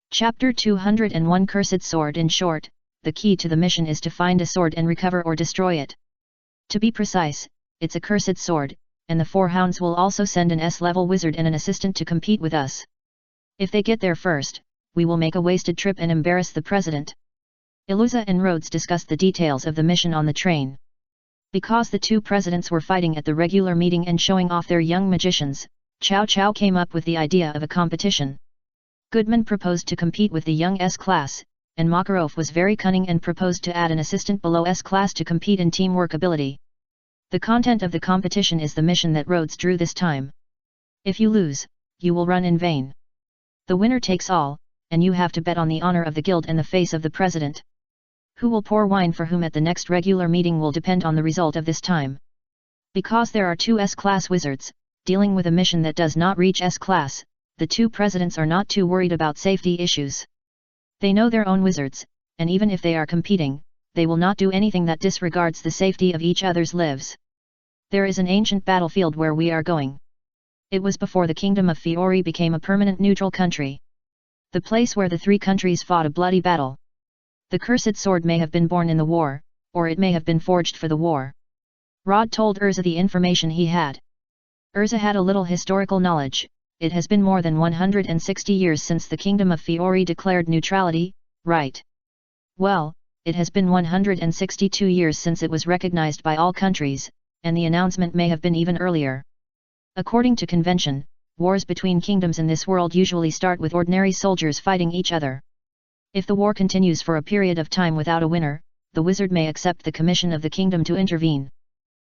Chapter 201 Cursed Sword. In short, the key to the mission is to find a sword and recover or destroy it. To be precise, it's a cursed sword, and the Four Hounds will also send an S-level wizard and an assistant to compete with us. If they get there first, we will make a wasted trip and embarrass the president. Iluza and Rhodes discussed the details of the mission on the train. Because the two presidents were fighting at the regular meeting and showing off their young magicians, Chow Chow came up with the idea of a competition. Goodman proposed to compete with the young S-class, and Makarov was very cunning and proposed to add an assistant below S-class to compete in teamwork ability. The content of the competition is the mission that Rhodes drew this time. If you lose, you will run in vain. The winner takes all, and you have to bet on the honor of the guild and the face of the president. Who will pour wine for whom at the next regular meeting will depend on the result of this time. Because there are two S-class wizards, dealing with a mission that does not reach S-class, the two presidents are not too worried about safety issues. They know their own wizards, and even if they are competing, they will not do anything that disregards the safety of each other's lives. There is an ancient battlefield where we are going. It was before the kingdom of Fiori became a permanent neutral country. The place where the three countries fought a bloody battle. The cursed sword may have been born in the war, or it may have been forged for the war. Rod told Urza the information he had. Urza had a little historical knowledge. It has been more than 160 years since the kingdom of Fiori declared neutrality, right? Well, it has been 162 years since it was recognized by all countries, and the announcement may have been even earlier. According to convention, wars between kingdoms in this world usually start with ordinary soldiers fighting each other. If the war continues for a period of time without a winner, the wizard may accept the commission of the kingdom to intervene.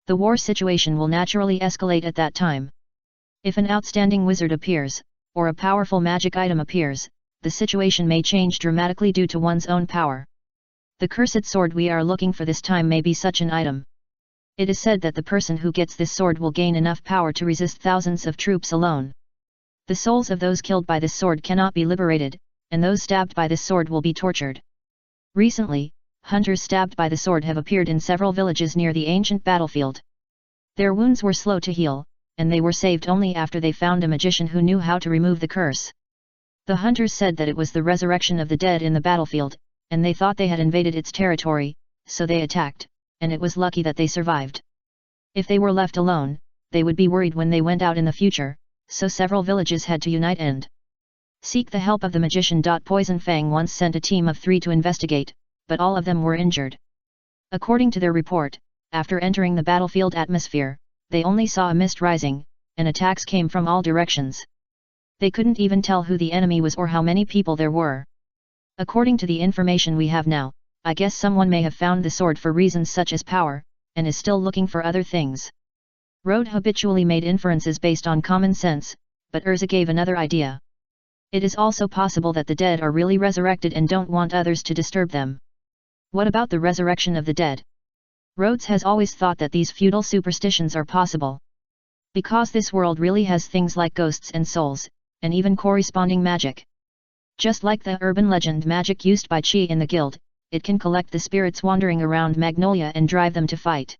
The war situation will naturally escalate at that time. If an outstanding wizard appears, or a powerful magic item appears, the situation may change dramatically due to one's own power. The cursed sword we are looking for this time may be such an item. It is said that the person who gets this sword will gain enough power to resist thousands of troops alone. The souls of those killed by this sword cannot be liberated, and those stabbed by this sword will be tortured. Recently, hunters stabbed by the sword have appeared in several villages near the ancient battlefield. Their wounds were slow to heal, and they were saved only after they found a magician who knew how to remove the curse. The hunters said that it was the resurrection of the dead in the battlefield, and they thought they had invaded its territory, so they attacked, and it was lucky that they survived. If they were left alone, they would be worried when they went out in the future, so several villages had to unite and seek the help of the magician. Poison Fang once sent a team of 3 to investigate, but all of them were injured. According to their report, after entering the battlefield atmosphere, they only saw a mist rising, and attacks came from all directions. They couldn't even tell who the enemy was or how many people there were. According to the information we have now, I guess someone may have found the sword for reasons such as power, and is still looking for other things. Rode habitually made inferences based on common sense, but Urza gave another idea. It is also possible that the dead are really resurrected and don't want others to disturb them. What about the resurrection of the dead? Rhodes has always thought that these feudal superstitions are possible. Because this world really has things like ghosts and souls, and even corresponding magic. Just like the urban legend magic used by Chi in the guild, it can collect the spirits wandering around Magnolia and drive them to fight.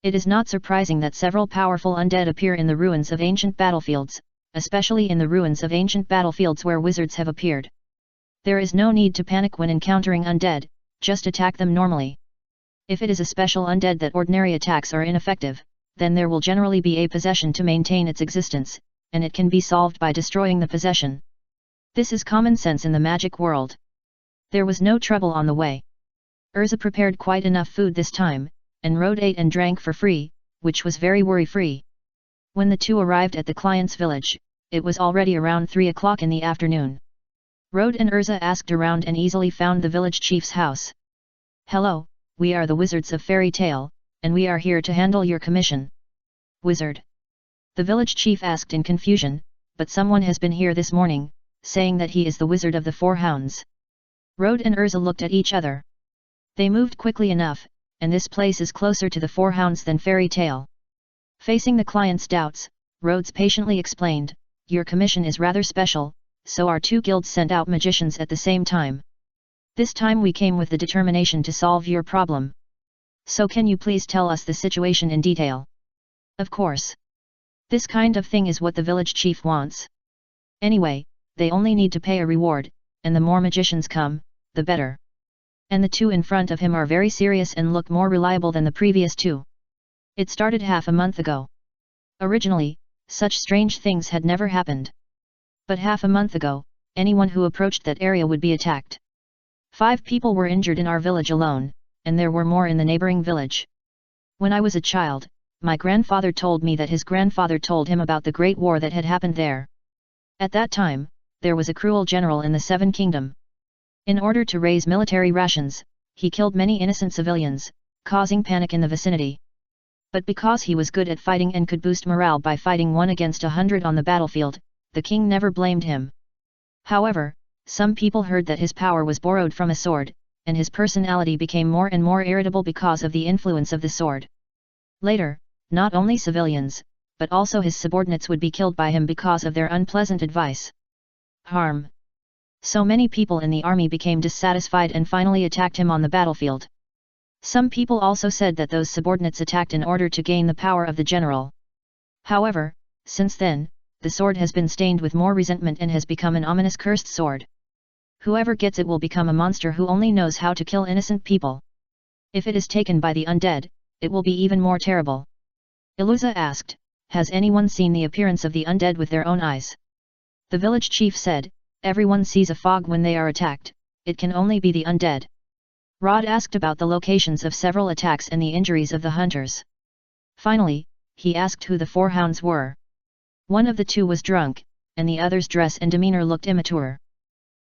It is not surprising that several powerful undead appear in the ruins of ancient battlefields, especially in the ruins of ancient battlefields where wizards have appeared. There is no need to panic when encountering undead, just attack them normally. If it is a special undead that ordinary attacks are ineffective, then there will generally be a possession to maintain its existence, and it can be solved by destroying the possession. This is common sense in the magic world. There was no trouble on the way. Urza prepared quite enough food this time, and Rode ate and drank for free, which was very worry-free. When the two arrived at the client's village, it was already around 3 o'clock in the afternoon. Rode and Urza asked around and easily found the village chief's house. "Hello, we are the wizards of Fairy Tale, and we are here to handle your commission." "Wizard?" the village chief asked in confusion, but someone has been here this morning, saying that he is the wizard of the Four Hounds. Rode and Urza looked at each other. They moved quickly enough, and this place is closer to the Four Hounds than Fairy Tale. Facing the client's doubts, Rhodes patiently explained, "Your commission is rather special, so our 2 guilds sent out magicians at the same time. This time we came with the determination to solve your problem. So can you please tell us the situation in detail?" "Of course. This kind of thing is what the village chief wants. Anyway, they only need to pay a reward, and the more magicians come, the better. And the two in front of him are very serious and look more reliable than the previous two. It started half a month ago. Originally, such strange things had never happened. But half a month ago, anyone who approached that area would be attacked. 5 people were injured in our village alone, and there were more in the neighboring village. When I was a child, my grandfather told me that his grandfather told him about the great war that had happened there. At that time, there was a cruel general in the 7 Kingdom. In order to raise military rations, he killed many innocent civilians, causing panic in the vicinity. But because he was good at fighting and could boost morale by fighting 1 against 100 on the battlefield, the king never blamed him. However, some people heard that his power was borrowed from a sword, and his personality became more and more irritable because of the influence of the sword. Later, not only civilians, but also his subordinates would be killed by him because of their unpleasant advice. Harm. So many people in the army became dissatisfied and finally attacked him on the battlefield. Some people also said that those subordinates attacked in order to gain the power of the general. However, since then, the sword has been stained with more resentment and has become an ominous cursed sword. Whoever gets it will become a monster who only knows how to kill innocent people. If it is taken by the undead, it will be even more terrible. Iluza asked, "Has anyone seen the appearance of the undead with their own eyes?" The village chief said, "Everyone sees a fog when they are attacked, it can only be the undead." Rod asked about the locations of several attacks and the injuries of the hunters. Finally, he asked who the 4 hounds were. One of the 2 was drunk, and the other's dress and demeanor looked immature.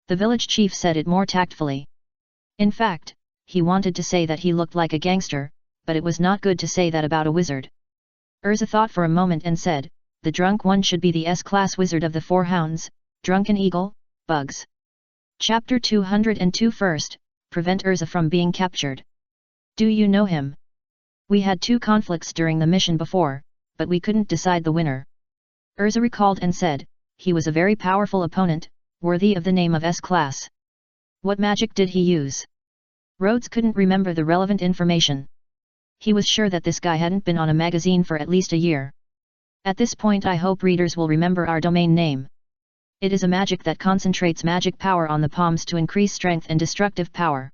The village chief said it more tactfully. In fact, he wanted to say that he looked like a gangster, but it was not good to say that about a wizard. Urza thought for a moment and said, "The drunk one should be the S-class wizard of the 4 hounds, Drunken Eagle, Bugs." Chapter 202 First, prevent Urza from being captured. Do you know him? We had 2 conflicts during the mission before, but we couldn't decide the winner. Urza recalled and said, "He was a very powerful opponent, worthy of the name of S-class. What magic did he use?" Rhodes couldn't remember the relevant information. He was sure that this guy hadn't been on a magazine for at least a year. At this point I hope readers will remember our domain name. It is a magic that concentrates magic power on the palms to increase strength and destructive power.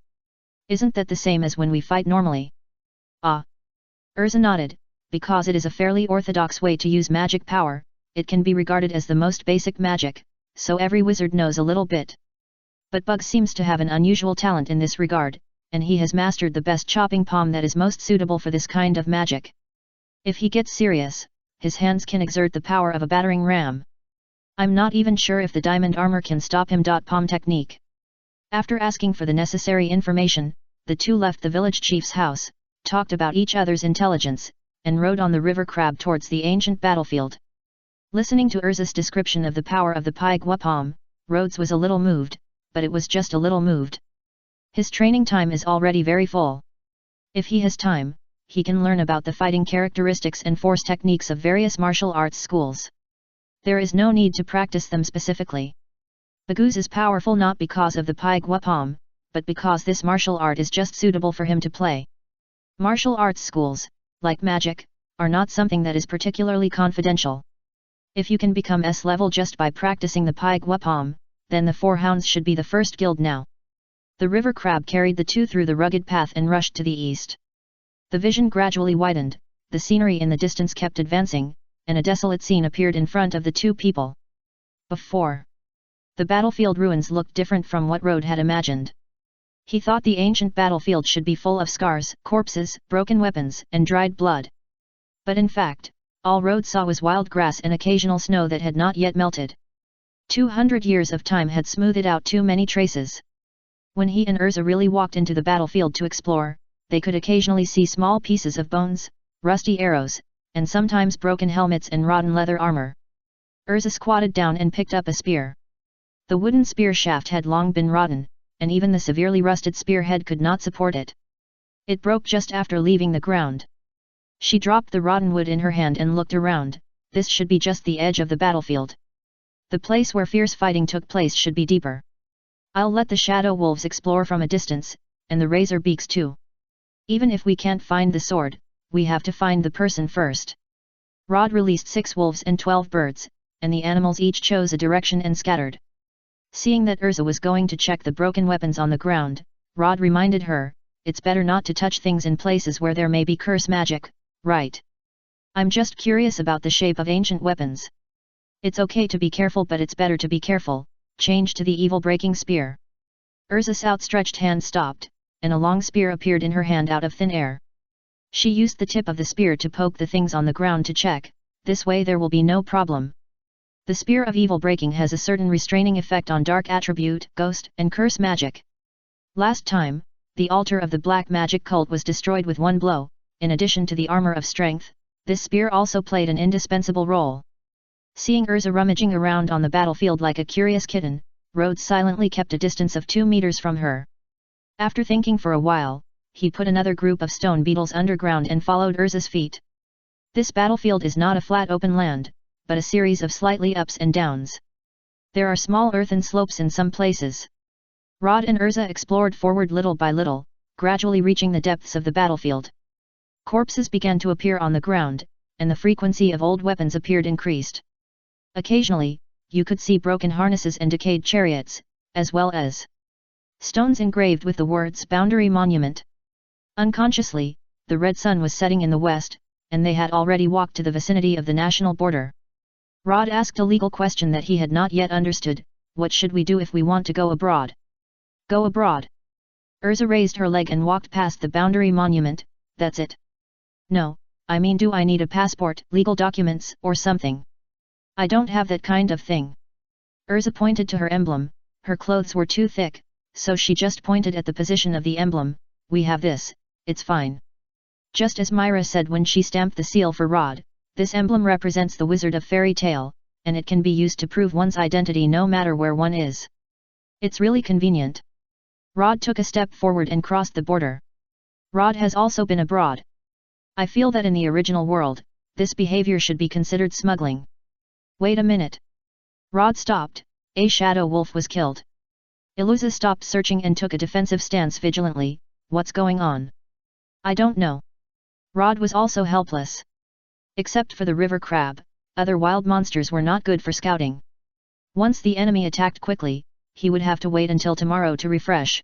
Isn't that the same as when we fight normally? Ah. Urza nodded, because it is a fairly orthodox way to use magic power, it can be regarded as the most basic magic, so every wizard knows a little bit. But Bugs seems to have an unusual talent in this regard, and he has mastered the best chopping palm that is most suitable for this kind of magic. If he gets serious, his hands can exert the power of a battering ram. I'm not even sure if the diamond armor can stop him. Palm technique. After asking for the necessary information, the 2 left the village chief's house, talked about each other's intelligence, and rode on the river crab towards the ancient battlefield. Listening to Urza's description of the power of the Pai Gua palm, Rhodes was a little moved, but it was just a little moved. His training time is already very full. If he has time, he can learn about the fighting characteristics and force techniques of various martial arts schools. There is no need to practice them specifically. Baguz is powerful not because of the Pai Gua palm, but because this martial art is just suitable for him to play. Martial arts schools, like magic, are not something that is particularly confidential. If you can become S-level just by practicing the Pai Gua palm, then the 4 hounds should be the first guild now. The river crab carried the 2 through the rugged path and rushed to the east. The vision gradually widened, the scenery in the distance kept advancing, and a desolate scene appeared in front of the 2 people. Before. The battlefield ruins looked different from what Rode had imagined. He thought the ancient battlefield should be full of scars, corpses, broken weapons, and dried blood. But in fact, all Rode saw was wild grass and occasional snow that had not yet melted. 200 years of time had smoothed out too many traces. When he and Urza really walked into the battlefield to explore, they could occasionally see small pieces of bones, rusty arrows, and sometimes broken helmets and rotten leather armor. Urza squatted down and picked up a spear. The wooden spear shaft had long been rotten, and even the severely rusted spearhead could not support it. It broke just after leaving the ground. She dropped the rotten wood in her hand and looked around. This should be just the edge of the battlefield. The place where fierce fighting took place should be deeper. I'll let the shadow wolves explore from a distance, and the razor beaks too. Even if we can't find the sword, we have to find the person first. Rod released 6 wolves and 12 birds, and the animals each chose a direction and scattered. Seeing that Urza was going to check the broken weapons on the ground, Rod reminded her, it's better not to touch things in places where there may be curse magic, right? I'm just curious about the shape of ancient weapons. It's okay to be careful, but it's better to be careful. Change to the evil-breaking spear. Urza's outstretched hand stopped, and a long spear appeared in her hand out of thin air. She used the tip of the spear to poke the things on the ground to check, this way there will be no problem. The spear of evil breaking has a certain restraining effect on dark attribute, ghost, and curse magic. Last time, the altar of the black magic cult was destroyed with one blow. In addition to the armor of strength, this spear also played an indispensable role. Seeing Urza rummaging around on the battlefield like a curious kitten, Rhodes silently kept a distance of 2 meters from her. After thinking for a while, he put another group of stone beetles underground and followed Urza's feet. This battlefield is not a flat open land, but a series of slightly ups and downs. There are small earthen slopes in some places. Rod and Urza explored forward little by little, gradually reaching the depths of the battlefield. Corpses began to appear on the ground, and the frequency of old weapons appeared increased. Occasionally, you could see broken harnesses and decayed chariots, as well as stones engraved with the words Boundary Monument. Unconsciously, the red sun was setting in the west, and they had already walked to the vicinity of the national border. Rod asked a legal question that he had not yet understood, what should we do if we want to go abroad? Go abroad? Urza raised her leg and walked past the Boundary Monument, that's it. No, I mean, do I need a passport, legal documents, or something? I don't have that kind of thing. Urza pointed to her emblem. Her clothes were too thick, so she just pointed at the position of the emblem. We have this, it's fine. Just as Myra said when she stamped the seal for Rod, this emblem represents the Wizard of Fairy Tale, and it can be used to prove one's identity no matter where one is. It's really convenient. Rod took a step forward and crossed the border. Rod has also been abroad. I feel that in the original world, this behavior should be considered smuggling. Wait a minute. Rod stopped. A shadow wolf was killed. Iluza stopped searching and took a defensive stance vigilantly. What's going on? I don't know. Rod was also helpless. Except for the river crab, other wild monsters were not good for scouting. Once the enemy attacked quickly, he would have to wait until tomorrow to refresh.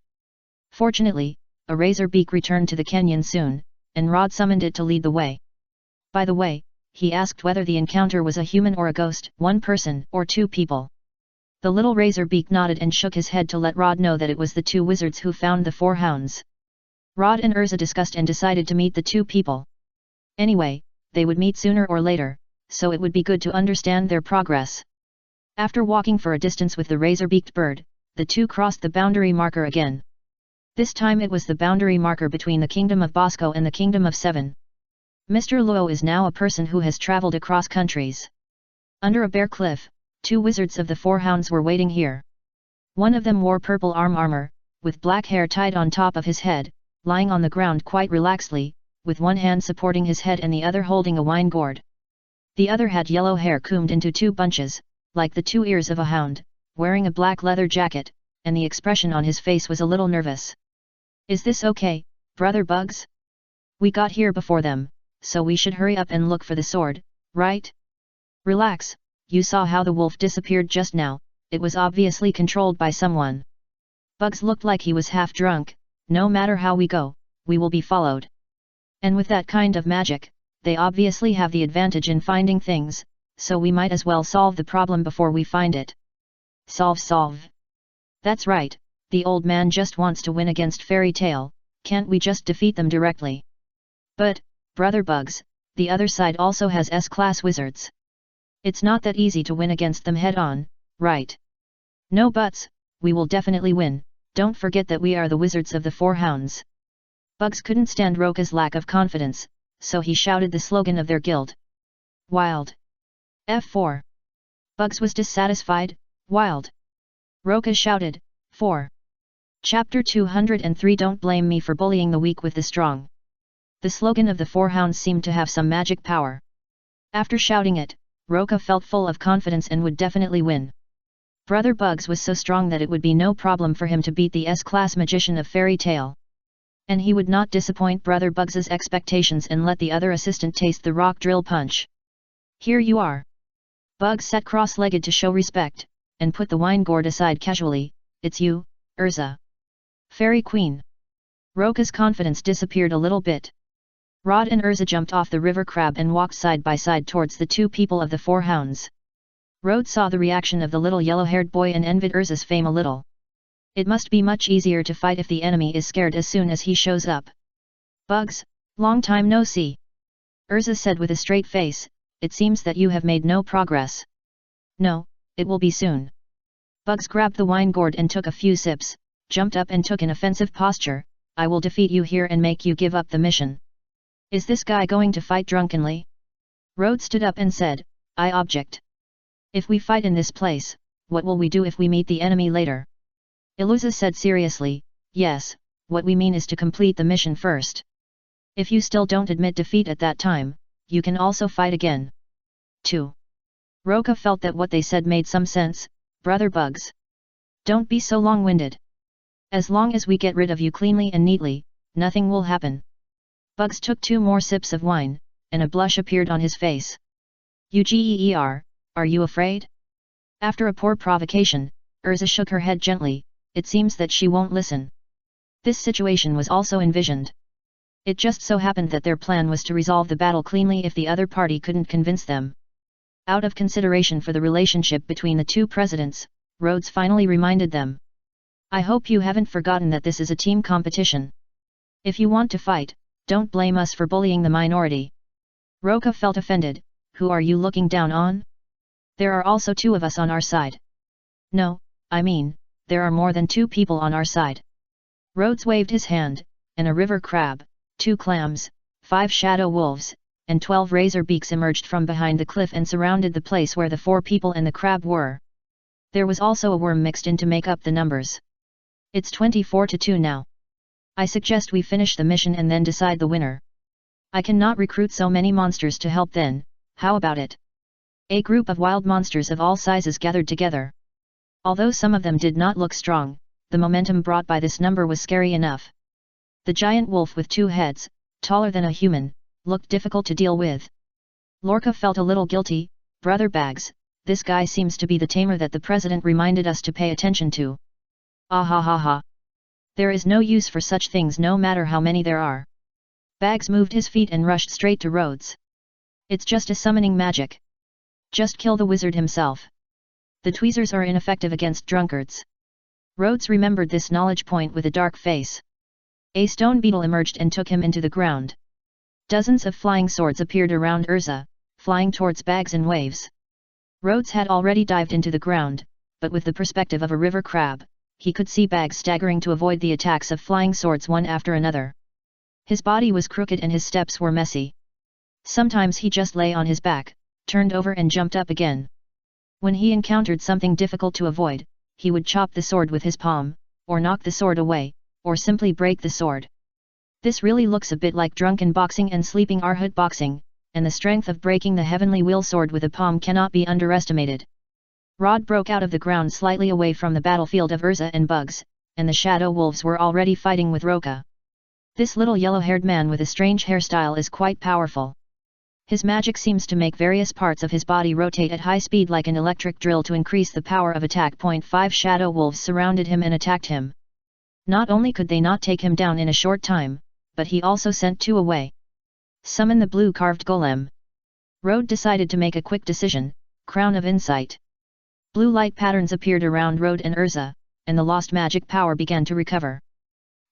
Fortunately, a razor beak returned to the canyon soon, and Rod summoned it to lead the way. By the way, he asked whether the encounter was a human or a ghost, one person or 2 people. The little razor beak nodded and shook his head to let Rod know that it was the 2 wizards who found the 4 hounds. Rod and Urza discussed and decided to meet the 2 people. Anyway, they would meet sooner or later, so it would be good to understand their progress. After walking for a distance with the razor-beaked bird, the 2 crossed the boundary marker again. This time it was the boundary marker between the Kingdom of Bosco and the Kingdom of Seven. Mr. Luo is now a person who has traveled across countries. Under a bare cliff, 2 wizards of the 4 hounds were waiting here. One of them wore purple armor, with black hair tied on top of his head, lying on the ground quite relaxedly, with one hand supporting his head and the other holding a wine gourd. The other had yellow hair combed into 2 bunches, like the 2 ears of a hound, wearing a black leather jacket, and the expression on his face was a little nervous. Is this okay, Brother Bugs? We got here before them, so we should hurry up and look for the sword, right? Relax, you saw how the wolf disappeared just now, it was obviously controlled by someone. Bugs looked like he was half drunk. No matter how we go, we will be followed. And with that kind of magic, they obviously have the advantage in finding things, so we might as well solve the problem before we find it. Solve. That's right, the old man just wants to win against Fairy Tale, can't we just defeat them directly? But, Brother Bugs, the other side also has S-class wizards. It's not that easy to win against them head-on, right? No buts, we will definitely win, don't forget that we are the wizards of the 4 hounds. Bugs couldn't stand Roka's lack of confidence, so he shouted the slogan of their guild. Wild. F4. Bugs was dissatisfied. Wild. Roka shouted, 4. Chapter 203. Don't blame me for bullying the weak with the strong. The slogan of the 4 hounds seemed to have some magic power. After shouting it, Roka felt full of confidence and would definitely win. Brother Bugs was so strong that it would be no problem for him to beat the S-class magician of Fairy Tale. And he would not disappoint Brother Bugs's expectations and let the other assistant taste the rock drill punch. Here you are. Bugs sat cross-legged to show respect, and put the wine gourd aside casually. "It's you, Urza. Fairy Queen." Roka's confidence disappeared a little bit. Rod and Urza jumped off the river crab and walked side by side towards the two people of the four hounds. Rod saw the reaction of the little yellow-haired boy and envied Urza's fame a little. It must be much easier to fight if the enemy is scared as soon as he shows up. "Bugs, long time no see," Urza said with a straight face. "It seems that you have made no progress." "No, it will be soon." Bugs grabbed the wine gourd and took a few sips, jumped up and took an offensive posture. "I will defeat you here and make you give up the mission." "Is this guy going to fight drunkenly?" Rod stood up and said, "I object. If we fight in this place, what will we do if we meet the enemy later?" Iluza said seriously, "Yes, what we mean is to complete the mission first. If you still don't admit defeat at that time, you can also fight again." 2. Roka felt that what they said made some sense. "Brother Bugs, don't be so long-winded. As long as we get rid of you cleanly and neatly, nothing will happen." Bugs took 2 more sips of wine, and a blush appeared on his face. "Ugeer, are you afraid?" After a poor provocation, Urza shook her head gently. It seems that she won't listen. This situation was also envisioned. It just so happened that their plan was to resolve the battle cleanly if the other party couldn't convince them. Out of consideration for the relationship between the two presidents, Rhodes finally reminded them. "I hope you haven't forgotten that this is a team competition. If you want to fight, don't blame us for bullying the minority." Roka felt offended. "Who are you looking down on? There are also 2 of us on our side." "No, I mean, there are more than 2 people on our side." Rhodes waved his hand, and a river crab, 2 clams, 5 shadow wolves, and 12 razor beaks emerged from behind the cliff and surrounded the place where the 4 people and the crab were. There was also a worm mixed in to make up the numbers. "It's 24-2 now. I suggest we finish the mission and then decide the winner. I cannot recruit so many monsters to help then, how about it?" A group of wild monsters of all sizes gathered together. Although some of them did not look strong, the momentum brought by this number was scary enough. The giant wolf with 2 heads, taller than a human, looked difficult to deal with. Lorca felt a little guilty. "Brother Bags, this guy seems to be the tamer that the president reminded us to pay attention to." "Ah ha ha ha. There is no use for such things no matter how many there are." Bags moved his feet and rushed straight to Rhodes. "It's just a summoning magic. Just kill the wizard himself. The tweezers are ineffective against drunkards." Rhodes remembered this knowledge point with a dark face. A stone beetle emerged and took him into the ground. Dozens of flying swords appeared around Urza, flying towards Bags in waves. Rhodes had already dived into the ground, but with the perspective of a river crab, he could see Bags staggering to avoid the attacks of flying swords one after another. His body was crooked and his steps were messy. Sometimes he just lay on his back, turned over and jumped up again. When he encountered something difficult to avoid, he would chop the sword with his palm, or knock the sword away, or simply break the sword. This really looks a bit like drunken boxing and sleeping Arhat boxing, and the strength of breaking the heavenly wheel sword with a palm cannot be underestimated. Rod broke out of the ground slightly away from the battlefield of Urza and Bugs, and the shadow wolves were already fighting with Roka. This little yellow-haired man with a strange hairstyle is quite powerful. His magic seems to make various parts of his body rotate at high speed like an electric drill to increase the power of attack. 5 shadow wolves surrounded him and attacked him. Not only could they not take him down in a short time, but he also sent 2 away. "Summon the blue carved golem." Rod decided to make a quick decision. Crown of Insight. Blue light patterns appeared around Rod and Urza, and the lost magic power began to recover.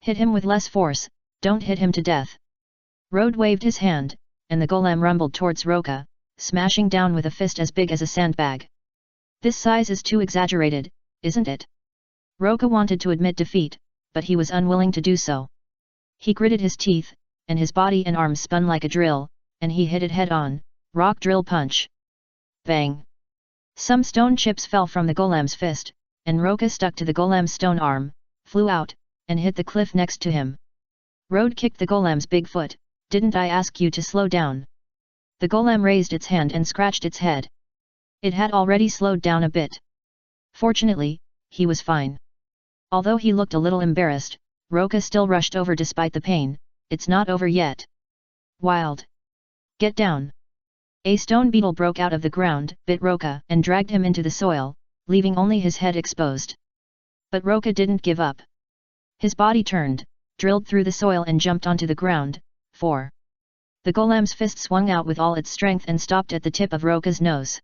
"Hit him with less force, don't hit him to death." Rod waved his hand, and the golem rumbled towards Roka, smashing down with a fist as big as a sandbag. "This size is too exaggerated, isn't it?" Roka wanted to admit defeat, but he was unwilling to do so. He gritted his teeth, and his body and arms spun like a drill, and he hit it head-on. Rock drill punch. Bang! Some stone chips fell from the golem's fist, and Roka stuck to the golem's stone arm, flew out, and hit the cliff next to him. Rod kicked the golem's big foot. "Didn't I ask you to slow down?" The golem raised its hand and scratched its head. It had already slowed down a bit. Fortunately, he was fine. Although he looked a little embarrassed, Roka still rushed over despite the pain. "It's not over yet. Wild! Get down!" A stone beetle broke out of the ground, bit Roka and dragged him into the soil, leaving only his head exposed. But Roka didn't give up. His body turned, drilled through the soil and jumped onto the ground. 4. The golem's fist swung out with all its strength and stopped at the tip of Roka's nose.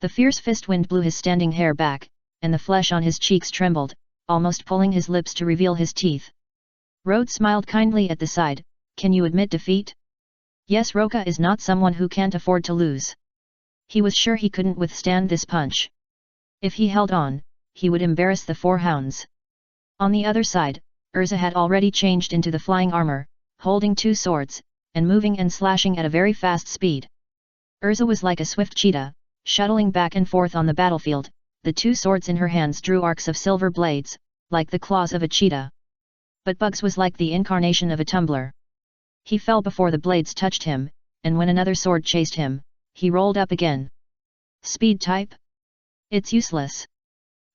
The fierce fist wind blew his standing hair back, and the flesh on his cheeks trembled, almost pulling his lips to reveal his teeth. Rode smiled kindly at the side. Can you admit defeat? Yes, Roka is not someone who can't afford to lose. He was sure he couldn't withstand this punch. If he held on, he would embarrass the 4 hounds. On the other side, Urza had already changed into the flying armor, holding 2 swords, and moving and slashing at a very fast speed. Urza was like a swift cheetah, shuttling back and forth on the battlefield. The 2 swords in her hands drew arcs of silver blades, like the claws of a cheetah. But Bugs was like the incarnation of a tumbler. He fell before the blades touched him, and when another sword chased him, he rolled up again. Speed type? It's useless.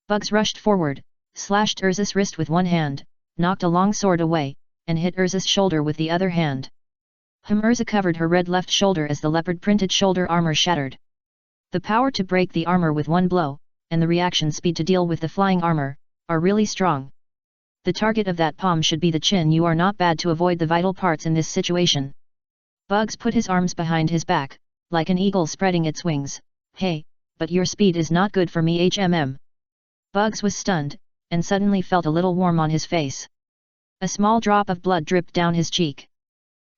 Bugs rushed forward, slashed Urza's wrist with one hand, knocked a long sword away, and hit Urza's shoulder with the other hand. Urza covered her red left shoulder as the leopard-printed shoulder armor shattered. The power to break the armor with one blow, and the reaction speed to deal with the flying armor, are really strong. The target of that palm should be the chin. You are not bad to avoid the vital parts in this situation. Bugs put his arms behind his back, like an eagle spreading its wings. Hey, but your speed is not good for me. Bugs was stunned, and suddenly felt a little warm on his face. A small drop of blood dripped down his cheek.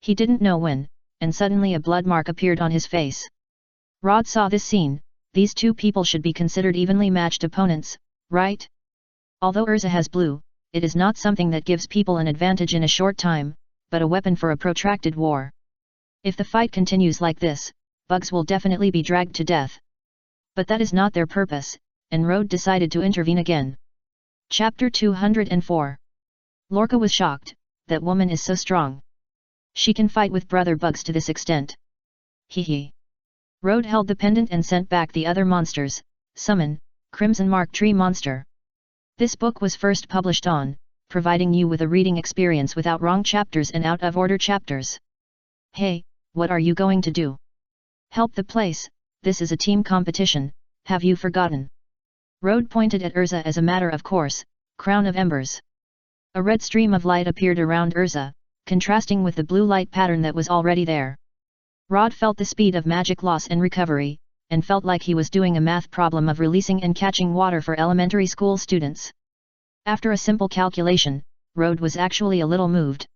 He didn't know when, and suddenly a blood mark appeared on his face. Rod saw this scene. These 2 people should be considered evenly matched opponents, right? Although Urza has blue, it is not something that gives people an advantage in a short time, but a weapon for a protracted war. If the fight continues like this, Bugs will definitely be dragged to death. But that is not their purpose, and Rode decided to intervene again. Chapter 204. Lorca was shocked. That woman is so strong. She can fight with Brother Bugs to this extent. Hee. Rode held the pendant and sent back the other monsters. Summon, Crimson Mark Tree Monster. This book was first published on, providing you with a reading experience without wrong chapters and out-of-order chapters. Hey, what are you going to do? Help the place, this is a team competition, have you forgotten? Rode pointed at Urza as a matter of course. Crown of Embers. A red stream of light appeared around Urza, contrasting with the blue light pattern that was already there. Rod felt the speed of magic loss and recovery, and felt like he was doing a math problem of releasing and catching water for elementary school students. After a simple calculation, Rode was actually a little moved.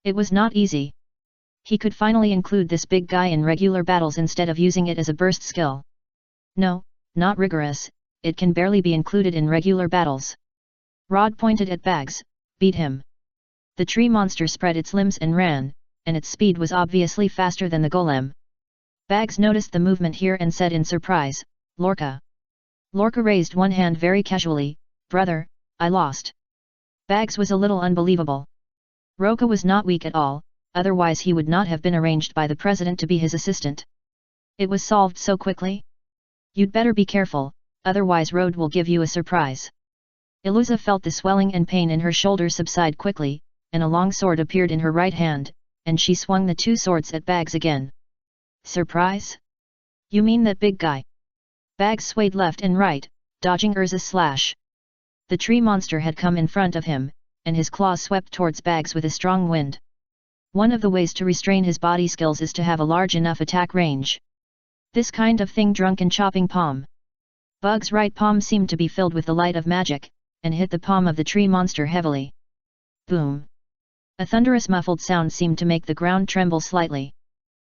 It was not easy. He could finally include this big guy in regular battles instead of using it as a burst skill. No, not rigorous, it can barely be included in regular battles. Rod pointed at Bags. Beat him. The tree monster spread its limbs and ran, and its speed was obviously faster than the golem. Bags noticed the movement here and said in surprise, Lorca. Lorca raised one hand very casually, Brother, I lost. Bags was a little unbelievable. Roka was not weak at all, otherwise he would not have been arranged by the president to be his assistant. It was solved so quickly. You'd better be careful, otherwise Rode will give you a surprise. Iluza felt the swelling and pain in her shoulder subside quickly, and a long sword appeared in her right hand, and she swung the 2 swords at Bags again. Surprise? You mean that big guy? Bags swayed left and right, dodging Urza's slash. The tree monster had come in front of him, and his claws swept towards Bags with a strong wind. One of the ways to restrain his body skills is to have a large enough attack range. This kind of thing drunken chopping palm. Bug's right palm seemed to be filled with the light of magic, and hit the palm of the tree monster heavily. Boom! A thunderous muffled sound seemed to make the ground tremble slightly.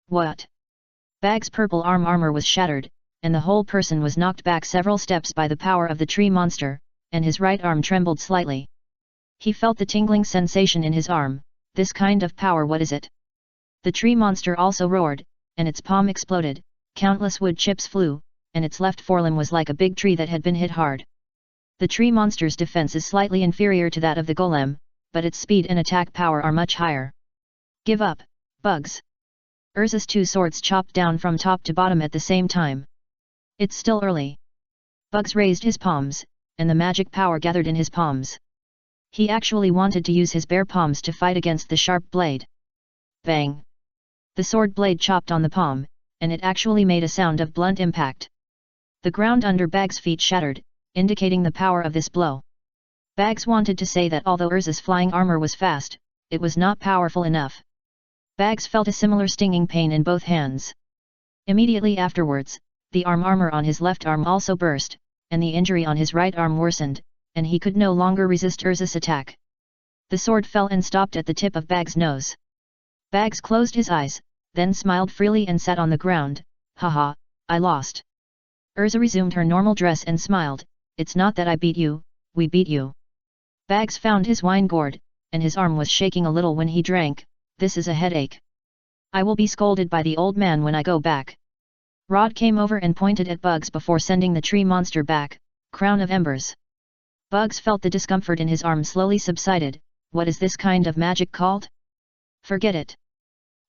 What? Bag's purple armor was shattered, and the whole person was knocked back several steps by the power of the tree monster, and his right arm trembled slightly. He felt the tingling sensation in his arm. This kind of power, what is it? The tree monster also roared, and its palm exploded, countless wood chips flew, and its left forelimb was like a big tree that had been hit hard. The tree monster's defense is slightly inferior to that of the golem, but its speed and attack power are much higher. Give up, Bugs. Urza's 2 swords chopped down from top to bottom at the same time. It's still early. Bugs raised his palms, and the magic power gathered in his palms. He actually wanted to use his bare palms to fight against the sharp blade. Bang! The sword blade chopped on the palm, and it actually made a sound of blunt impact. The ground under Bag's feet shattered, indicating the power of this blow. Bags wanted to say that although Urza's flying armor was fast, it was not powerful enough. Bags felt a similar stinging pain in both hands. Immediately afterwards, the armor on his left arm also burst, and the injury on his right arm worsened, and he could no longer resist Urza's attack. The sword fell and stopped at the tip of Bags' nose. Bags closed his eyes, then smiled freely and sat on the ground. Haha, I lost. Urza resumed her normal dress and smiled. It's not that I beat you, we beat you. Bags found his wine gourd, and his arm was shaking a little when he drank. This is a headache. I will be scolded by the old man when I go back. Rod came over and pointed at Bugs before sending the tree monster back. Crown of Embers. Bugs felt the discomfort in his arm slowly subsided. What is this kind of magic called? Forget it.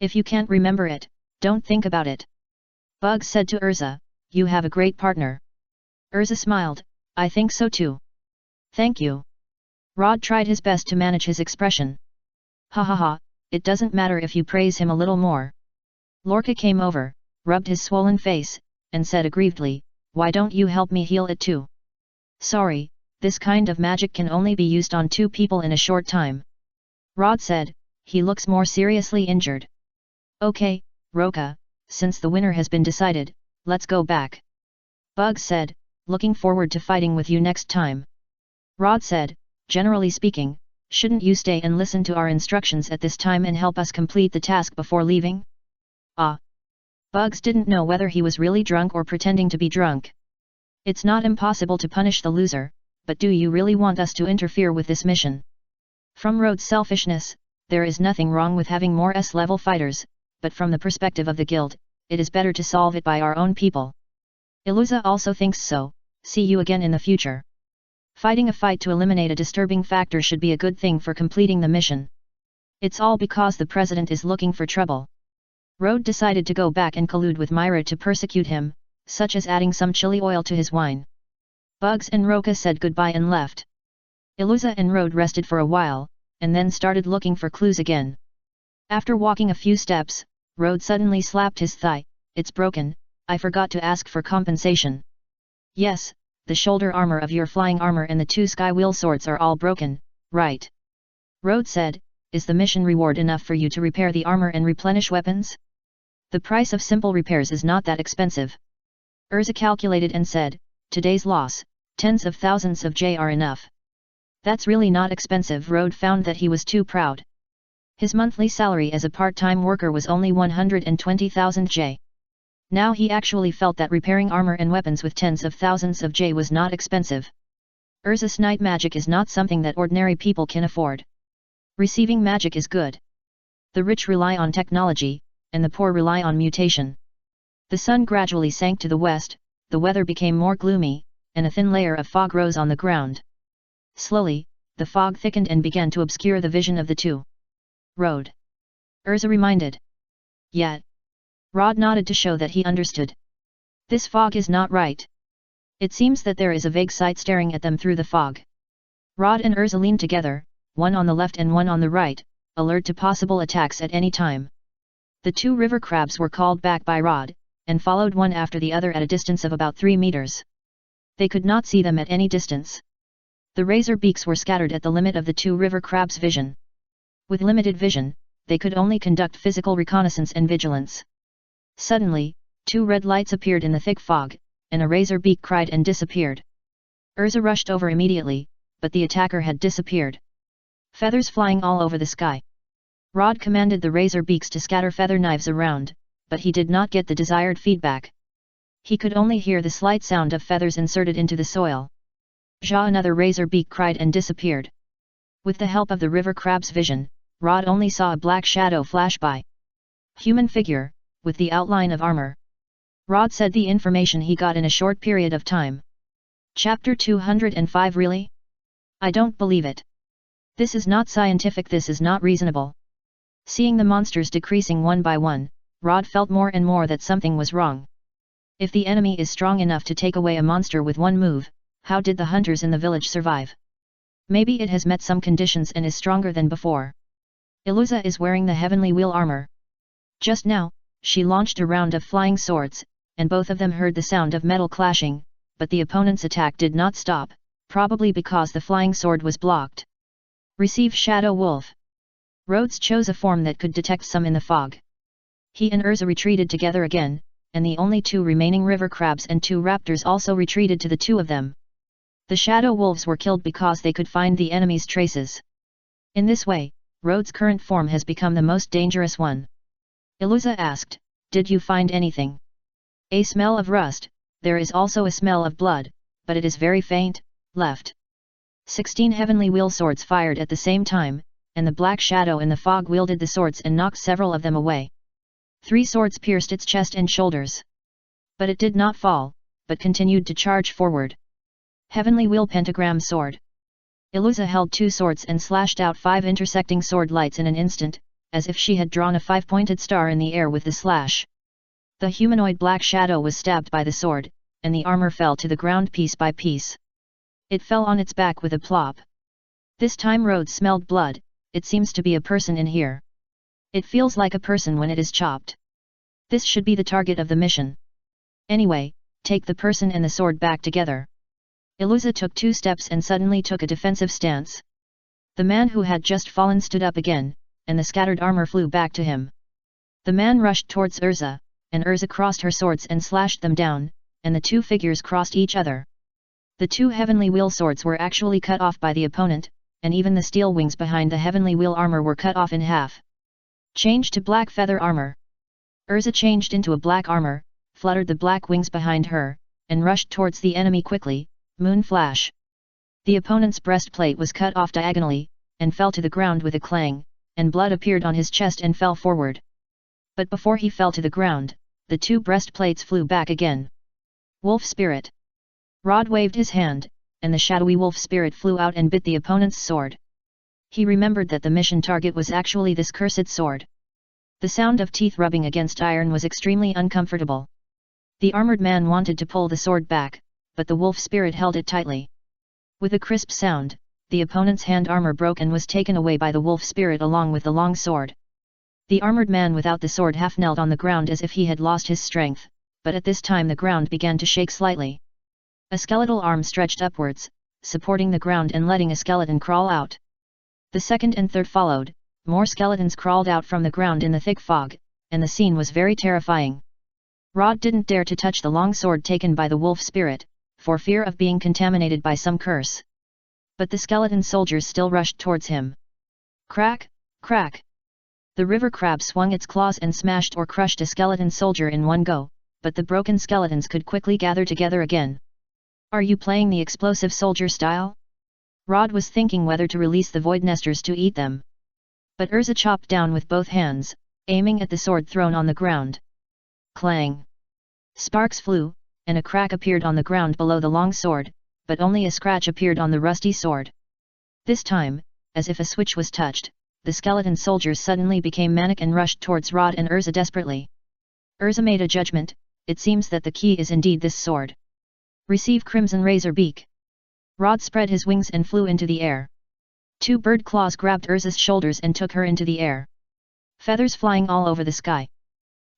If you can't remember it, don't think about it. Bugs said to Urza, you have a great partner. Urza smiled, I think so too. Thank you. Rod tried his best to manage his expression. Ha ha ha, it doesn't matter if you praise him a little more. Lorca came over, rubbed his swollen face, and said aggrievedly, why don't you help me heal it too? Sorry, this kind of magic can only be used on 2 people in a short time. Rod said, he looks more seriously injured. Okay, Roka, since the winner has been decided, let's go back. Bugs said, looking forward to fighting with you next time. Rod said, generally speaking, shouldn't you stay and listen to our instructions at this time and help us complete the task before leaving? Ah. Bugs didn't know whether he was really drunk or pretending to be drunk. It's not impossible to punish the loser, but do you really want us to interfere with this mission? From Rod's selfishness, there is nothing wrong with having more S-level fighters, but from the perspective of the guild, it is better to solve it by our own people. Iluza also thinks so. See you again in the future. Fighting a fight to eliminate a disturbing factor should be a good thing for completing the mission. It's all because the president is looking for trouble. Rod decided to go back and collude with Myra to persecute him, such as adding some chili oil to his wine. Bugs and Roka said goodbye and left. Iluza and Rod rested for a while, and then started looking for clues again. After walking a few steps, Rod suddenly slapped his thigh. It's broken, I forgot to ask for compensation. Yes, the shoulder armor of your flying armor and the 2 skywheel swords are all broken, right? Rod said, is the mission reward enough for you to repair the armor and replenish weapons? The price of simple repairs is not that expensive. Urza calculated and said, today's loss, tens of thousands of J are enough. That's really not expensive. Rod found that he was too proud. His monthly salary as a part-time worker was only 120,000 J. Now he actually felt that repairing armor and weapons with tens of thousands of J was not expensive. Urza's night magic is not something that ordinary people can afford. Receiving magic is good. The rich rely on technology, and the poor rely on mutation. The sun gradually sank to the west, the weather became more gloomy, and a thin layer of fog rose on the ground. Slowly, the fog thickened and began to obscure the vision of the 2. Rod. Urza reminded. Yet. Rod nodded to show that he understood. This fog is not right. It seems that there is a vague sight staring at them through the fog. Rod and Urza leaned together, one on the left and one on the right, alert to possible attacks at any time. The 2 river crabs were called back by Rod, and followed one after the other at a distance of about 3 meters. They could not see them at any distance. The razor beaks were scattered at the limit of the 2 river crabs' vision. With limited vision, they could only conduct physical reconnaissance and vigilance. Suddenly, 2 red lights appeared in the thick fog, and a razor beak cried and disappeared. Urza rushed over immediately, but the attacker had disappeared. Feathers flying all over the sky. Rod commanded the razor beaks to scatter feather knives around, but he did not get the desired feedback. He could only hear the slight sound of feathers inserted into the soil. Ja, another razor beak cried and disappeared. With the help of the river crab's vision, Rod only saw a black shadow flash by. Human figure, with the outline of armor. Rod said the information he got in a short period of time. Chapter 205. Really? I don't believe it. This is not scientific, this is not reasonable. Seeing the monsters decreasing one by one, Rod felt more and more that something was wrong. If the enemy is strong enough to take away a monster with one move, how did the hunters in the village survive? Maybe it has met some conditions and is stronger than before. Iluza is wearing the heavenly wheel armor. Just now, she launched a round of flying swords, and both of them heard the sound of metal clashing. but the opponent's attack did not stop, probably because the flying sword was blocked. Receive Shadow Wolf. Rhodes chose a form that could detect some in the fog. He and Urza retreated together again, and the only 2 remaining river crabs and 2 raptors also retreated to the 2 of them. The Shadow Wolves were killed because they could find the enemy's traces. In this way, Rhodes' current form has become the most dangerous one. Iluza asked, "Did you find anything?" "A smell of rust, there is also a smell of blood, but it is very faint, left." 16 heavenly wheel swords fired at the same time, and the black shadow in the fog wielded the swords and knocked several of them away. 3 swords pierced its chest and shoulders. But it did not fall, but continued to charge forward. Heavenly wheel pentagram sword. Iluza held 2 swords and slashed out 5 intersecting sword lights in an instant, as if she had drawn a 5-pointed star in the air with the slash. The humanoid black shadow was stabbed by the sword, and the armor fell to the ground piece by piece. It fell on its back with a plop. This time Rhodes smelled blood. "It seems to be a person in here. It feels like a person when it is chopped. This should be the target of the mission. Anyway, take the person and the sword back together." Iluza took 2 steps and suddenly took a defensive stance. The man who had just fallen stood up again, and the scattered armor flew back to him. The man rushed towards Urza, and Urza crossed her swords and slashed them down, and the 2 figures crossed each other. The 2 heavenly wheel swords were actually cut off by the opponent, and even the steel wings behind the heavenly wheel armor were cut off in half. Change to black feather armor. Urza changed into a black armor, fluttered the black wings behind her, and rushed towards the enemy quickly. Moon flash. The opponent's breastplate was cut off diagonally, and fell to the ground with a clang, and blood appeared on his chest and fell forward. But before he fell to the ground, the 2 breastplates flew back again. Wolf Spirit. Rod waved his hand, and the shadowy wolf spirit flew out and bit the opponent's sword. He remembered that the mission target was actually this cursed sword. The sound of teeth rubbing against iron was extremely uncomfortable. The armored man wanted to pull the sword back, but the wolf spirit held it tightly. With a crisp sound, the opponent's hand armor broke and was taken away by the wolf spirit along with the long sword. The armored man without the sword half knelt on the ground as if he had lost his strength, but at this time the ground began to shake slightly. A skeletal arm stretched upwards, supporting the ground and letting a skeleton crawl out. The second and third followed, more skeletons crawled out from the ground in the thick fog, and the scene was very terrifying. Rod didn't dare to touch the long sword taken by the wolf spirit, for fear of being contaminated by some curse. But the skeleton soldiers still rushed towards him. Crack, crack! The river crab swung its claws and smashed or crushed a skeleton soldier in one go, but the broken skeletons could quickly gather together again. Are you playing the explosive soldier style? Rod was thinking whether to release the void nesters to eat them. But Urza chopped down with both hands, aiming at the sword thrown on the ground. Clang! Sparks flew, and a crack appeared on the ground below the long sword, but only a scratch appeared on the rusty sword. This time, as if a switch was touched, the skeleton soldiers suddenly became manic and rushed towards Rod and Urza desperately. Urza made a judgment. It seems that the key is indeed this sword. Receive Crimson Razor Beak. Rod spread his wings and flew into the air. 2 bird claws grabbed Urza's shoulders and took her into the air. Feathers flying all over the sky.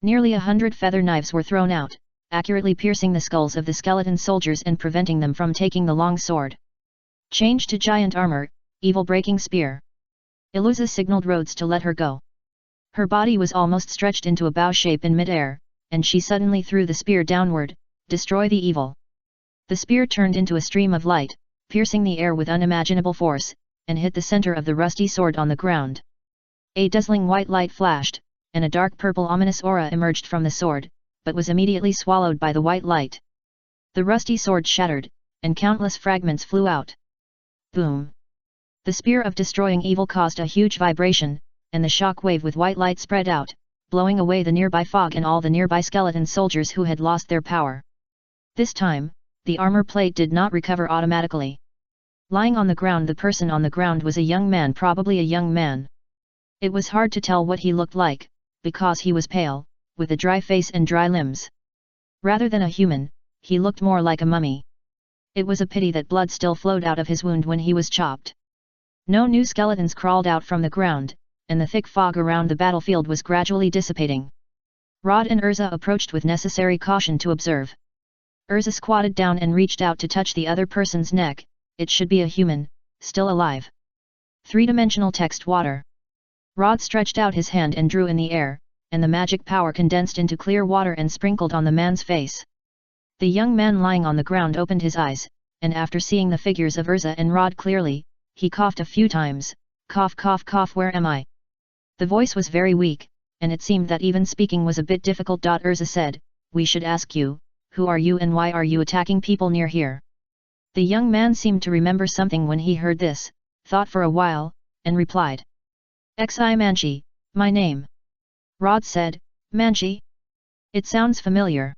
Nearly 100 feather knives were thrown out, accurately piercing the skulls of the skeleton soldiers and preventing them from taking the long sword. Change to giant armor, evil breaking spear. Iluza signaled Rhodes to let her go. Her body was almost stretched into a bow shape in midair, and she suddenly threw the spear downward. Destroy the evil. The spear turned into a stream of light, piercing the air with unimaginable force, and hit the center of the rusty sword on the ground. A dazzling white light flashed, and a dark purple ominous aura emerged from the sword, but was immediately swallowed by the white light. The rusty sword shattered, and countless fragments flew out. Boom! The spear of destroying evil caused a huge vibration, and the shock wave with white light spread out, blowing away the nearby fog and all the nearby skeleton soldiers who had lost their power. This time, the armor plate did not recover automatically. Lying on the ground, the person on the ground was a young man, probably a young man. It was hard to tell what he looked like, because he was pale, with a dry face and dry limbs. Rather than a human, he looked more like a mummy. It was a pity that blood still flowed out of his wound when he was chopped. No new skeletons crawled out from the ground, and the thick fog around the battlefield was gradually dissipating. Rod and Urza approached with necessary caution to observe. Urza squatted down and reached out to touch the other person's neck. It should be a human, still alive. Three-dimensional text water. Rod stretched out his hand and drew in the air, and the magic power condensed into clear water and sprinkled on the man's face. The young man lying on the ground opened his eyes, and after seeing the figures of Urza and Rod clearly, he coughed a few times. Cough cough cough, where am I? The voice was very weak, and it seemed that even speaking was a bit difficult. Urza said, we should ask you, who are you and why are you attacking people near here? The young man seemed to remember something when he heard this, thought for a while, and replied. Xi Manchi, my name. Rod said, Manchi? It sounds familiar.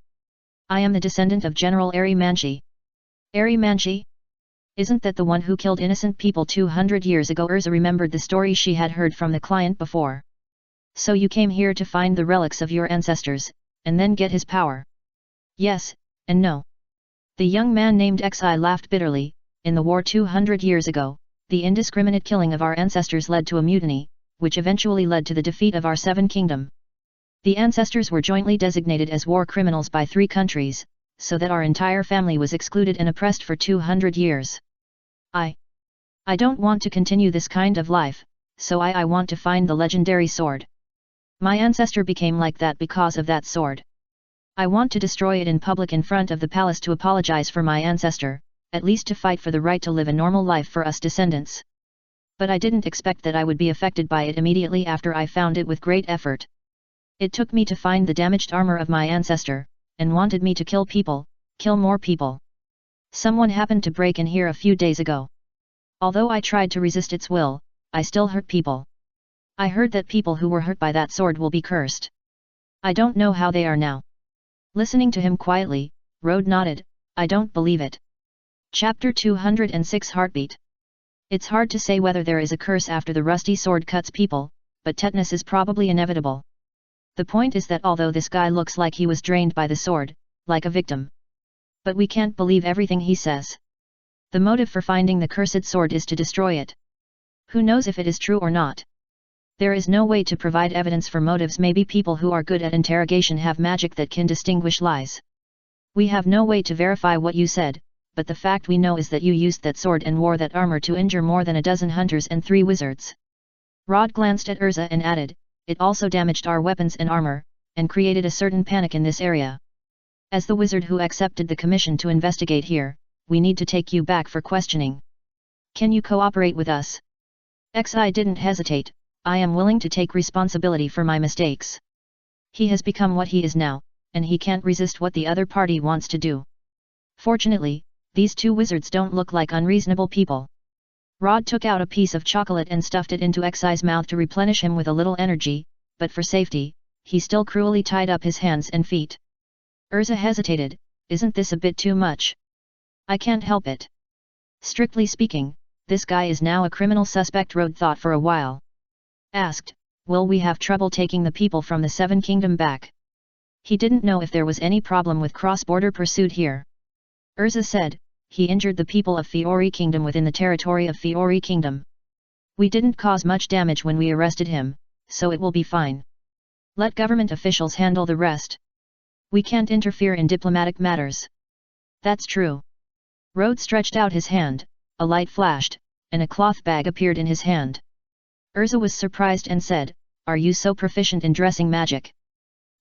I am the descendant of General Ari Manchi. Ari Manchi? Isn't that the one who killed innocent people 200 years ago? Urza remembered the story she had heard from the client before. So you came here to find the relics of your ancestors, and then get his power? Yes, and no. The young man named Xi laughed bitterly. In the war 200 years ago, the indiscriminate killing of our ancestors led to a mutiny, which eventually led to the defeat of our seven kingdom. The ancestors were jointly designated as war criminals by 3 countries, so that our entire family was excluded and oppressed for 200 years. I don't want to continue this kind of life, so I want to find the legendary sword. My ancestor became like that because of that sword. I want to destroy it in public in front of the palace to apologize for my ancestor, at least to fight for the right to live a normal life for us descendants. But I didn't expect that I would be affected by it immediately after I found it with great effort. It took me to find the damaged armor of my ancestor, and wanted me to kill people, kill more people. Someone happened to break in here a few days ago. Although I tried to resist its will, I still hurt people. I heard that people who were hurt by that sword will be cursed. I don't know how they are now. Listening to him quietly, Rod nodded, I don't believe it. Chapter 206 Heartbeat. It's hard to say whether there is a curse after the rusty sword cuts people, but tetanus is probably inevitable. The point is that although this guy looks like he was drained by the sword, like a victim. But we can't believe everything he says. The motive for finding the cursed sword is to destroy it. Who knows if it is true or not? There is no way to provide evidence for motives. Maybe people who are good at interrogation have magic that can distinguish lies. We have no way to verify what you said, but the fact we know is that you used that sword and wore that armor to injure more than a dozen hunters and 3 wizards. Rod glanced at Urza and added, it also damaged our weapons and armor, and created a certain panic in this area. As the wizard who accepted the commission to investigate here, we need to take you back for questioning. Can you cooperate with us? Xi didn't hesitate, I am willing to take responsibility for my mistakes. He has become what he is now, and he can't resist what the other party wants to do. Fortunately, these 2 wizards don't look like unreasonable people. Rod took out a piece of chocolate and stuffed it into Xi's mouth to replenish him with a little energy, but for safety, he still cruelly tied up his hands and feet. Urza hesitated, isn't this a bit too much? I can't help it. Strictly speaking, this guy is now a criminal suspect. Rod thought for a while. Asked, will we have trouble taking the people from the 7 Kingdom back? He didn't know if there was any problem with cross-border pursuit here. Urza said, he injured the people of Fiori Kingdom within the territory of Fiori Kingdom. We didn't cause much damage when we arrested him, so it will be fine. Let government officials handle the rest. We can't interfere in diplomatic matters. That's true. Rod stretched out his hand, a light flashed, and a cloth bag appeared in his hand. Urza was surprised and said, are you so proficient in dressing magic?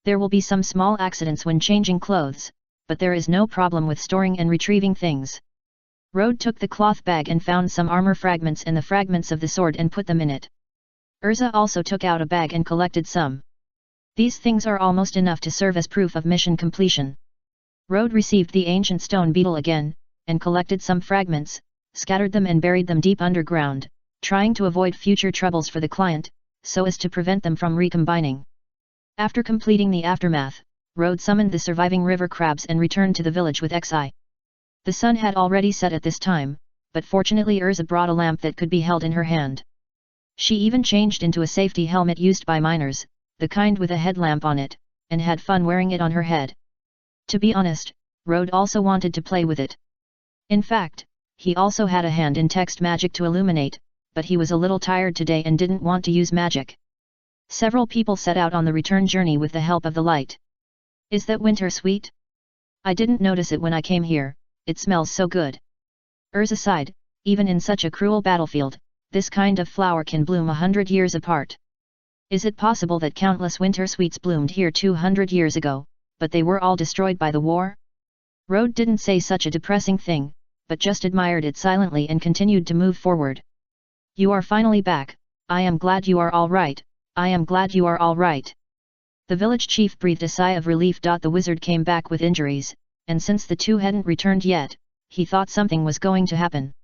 There will be some small accidents when changing clothes, but there is no problem with storing and retrieving things. Rod took the cloth bag and found some armor fragments and the fragments of the sword and put them in it. Urza also took out a bag and collected some. These things are almost enough to serve as proof of mission completion. Rod received the ancient stone beetle again, and collected some fragments, scattered them and buried them deep underground, trying to avoid future troubles for the client, so as to prevent them from recombining. After completing the aftermath, Rod summoned the surviving river crabs and returned to the village with Xi. The sun had already set at this time, but fortunately Urza brought a lamp that could be held in her hand. She even changed into a safety helmet used by miners, the kind with a headlamp on it, and had fun wearing it on her head. To be honest, Rod also wanted to play with it. In fact, he also had a hand in text magic to illuminate, but he was a little tired today and didn't want to use magic. Several people set out on the return journey with the help of the light. Is that winter sweet? I didn't notice it when I came here, it smells so good. Urza sighed, even in such a cruel battlefield, this kind of flower can bloom 100 years apart. Is it possible that countless winter sweets bloomed here 200 years ago, but they were all destroyed by the war? Rode didn't say such a depressing thing, but just admired it silently and continued to move forward. You are finally back, I am glad you are all right, I am glad you are all right. The village chief breathed a sigh of relief. The wizard came back with injuries, and since the two hadn't returned yet, he thought something was going to happen.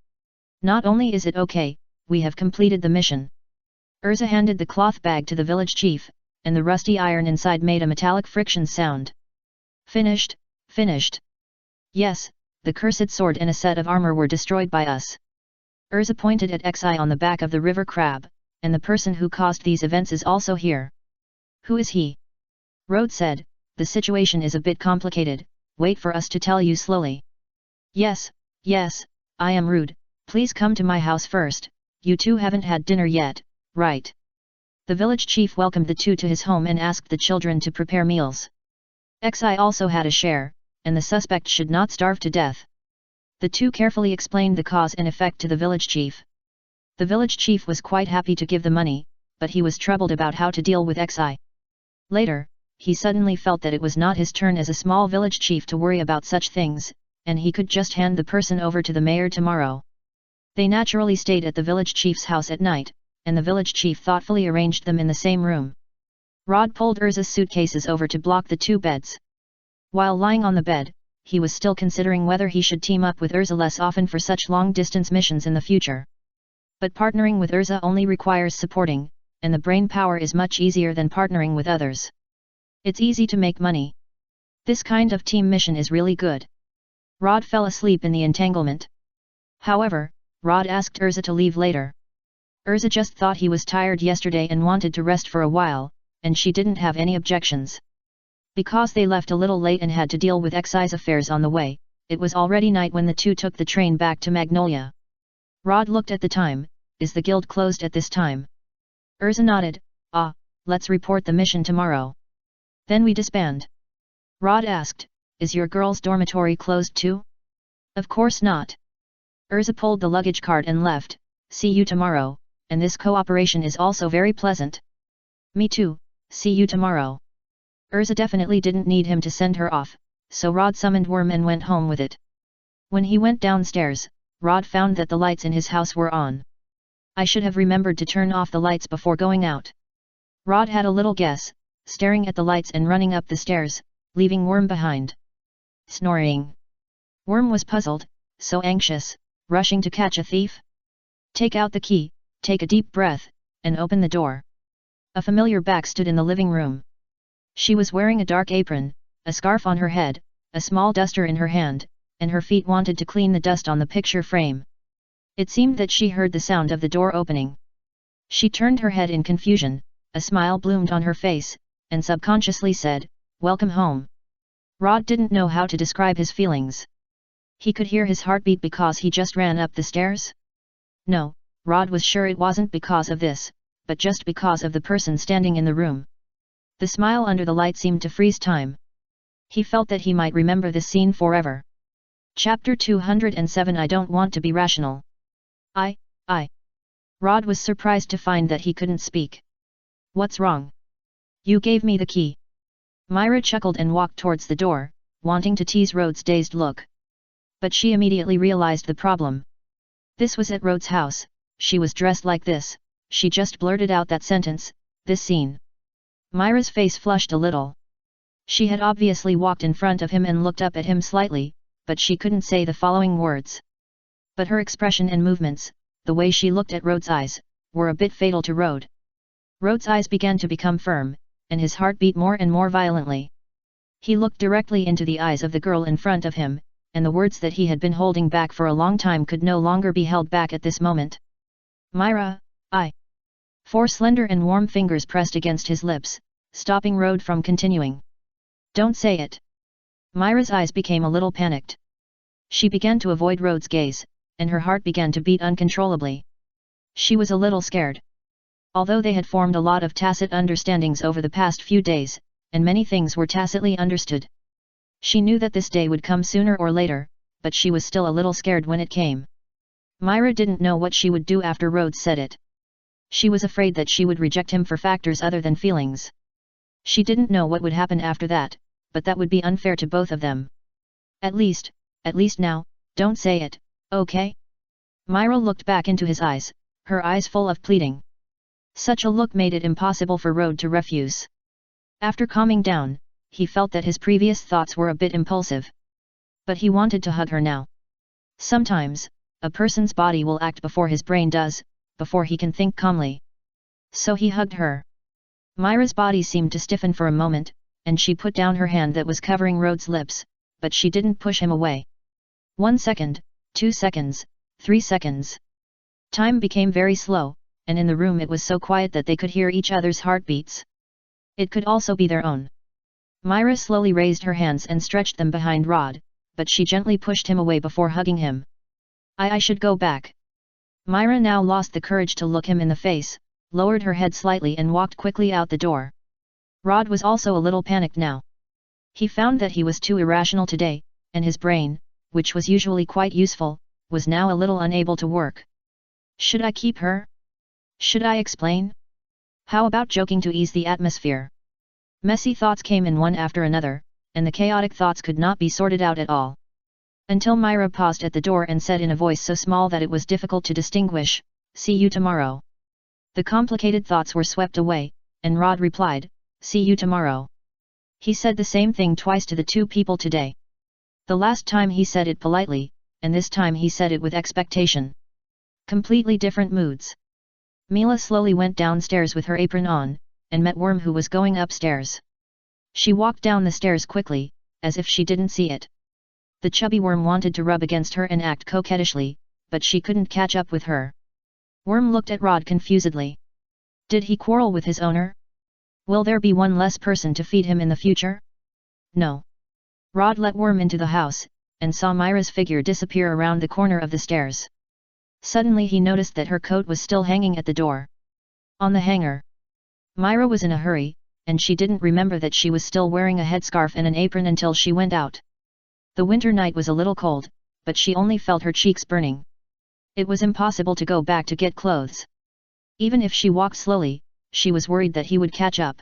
Not only is it okay, we have completed the mission. Urza handed the cloth bag to the village chief, and the rusty iron inside made a metallic friction sound. Finished, finished. Yes, the cursed sword and a set of armor were destroyed by us. Urza pointed at Xi on the back of the river crab, and the person who caused these events is also here. Who is he? Rode said, the situation is a bit complicated, wait for us to tell you slowly. Yes, yes, I am Rude, please come to my house first, you two haven't had dinner yet, right? The village chief welcomed the two to his home and asked the children to prepare meals. Xi also had a share, and the suspect should not starve to death. The two carefully explained the cause and effect to the village chief. The village chief was quite happy to give the money, but he was troubled about how to deal with Xi. Later, he suddenly felt that it was not his turn as a small village chief to worry about such things, and he could just hand the person over to the mayor tomorrow. They naturally stayed at the village chief's house at night, and the village chief thoughtfully arranged them in the same room. Rod pulled Urza's suitcases over to block the two beds. While lying on the bed, he was still considering whether he should team up with Urza less often for such long-distance missions in the future. But partnering with Urza only requires supporting, and the brain power is much easier than partnering with others. It's easy to make money. This kind of team mission is really good. Rod fell asleep in the entanglement. However, Rod asked Urza to leave later. Urza just thought he was tired yesterday and wanted to rest for a while, and she didn't have any objections. Because they left a little late and had to deal with Xi's affairs on the way, it was already night when the two took the train back to Magnolia. Rod looked at the time, is the guild closed at this time? Urza nodded, let's report the mission tomorrow. Then we disband. Rod asked, is your girls' dormitory closed too? Of course not. Urza pulled the luggage cart and left, see you tomorrow, and this cooperation is also very pleasant. Me too, see you tomorrow. Urza definitely didn't need him to send her off, so Rod summoned Worm and went home with it. When he went downstairs, Rod found that the lights in his house were on. I should have remembered to turn off the lights before going out. Rod had a little guess, staring at the lights and running up the stairs, leaving Worm behind. Snoring. Worm was puzzled, so anxious, rushing to catch a thief. Take out the key, take a deep breath, and open the door. A familiar back stood in the living room. She was wearing a dark apron, a scarf on her head, a small duster in her hand, and her feet wanted to clean the dust on the picture frame. It seemed that she heard the sound of the door opening. She turned her head in confusion, a smile bloomed on her face, and subconsciously said, "Welcome home." Rod didn't know how to describe his feelings. He could hear his heartbeat because he just ran up the stairs? No, Rod was sure it wasn't because of this, but just because of the person standing in the room. The smile under the light seemed to freeze time. He felt that he might remember this scene forever. Chapter 207 I don't want to be rational. I. Rod was surprised to find that he couldn't speak. What's wrong? You gave me the key. Myra chuckled and walked towards the door, wanting to tease Rod's dazed look. But she immediately realized the problem. This was at Rod's house, she was dressed like this, she just blurted out that sentence, this scene. Myra's face flushed a little. She had obviously walked in front of him and looked up at him slightly, but she couldn't say the following words. But her expression and movements, the way she looked at Rod's eyes, were a bit fatal to Rod. Rod's eyes began to become firm, and his heart beat more and more violently. He looked directly into the eyes of the girl in front of him, and the words that he had been holding back for a long time could no longer be held back at this moment. Myra, I. 4 slender and warm fingers pressed against his lips, stopping Rod from continuing. Don't say it. Myra's eyes became a little panicked. She began to avoid Rod's gaze, and her heart began to beat uncontrollably. She was a little scared. Although they had formed a lot of tacit understandings over the past few days, and many things were tacitly understood. She knew that this day would come sooner or later, but she was still a little scared when it came. Myra didn't know what she would do after Rhodes said it. She was afraid that she would reject him for factors other than feelings. She didn't know what would happen after that, but that would be unfair to both of them. At least now, don't say it, okay? Myra looked back into his eyes, her eyes full of pleading. Such a look made it impossible for Rhodes to refuse. After calming down, he felt that his previous thoughts were a bit impulsive. But he wanted to hug her now. Sometimes, a person's body will act before his brain does, before he can think calmly. So he hugged her. Myra's body seemed to stiffen for a moment, and she put down her hand that was covering Rhodes' lips, but she didn't push him away. 1 second, 2 seconds, 3 seconds. Time became very slow, and in the room it was so quiet that they could hear each other's heartbeats. It could also be their own. Myra slowly raised her hands and stretched them behind Rod, but she gently pushed him away before hugging him. I should go back. Myra now lost the courage to look him in the face, lowered her head slightly and walked quickly out the door. Rod was also a little panicked now. He found that he was too irrational today, and his brain, which was usually quite useful, was now a little unable to work. Should I keep her? Should I explain? How about joking to ease the atmosphere? Messy thoughts came in one after another, and the chaotic thoughts could not be sorted out at all. Until Myra paused at the door and said in a voice so small that it was difficult to distinguish, "See you tomorrow." The complicated thoughts were swept away, and Rod replied, "See you tomorrow." He said the same thing twice to the two people today. The last time he said it politely, and this time he said it with expectation. Completely different moods. Mila slowly went downstairs with her apron on, and met Worm who was going upstairs. She walked down the stairs quickly, as if she didn't see it. The chubby Worm wanted to rub against her and act coquettishly, but she couldn't catch up with her. Worm looked at Rod confusedly. Did he quarrel with his owner? Will there be one less person to feed him in the future? No. Rod let Worm into the house, and saw Myra's figure disappear around the corner of the stairs. Suddenly he noticed that her coat was still hanging at the door. On the hanger. Myra was in a hurry, and she didn't remember that she was still wearing a headscarf and an apron until she went out. The winter night was a little cold, but she only felt her cheeks burning. It was impossible to go back to get clothes. Even if she walked slowly, she was worried that he would catch up.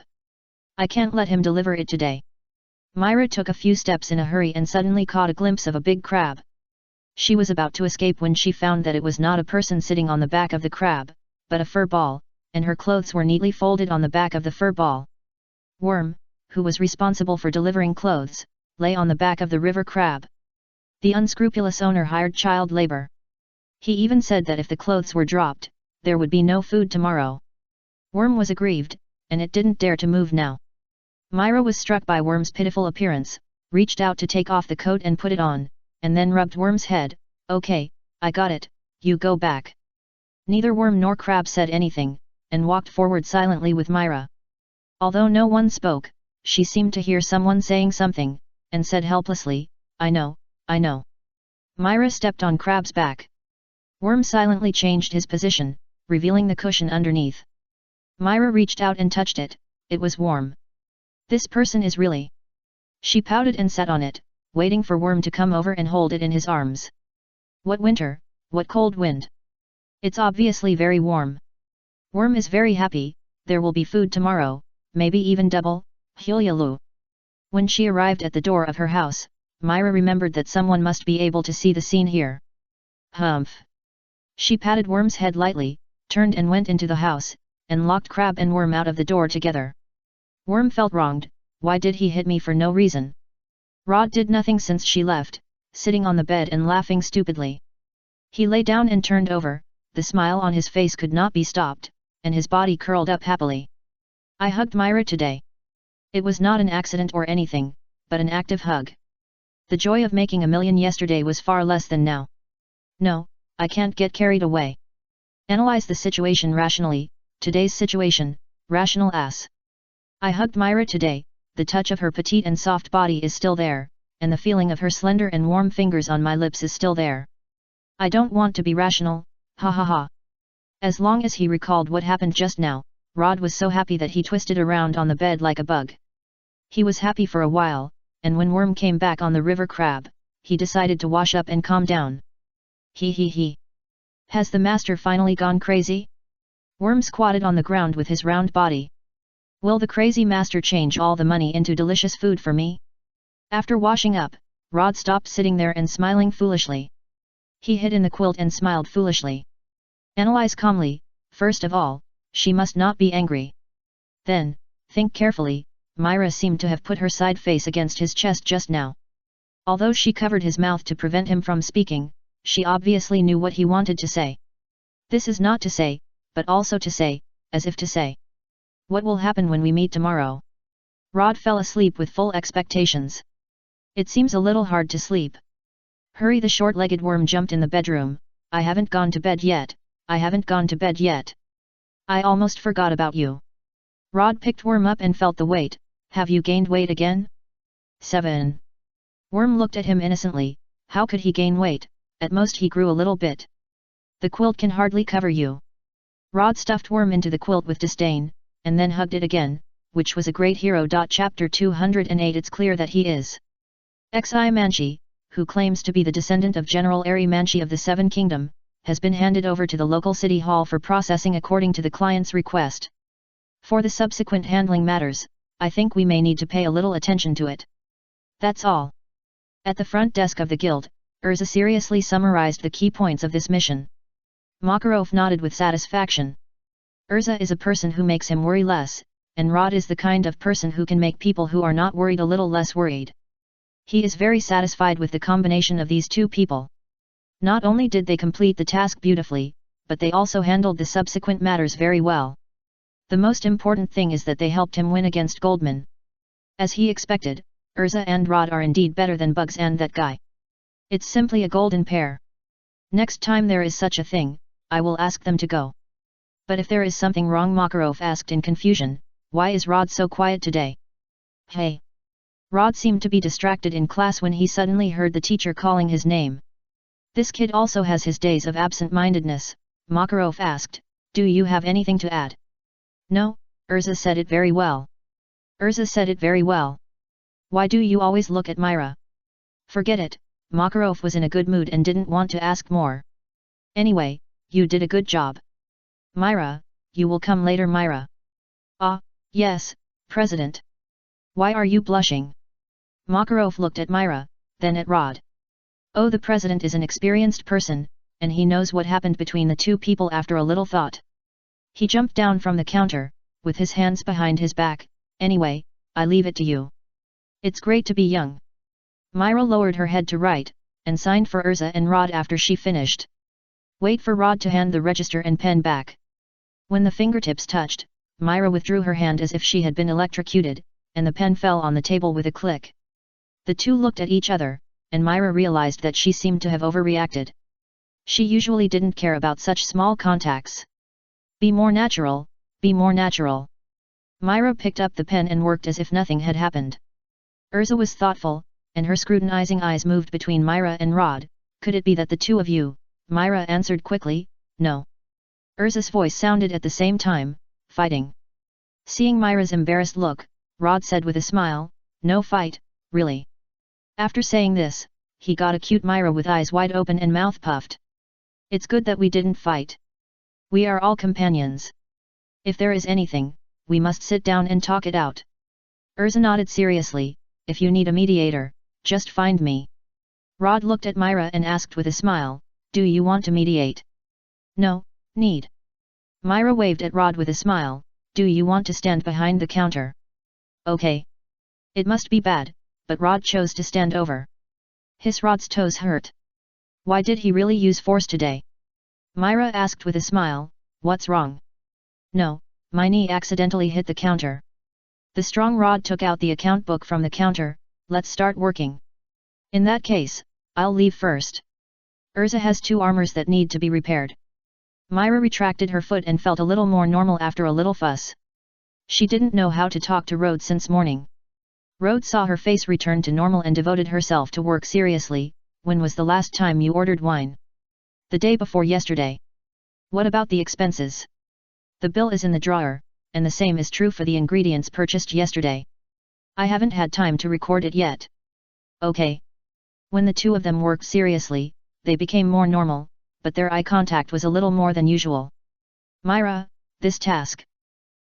I can't let him deliver it today. Myra took a few steps in a hurry and suddenly caught a glimpse of a big crab. She was about to escape when she found that it was not a person sitting on the back of the crab, but a fur ball, and her clothes were neatly folded on the back of the fur ball. Worm, who was responsible for delivering clothes, lay on the back of the river crab. The unscrupulous owner hired child labor. He even said that if the clothes were dropped, there would be no food tomorrow. Worm was aggrieved, and it didn't dare to move now. Myra was struck by Worm's pitiful appearance, reached out to take off the coat and put it on, and then rubbed Worm's head. Okay, I got it, you go back. Neither Worm nor Crab said anything, and walked forward silently with Myra. Although no one spoke, she seemed to hear someone saying something, and said helplessly, I know. Myra stepped on Crab's back. Worm silently changed his position, revealing the cushion underneath. Myra reached out and touched it. It was warm. This person is really... She pouted and sat on it, waiting for Worm to come over and hold it in his arms. What winter, what cold wind. It's obviously very warm. Worm is very happy, there will be food tomorrow, maybe even double, Hyulyalu. When she arrived at the door of her house, Myra remembered that someone must be able to see the scene here. Humph. She patted Worm's head lightly, turned and went into the house, and locked Crab and Worm out of the door together. Worm felt wronged. Why did he hit me for no reason? Rod did nothing since she left, sitting on the bed and laughing stupidly. He lay down and turned over, the smile on his face could not be stopped, and his body curled up happily. I hugged Myra today. It was not an accident or anything, but an active hug. The joy of making a million yesterday was far less than now. No, I can't get carried away. Analyze the situation rationally, today's situation, rational ass. I hugged Myra today, the touch of her petite and soft body is still there, and the feeling of her slender and warm fingers on my lips is still there. I don't want to be rational, ha ha ha. As long as he recalled what happened just now, Rod was so happy that he twisted around on the bed like a bug. He was happy for a while, and when Worm came back on the river crab, he decided to wash up and calm down. He. Has the master finally gone crazy? Worm squatted on the ground with his round body. Will the crazy master change all the money into delicious food for me? After washing up, Rod stopped sitting there and smiling foolishly. He hid in the quilt and smiled foolishly. Analyze calmly, first of all, she must not be angry. Then, think carefully, Myra seemed to have put her side face against his chest just now. Although she covered his mouth to prevent him from speaking, she obviously knew what he wanted to say. This is not to say, but also to say, as if to say. What will happen when we meet tomorrow? Rod fell asleep with full expectations. It seems a little hard to sleep. Hurry, the short-legged worm jumped in the bedroom. I haven't gone to bed yet, I haven't gone to bed yet. I almost forgot about you. Rod picked Worm up and felt the weight. Have you gained weight again? 7. Worm looked at him innocently. How could he gain weight? At most he grew a little bit. The quilt can hardly cover you. Rod stuffed Worm into the quilt with disdain, and then hugged it again, which was a great hero. Chapter 208. It's clear that he is Xi Manchi, who claims to be the descendant of General Ari Manchi of the Seven Kingdom, has been handed over to the local city hall for processing according to the client's request. For the subsequent handling matters, I think we may need to pay a little attention to it. That's all. At the front desk of the guild, Urza seriously summarized the key points of this mission. Makarov nodded with satisfaction. Urza is a person who makes him worry less, and Rod is the kind of person who can make people who are not worried a little less worried. He is very satisfied with the combination of these two people. Not only did they complete the task beautifully, but they also handled the subsequent matters very well. The most important thing is that they helped him win against Goldman. As he expected, Urza and Rod are indeed better than Bugs and that guy. It's simply a golden pair. Next time there is such a thing, I will ask them to go. But if there is something wrong, Makarov asked in confusion, why is Rod so quiet today? Hey! Rod seemed to be distracted in class when he suddenly heard the teacher calling his name. This kid also has his days of absent-mindedness, Makarov asked. Do you have anything to add? No, Urza said it very well. Urza said it very well. Why do you always look at Myra? Forget it, Makarov was in a good mood and didn't want to ask more. Anyway, you did a good job. Myra, you will come later, Myra. Ah, yes, President. Why are you blushing? Makarov looked at Myra, then at Rod. Oh, the President is an experienced person, and he knows what happened between the two people. After a little thought, he jumped down from the counter, with his hands behind his back. Anyway, I leave it to you. It's great to be young. Myra lowered her head to write, and signed for Urza and Rod after she finished. Wait for Rod to hand the register and pen back. When the fingertips touched, Myra withdrew her hand as if she had been electrocuted, and the pen fell on the table with a click. The two looked at each other, and Myra realized that she seemed to have overreacted. She usually didn't care about such small contacts. Be more natural, be more natural. Myra picked up the pen and worked as if nothing had happened. Urza was thoughtful, and her scrutinizing eyes moved between Myra and Rod. Could it be that the two of you? Myra answered quickly, no. Urza's voice sounded at the same time, fighting. Seeing Myra's embarrassed look, Rod said with a smile, no fight, really. After saying this, he got a cute Myra with eyes wide open and mouth puffed. It's good that we didn't fight. We are all companions. If there is anything, we must sit down and talk it out. Urza nodded seriously, if you need a mediator, just find me. Rod looked at Myra and asked with a smile, do you want to mediate? No, need. Myra waved at Rod with a smile, do you want to stand behind the counter? Okay. It must be bad, but Rod chose to stand over. Rod's toes hurt. Why did he really use force today? Myra asked with a smile, what's wrong? No, my knee accidentally hit the counter. The strong Rod took out the account book from the counter, let's start working. In that case, I'll leave first. Urza has 2 armors that need to be repaired. Myra retracted her foot and felt a little more normal after a little fuss. She didn't know how to talk to Rhodes since morning. Rhodes saw her face return to normal and devoted herself to work seriously. When was the last time you ordered wine? The day before yesterday. What about the expenses? The bill is in the drawer, and the same is true for the ingredients purchased yesterday. I haven't had time to record it yet. Okay. When the two of them worked seriously, they became more normal, but their eye contact was a little more than usual. Myra, this task.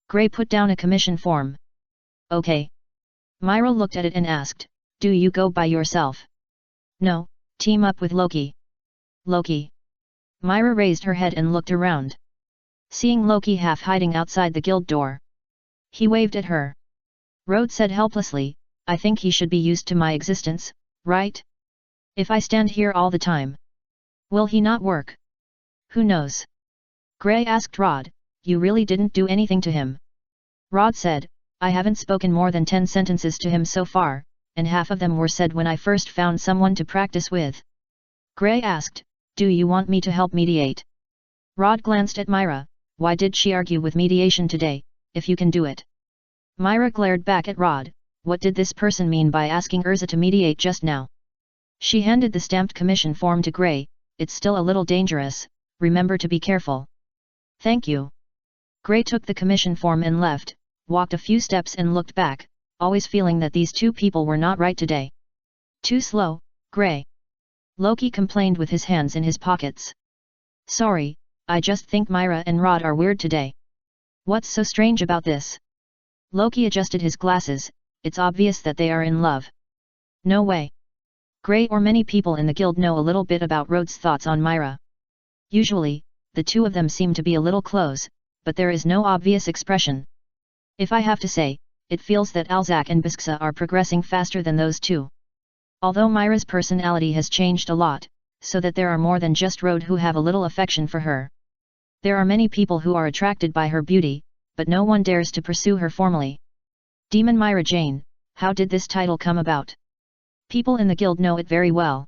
Gray put down a commission form. Okay. Myra looked at it and asked, do you go by yourself? No, team up with Loki. Loki. Myra raised her head and looked around. Seeing Loki half hiding outside the guild door. He waved at her. Rhodes said helplessly, I think he should be used to my existence, right? If I stand here all the time, will he not work? Who knows? Gray asked Rod, you really didn't do anything to him? Rod said, I haven't spoken more than 10 sentences to him so far, and half of them were said when I first found someone to practice with. Gray asked, do you want me to help mediate? Rod glanced at Myra, why did she argue with mediation today, if you can do it? Myra glared back at Rod, what did this person mean by asking Urza to mediate just now? She handed the stamped commission form to Gray, it's still a little dangerous, remember to be careful. Thank you. Gray took the commission form and left, walked a few steps and looked back, always feeling that these two people were not right today. Too slow, Gray. Loki complained with his hands in his pockets. Sorry, I just think Myra and Rod are weird today. What's so strange about this? Loki adjusted his glasses, it's obvious that they are in love. No way. Gray or many people in the guild know a little bit about Rhodes' thoughts on Myra. Usually, the two of them seem to be a little close, but there is no obvious expression. If I have to say, it feels that Alzak and Bisksa are progressing faster than those two. Although Myra's personality has changed a lot, so that there are more than just Rhodes who have a little affection for her. There are many people who are attracted by her beauty, but no one dares to pursue her formally. Demon Myra Jane, how did this title come about? People in the guild know it very well.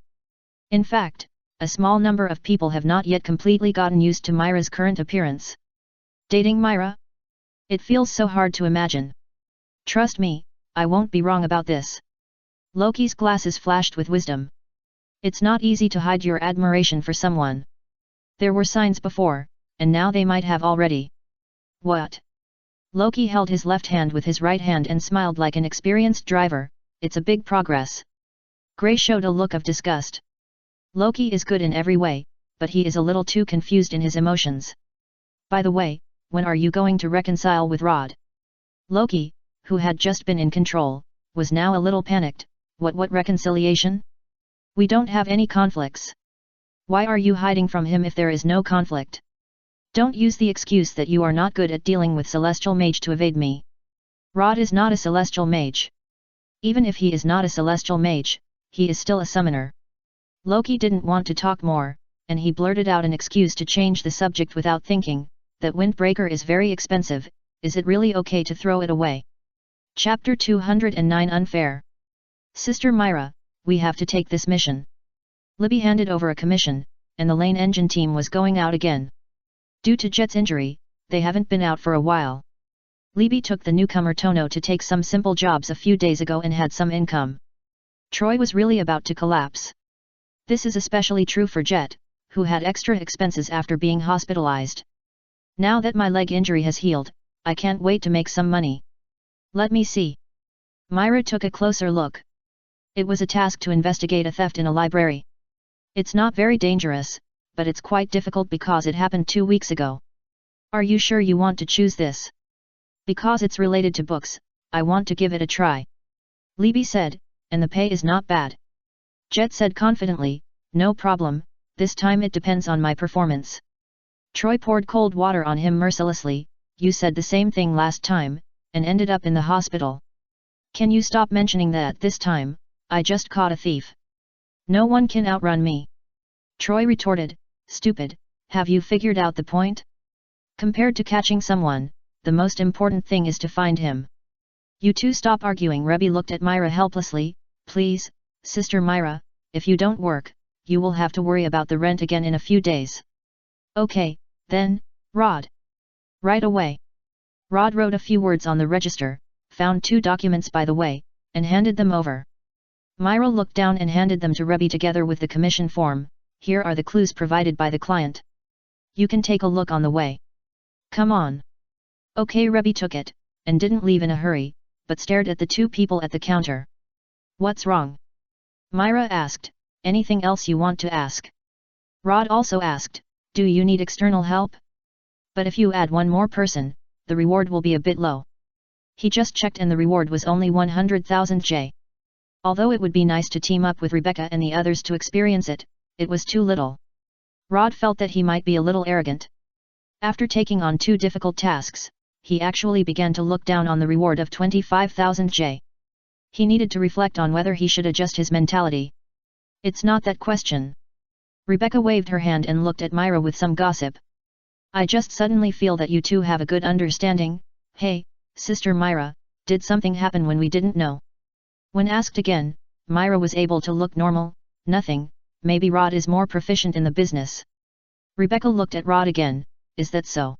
In fact, a small number of people have not yet completely gotten used to Myra's current appearance. Dating Myra? It feels so hard to imagine. Trust me, I won't be wrong about this. Loki's glasses flashed with wisdom. It's not easy to hide your admiration for someone. There were signs before, and now they might have already. What? Loki held his left hand with his right hand and smiled like an experienced driver, it's a big progress. Gray showed a look of disgust. Loki is good in every way, but he is a little too confused in his emotions. By the way, when are you going to reconcile with Rod? Loki, who had just been in control, was now a little panicked, what reconciliation? We don't have any conflicts. Why are you hiding from him if there is no conflict? Don't use the excuse that you are not good at dealing with Celestial Mage to evade me. Rod is not a Celestial Mage. Even if he is not a Celestial Mage, he is still a summoner. Loki didn't want to talk more, and he blurted out an excuse to change the subject without thinking, that windbreaker is very expensive, is it really okay to throw it away? Chapter 209 Unfair. Sister Myra, we have to take this mission. Libby handed over a commission, and the lane engine team was going out again. Due to Jet's injury, they haven't been out for a while. Libby took the newcomer Tono to take some simple jobs a few days ago and had some income. Troy was really about to collapse. This is especially true for Jet, who had extra expenses after being hospitalized. Now that my leg injury has healed, I can't wait to make some money. Let me see. Myra took a closer look. It was a task to investigate a theft in a library. It's not very dangerous, but it's quite difficult because it happened 2 weeks ago. Are you sure you want to choose this? Because it's related to books, I want to give it a try. Libby said, and the pay is not bad. Jet said confidently, no problem, this time it depends on my performance. Troy poured cold water on him mercilessly, you said the same thing last time, and ended up in the hospital. Can you stop mentioning that this time, I just caught a thief. No one can outrun me. Troy retorted, stupid, have you figured out the point? Compared to catching someone, the most important thing is to find him. You two stop arguing. Rebby looked at Myra helplessly, please, Sister Myra, if you don't work, you will have to worry about the rent again in a few days. Okay, then, Rod. Right away. Rod wrote a few words on the register, found 2 documents by the way, and handed them over. Myra looked down and handed them to Rebby together with the commission form, here are the clues provided by the client. You can take a look on the way. Come on. Okay, Rebby took it, and didn't leave in a hurry, but stared at the two people at the counter. "What's wrong?" Myra asked. "Anything else you want to ask?" Rod also asked, "Do you need external help? But if you add one more person, the reward will be a bit low." He just checked and the reward was only 100,000 J. Although it would be nice to team up with Rebecca and the others to experience it, it was too little. Rod felt that he might be a little arrogant. After taking on 2 difficult tasks, he actually began to look down on the reward of 25,000 J. He needed to reflect on whether he should adjust his mentality. "It's not that question." Rebecca waved her hand and looked at Myra with some gossip. "I just suddenly feel that you two have a good understanding. Hey, Sister Myra, did something happen when we didn't know?" When asked again, Myra was able to look normal. "Nothing, maybe Rod is more proficient in the business." Rebecca looked at Rod again. "Is that so?"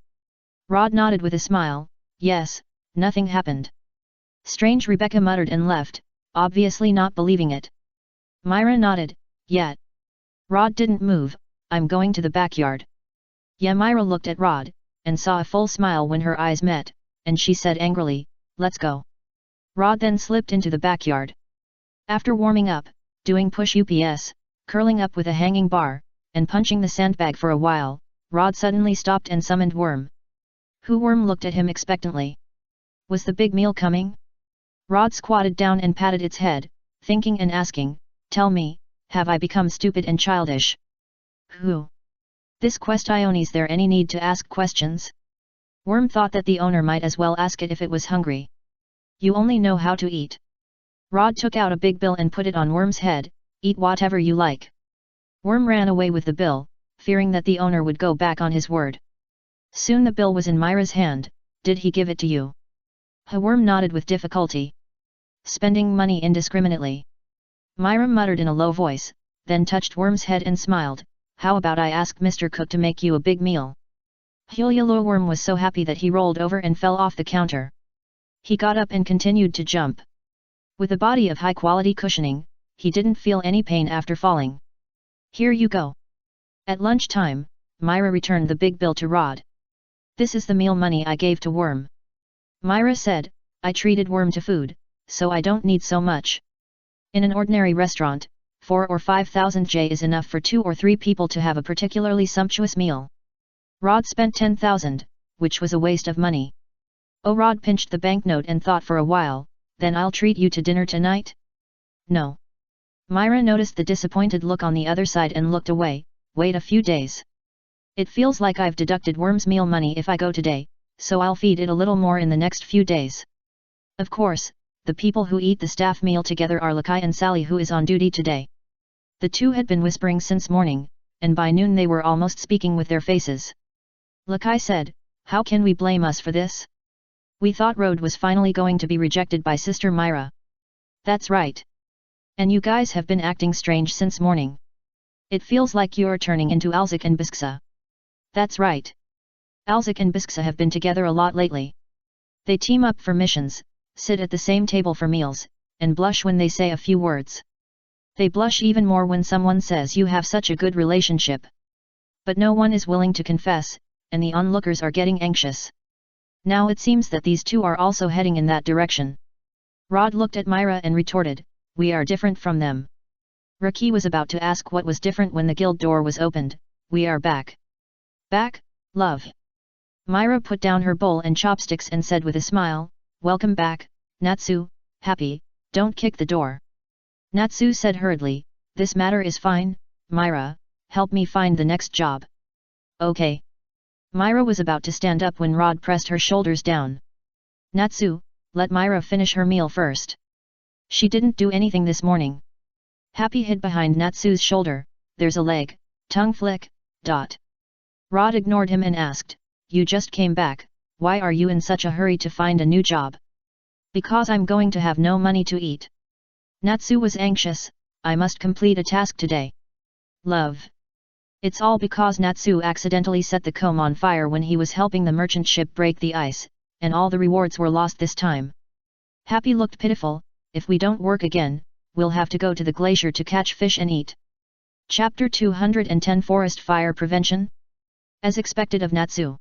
Rod nodded with a smile. "Yes, nothing happened." "Strange," Rebecca muttered and left, obviously not believing it. Myra nodded. "Yeah." Rod didn't move. "I'm going to the backyard." "Yeah." Myra looked at Rod, and saw a full smile when her eyes met, and she said angrily, "Let's go." Rod then slipped into the backyard. After warming up, doing push-ups, curling up with a hanging bar, and punching the sandbag for a while, Rod suddenly stopped and summoned Worm. Worm looked at him expectantly. Was the big meal coming? Rod squatted down and patted its head, thinking and asking, "Tell me, have I become stupid and childish?" "Who? This question, is there any need to ask questions?" Worm thought that the owner might as well ask it if it was hungry. "You only know how to eat." Rod took out a big bill and put it on Worm's head. "Eat whatever you like." Worm ran away with the bill, fearing that the owner would go back on his word. Soon the bill was in Myra's hand. "Did he give it to you?" Worm nodded with difficulty. "Spending money indiscriminately." Myra muttered in a low voice, then touched Worm's head and smiled. "How about I ask Mr. Cook to make you a big meal?" Worm was so happy that he rolled over and fell off the counter. He got up and continued to jump. With a body of high-quality cushioning, he didn't feel any pain after falling. "Here you go." At lunchtime, Myra returned the big bill to Rod. "This is the meal money I gave to Worm." Myra said, "I treated Worm to food, so I don't need so much. In an ordinary restaurant, 4 or 5,000 J is enough for 2 or 3 people to have a particularly sumptuous meal." Rod spent 10,000, which was a waste of money. Rod pinched the banknote and thought for a while. "Then I'll treat you to dinner tonight?" "No." Myra noticed the disappointed look on the other side and looked away. "Wait a few days. It feels like I've deducted Worm's meal money if I go today, so I'll feed it a little more in the next few days." Of course, the people who eat the staff meal together are Lakai and Sally, who is on duty today. The two had been whispering since morning, and by noon they were almost speaking with their faces. Lakai said, "How can we blame us for this? We thought Road was finally going to be rejected by Sister Myra." "That's right. And you guys have been acting strange since morning. It feels like you're turning into Alzik and Bisksa." "That's right. Alzik and Bisksa have been together a lot lately. They team up for missions, sit at the same table for meals, and blush when they say a few words. They blush even more when someone says you have such a good relationship. But no one is willing to confess, and the onlookers are getting anxious. Now it seems that these two are also heading in that direction." Rod looked at Myra and retorted, "We are different from them." Raki was about to ask what was different when the guild door was opened. "We are back." "Back, love?" Myra put down her bowl and chopsticks and said with a smile, "Welcome back, Natsu, happy, don't kick the door." Natsu said hurriedly, "This matter is fine, Myra, help me find the next job." "Okay." Myra was about to stand up when Rod pressed her shoulders down. "Natsu, let Myra finish her meal first. She didn't do anything this morning." Happy hid behind Natsu's shoulder. "There's a leg, tongue flick, dot." Rod ignored him and asked, "You just came back, why are you in such a hurry to find a new job?" "Because I'm going to have no money to eat." Natsu was anxious. "I must complete a task today." "Love." It's all because Natsu accidentally set the comb on fire when he was helping the merchant ship break the ice, and all the rewards were lost this time. Happy looked pitiful. "If we don't work again, we'll have to go to the glacier to catch fish and eat." Chapter 210 Forest Fire Prevention. As expected of Natsu,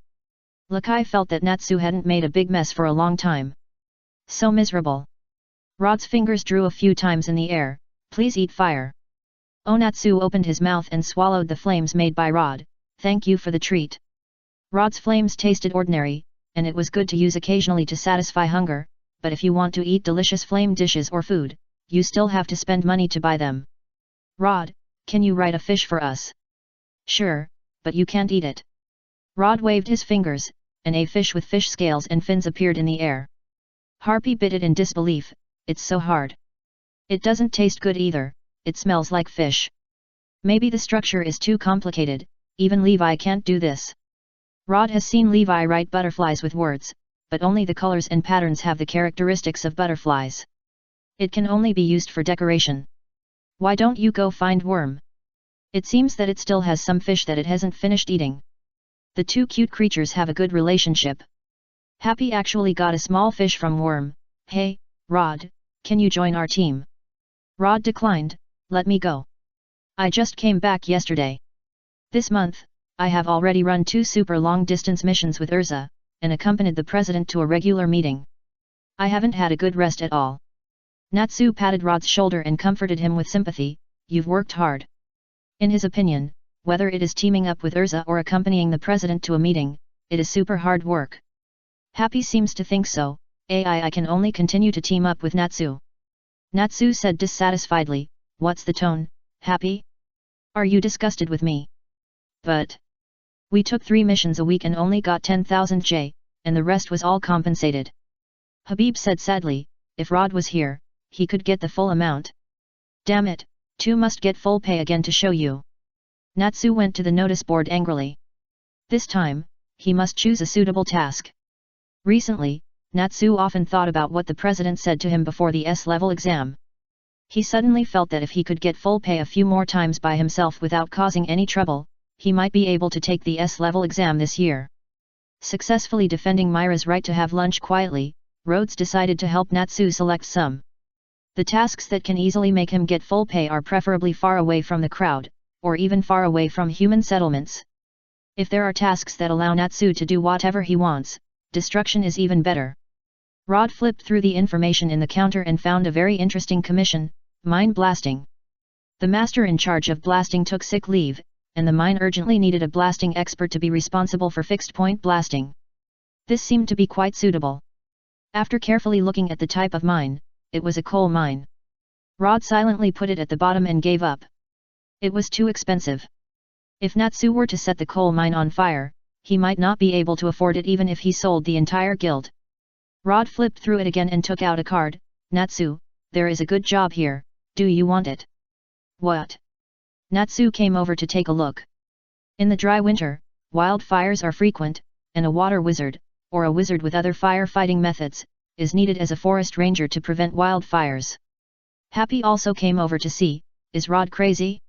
Lakai felt that Natsu hadn't made a big mess for a long time. So miserable. Rod's fingers drew a few times in the air. Please eat fire. Onatsu opened his mouth and swallowed the flames made by Rod. Thank you for the treat. Rod's flames tasted ordinary, and it was good to use occasionally to satisfy hunger, but if you want to eat delicious flame dishes or food, you still have to spend money to buy them. Rod, can you write a fish for us? Sure, but you can't eat it. Rod waved his fingers, and a fish with fish scales and fins appeared in the air. Harpy bit it in disbelief. It's so hard. It doesn't taste good either, it smells like fish. Maybe the structure is too complicated, even Levi can't do this. Rod has seen Levi write butterflies with words, but only the colors and patterns have the characteristics of butterflies. It can only be used for decoration. Why don't you go find Worm? It seems that it still has some fish that it hasn't finished eating. The two cute creatures have a good relationship. Happy actually got a small fish from Worm. Hey, Rod, can you join our team? Rod declined. Let me go. I just came back yesterday. This month, I have already run 2 super long-distance missions with Urza, and accompanied the president to a regular meeting. I haven't had a good rest at all. Natsu patted Rod's shoulder and comforted him with sympathy. You've worked hard. In his opinion, whether it is teaming up with Urza or accompanying the president to a meeting, it is super hard work. Happy seems to think so. I can only continue to team up with Natsu. Natsu said dissatisfiedly. What's the tone, Happy? Are you disgusted with me? But we took 3 missions a week and only got 10,000 J, and the rest was all compensated. Habib said sadly, if Rod was here, he could get the full amount. Damn it, 2 must get full pay again to show you. Natsu went to the notice board angrily. This time, he must choose a suitable task. Recently, Natsu often thought about what the president said to him before the S-level exam. He suddenly felt that if he could get full pay a few more times by himself without causing any trouble, he might be able to take the S-level exam this year. Successfully defending Myra's right to have lunch quietly, Rhodes decided to help Natsu select some. The tasks that can easily make him get full pay are preferably far away from the crowd, or even far away from human settlements. If there are tasks that allow Natsu to do whatever he wants, destruction is even better. Rod flipped through the information in the counter and found a very interesting commission, mine blasting. The master in charge of blasting took sick leave, and the mine urgently needed a blasting expert to be responsible for fixed-point blasting. This seemed to be quite suitable. After carefully looking at the type of mine, it was a coal mine. Rod silently put it at the bottom and gave up. It was too expensive. If Natsu were to set the coal mine on fire, he might not be able to afford it even if he sold the entire guild. Rod flipped through it again and took out a card. Natsu, there is a good job here, do you want it? What? Natsu came over to take a look. In the dry winter, wildfires are frequent, and a water wizard, or a wizard with other firefighting methods, is needed as a forest ranger to prevent wildfires. Happy also came over to see, is Rod crazy?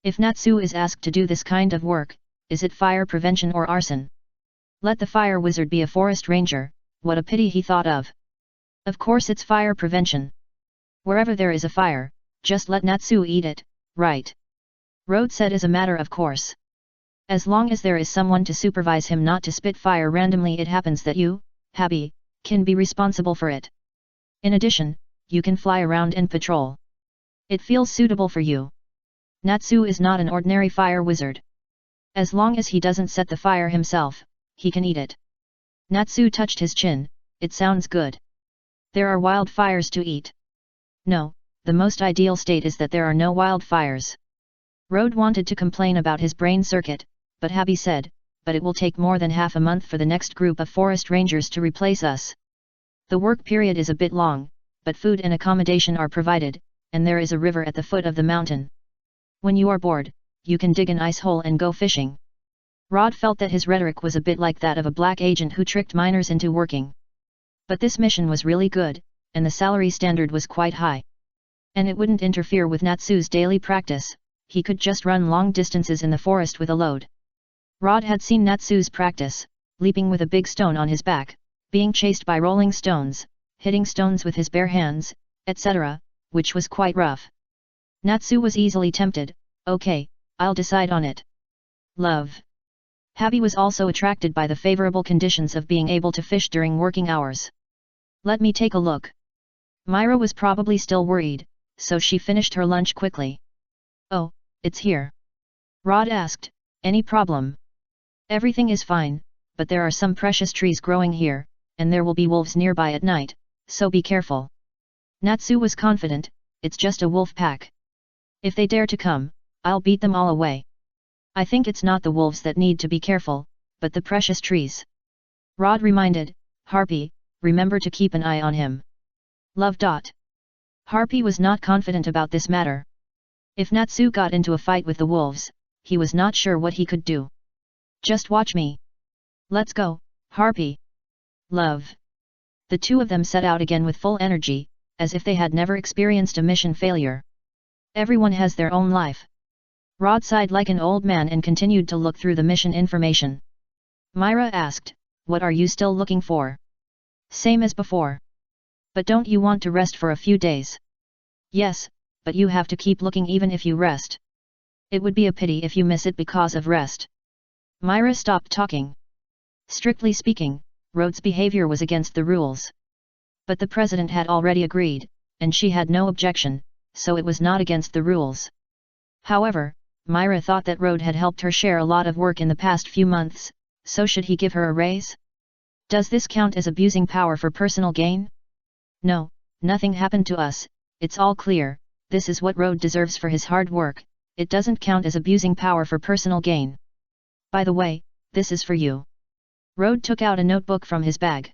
If Natsu is asked to do this kind of work, is it fire prevention or arson? Let the fire wizard be a forest ranger, what a pity he thought of. Of course it's fire prevention. Wherever there is a fire, just let Natsu eat it, right? Rhodes said as a matter of course. As long as there is someone to supervise him not to spit fire randomly, it happens that you, Happy, can be responsible for it. In addition, you can fly around and patrol. It feels suitable for you. Natsu is not an ordinary fire wizard. As long as he doesn't set the fire himself, he can eat it. Natsu touched his chin. It sounds good. There are wildfires to eat. No, the most ideal state is that there are no wildfires. Rode wanted to complain about his brain circuit, but Happy said, but it will take more than half a month for the next group of forest rangers to replace us. The work period is a bit long, but food and accommodation are provided, and there is a river at the foot of the mountain. When you are bored, you can dig an ice hole and go fishing. Rod felt that his rhetoric was a bit like that of a black agent who tricked miners into working. But this mission was really good, and the salary standard was quite high. And it wouldn't interfere with Natsu's daily practice, he could just run long distances in the forest with a load. Rod had seen Natsu's practice, leaping with a big stone on his back, being chased by rolling stones, hitting stones with his bare hands, etc., which was quite rough. Natsu was easily tempted. Okay, I'll decide on it. Love. Happy was also attracted by the favorable conditions of being able to fish during working hours. Let me take a look. Myra was probably still worried, so she finished her lunch quickly. Oh, it's here. Rod asked, any problem? Everything is fine, but there are some precious trees growing here, and there will be wolves nearby at night, so be careful. Natsu was confident, it's just a wolf pack. If they dare to come, I'll beat them all away. I think it's not the wolves that need to be careful, but the precious trees. Rod reminded, Harpy, remember to keep an eye on him. Love. Harpy was not confident about this matter. If Natsu got into a fight with the wolves, he was not sure what he could do. Just watch me. Let's go, Harpy. Love. The two of them set out again with full energy, as if they had never experienced a mission failure. Everyone has their own life. Rod sighed like an old man and continued to look through the mission information. Myra asked, what are you still looking for? Same as before. But don't you want to rest for a few days? Yes, but you have to keep looking even if you rest. It would be a pity if you miss it because of rest. Myra stopped talking. Strictly speaking, Rod's behavior was against the rules. But the president had already agreed, and she had no objection, so it was not against the rules. However, Myra thought that Rod had helped her share a lot of work in the past few months, so should he give her a raise? Does this count as abusing power for personal gain? No, nothing happened to us, it's all clear, this is what Rod deserves for his hard work, it doesn't count as abusing power for personal gain. By the way, this is for you. Rod took out a notebook from his bag.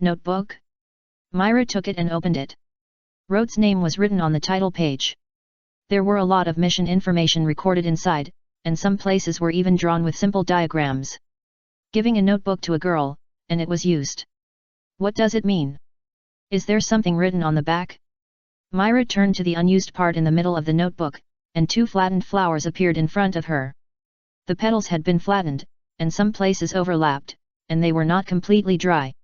Notebook? Myra took it and opened it. Rod's name was written on the title page. There were a lot of mission information recorded inside, and some places were even drawn with simple diagrams. Giving a notebook to a girl, and it was used. What does it mean? Is there something written on the back? Myra turned to the unused part in the middle of the notebook, and two flattened flowers appeared in front of her. The petals had been flattened, and some places overlapped, and they were not completely dry.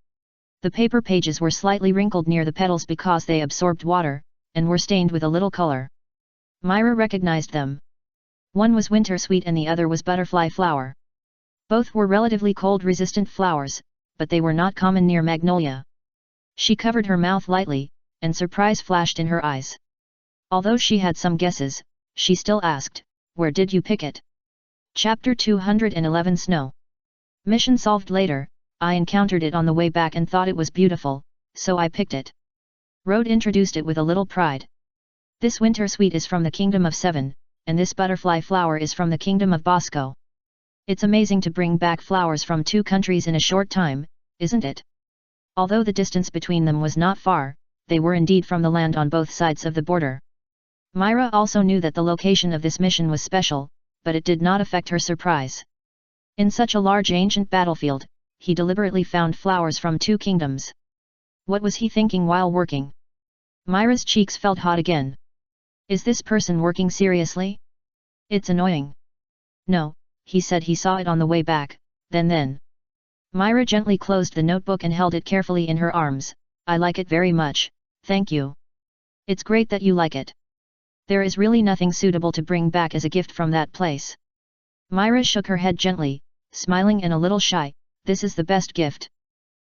The paper pages were slightly wrinkled near the petals because they absorbed water, and were stained with a little color. Myra recognized them. One was wintersweet and the other was butterfly flower. Both were relatively cold-resistant flowers, but they were not common near magnolia. She covered her mouth lightly, and surprise flashed in her eyes. Although she had some guesses, she still asked, where did you pick it? Chapter 211 Snow. Mission solved later, I encountered it on the way back and thought it was beautiful, so I picked it. Rod introduced it with a little pride. This wintersweet is from the Kingdom of Seven, and this butterfly flower is from the Kingdom of Bosco. It's amazing to bring back flowers from two countries in a short time, isn't it? Although the distance between them was not far, they were indeed from the land on both sides of the border. Myra also knew that the location of this mission was special, but it did not affect her surprise. In such a large ancient battlefield, he deliberately found flowers from two kingdoms. What was he thinking while working? Myra's cheeks felt hot again. Is this person working seriously? It's annoying. No, he said he saw it on the way back, then. Myra gently closed the notebook and held it carefully in her arms. I like it very much, thank you. It's great that you like it. There is really nothing suitable to bring back as a gift from that place. Myra shook her head gently, smiling and a little shy, this is the best gift.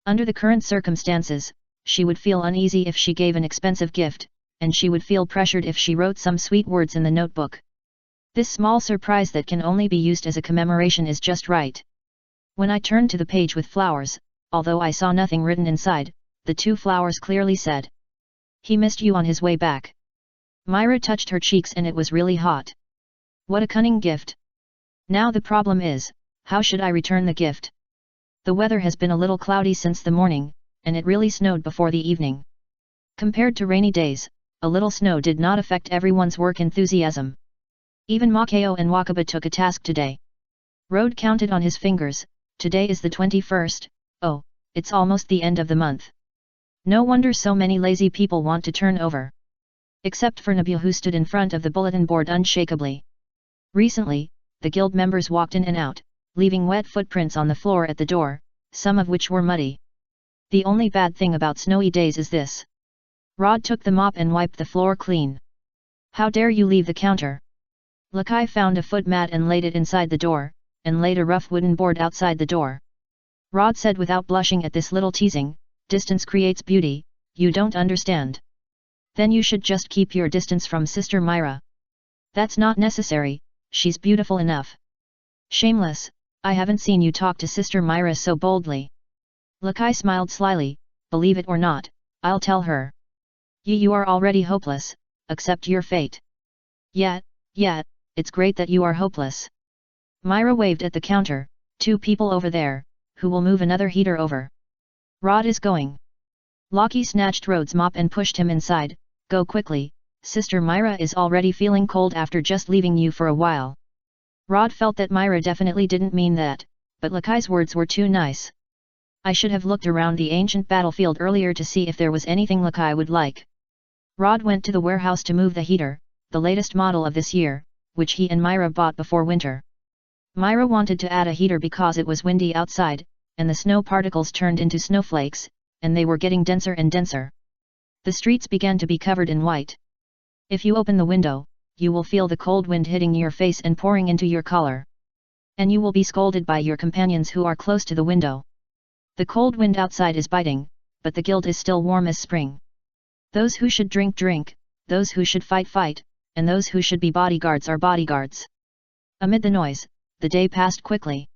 Under the current circumstances, she would feel uneasy if she gave an expensive gift, and she would feel pressured if she wrote some sweet words in the notebook. This small surprise that can only be used as a commemoration is just right. When I turned to the page with flowers, although I saw nothing written inside, the two flowers clearly said, he missed you on his way back. Myra touched her cheeks and it was really hot. What a cunning gift. Now the problem is, how should I return the gift? The weather has been a little cloudy since the morning, and it really snowed before the evening. Compared to rainy days, a little snow did not affect everyone's work enthusiasm. Even Makeo and Wakaba took a task today. Rod counted on his fingers, today is the 21st, oh, it's almost the end of the month. No wonder so many lazy people want to turn over. Except for Nabu who stood in front of the bulletin board unshakably. Recently, the guild members walked in and out, leaving wet footprints on the floor at the door, some of which were muddy. The only bad thing about snowy days is this. Rod took the mop and wiped the floor clean. How dare you leave the counter? Lakai found a foot mat and laid it inside the door, and laid a rough wooden board outside the door. Rod said without blushing at this little teasing, Distance creates beauty, you don't understand. Then you should just keep your distance from Sister Myra. That's not necessary, she's beautiful enough. Shameless, I haven't seen you talk to Sister Myra so boldly. Lakai smiled slyly, believe it or not, I'll tell her. You are already hopeless, accept your fate. Yet, it's great that you are hopeless. Myra waved at the counter, 2 people over there, who will move another heater over. Rod is going. Lockie snatched Rod's mop and pushed him inside, go quickly, Sister Myra is already feeling cold after just leaving you for a while. Rod felt that Myra definitely didn't mean that, but Lakai's words were too nice. I should have looked around the ancient battlefield earlier to see if there was anything Lakai would like. Rod went to the warehouse to move the heater, the latest model of this year, which he and Myra bought before winter. Myra wanted to add a heater because it was windy outside, and the snow particles turned into snowflakes, and they were getting denser and denser. The streets began to be covered in white. If you open the window, you will feel the cold wind hitting your face and pouring into your collar. And you will be scolded by your companions who are close to the window. The cold wind outside is biting, but the guild is still warm as spring. Those who should drink, those who should fight, and those who should be bodyguards are bodyguards. Amid the noise, the day passed quickly.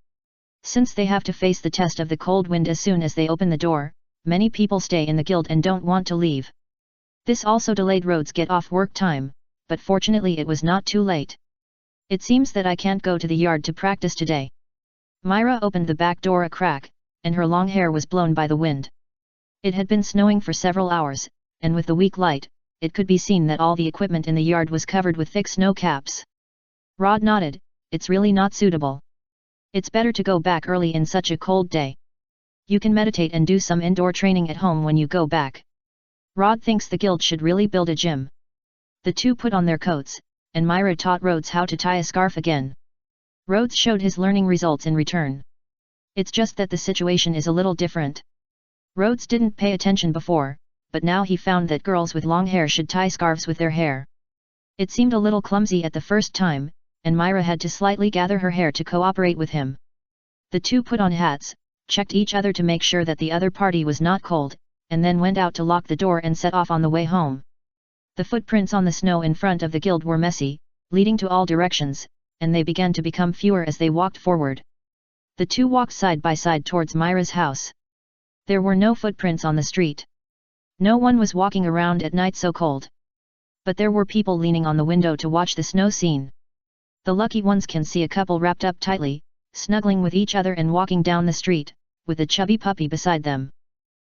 Since they have to face the test of the cold wind as soon as they open the door, many people stay in the guild and don't want to leave. This also delayed Rod's get-off work time, but fortunately it was not too late. It seems that I can't go to the yard to practice today. Myra opened the back door a crack, and her long hair was blown by the wind. It had been snowing for several hours, and with the weak light, it could be seen that all the equipment in the yard was covered with thick snow caps. Rod nodded, it's really not suitable. It's better to go back early in such a cold day. You can meditate and do some indoor training at home when you go back. Rod thinks the guild should really build a gym. The 2 put on their coats, and Myra taught Rhodes how to tie a scarf again. Rhodes showed his learning results in return. It's just that the situation is a little different. Rhodes didn't pay attention before, but now he found that girls with long hair should tie scarves with their hair. It seemed a little clumsy at the first time, and Myra had to slightly gather her hair to cooperate with him. The 2 put on hats, checked each other to make sure that the other party was not cold, and then went out to lock the door and set off on the way home. The footprints on the snow in front of the guild were messy, leading to all directions, and they began to become fewer as they walked forward. The 2 walked side by side towards Myra's house. There were no footprints on the street. No one was walking around at night so cold. But there were people leaning on the window to watch the snow scene. The lucky ones can see a couple wrapped up tightly, snuggling with each other and walking down the street, with a chubby puppy beside them.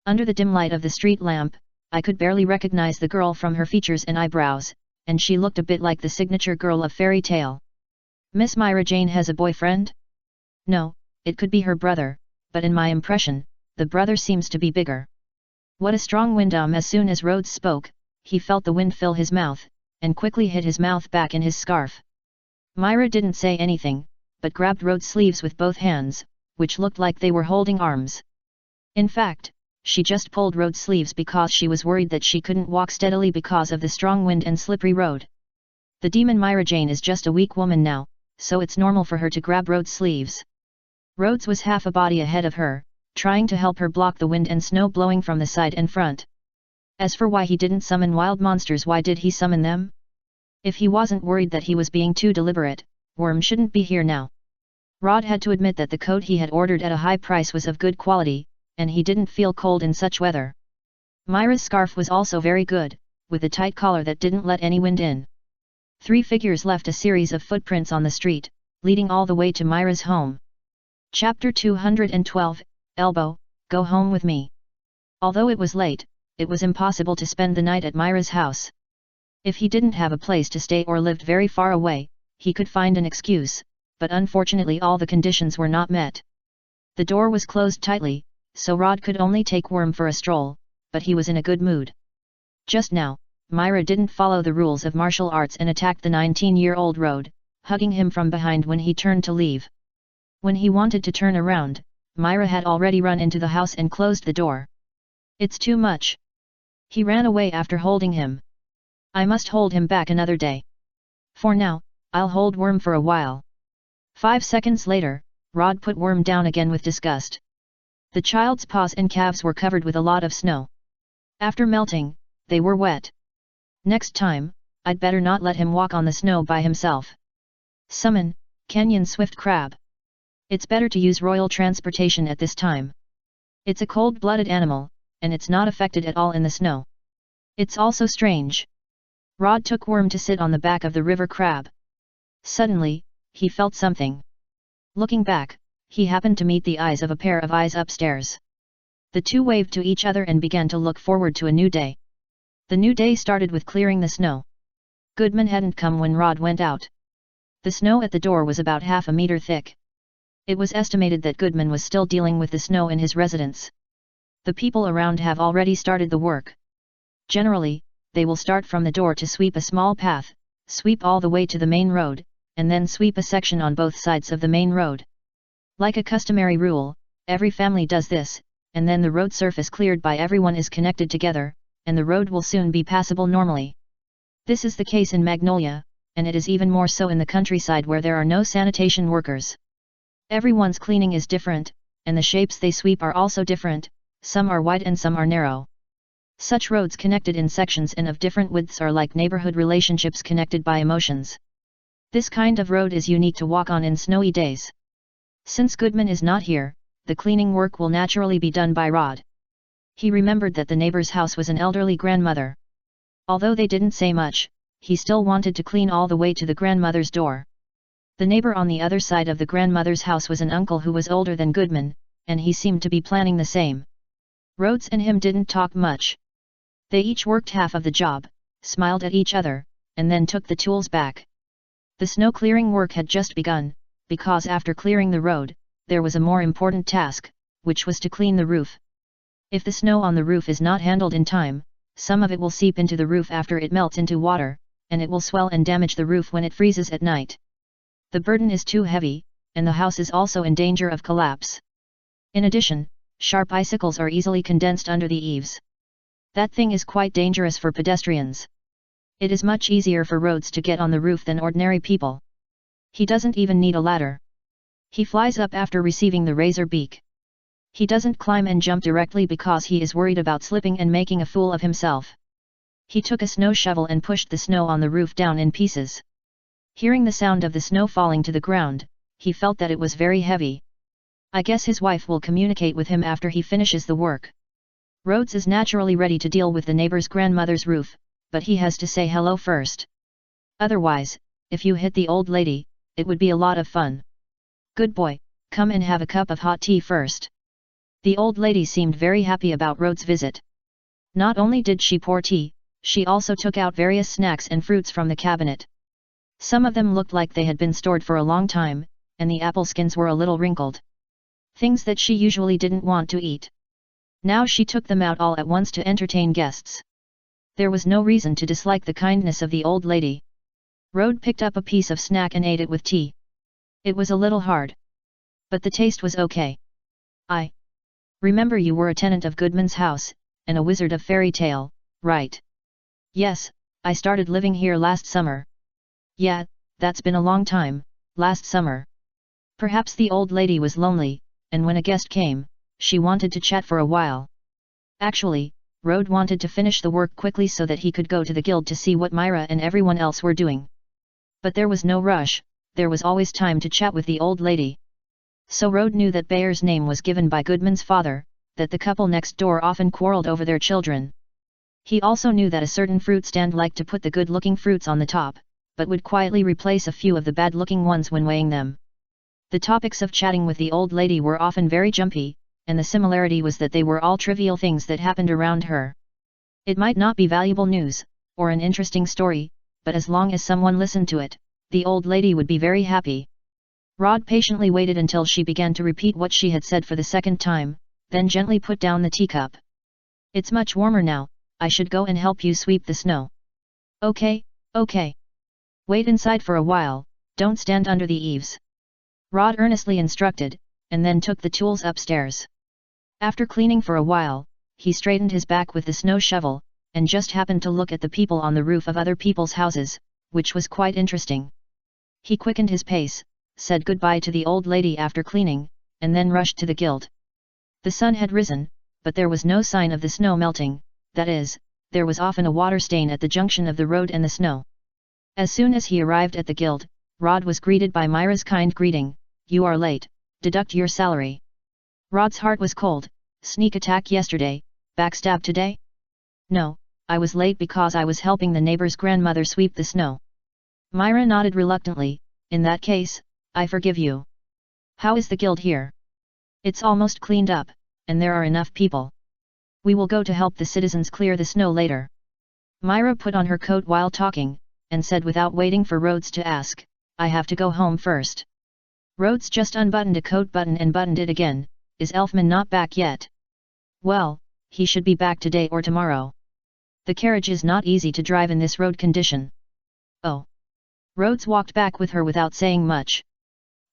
Under the dim light of the street lamp, I could barely recognize the girl from her features and eyebrows, and she looked a bit like the signature girl of fairy tale. Miss Myra Jane has a boyfriend? No, it could be her brother, but in my impression, the brother seems to be bigger. What a strong wind! As soon as Rhodes spoke, he felt the wind fill his mouth, and quickly hid his mouth back in his scarf. Myra didn't say anything, but grabbed Rhodes' sleeves with both hands, which looked like they were holding arms. In fact, she just pulled Rhodes' sleeves because she was worried that she couldn't walk steadily because of the strong wind and slippery road. The demon Myra Jane is just a weak woman now, so it's normal for her to grab Rhodes' sleeves. Rhodes was half a body ahead of her, trying to help her block the wind and snow blowing from the side and front. As for why he didn't summon wild monsters, why did he summon them? If he wasn't worried that he was being too deliberate, Worm shouldn't be here now. Rod had to admit that the coat he had ordered at a high price was of good quality, and he didn't feel cold in such weather. Myra's scarf was also very good, with a tight collar that didn't let any wind in. 3 figures left a series of footprints on the street, leading all the way to Myra's home. Chapter 212, Elbow, Go Home With Me. Although it was late, it was impossible to spend the night at Myra's house. If he didn't have a place to stay or lived very far away, he could find an excuse, but unfortunately all the conditions were not met. The door was closed tightly, so Rod could only take Worm for a stroll, but he was in a good mood. Just now, Myra didn't follow the rules of martial arts and attacked the 19-year-old Rod, hugging him from behind when he turned to leave. When he wanted to turn around, Myra had already run into the house and closed the door. It's too much. He ran away after holding him. I must hold him back another day. For now, I'll hold Worm for a while. 5 seconds later, Rod put Worm down again with disgust. The child's paws and calves were covered with a lot of snow. After melting, they were wet. Next time, I'd better not let him walk on the snow by himself. Summon, Kenyan swift crab. It's better to use royal transportation at this time. It's a cold-blooded animal, and it's not affected at all in the snow. It's also strange. Rod took Worm to sit on the back of the river crab. Suddenly, he felt something. Looking back, he happened to meet the eyes of a pair of eyes upstairs. The two waved to each other and began to look forward to a new day. The new day started with clearing the snow. Goodman hadn't come when Rod went out. The snow at the door was about half a meter thick. It was estimated that Goodman was still dealing with the snow in his residence. The people around have already started the work. Generally, they will start from the door to sweep a small path, sweep all the way to the main road, and then sweep a section on both sides of the main road. Like a customary rule, every family does this, and then the road surface cleared by everyone is connected together, and the road will soon be passable normally. This is the case in Magnolia, and it is even more so in the countryside where there are no sanitation workers. Everyone's cleaning is different, and the shapes they sweep are also different, some are wide and some are narrow. Such roads connected in sections and of different widths are like neighborhood relationships connected by emotions. This kind of road is unique to walk on in snowy days. Since Goodman is not here, the cleaning work will naturally be done by Rod. He remembered that the neighbor's house was an elderly grandmother. Although they didn't say much, he still wanted to clean all the way to the grandmother's door. The neighbor on the other side of the grandmother's house was an uncle who was older than Goodman, and he seemed to be planning the same. Rhodes and him didn't talk much. They each worked half of the job, smiled at each other, and then took the tools back. The snow clearing work had just begun, because after clearing the road, there was a more important task, which was to clean the roof. If the snow on the roof is not handled in time, some of it will seep into the roof after it melts into water, and it will swell and damage the roof when it freezes at night. The burden is too heavy, and the house is also in danger of collapse. In addition, sharp icicles are easily condensed under the eaves. That thing is quite dangerous for pedestrians. It is much easier for Rhodes to get on the roof than ordinary people. He doesn't even need a ladder. He flies up after receiving the razor beak. He doesn't climb and jump directly because he is worried about slipping and making a fool of himself. He took a snow shovel and pushed the snow on the roof down in pieces. Hearing the sound of the snow falling to the ground, he felt that it was very heavy. I guess his wife will communicate with him after he finishes the work. Rhodes is naturally ready to deal with the neighbor's grandmother's roof, but he has to say hello first. Otherwise, if you hit the old lady, it would be a lot of fun. Good boy, come and have a cup of hot tea first. The old lady seemed very happy about Rhodes' visit. Not only did she pour tea, she also took out various snacks and fruits from the cabinet. Some of them looked like they had been stored for a long time, and the apple skins were a little wrinkled. Things that she usually didn't want to eat. Now she took them out all at once to entertain guests. There was no reason to dislike the kindness of the old lady. Rhodes picked up a piece of snack and ate it with tea. It was a little hard. But the taste was okay. I remember you were a tenant of Goodman's house, and a wizard of fairy tale, right? Yes, I started living here last summer. Yeah, that's been a long time, last summer. Perhaps the old lady was lonely, and when a guest came, she wanted to chat for a while. Actually, Rhodes wanted to finish the work quickly so that he could go to the guild to see what Myra and everyone else were doing. But there was no rush, there was always time to chat with the old lady. So Rhodes knew that Bayer's name was given by Goodman's father, that the couple next door often quarreled over their children. He also knew that a certain fruit stand liked to put the good-looking fruits on the top, but would quietly replace a few of the bad-looking ones when weighing them. The topics of chatting with the old lady were often very jumpy, and the similarity was that they were all trivial things that happened around her. It might not be valuable news, or an interesting story, but as long as someone listened to it, the old lady would be very happy. Rod patiently waited until she began to repeat what she had said for the second time, then gently put down the teacup. It's much warmer now, I should go and help you sweep the snow. Okay, okay. Wait inside for a while, don't stand under the eaves. Rod earnestly instructed, and then took the tools upstairs. After cleaning for a while, he straightened his back with the snow shovel, and just happened to look at the people on the roof of other people's houses, which was quite interesting. He quickened his pace, said goodbye to the old lady after cleaning, and then rushed to the guild. The sun had risen, but there was no sign of the snow melting, that is, there was often a water stain at the junction of the road and the snow. As soon as he arrived at the guild, Rod was greeted by Myra's kind greeting, "You are late, deduct your salary." Rod's heart was cold. Sneak attack yesterday, backstab today? No, I was late because I was helping the neighbor's grandmother sweep the snow. Myra nodded reluctantly. In that case, I forgive you. How is the guild here? It's almost cleaned up, and there are enough people. We will go to help the citizens clear the snow later. Myra put on her coat while talking, and said without waiting for Rhodes to ask, I have to go home first. Rhodes just unbuttoned a coat button and buttoned it again. Is Elfman not back yet? Well, he should be back today or tomorrow. The carriage is not easy to drive in this road condition. Oh. Rhodes walked back with her without saying much.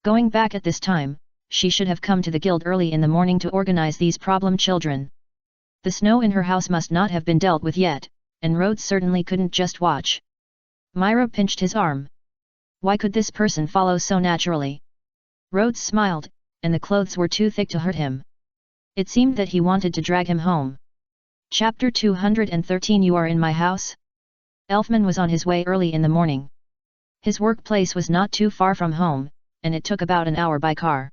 Going back at this time, she should have come to the guild early in the morning to organize these problem children. The snow in her house must not have been dealt with yet, and Rhodes certainly couldn't just watch. Myra pinched his arm. Why could this person follow so naturally? Rhodes smiled, and the clothes were too thick to hurt him. It seemed that he wanted to drag him home. Chapter 213 You are in my house? Elfman was on his way early in the morning. His workplace was not too far from home, and it took about an hour by car.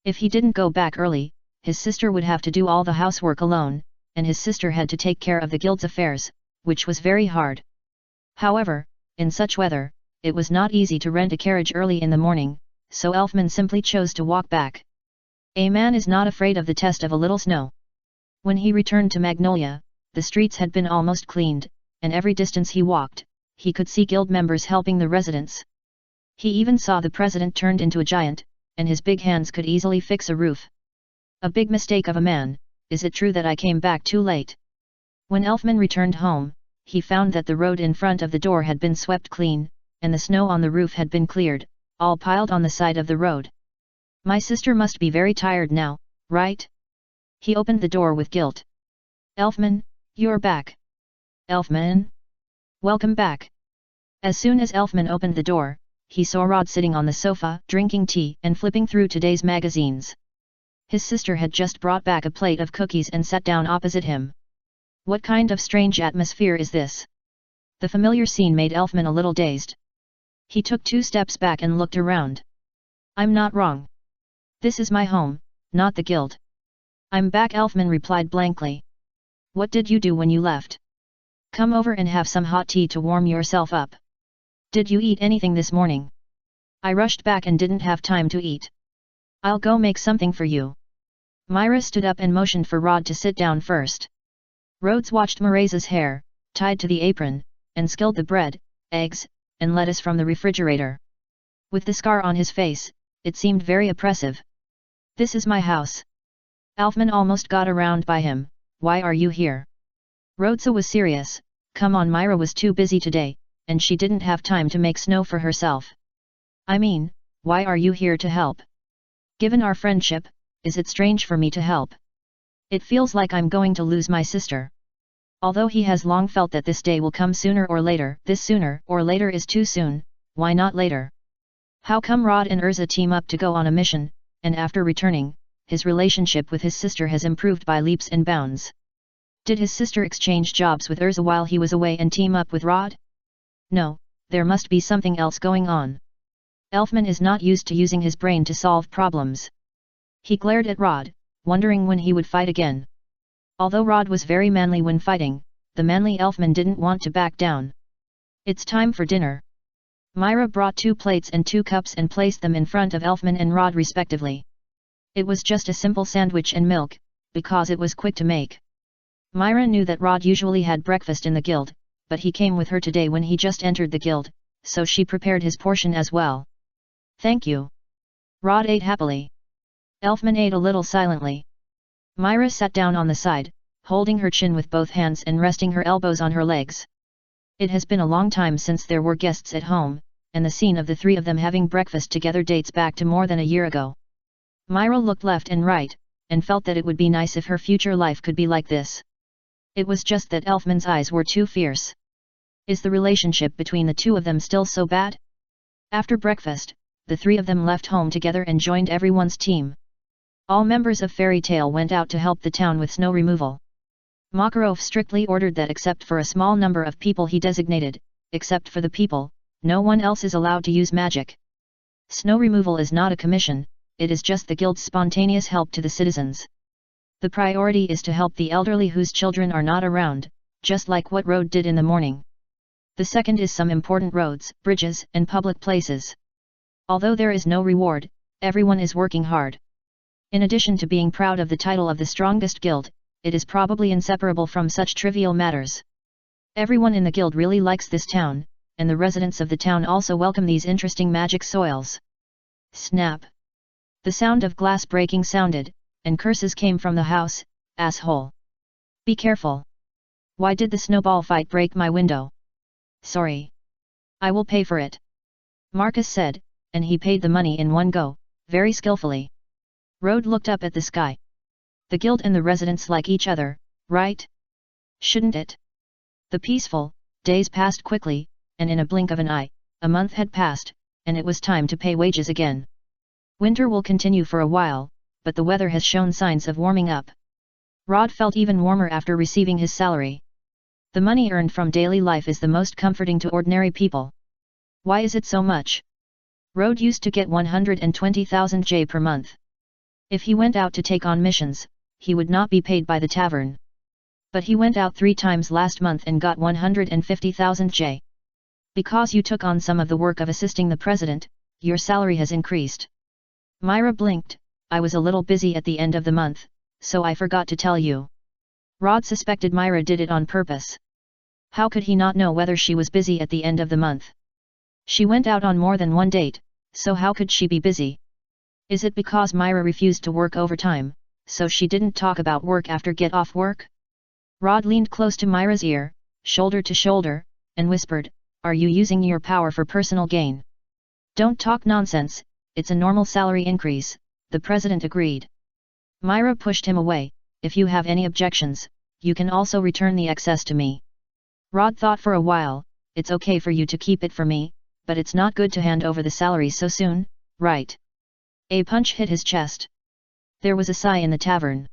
If he didn't go back early, his sister would have to do all the housework alone, and his sister had to take care of the guild's affairs, which was very hard. However, in such weather, it was not easy to rent a carriage early in the morning, so Elfman simply chose to walk back. A man is not afraid of the test of a little snow. When he returned to Magnolia, the streets had been almost cleaned, and every distance he walked, he could see guild members helping the residents. He even saw the president turned into a giant, and his big hands could easily fix a roof. A big mistake of a man. Is it true that I came back too late? When Elfman returned home, he found that the road in front of the door had been swept clean, and the snow on the roof had been cleared, all piled on the side of the road. My sister must be very tired now, right? He opened the door with guilt. Elfman, you're back. Elfman? Welcome back. As soon as Elfman opened the door, he saw Rod sitting on the sofa, drinking tea and flipping through today's magazines. His sister had just brought back a plate of cookies and sat down opposite him. What kind of strange atmosphere is this? The familiar scene made Elfman a little dazed. He took 2 steps back and looked around. I'm not wrong. This is my home, not the guild. I'm back, Elfman replied blankly. What did you do when you left? Come over and have some hot tea to warm yourself up. Did you eat anything this morning? I rushed back and didn't have time to eat. I'll go make something for you. Myra stood up and motioned for Rod to sit down first. Rhodes watched Mareza's hair, tied to the apron, and skilled the bread, eggs, and lettuce from the refrigerator. With the scar on his face, it seemed very oppressive. This is my house. Elfman almost got around by him. Why are you here? Rhodesa was serious. Come on, Myra was too busy today, and she didn't have time to make snow for herself. I mean, why are you here to help? Given our friendship, is it strange for me to help? It feels like I'm going to lose my sister. Although he has long felt that this day will come sooner or later, this sooner or later is too soon, why not later? How come Rod and Urza team up to go on a mission, and after returning, his relationship with his sister has improved by leaps and bounds? Did his sister exchange jobs with Urza while he was away and team up with Rod? No, there must be something else going on. Elfman is not used to using his brain to solve problems. He glared at Rod, wondering when he would fight again. Although Rod was very manly when fighting, the manly Elfman didn't want to back down. It's time for dinner. Myra brought 2 plates and 2 cups and placed them in front of Elfman and Rod respectively. It was just a simple sandwich and milk, because it was quick to make. Myra knew that Rod usually had breakfast in the guild, but he came with her today when he just entered the guild, so she prepared his portion as well. Thank you. Rod ate happily. Elfman ate a little silently. Myra sat down on the side, holding her chin with both hands and resting her elbows on her legs. It has been a long time since there were guests at home, and the scene of the 3 of them having breakfast together dates back to more than a year ago. Myra looked left and right, and felt that it would be nice if her future life could be like this. It was just that Elfman's eyes were too fierce. Is the relationship between the 2 of them still so bad? After breakfast, the 3 of them left home together and joined everyone's team. All members of Fairy Tale went out to help the town with snow removal. Makarov strictly ordered that except for a small number of people he designated, except for the people, no one else is allowed to use magic. Snow removal is not a commission, it is just the guild's spontaneous help to the citizens. The priority is to help the elderly whose children are not around, just like what Road did in the morning. The second is some important roads, bridges, and public places. Although there is no reward, everyone is working hard. In addition to being proud of the title of the strongest guild, it is probably inseparable from such trivial matters. Everyone in the guild really likes this town, and the residents of the town also welcome these interesting magic soils. Snap! The sound of glass breaking sounded, and curses came from the house. Asshole! Be careful! Why did the snowball fight break my window? Sorry. I will pay for it. Marcus said, and he paid the money in one go, very skillfully. Road looked up at the sky. The guild and the residents like each other, right? Shouldn't it? The peaceful days passed quickly, and in a blink of an eye, a month had passed, and it was time to pay wages again. Winter will continue for a while, but the weather has shown signs of warming up. Rod felt even warmer after receiving his salary. The money earned from daily life is the most comforting to ordinary people. Why is it so much? Rod used to get 120,000 J per month. If he went out to take on missions, he would not be paid by the tavern. But he went out 3 times last month and got 150,000 J. Because you took on some of the work of assisting the president, your salary has increased. Myra blinked. I was a little busy at the end of the month, so I forgot to tell you. Rod suspected Myra did it on purpose. How could he not know whether she was busy at the end of the month? She went out on more than one date, so how could she be busy? Is it because Myra refused to work overtime, so she didn't talk about work after get off work? Rod leaned close to Myra's ear, shoulder to shoulder, and whispered, "Are you using your power for personal gain?" "Don't talk nonsense, it's a normal salary increase," the president agreed. Myra pushed him away. "If you have any objections, you can also return the excess to me." Rod thought for a while. "It's okay for you to keep it for me, but it's not good to hand over the salary so soon, right?" A punch hit his chest. There was a sigh in the tavern.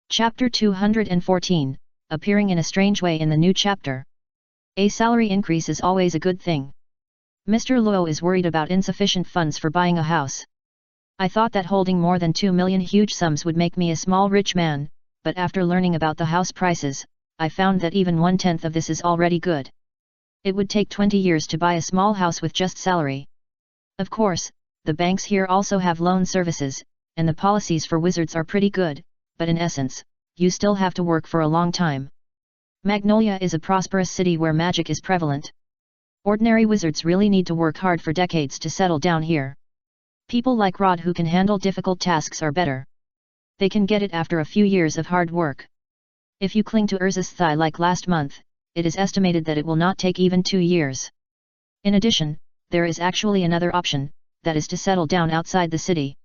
Chapter 214, appearing in a strange way in the new chapter. A salary increase is always a good thing. Mr. Luo is worried about insufficient funds for buying a house. "I thought that holding more than 2 million huge sums would make me a small rich man, but after learning about the house prices, I found that even 1/10 of this is already good. It would take 20 years to buy a small house with just salary. Of course, the banks here also have loan services, and the policies for wizards are pretty good, but in essence, you still have to work for a long time. Magnolia is a prosperous city where magic is prevalent. Ordinary wizards really need to work hard for decades to settle down here. People like Rod who can handle difficult tasks are better. They can get it after a few years of hard work. If you cling to Urza's thigh like last month, it is estimated that it will not take even 2 years. In addition, there is actually another option, that is to settle down outside the city.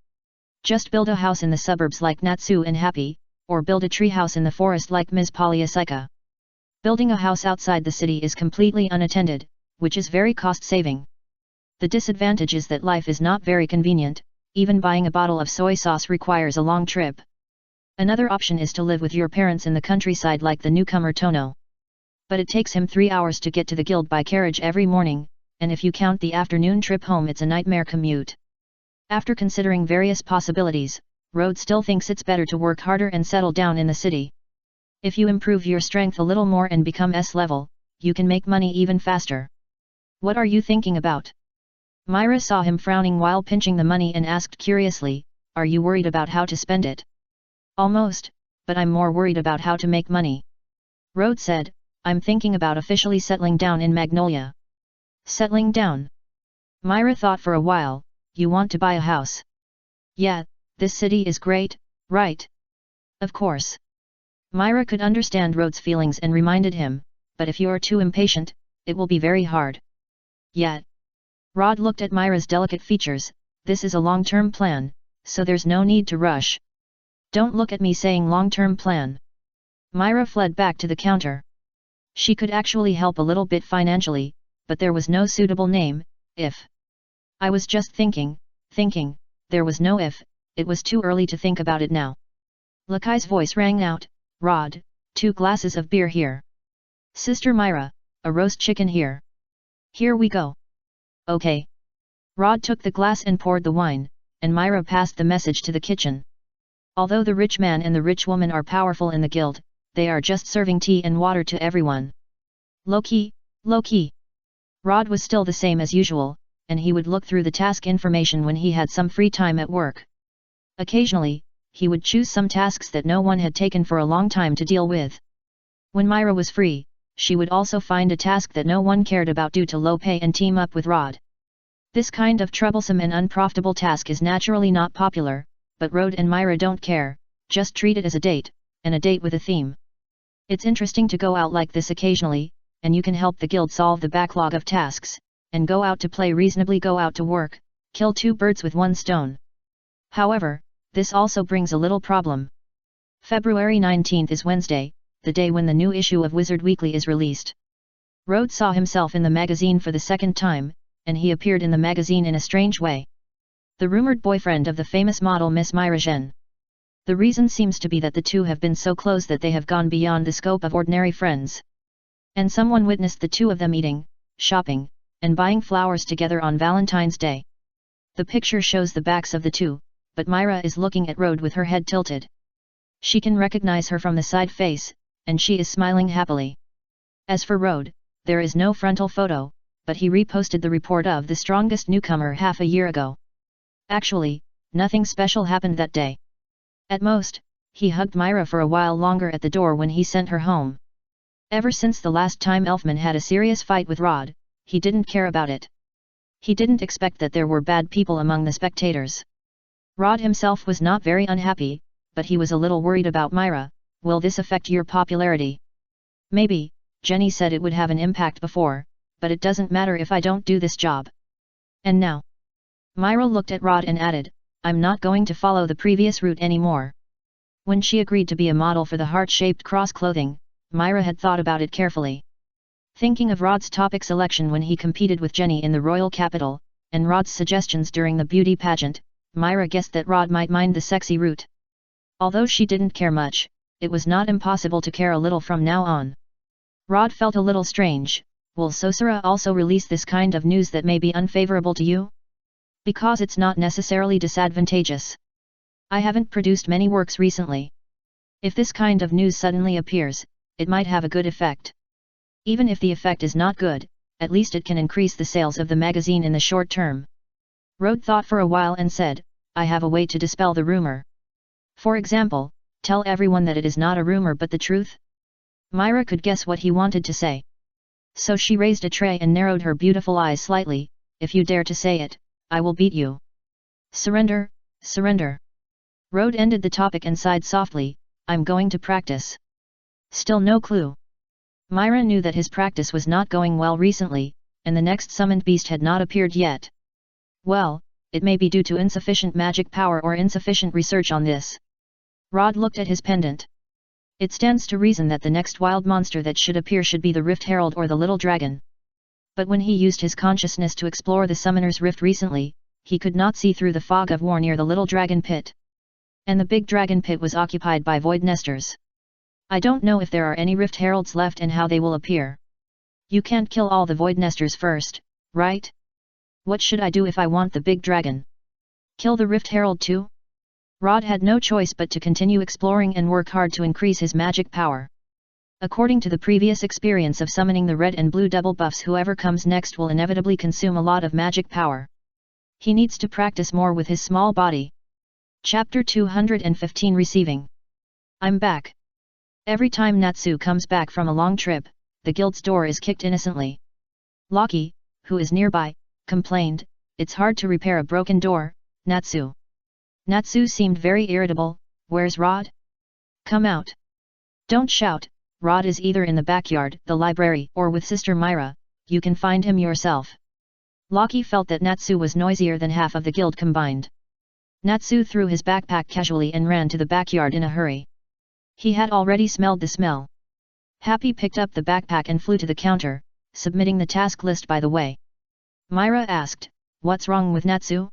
Just build a house in the suburbs like Natsu and Happy, or build a tree house in the forest like Ms. Polyasica. Building a house outside the city is completely unattended, which is very cost-saving. The disadvantage is that life is not very convenient, even buying a bottle of soy sauce requires a long trip. Another option is to live with your parents in the countryside like the newcomer Tono. But it takes him 3 hours to get to the guild by carriage every morning, and if you count the afternoon trip home it's a nightmare commute. After considering various possibilities, Rhodes still thinks it's better to work harder and settle down in the city. If you improve your strength a little more and become S-level, you can make money even faster. What are you thinking about? Myra saw him frowning while pinching the money and asked curiously, "Are you worried about how to spend it?" "Almost, but I'm more worried about how to make money." Rhodes said, "I'm thinking about officially settling down in Magnolia." Settling down? Myra thought for a while. "You want to buy a house?" "Yeah, this city is great, right?" "Of course." Myra could understand Rhodes' feelings and reminded him, "But if you're too impatient, it will be very hard." "Yeah." Rod looked at Myra's delicate features. "This is a long-term plan, so there's no need to rush." "Don't look at me saying long-term plan." Myra fled back to the counter. She could actually help a little bit financially, but there was no suitable name. "If." "I was just thinking, there was no if, it was too early to think about it now. Lakai's voice rang out, Rod, 2 glasses of beer here. Sister Myra, a roast chicken here. Here we go. Okay. Rod took the glass and poured the wine, and Myra passed the message to the kitchen. Although the rich man and the rich woman are powerful in the guild, they are just serving tea and water to everyone. Low-key, low-key. Rod was still the same as usual, and he would look through the task information when he had some free time at work. Occasionally, he would choose some tasks that no one had taken for a long time to deal with. When Myra was free, she would also find a task that no one cared about due to low pay and team up with Rod. This kind of troublesome and unprofitable task is naturally not popular, but Rod and Myra don't care, just treat it as a date, and a date with a theme. It's interesting to go out like this occasionally, and you can help the guild solve the backlog of tasks, and go out to play reasonably, go out to work, kill 2 birds with 1 stone. However, this also brings a little problem. February 19th is Wednesday, the day when the new issue of Wizard Weekly is released. Rod saw himself in the magazine for the second time, and he appeared in the magazine in a strange way. The rumored boyfriend of the famous model Miss Myra Zhen. The reason seems to be that the two have been so close that they have gone beyond the scope of ordinary friends. And someone witnessed the 2 of them eating, shopping, and buying flowers together on Valentine's Day. The picture shows the backs of the 2, but Myra is looking at Rod with her head tilted. She can recognize her from the side face, and she is smiling happily. As for Rod, there is no frontal photo, but he reposted the report of the strongest newcomer half a year ago. Actually, nothing special happened that day. At most, he hugged Myra for a while longer at the door when he sent her home. Ever since the last time Elfman had a serious fight with Rod, he didn't care about it. He didn't expect that there were bad people among the spectators. Rod himself was not very unhappy, but he was a little worried about Myra. Will this affect your popularity? Maybe, Jenny said it would have an impact before, but it doesn't matter if I don't do this job. And now? Myra looked at Rod and added, I'm not going to follow the previous route anymore. When she agreed to be a model for the heart-shaped cross clothing, Myra had thought about it carefully. Thinking of Rod's topic selection when he competed with Jenny in the royal capital, and Rod's suggestions during the beauty pageant, Myra guessed that Rod might mind the sexy route. Although she didn't care much, it was not impossible to care a little from now on. Rod felt a little strange. Will Sosura also release this kind of news that may be unfavorable to you? Because it's not necessarily disadvantageous. I haven't produced many works recently. If this kind of news suddenly appears, it might have a good effect. Even if the effect is not good, at least it can increase the sales of the magazine in the short term. Rod thought for a while and said, I have a way to dispel the rumor. For example, tell everyone that it is not a rumor but the truth? Myra could guess what he wanted to say. So she raised a tray and narrowed her beautiful eyes slightly, if you dare to say it, I will beat you. Surrender, surrender. Rod ended the topic and sighed softly, I'm going to practice. Still no clue. Myra knew that his practice was not going well recently, and the next summoned beast had not appeared yet. Well, it may be due to insufficient magic power or insufficient research on this. Rod looked at his pendant. It stands to reason that the next wild monster that should appear should be the Rift Herald or the Little Dragon. But when he used his consciousness to explore the Summoner's Rift recently, he could not see through the fog of war near the Little Dragon Pit. And the Big Dragon Pit was occupied by Void Nesters. I don't know if there are any Rift Heralds left and how they will appear. You can't kill all the Void Nesters first, right? What should I do if I want the Big Dragon? Kill the Rift Herald too? Rod had no choice but to continue exploring and work hard to increase his magic power. According to the previous experience of summoning the red and blue double buffs, whoever comes next will inevitably consume a lot of magic power. He needs to practice more with his small body. Chapter 215 Receiving. I'm back. Every time Natsu comes back from a long trip, the guild's door is kicked innocently. Loki, who is nearby, complained, it's hard to repair a broken door, Natsu. Natsu seemed very irritable, where's Rod? Come out. Don't shout, Rod is either in the backyard, the library, or with Sister Myra, you can find him yourself. Loki felt that Natsu was noisier than half of the guild combined. Natsu threw his backpack casually and ran to the backyard in a hurry. He had already smelled the smell. Happy picked up the backpack and flew to the counter, submitting the task list by the way. Myra asked, what's wrong with Natsu?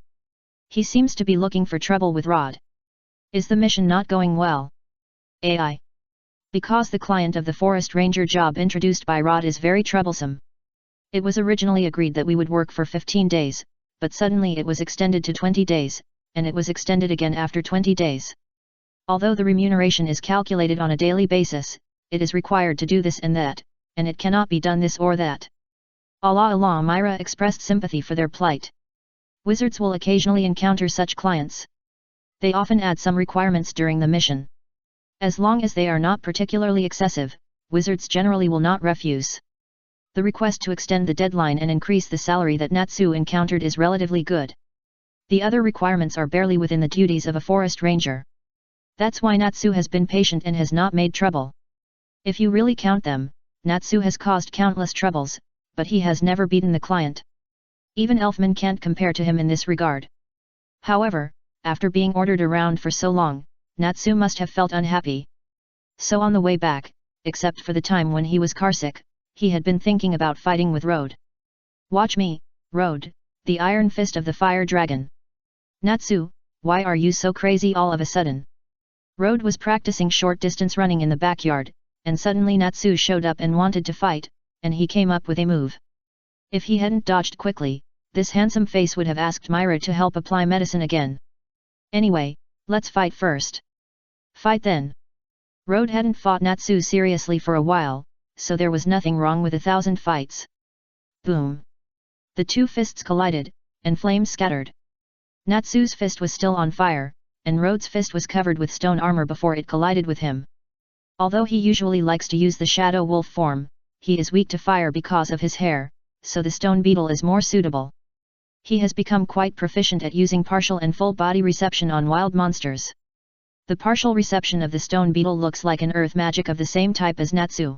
He seems to be looking for trouble with Rod. Is the mission not going well? AI. Because the client of the forest ranger job introduced by Rod is very troublesome. It was originally agreed that we would work for 15 days, but suddenly it was extended to 20 days, and it was extended again after 20 days. Although the remuneration is calculated on a daily basis, it is required to do this and that, and it cannot be done this or that. Allah, Myra expressed sympathy for their plight. Wizards will occasionally encounter such clients. They often add some requirements during the mission. As long as they are not particularly excessive, wizards generally will not refuse. The request to extend the deadline and increase the salary that Natsu encountered is relatively good. The other requirements are barely within the duties of a forest ranger. That's why Natsu has been patient and has not made trouble. If you really count them, Natsu has caused countless troubles, but he has never beaten the client. Even Elfman can't compare to him in this regard. However, after being ordered around for so long, Natsu must have felt unhappy. So on the way back, except for the time when he was carsick, he had been thinking about fighting with Rode. Watch me, Rode, the iron fist of the fire dragon. Natsu, why are you so crazy all of a sudden? Rode was practicing short distance running in the backyard, and suddenly Natsu showed up and wanted to fight, and he came up with a move. If he hadn't dodged quickly, this handsome face would have asked Myra to help apply medicine again. Anyway, let's fight first. Fight then. Rode hadn't fought Natsu seriously for a while, so there was nothing wrong with 1,000 fights. Boom. The two fists collided, and flames scattered. Natsu's fist was still on fire, and Rode's fist was covered with stone armor before it collided with him. Although he usually likes to use the shadow wolf form, he is weak to fire because of his hair, so the stone beetle is more suitable. He has become quite proficient at using partial and full body reception on wild monsters. The partial reception of the stone beetle looks like an earth magic of the same type as Natsu.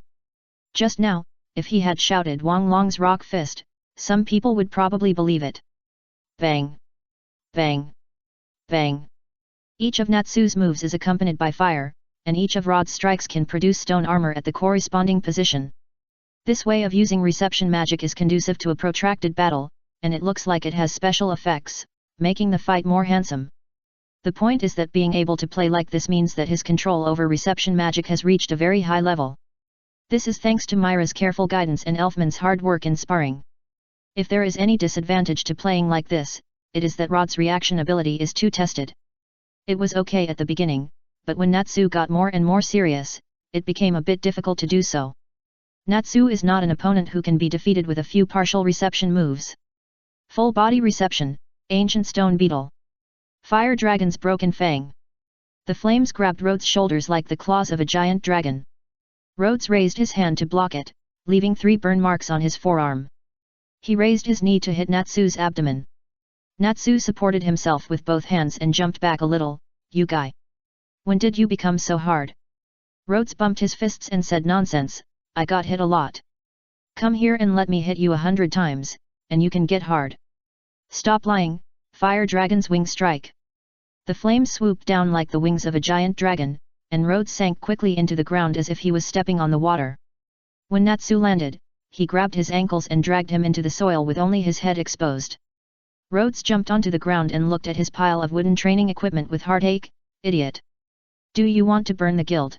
Just now, if he had shouted Wang Long's rock fist, some people would probably believe it. Bang! Bang! Bang! Each of Natsu's moves is accompanied by fire, and each of Rod's strikes can produce stone armor at the corresponding position. This way of using reception magic is conducive to a protracted battle, and it looks like it has special effects, making the fight more handsome. The point is that being able to play like this means that his control over reception magic has reached a very high level. This is thanks to Myra's careful guidance and Elfman's hard work in sparring. If there is any disadvantage to playing like this, it is that Rod's reaction ability is too tested. It was okay at the beginning, but when Natsu got more and more serious, it became a bit difficult to do so. Natsu is not an opponent who can be defeated with a few partial reception moves. Full body reception, ancient stone beetle. Fire dragon's broken fang. The flames grabbed Rode's shoulders like the claws of a giant dragon. Rhodes raised his hand to block it, leaving 3 burn marks on his forearm. He raised his knee to hit Natsu's abdomen. Natsu supported himself with both hands and jumped back a little. You guy. When did you become so hard? Rhodes bumped his fists and said, nonsense, I got hit a lot. Come here and let me hit you 100 times, and you can get hard. Stop lying, fire dragon's wing strike. The flames swooped down like the wings of a giant dragon, and Rhodes sank quickly into the ground as if he was stepping on the water. When Natsu landed, he grabbed his ankles and dragged him into the soil with only his head exposed. Rhodes jumped onto the ground and looked at his pile of wooden training equipment with heartache. Idiot. Do you want to burn the guild?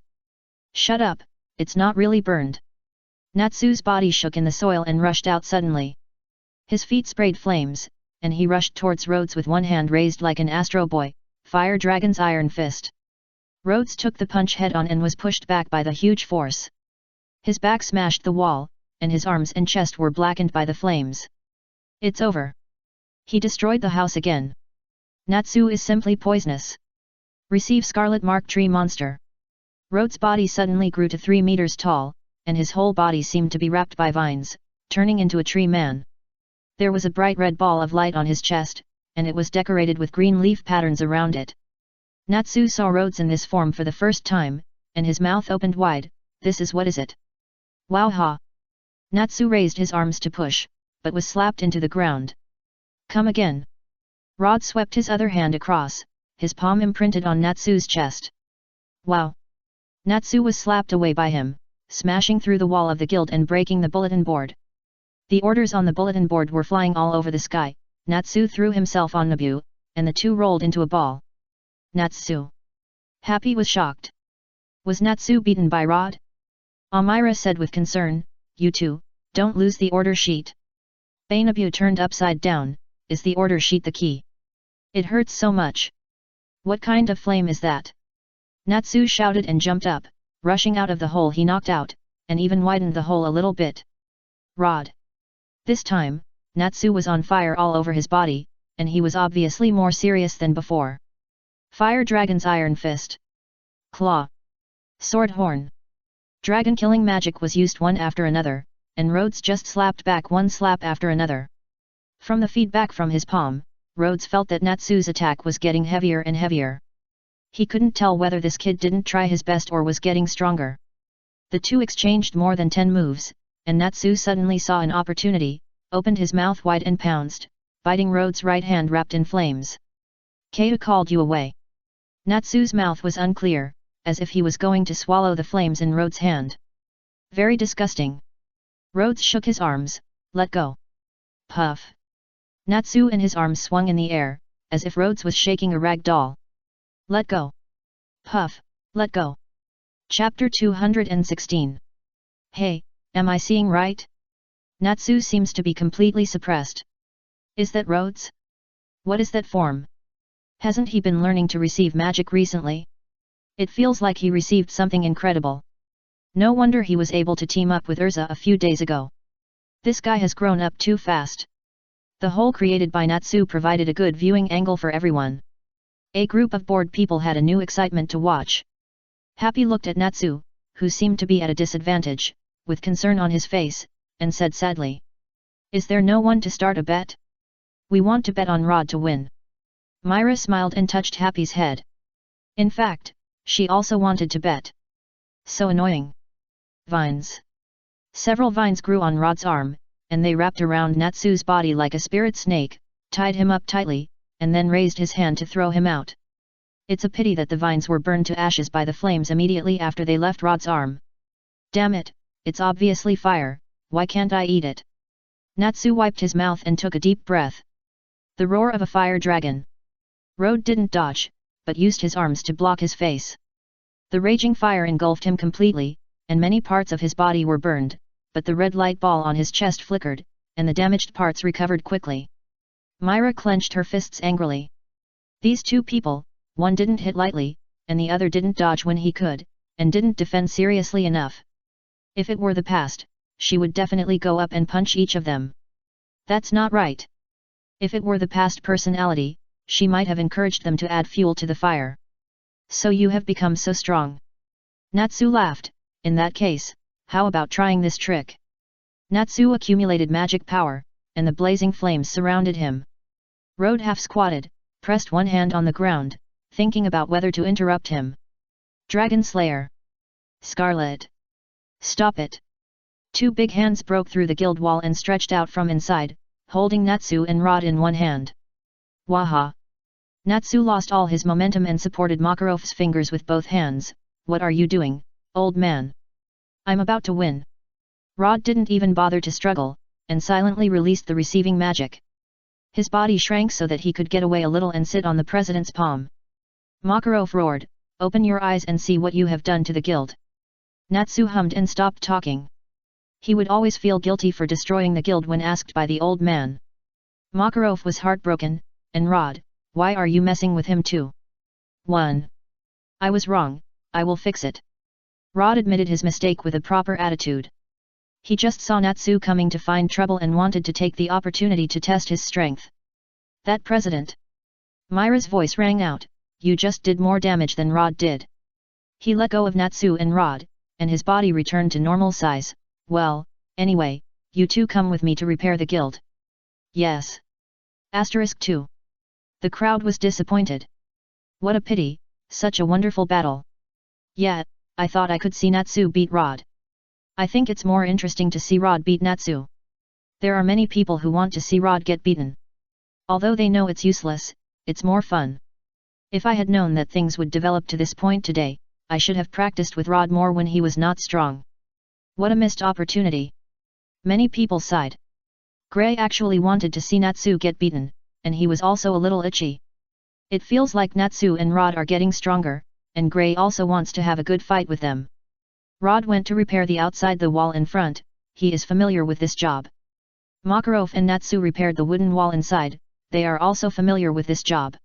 Shut up, it's not really burned. Natsu's body shook in the soil and rushed out suddenly. His feet sprayed flames, and he rushed towards Rhodes with one hand raised like an Astro Boy, Fire Dragon's iron fist. Rhodes took the punch head-on and was pushed back by the huge force. His back smashed the wall, and his arms and chest were blackened by the flames. It's over. He destroyed the house again. Natsu is simply poisonous. Receive Scarlet Mark Tree Monster. Rhodes' body suddenly grew to 3 meters tall, and his whole body seemed to be wrapped by vines, turning into a tree man. There was a bright red ball of light on his chest, and it was decorated with green leaf patterns around it. Natsu saw Rhodes in this form for the first time, and his mouth opened wide. This is what is it? Wow ha! Natsu raised his arms to push, but was slapped into the ground. Come again. Rod swept his other hand across, his palm imprinted on Natsu's chest. Wow! Natsu was slapped away by him, smashing through the wall of the guild and breaking the bulletin board. The orders on the bulletin board were flying all over the sky. Natsu threw himself on Nabu, and the two rolled into a ball. Natsu. Happy was shocked. Was Natsu beaten by Rod? Amira said with concern, "You two, don't lose the order sheet." Bainabu turned upside down. "Is the order sheet the key? It hurts so much." "What kind of flame is that?" Natsu shouted and jumped up, rushing out of the hole he knocked out, and even widened the hole a little bit. Rod. This time, Natsu was on fire all over his body, and he was obviously more serious than before. Fire Dragon's Iron Fist. Claw. Sword Horn. Dragon-killing magic was used one after another, and Rhodes just slapped back one slap after another. From the feedback from his palm, Rhodes felt that Natsu's attack was getting heavier and heavier. He couldn't tell whether this kid didn't try his best or was getting stronger. The two exchanged more than 10 moves, and Natsu suddenly saw an opportunity, opened his mouth wide and pounced, biting Rhodes' right hand wrapped in flames. "Kata called you away." Natsu's mouth was unclear, as if he was going to swallow the flames in Rhodes' hand. "Very disgusting." Rhodes shook his arms. "Let go." Puff. Natsu and his arms swung in the air, as if Rhodes was shaking a rag doll. "Let go." Puff. "Let go." Chapter 216. "Hey, am I seeing right?" Natsu seems to be completely suppressed. "Is that Rhodes? What is that form? Hasn't he been learning to receive magic recently? It feels like he received something incredible. No wonder he was able to team up with Urza a few days ago. This guy has grown up too fast." The hole created by Natsu provided a good viewing angle for everyone. A group of bored people had a new excitement to watch. Happy looked at Natsu, who seemed to be at a disadvantage, with concern on his face, and said sadly. "Is there no one to start a bet? We want to bet on Rod to win." Myra smiled and touched Happy's head. In fact, she also wanted to bet. So annoying. Vines. Several vines grew on Rod's arm, and they wrapped around Natsu's body like a spirit snake, tied him up tightly, and then raised his hand to throw him out. It's a pity that the vines were burned to ashes by the flames immediately after they left Rod's arm. "Damn it, it's obviously fire, why can't I eat it?" Natsu wiped his mouth and took a deep breath. The roar of a fire dragon. Rod didn't dodge, but used his arms to block his face. The raging fire engulfed him completely, and many parts of his body were burned, but the red light ball on his chest flickered, and the damaged parts recovered quickly. Myra clenched her fists angrily. These two people, one didn't hit lightly, and the other didn't dodge when he could, and didn't defend seriously enough. If it were the past, she would definitely go up and punch each of them. That's not right. If it were the past personality, she might have encouraged them to add fuel to the fire. "So you have become so strong." Natsu laughed. "In that case, how about trying this trick?" Natsu accumulated magic power, and the blazing flames surrounded him. Rod half squatted, pressed one hand on the ground, thinking about whether to interrupt him. "Dragon Slayer! Scarlet! Stop it!" Two big hands broke through the guild wall and stretched out from inside, holding Natsu and Rod in one hand. "Waha!" Natsu lost all his momentum and supported Makarov's fingers with both hands. "What are you doing, old man? I'm about to win." Rod didn't even bother to struggle, and silently released the receiving magic. His body shrank so that he could get away a little and sit on the president's palm. Makarov roared, "Open your eyes and see what you have done to the guild." Natsu hummed and stopped talking. He would always feel guilty for destroying the guild when asked by the old man. Makarov was heartbroken, and Rod, "Why are you messing with him too?" 1. "I was wrong, I will fix it." Rod admitted his mistake with a proper attitude. He just saw Natsu coming to find trouble and wanted to take the opportunity to test his strength. "That president!" Myra's voice rang out, "You just did more damage than Rod did." He let go of Natsu and Rod, and his body returned to normal size. "Well, anyway, you two come with me to repair the guild." "Yes." 2. The crowd was disappointed. "What a pity, such a wonderful battle." "Yeah, I thought I could see Natsu beat Rod." "I think it's more interesting to see Rod beat Natsu." "There are many people who want to see Rod get beaten. Although they know it's useless, it's more fun. If I had known that things would develop to this point today, I should have practiced with Rod more when he was not strong. What a missed opportunity." Many people sighed. Gray actually wanted to see Natsu get beaten, and he was also a little itchy. It feels like Natsu and Rod are getting stronger, and Gray also wants to have a good fight with them. Rod went to repair the outside the wall in front, he is familiar with this job. Makarov and Natsu repaired the wooden wall inside, they are also familiar with this job.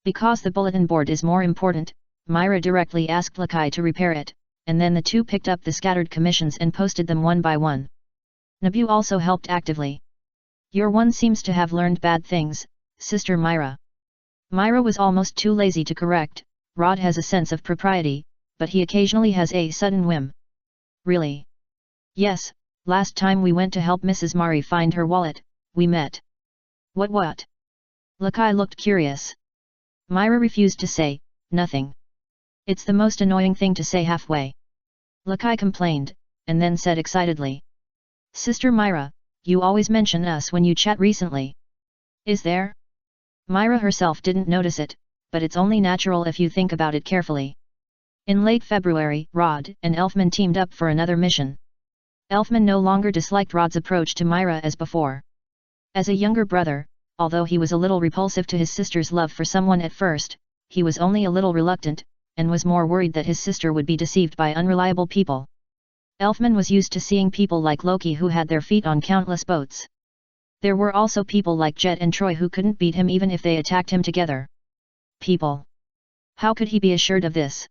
Because the bulletin board is more important, Myra directly asked Lakai to repair it, and then the two picked up the scattered commissions and posted them one by one. Nabu also helped actively. Your one seems to have learned bad things, Sister Myra. Myra was almost too lazy to correct. Rod has a sense of propriety, but he occasionally has a sudden whim. Really? Yes, last time we went to help Mrs. Mari find her wallet, we met. What? Lakai looked curious. Myra refused to say, nothing. It's the most annoying thing to say halfway. Lakai complained, and then said excitedly. Sister Myra, you always mention us when you chat recently. Is there? Myra herself didn't notice it, but it's only natural if you think about it carefully. In late February, Rod and Elfman teamed up for another mission. Elfman no longer disliked Rod's approach to Myra as before. As a younger brother, although he was a little repulsive to his sister's love for someone at first, he was only a little reluctant, and was more worried that his sister would be deceived by unreliable people. Elfman was used to seeing people like Loki who had their feet on countless boats. There were also people like Jet and Troy who couldn't beat him even if they attacked him together. People. How could he be assured of this?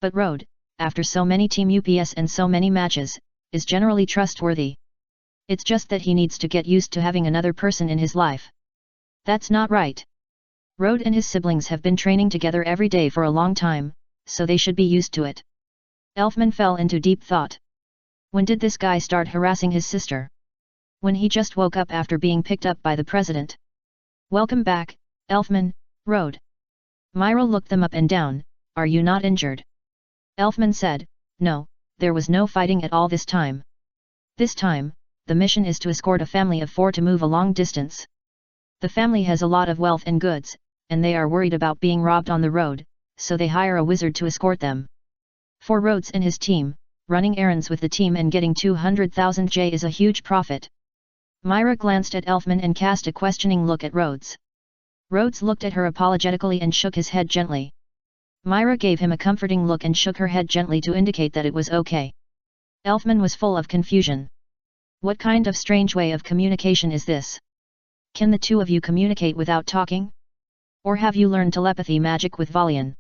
But Rod, after so many Team UPS and so many matches, is generally trustworthy. It's just that he needs to get used to having another person in his life. That's not right. Rod and his siblings have been training together every day for a long time, so they should be used to it. Elfman fell into deep thought. When did this guy start harassing his sister? When he just woke up after being picked up by the president. Welcome back, Elfman, Rod. Myra looked them up and down. Are you not injured? Elfman said, no, there was no fighting at all this time. This time, the mission is to escort a family of 4 to move a long distance. The family has a lot of wealth and goods, and they are worried about being robbed on the road, so they hire a wizard to escort them. For Rhodes and his team, running errands with the team and getting 200,000 J is a huge profit. Myra glanced at Elfman and cast a questioning look at Rhodes. Rhodes looked at her apologetically and shook his head gently. Myra gave him a comforting look and shook her head gently to indicate that it was okay. Elfman was full of confusion. What kind of strange way of communication is this? Can the two of you communicate without talking? Or have you learned telepathy magic with Valian?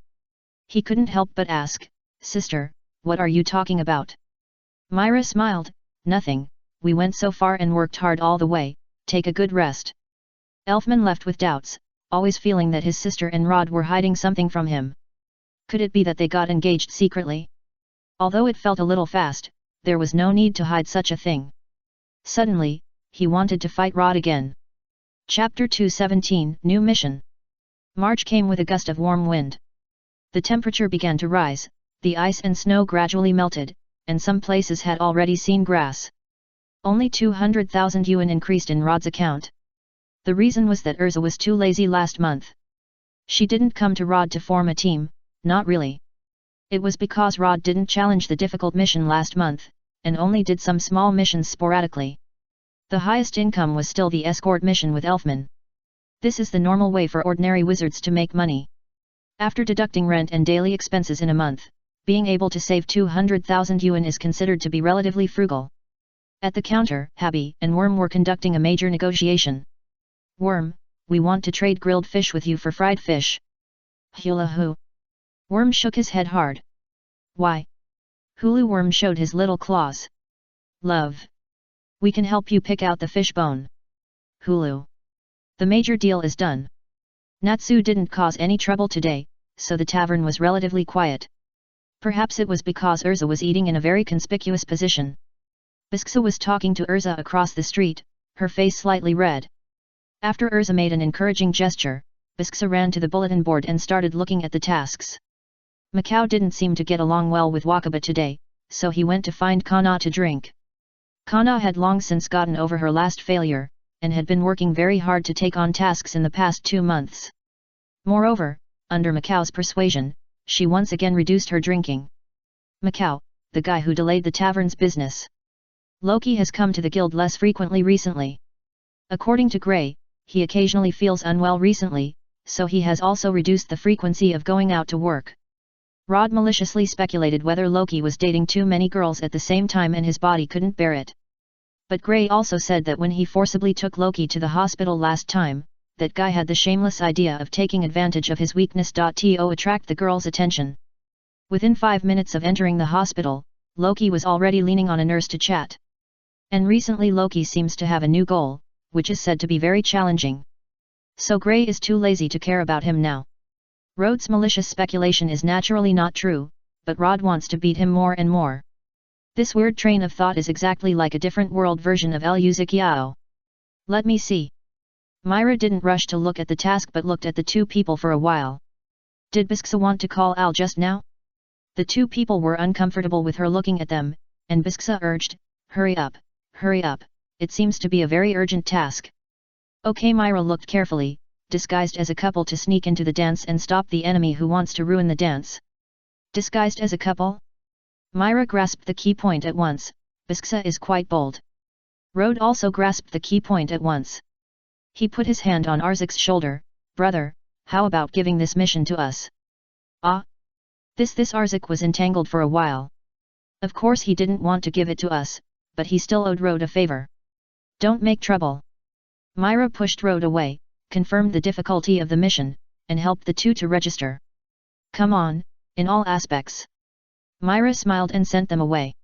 He couldn't help but ask, Sister, what are you talking about? Myra smiled, nothing, we went so far and worked hard all the way, take a good rest. Elfman left with doubts, always feeling that his sister and Rod were hiding something from him. Could it be that they got engaged secretly? Although it felt a little fast, there was no need to hide such a thing. Suddenly, he wanted to fight Rod again. Chapter 217, New Mission. March came with a gust of warm wind. The temperature began to rise, the ice and snow gradually melted, and some places had already seen grass. Only 200,000 yuan increased in Rod's account. The reason was that Urza was too lazy last month. She didn't come to Rod to form a team, not really. It was because Rod didn't challenge the difficult mission last month, and only did some small missions sporadically. The highest income was still the escort mission with Elfman. This is the normal way for ordinary wizards to make money. After deducting rent and daily expenses in a month, being able to save 200,000 yuan is considered to be relatively frugal. At the counter, Habi and Worm were conducting a major negotiation. Worm, we want to trade grilled fish with you for fried fish. Hula hoo. Worm shook his head hard. Why? Hulu Worm showed his little claws. Love. We can help you pick out the fish bone. Hulu. The major deal is done. Natsu didn't cause any trouble today, so the tavern was relatively quiet. Perhaps it was because Urza was eating in a very conspicuous position. Bisksa was talking to Urza across the street, her face slightly red. After Urza made an encouraging gesture, Bisksa ran to the bulletin board and started looking at the tasks. Macau didn't seem to get along well with Wakaba today, so he went to find Kana to drink. Kana had long since gotten over her last failure, and had been working very hard to take on tasks in the past 2 months. Moreover, under Macau's persuasion, she once again reduced her drinking. Macau, the guy who delayed the tavern's business. Loki has come to the guild less frequently recently. According to Gray, he occasionally feels unwell recently, so he has also reduced the frequency of going out to work. Rod maliciously speculated whether Loki was dating too many girls at the same time and his body couldn't bear it. But Gray also said that when he forcibly took Loki to the hospital last time, that guy had the shameless idea of taking advantage of his weakness to attract the girls' attention. Within 5 minutes of entering the hospital, Loki was already leaning on a nurse to chat. And recently Loki seems to have a new goal, which is said to be very challenging. So Gray is too lazy to care about him now. Rod's malicious speculation is naturally not true, but Rod wants to beat him more and more. This weird train of thought is exactly like a different world version of El Yuzukiao. Let me see. Myra didn't rush to look at the task but looked at the two people for a while. Did Bisksa want to call Al just now? The two people were uncomfortable with her looking at them, and Bisksa urged, hurry up, it seems to be a very urgent task. Okay, Myra looked carefully, disguised as a couple to sneak into the dance and stop the enemy who wants to ruin the dance. Disguised as a couple? Myra grasped the key point at once. Bisksa is quite bold. Rod also grasped the key point at once. He put his hand on Arzik's shoulder. Brother, how about giving this mission to us? Ah? This Arzik was entangled for a while. Of course he didn't want to give it to us, but he still owed Rod a favor. Don't make trouble. Myra pushed Rod away, confirmed the difficulty of the mission, and helped the two to register. Come on, in all aspects. Myra smiled and sent them away.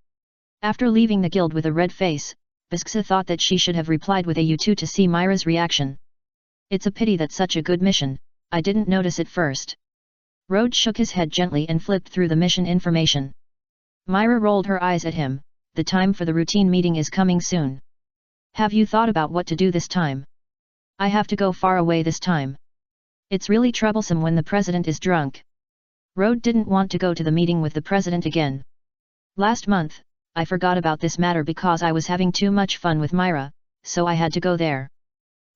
After leaving the guild with a red face, Bisksa thought that she should have replied with a you two to see Myra's reaction. It's a pity that such a good mission, I didn't notice it first. Rod shook his head gently and flipped through the mission information. Myra rolled her eyes at him. The time for the routine meeting is coming soon. Have you thought about what to do this time? I have to go far away this time. It's really troublesome when the president is drunk. Rod didn't want to go to the meeting with the president again. Last month, I forgot about this matter because I was having too much fun with Myra, so I had to go there.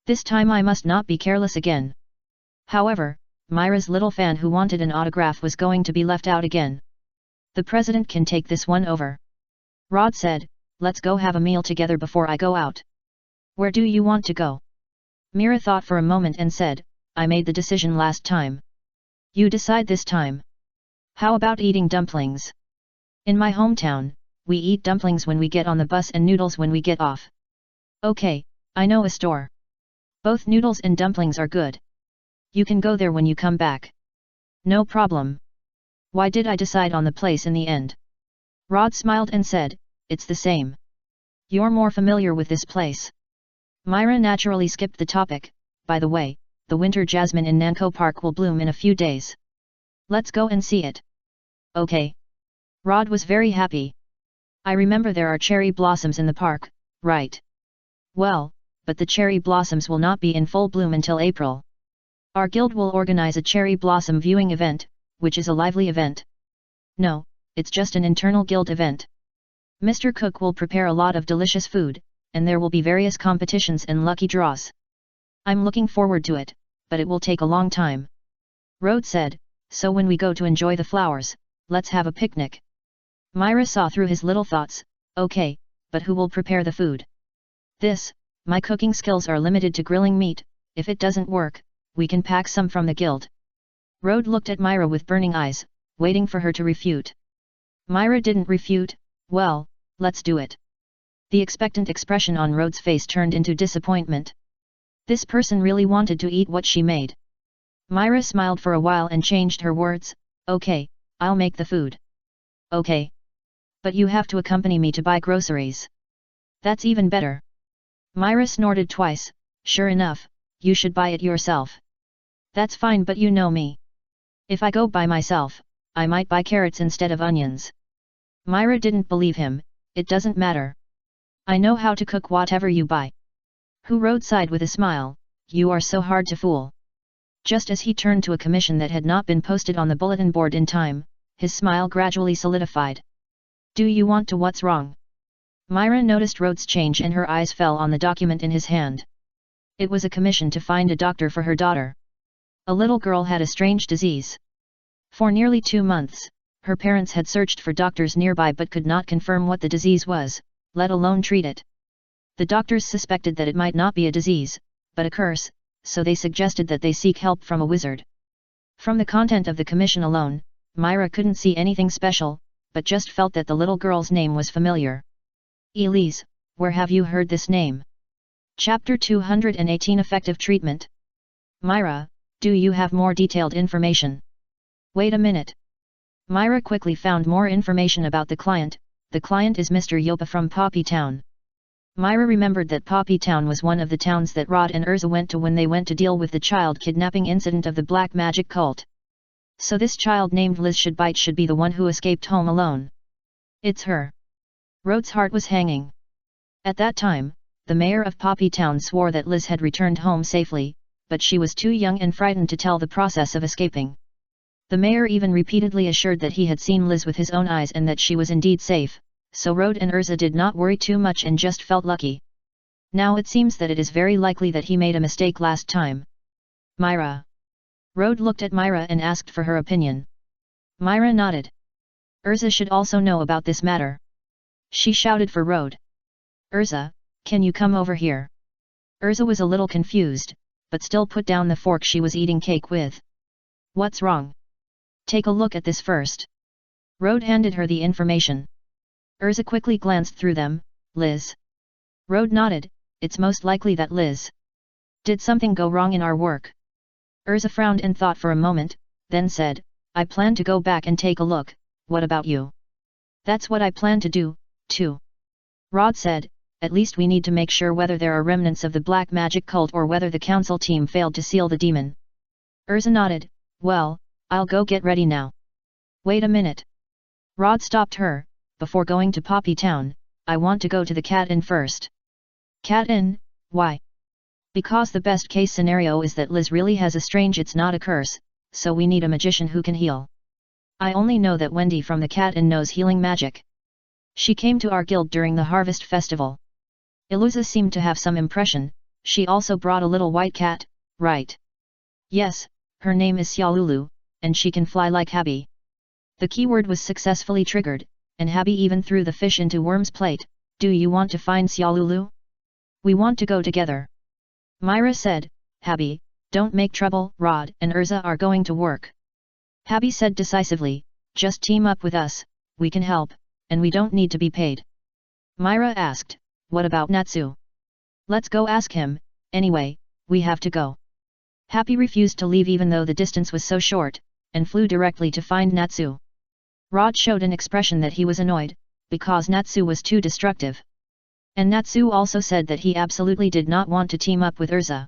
This time I must not be careless again. However, Myra's little fan who wanted an autograph was going to be left out again. The president can take this one over. Rod said, let's go have a meal together before I go out. Where do you want to go? Myra thought for a moment and said, I made the decision last time. You decide this time. How about eating dumplings? In my hometown, we eat dumplings when we get on the bus and noodles when we get off. Okay, I know a store. Both noodles and dumplings are good. You can go there when you come back. No problem. Why did I decide on the place in the end? Rod smiled and said, it's the same. You're more familiar with this place. Myra naturally skipped the topic. By the way, the winter jasmine in Nanko Park will bloom in a few days. Let's go and see it. Okay. Rod was very happy. I remember there are cherry blossoms in the park, right? Well, but the cherry blossoms will not be in full bloom until April. Our guild will organize a cherry blossom viewing event, which is a lively event. No, it's just an internal guild event. Mr. Cook will prepare a lot of delicious food, and there will be various competitions and lucky draws. I'm looking forward to it, but it will take a long time. Rod said, so when we go to enjoy the flowers, let's have a picnic. Myra saw through his little thoughts. Okay, but who will prepare the food? My cooking skills are limited to grilling meat. If it doesn't work, we can pack some from the guild. Rod looked at Myra with burning eyes, waiting for her to refute. Myra didn't refute. Well, let's do it. The expectant expression on Rod's face turned into disappointment. This person really wanted to eat what she made. Myra smiled for a while and changed her words. Okay, I'll make the food. Okay. But you have to accompany me to buy groceries. That's even better. Myra snorted twice. Sure enough, you should buy it yourself. That's fine, but you know me. If I go by myself, I might buy carrots instead of onions. Myra didn't believe him. It doesn't matter. I know how to cook whatever you buy. Who Rod sighed with a smile. You are so hard to fool. Just as he turned to a commission that had not been posted on the bulletin board in time, his smile gradually solidified. Do you want to? What's wrong? Myra noticed Rod's change and her eyes fell on the document in his hand. It was a commission to find a doctor for her daughter. A little girl had a strange disease. For nearly 2 months, her parents had searched for doctors nearby but could not confirm what the disease was, let alone treat it. The doctors suspected that it might not be a disease, but a curse, so they suggested that they seek help from a wizard. From the content of the commission alone, Myra couldn't see anything special, but just felt that the little girl's name was familiar. Elise, where have you heard this name? Chapter 218 Effective Treatment. Myra, do you have more detailed information? Wait a minute. Myra quickly found more information about the client. The client is Mr. Yopa from Poppy Town. Myra remembered that Poppy Town was one of the towns that Rod and Urza went to when they went to deal with the child kidnapping incident of the black magic cult. So this child named Liz should be the one who escaped home alone. It's her. Rod's heart was hanging. At that time, the mayor of Poppy Town swore that Liz had returned home safely, but she was too young and frightened to tell the process of escaping. The mayor even repeatedly assured that he had seen Liz with his own eyes and that she was indeed safe, so Rod and Urza did not worry too much and just felt lucky. Now it seems that it is very likely that he made a mistake last time. Myra. Rod looked at Myra and asked for her opinion. Myra nodded. Urza should also know about this matter. She shouted for Rod. Urza, can you come over here? Urza was a little confused, but still put down the fork she was eating cake with. What's wrong? Take a look at this first. Rod handed her the information. Urza quickly glanced through them. Liz. Rod nodded. It's most likely that Liz. Did something go wrong in our work? Urza frowned and thought for a moment, then said, I plan to go back and take a look. What about you? That's what I plan to do, too. Rod said, at least we need to make sure whether there are remnants of the black magic cult or whether the council team failed to seal the demon. Urza nodded. Well, I'll go get ready now. Wait a minute. Rod stopped her. Before going to Poppy Town, I want to go to the Cat Inn first. Cat Inn, why? Because the best case scenario is that Liz really has a strange, it's not a curse, so we need a magician who can heal. I only know that Wendy from the Cat Inn knows healing magic. She came to our guild during the Harvest Festival. Iluza seemed to have some impression. She also brought a little white cat, right? Yes, her name is Xiaolulu, and she can fly like Habi. The keyword was successfully triggered, and Habi even threw the fish into Worm's plate. Do you want to find Xiaolulu? We want to go together. Myra said. Habi, don't make trouble. Rod and Urza are going to work. Habi said decisively, just team up with us, we can help, and we don't need to be paid. Myra asked, what about Natsu? Let's go ask him, anyway, we have to go. Habi refused to leave even though the distance was so short, and flew directly to find Natsu. Rod showed an expression that he was annoyed, because Natsu was too destructive. And Natsu also said that he absolutely did not want to team up with Urza.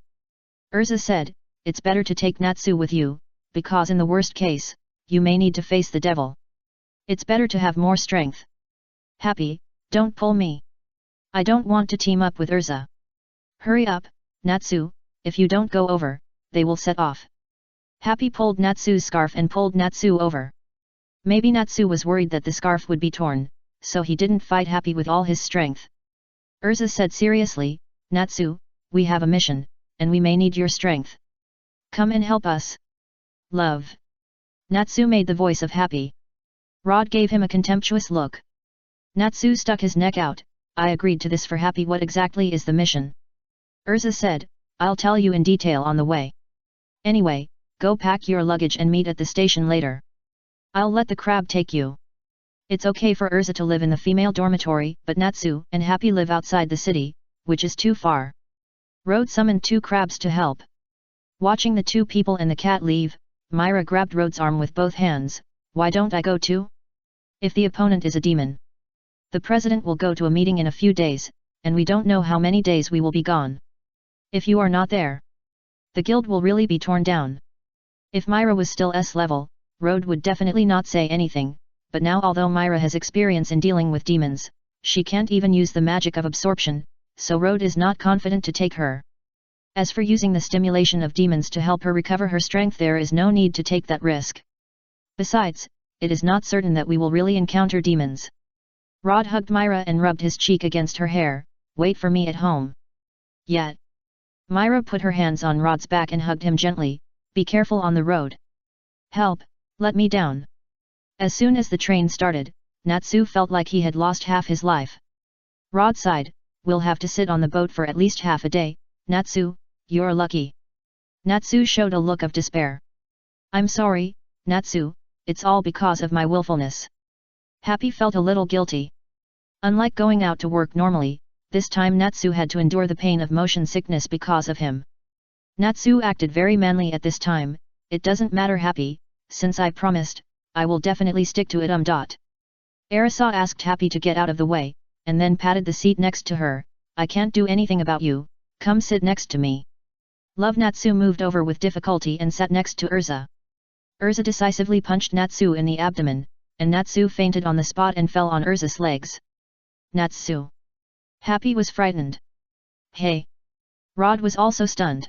Urza said, it's better to take Natsu with you, because in the worst case, you may need to face the devil. It's better to have more strength. Happy, don't pull me. I don't want to team up with Urza. Hurry up, Natsu, if you don't go over, they will set off. Happy pulled Natsu's scarf and pulled Natsu over. Maybe Natsu was worried that the scarf would be torn, so he didn't fight Happy with all his strength. Urza said seriously, Natsu, we have a mission, and we may need your strength. Come and help us. Love. Natsu made the voice of Happy. Rod gave him a contemptuous look. Natsu stuck his neck out. I agreed to this for Happy. What exactly is the mission? Urza said, I'll tell you in detail on the way. Anyway, go pack your luggage and meet at the station later. I'll let the crab take you. It's okay for Urza to live in the female dormitory, but Natsu and Happy live outside the city, which is too far. Rod summoned 2 crabs to help. Watching the 2 people and the cat leave, Myra grabbed Rod's arm with both hands. Why don't I go too? If the opponent is a demon. The president will go to a meeting in a few days, and we don't know how many days we will be gone. If you are not there, the guild will really be torn down. If Myra was still S level, Rod would definitely not say anything, but now although Myra has experience in dealing with demons, she can't even use the magic of absorption, so Rod is not confident to take her. As for using the stimulation of demons to help her recover her strength, there is no need to take that risk. Besides, it is not certain that we will really encounter demons. Rod hugged Myra and rubbed his cheek against her hair. Wait for me at home. Yet. Myra put her hands on Rod's back and hugged him gently. Be careful on the road. Help, let me down. As soon as the train started, Natsu felt like he had lost half his life. Rod sighed, we'll have to sit on the boat for at least half a day. Natsu, you're lucky. Natsu showed a look of despair. I'm sorry, Natsu, it's all because of my willfulness. Happy felt a little guilty. Unlike going out to work normally, this time Natsu had to endure the pain of motion sickness because of him. Natsu acted very manly at this time. It doesn't matter, Happy, since I promised, I will definitely stick to it. Arisa asked Happy to get out of the way, and then patted the seat next to her. I can't do anything about you, come sit next to me. Love. Natsu moved over with difficulty and sat next to Urza. Urza decisively punched Natsu in the abdomen, and Natsu fainted on the spot and fell on Urza's legs. Natsu. Happy was frightened. Hey! Rod was also stunned.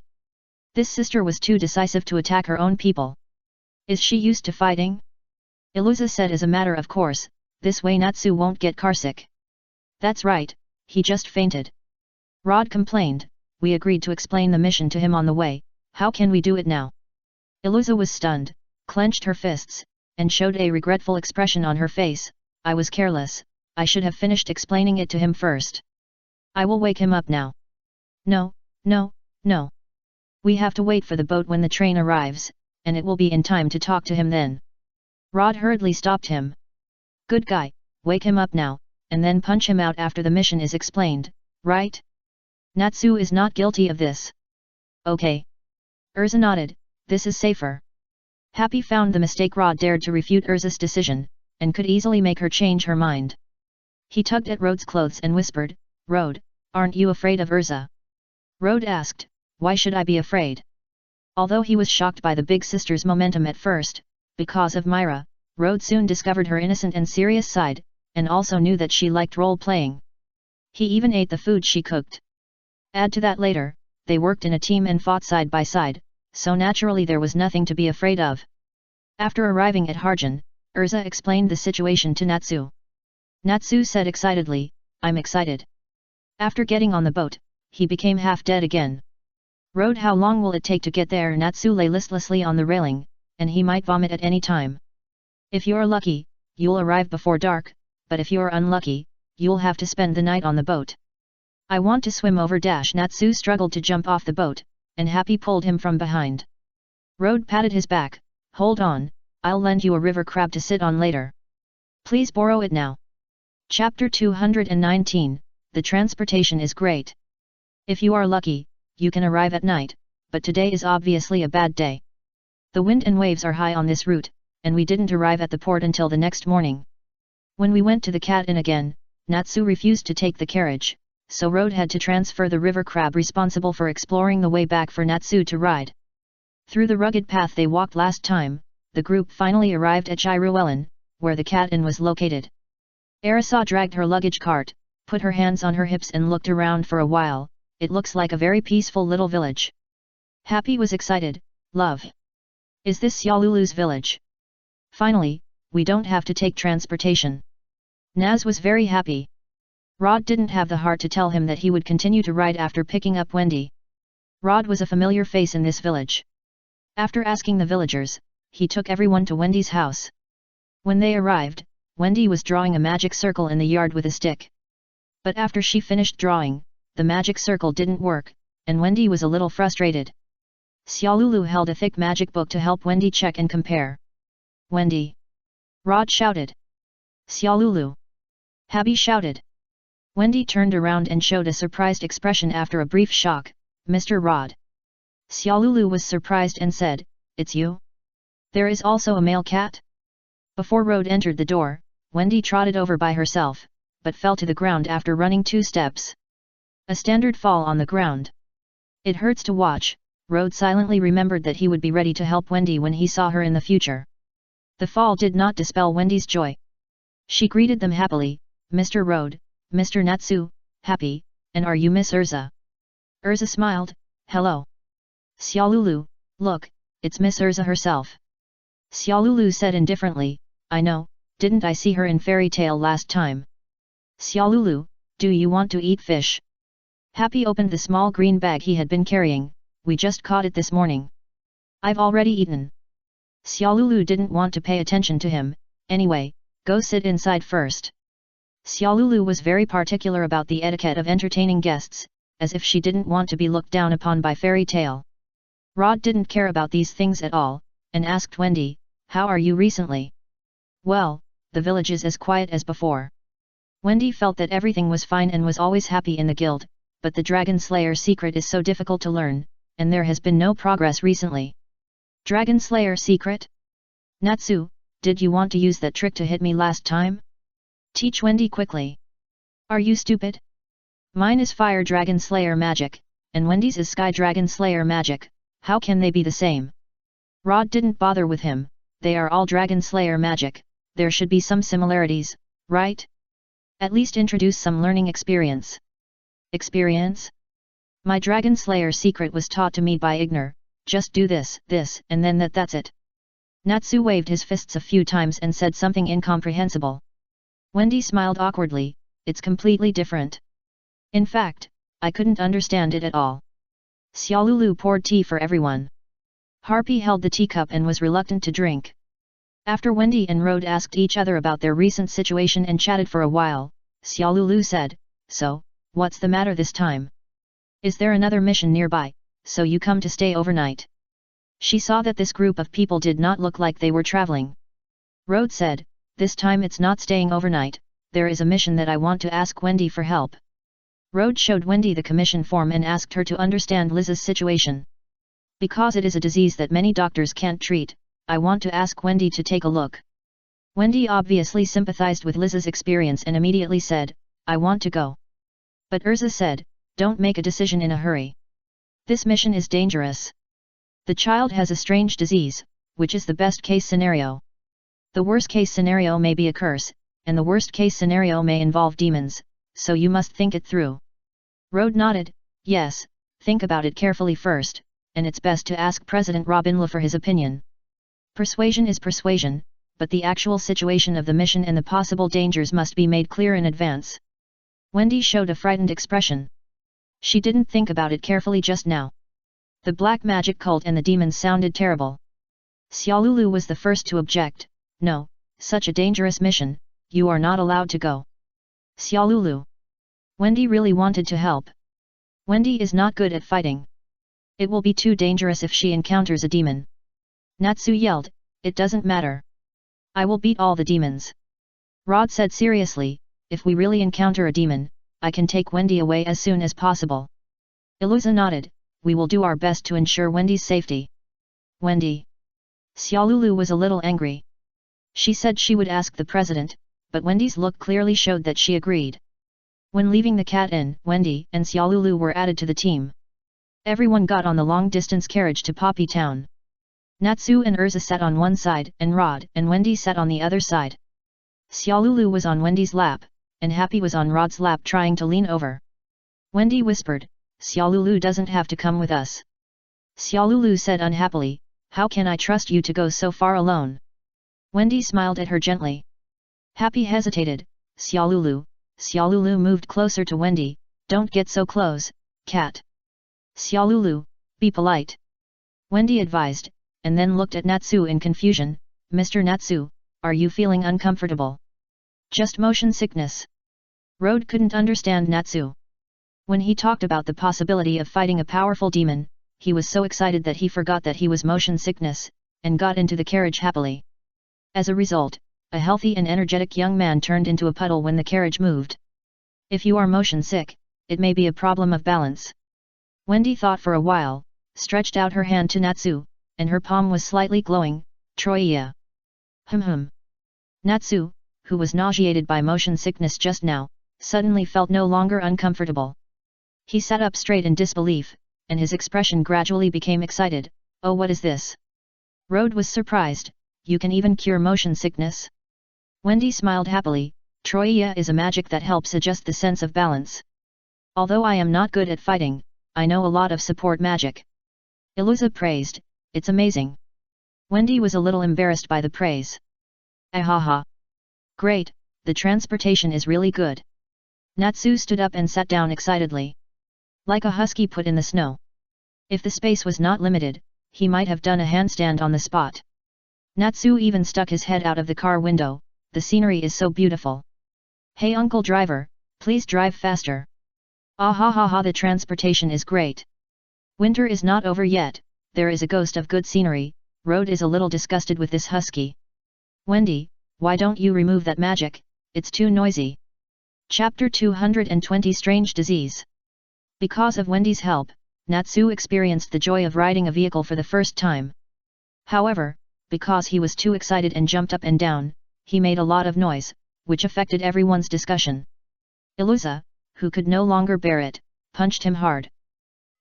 This sister was too decisive to attack her own people. Is she used to fighting? Iluza said as a matter of course, this way Natsu won't get carsick. That's right, he just fainted. Rod complained, we agreed to explain the mission to him on the way, how can we do it now? Iluza was stunned, clenched her fists, and showed a regretful expression on her face. I was careless, I should have finished explaining it to him first. I will wake him up now. No, no, no. We have to wait for the boat when the train arrives, and it will be in time to talk to him then. Rod hurriedly stopped him. Good guy, wake him up now, and then punch him out after the mission is explained, right? Natsu is not guilty of this. Okay. Urza nodded, this is safer. Happy found the mistake Rod dared to refute Urza's decision, and could easily make her change her mind. He tugged at Rod's clothes and whispered, Rod, aren't you afraid of Urza? Rod asked, why should I be afraid? Although he was shocked by the big sister's momentum at first, because of Myra, Rod soon discovered her innocent and serious side, and also knew that she liked role-playing. He even ate the food she cooked. Add to that later, they worked in a team and fought side by side, so naturally there was nothing to be afraid of. After arriving at Harjan, Urza explained the situation to Natsu. Natsu said excitedly, I'm excited. After getting on the boat, he became half dead again. Rod, how long will it take to get there? Natsu lay listlessly on the railing, and he might vomit at any time. If you're lucky, you'll arrive before dark, but if you're unlucky, you'll have to spend the night on the boat. I want to swim over. Natsu struggled to jump off the boat, and Happy pulled him from behind. Rod patted his back, hold on, I'll lend you a river crab to sit on later. Please borrow it now. Chapter 219, The transportation is great. If you are lucky, you can arrive at night, but today is obviously a bad day. The wind and waves are high on this route, and we didn't arrive at the port until the next morning. When we went to the Cat Inn again, Natsu refused to take the carriage, so Rod had to transfer the river crab responsible for exploring the way back for Natsu to ride. Through the rugged path they walked last time, the group finally arrived at Jiruellen, where the Cat Inn was located. Arisa dragged her luggage cart, put her hands on her hips and looked around for a while. It looks like a very peaceful little village. Happy was excited, love. Is this Xiaolulu's village? Finally, we don't have to take transportation. Naz was very happy. Rod didn't have the heart to tell him that he would continue to ride after picking up Wendy. Rod was a familiar face in this village. After asking the villagers, he took everyone to Wendy's house. When they arrived, Wendy was drawing a magic circle in the yard with a stick. But after she finished drawing, the magic circle didn't work, and Wendy was a little frustrated. Xiaolulu held a thick magic book to help Wendy check and compare. Wendy! Rod shouted. Xiaolulu! Happy shouted. Wendy turned around and showed a surprised expression after a brief shock, Mr. Rod. Xiaolulu was surprised and said, it's you? There is also a male cat? Before Rod entered the door, Wendy trotted over by herself, but fell to the ground after running 2 steps. A standard fall on the ground. It hurts to watch. Rod silently remembered that he would be ready to help Wendy when he saw her in the future. The fall did not dispel Wendy's joy. She greeted them happily, Mr. Rod, Mr. Natsu, Happy, and are you Miss Urza? Urza smiled, hello. Xiaolulu, look, it's Miss Urza herself. Xiaolulu said indifferently, I know, didn't I see her in fairy tale last time? Xiaolulu, do you want to eat fish? Happy opened the small green bag he had been carrying, we just caught it this morning. I've already eaten. Xiaolulu didn't want to pay attention to him, anyway, go sit inside first. Xiaolulu was very particular about the etiquette of entertaining guests, as if she didn't want to be looked down upon by fairy tale. Rod didn't care about these things at all, and asked Wendy, "How are you recently?" "Well, the village is as quiet as before." Wendy felt that everything was fine and was always happy in the guild, but the Dragon Slayer secret is so difficult to learn, and there has been no progress recently. Dragon Slayer secret? Natsu, did you want to use that trick to hit me last time? Teach Wendy quickly. Are you stupid? Mine is Fire Dragon Slayer magic, and Wendy's is Sky Dragon Slayer magic, how can they be the same? Rod didn't bother with him, they are all Dragon Slayer magic, there should be some similarities, right? At least introduce some learning experience. Experience? My Dragon Slayer secret was taught to me by Ignor, just do this, and then that's it. Natsu waved his fists a few times and said something incomprehensible. Wendy smiled awkwardly, it's completely different. In fact, I couldn't understand it at all. Xiaolulu poured tea for everyone. Harpy held the teacup and was reluctant to drink. After Wendy and Rode asked each other about their recent situation and chatted for a while, Xiaolulu said, "So, what's the matter this time? Is there another mission nearby, so you come to stay overnight?" She saw that this group of people did not look like they were traveling. Rode said, "This time it's not staying overnight, there is a mission that I want to ask Wendy for help." Rode showed Wendy the commission form and asked her to understand Liz's situation. "Because it is a disease that many doctors can't treat, I want to ask Wendy to take a look." Wendy obviously sympathized with Liz's experience and immediately said, "I want to go." But Urza said, "Don't make a decision in a hurry. This mission is dangerous. The child has a strange disease, which is the best case scenario. The worst case scenario may be a curse, and the worst case scenario may involve demons, so you must think it through." Rode nodded, "Yes, think about it carefully first, and it's best to ask President Robinla for his opinion. Persuasion is persuasion, but the actual situation of the mission and the possible dangers must be made clear in advance." Wendy showed a frightened expression. She didn't think about it carefully just now. The black magic cult and the demons sounded terrible. Xiaolulu was the first to object, "No, such a dangerous mission, you are not allowed to go." Xiaolulu. Wendy really wanted to help. Wendy is not good at fighting. It will be too dangerous if she encounters a demon. Natsu yelled, "It doesn't matter. I will beat all the demons." Rod said seriously, "If we really encounter a demon, I can take Wendy away as soon as possible." Iluza nodded, "We will do our best to ensure Wendy's safety." Wendy. Xiaolulu was a little angry. She said she would ask the president, but Wendy's look clearly showed that she agreed. When leaving the Cat Inn, Wendy and Xiaolulu were added to the team. Everyone got on the long-distance carriage to Poppy Town. Natsu and Urza sat on one side and Rod and Wendy sat on the other side. Xiaolulu was on Wendy's lap, and Happy was on Rod's lap trying to lean over. Wendy whispered, "Xiaolulu doesn't have to come with us." Xiaolulu said unhappily, "How can I trust you to go so far alone?" Wendy smiled at her gently. Happy hesitated, "Xiaolulu." Xiaolulu moved closer to Wendy, "Don't get so close, cat." "Xiaolulu, be polite," Wendy advised, and then looked at Natsu in confusion, "Mr. Natsu, are you feeling uncomfortable?" "Just motion sickness." Rode couldn't understand Natsu. When he talked about the possibility of fighting a powerful demon, he was so excited that he forgot that he was motion sickness, and got into the carriage happily. As a result, a healthy and energetic young man turned into a puddle when the carriage moved. If you are motion sick, it may be a problem of balance. Wendy thought for a while, stretched out her hand to Natsu, and her palm was slightly glowing, "Troia." Natsu, who was nauseated by motion sickness just now, suddenly felt no longer uncomfortable. He sat up straight in disbelief, and his expression gradually became excited, "Oh, what is this?" Rode was surprised, "You can even cure motion sickness?" Wendy smiled happily, "Troia is a magic that helps adjust the sense of balance. Although I am not good at fighting, I know a lot of support magic." Iluza praised, "It's amazing." Wendy was a little embarrassed by the praise. "Ahaha. Great, the transportation is really good." Natsu stood up and sat down excitedly. Like a husky put in the snow. If the space was not limited, he might have done a handstand on the spot. Natsu even stuck his head out of the car window, "The scenery is so beautiful. Hey uncle driver, please drive faster. Ah ha ha ha, the transportation is great. Winter is not over yet, there is a ghost of good scenery. Road is a little disgusted with this husky. Wendy, why don't you remove that magic, it's too noisy. Chapter 220 Strange Disease. Because of Wendy's help, Natsu experienced the joy of riding a vehicle for the first time. However, because he was too excited and jumped up and down, he made a lot of noise, which affected everyone's discussion. Iluza, who could no longer bear it, punched him hard.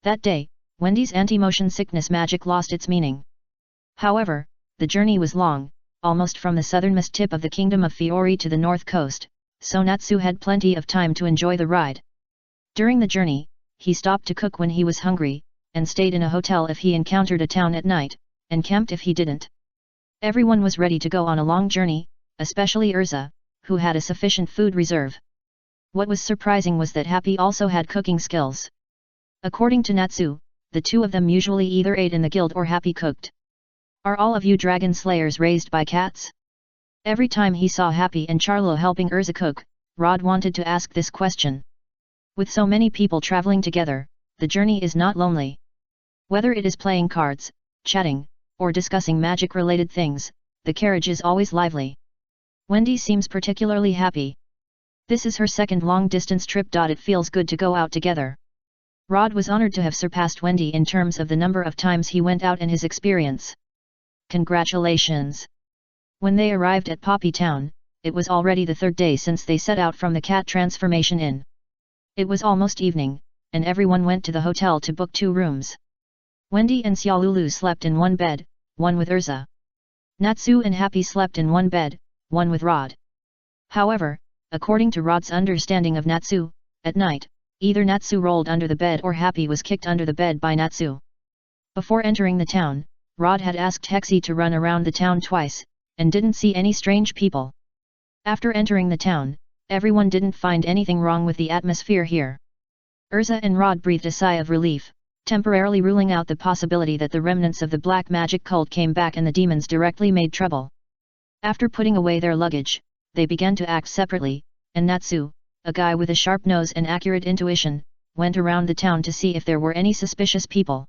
That day, Wendy's anti-motion sickness magic lost its meaning. However, the journey was long, almost from the southernmost tip of the kingdom of Fiori to the north coast, so Natsu had plenty of time to enjoy the ride. During the journey, he stopped to cook when he was hungry, and stayed in a hotel if he encountered a town at night, and camped if he didn't. Everyone was ready to go on a long journey, especially Urza, who had a sufficient food reserve. What was surprising was that Happy also had cooking skills. According to Natsu, the two of them usually either ate in the guild or Happy cooked. Are all of you dragon slayers raised by cats? Every time he saw Happy and Charlo helping Urza cook, Rod wanted to ask this question. With so many people traveling together, the journey is not lonely. Whether it is playing cards, chatting, or discussing magic-related things, the carriage is always lively. Wendy seems particularly happy. This is her second long-distance trip. It feels good to go out together. Rod was honored to have surpassed Wendy in terms of the number of times he went out and his experience. Congratulations! When they arrived at Poppy Town, it was already the third day since they set out from the cat transformation inn. It was almost evening, and everyone went to the hotel to book 2 rooms. Wendy and Xiaolulu slept in one bed, one with Urza. Natsu and Happy slept in one bed, one with Rod. However, according to Rod's understanding of Natsu, at night, either Natsu rolled under the bed or Happy was kicked under the bed by Natsu. Before entering the town, Rod had asked Hexie to run around the town twice, and didn't see any strange people. After entering the town, everyone didn't find anything wrong with the atmosphere here. Urza and Rod breathed a sigh of relief, temporarily ruling out the possibility that the remnants of the black magic cult came back and the demons directly made trouble. After putting away their luggage, they began to act separately, and Natsu, a guy with a sharp nose and accurate intuition, went around the town to see if there were any suspicious people.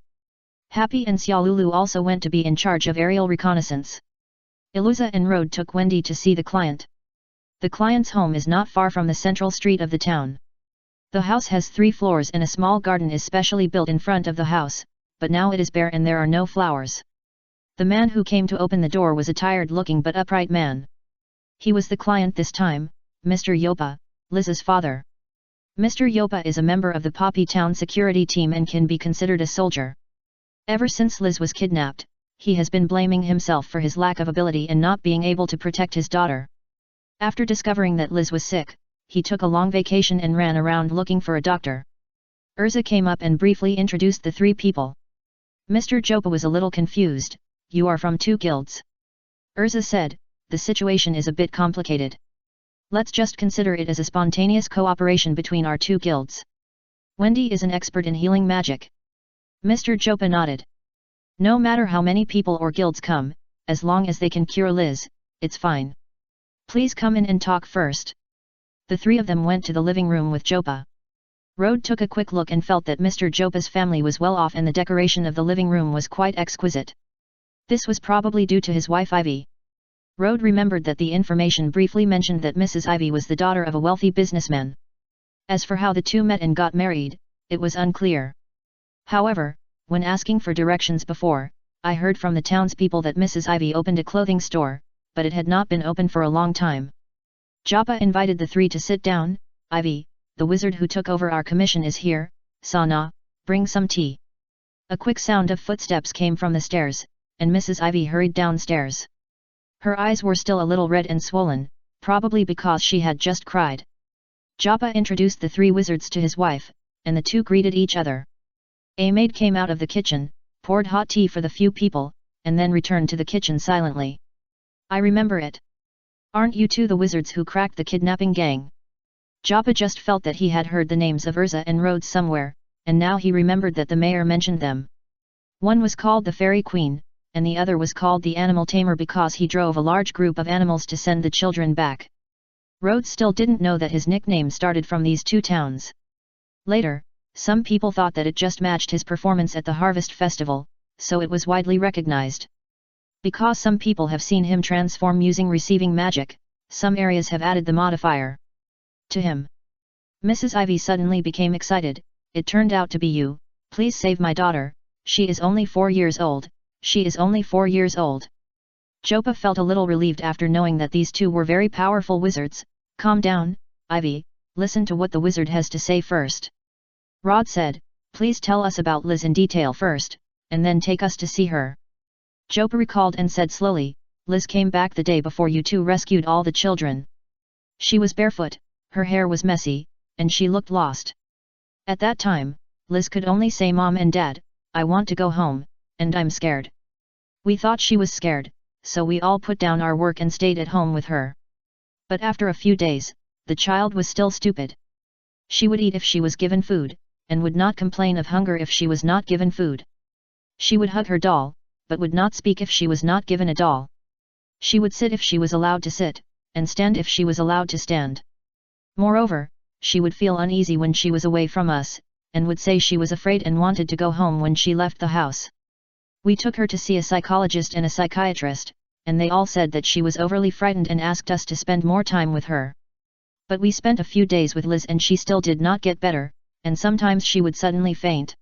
Happy and Xiaolulu also went to be in charge of aerial reconnaissance. Iluza and Road took Wendy to see the client. The client's home is not far from the central street of the town. The house has 3 floors and a small garden is specially built in front of the house, but now it is bare and there are no flowers. The man who came to open the door was a tired-looking but upright man. He was the client this time, Mr. Yopa, Liz's father. Mr. Yopa is a member of the Poppy Town security team and can be considered a soldier. Ever since Liz was kidnapped, he has been blaming himself for his lack of ability and not being able to protect his daughter. After discovering that Liz was sick, he took a long vacation and ran around looking for a doctor. Urza came up and briefly introduced the 3 people. Mr. Jopa was a little confused. You are from 2 guilds. Urza said, the situation is a bit complicated. Let's just consider it as a spontaneous cooperation between our 2 guilds. Wendy is an expert in healing magic. Mr. Jopa nodded. No matter how many people or guilds come, as long as they can cure Liz, it's fine. Please come in and talk first. The 3 of them went to the living room with Jopa. Road took a quick look and felt that Mr. Jopa's family was well off and the decoration of the living room was quite exquisite. This was probably due to his wife Ivy. Road remembered that the information briefly mentioned that Mrs. Ivy was the daughter of a wealthy businessman. As for how the 2 met and got married, it was unclear. However, when asking for directions before, I heard from the townspeople that Mrs. Ivy opened a clothing store, but it had not been open for a long time. Japa invited the 3 to sit down. Ivy, the wizard who took over our commission is here. Sana, bring some tea. A quick sound of footsteps came from the stairs, and Mrs. Ivy hurried downstairs. Her eyes were still a little red and swollen, probably because she had just cried. Japa introduced the 3 wizards to his wife, and the 2 greeted each other. A maid came out of the kitchen, poured hot tea for the few people, and then returned to the kitchen silently. I remember it. Aren't you 2 the wizards who cracked the kidnapping gang? Japa just felt that he had heard the names of Urza and Rhodes somewhere, and now he remembered that the mayor mentioned them. One was called the Fairy Queen, and the other was called the Animal Tamer because he drove a large group of animals to send the children back. Rhodes still didn't know that his nickname started from these 2 towns. Later, some people thought that it just matched his performance at the Harvest Festival, so it was widely recognized. Because some people have seen him transform using receiving magic, some areas have added the modifier to him. Mrs. Ivy suddenly became excited. It turned out to be you. Please save my daughter, she is only 4 years old, she is only 4 years old. Jopa felt a little relieved after knowing that these two were very powerful wizards. Calm down, Ivy, listen to what the wizard has to say first. Rod said, please tell us about Liz in detail first, and then take us to see her. Jopa recalled and said slowly, Liz came back the day before you two rescued all the children. She was barefoot, her hair was messy, and she looked lost. At that time, Liz could only say Mom and Dad, I want to go home, and I'm scared. We thought she was scared, so we all put down our work and stayed at home with her. But after a few days, the child was still stupid. She would eat if she was given food, and would not complain of hunger if she was not given food. She would hug her doll, but would not speak if she was not given a doll. She would sit if she was allowed to sit, and stand if she was allowed to stand. Moreover, she would feel uneasy when she was away from us, and would say she was afraid and wanted to go home when she left the house. We took her to see a psychologist and a psychiatrist, and they all said that she was overly frightened and asked us to spend more time with her. But we spent a few days with Liz and she still did not get better, and sometimes she would suddenly faint.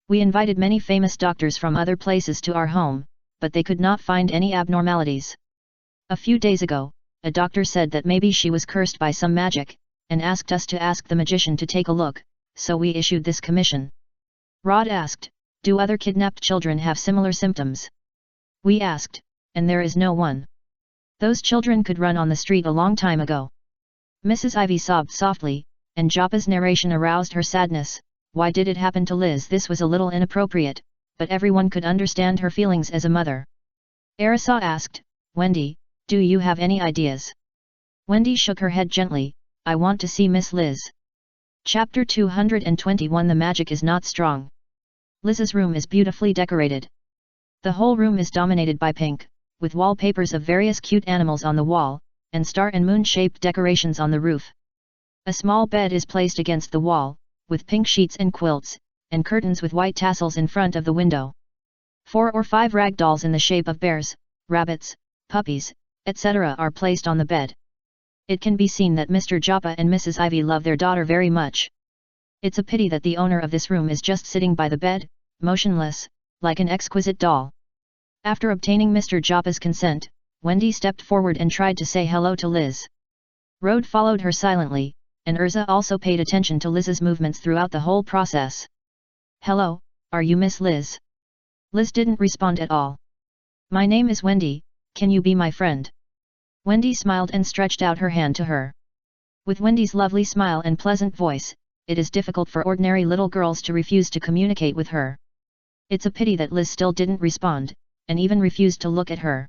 We invited many famous doctors from other places to our home, but they could not find any abnormalities. A few days ago, a doctor said that maybe she was cursed by some magic, and asked us to ask the magician to take a look, so we issued this commission. Rod asked, do other kidnapped children have similar symptoms? We asked, and there is no one. Those children could run on the street a long time ago. Mrs. Ivy sobbed softly, and Jopa's narration aroused her sadness. Why did it happen to Liz? This was a little inappropriate, but everyone could understand her feelings as a mother. Arisa asked, Wendy, do you have any ideas? Wendy shook her head gently, I want to see Miss Liz. Chapter 221 The magic is not strong. Liz's room is beautifully decorated. The whole room is dominated by pink, with wallpapers of various cute animals on the wall, and star and moon-shaped decorations on the roof. A small bed is placed against the wall, with pink sheets and quilts, and curtains with white tassels in front of the window. 4 or 5 rag dolls in the shape of bears, rabbits, puppies, etc. are placed on the bed. It can be seen that Mr. Jopa and Mrs. Ivy love their daughter very much. It's a pity that the owner of this room is just sitting by the bed, motionless, like an exquisite doll. After obtaining Mr. Jopa's consent, Wendy stepped forward and tried to say hello to Liz. Rode followed her silently, and Urza also paid attention to Liz's movements throughout the whole process. Hello, are you Miss Liz? Liz didn't respond at all. My name is Wendy, can you be my friend? Wendy smiled and stretched out her hand to her. With Wendy's lovely smile and pleasant voice, it is difficult for ordinary little girls to refuse to communicate with her. It's a pity that Liz still didn't respond, and even refused to look at her.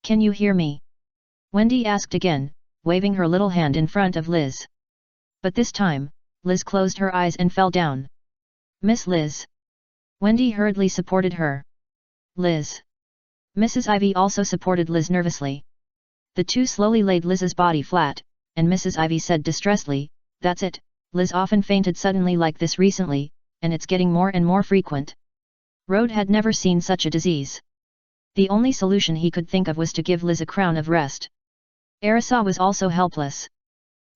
Can you hear me? Wendy asked again, waving her little hand in front of Liz. But this time, Liz closed her eyes and fell down. Miss Liz. Wendy hurriedly supported her. Liz. Mrs. Ivy also supported Liz nervously. The two slowly laid Liz's body flat, and Mrs. Ivy said distressfully, that's it, Liz often fainted suddenly like this recently, and it's getting more and more frequent. Rode had never seen such a disease. The only solution he could think of was to give Liz a crown of rest. Arisa was also helpless.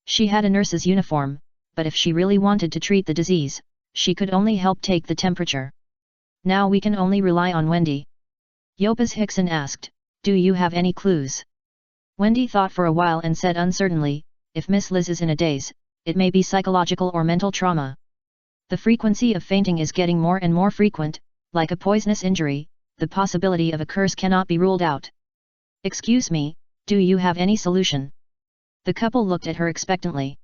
She had a nurse's uniform, but if she really wanted to treat the disease, she could only help take the temperature. Now we can only rely on Wendy. Yopas Hickson asked, do you have any clues? Wendy thought for a while and said uncertainly, if Miss Liz is in a daze, it may be psychological or mental trauma. The frequency of fainting is getting more and more frequent, like a poisonous injury, the possibility of a curse cannot be ruled out. Excuse me, do you have any solution? The couple looked at her expectantly.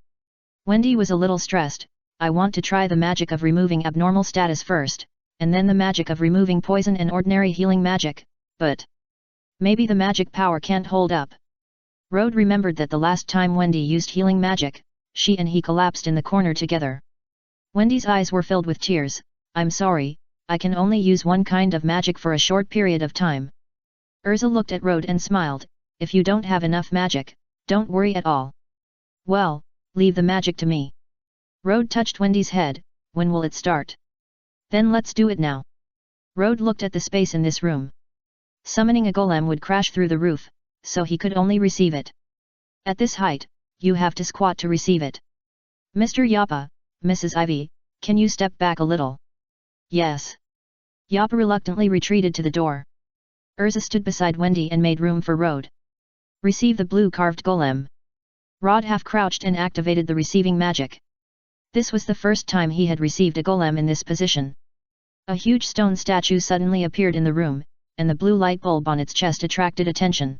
Wendy was a little stressed, I want to try the magic of removing abnormal status first, and then the magic of removing poison and ordinary healing magic, but maybe the magic power can't hold up. Rode remembered that the last time Wendy used healing magic, she and he collapsed in the corner together. Wendy's eyes were filled with tears, I'm sorry, I can only use one kind of magic for a short period of time. Urza looked at Rode and smiled, if you don't have enough magic, don't worry at all. Well, leave the magic to me. Rode touched Wendy's head, when will it start? Then let's do it now. Rod looked at the space in this room. Summoning a golem would crash through the roof, so he could only receive it. At this height, you have to squat to receive it. Mr. Yappa, Mrs. Ivy, can you step back a little? Yes. Yappa reluctantly retreated to the door. Urza stood beside Wendy and made room for Rod. Receive the blue carved golem. Rod half-crouched and activated the receiving magic. This was the first time he had received a golem in this position. A huge stone statue suddenly appeared in the room, and the blue light bulb on its chest attracted attention.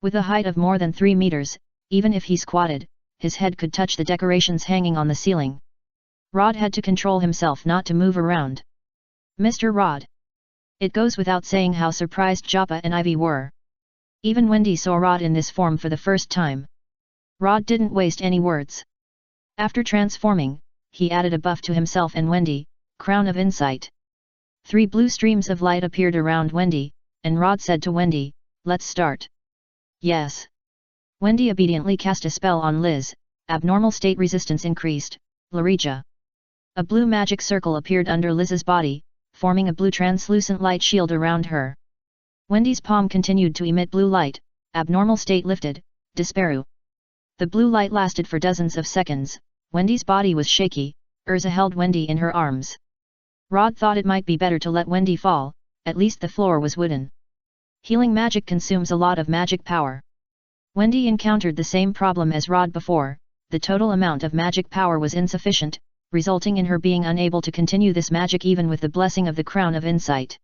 With a height of more than 3 meters, even if he squatted, his head could touch the decorations hanging on the ceiling. Rod had to control himself not to move around. Mr. Rod. It goes without saying how surprised Joppa and Ivy were. Even Wendy saw Rod in this form for the first time. Rod didn't waste any words. After transforming, he added a buff to himself and Wendy, Crown of Insight. 3 blue streams of light appeared around Wendy, and Rod said to Wendy, "Let's start." Yes. Wendy obediently cast a spell on Liz, abnormal state resistance increased, Larija. A blue magic circle appeared under Liz's body, forming a blue translucent light shield around her. Wendy's palm continued to emit blue light, abnormal state lifted, Disparu. The blue light lasted for dozens of seconds. Wendy's body was shaky. Urza held Wendy in her arms. Rod thought it might be better to let Wendy fall, at least the floor was wooden. Healing magic consumes a lot of magic power. Wendy encountered the same problem as Rod before, the total amount of magic power was insufficient, resulting in her being unable to continue this magic even with the blessing of the Crown of Insight.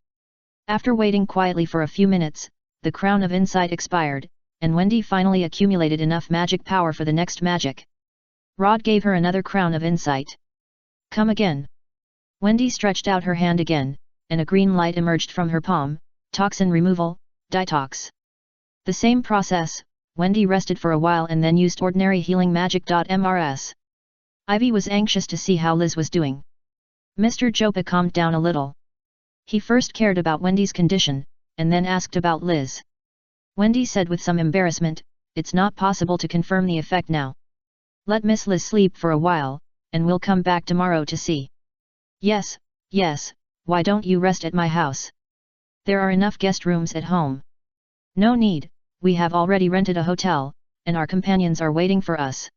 After waiting quietly for a few minutes, the Crown of Insight expired, and Wendy finally accumulated enough magic power for the next magic. Rod gave her another Crown of Insight. Come again. Wendy stretched out her hand again, and a green light emerged from her palm, toxin removal, detox. The same process, Wendy rested for a while and then used ordinary healing magic. Mrs. Ivy was anxious to see how Liz was doing. Mr. Joppa calmed down a little. He first cared about Wendy's condition, and then asked about Liz. Wendy said with some embarrassment, "It's not possible to confirm the effect now. Let Miss Liz sleep for a while, and we'll come back tomorrow to see." Yes, why don't you rest at my house? There are enough guest rooms at home. No need, we have already rented a hotel, and our companions are waiting for us.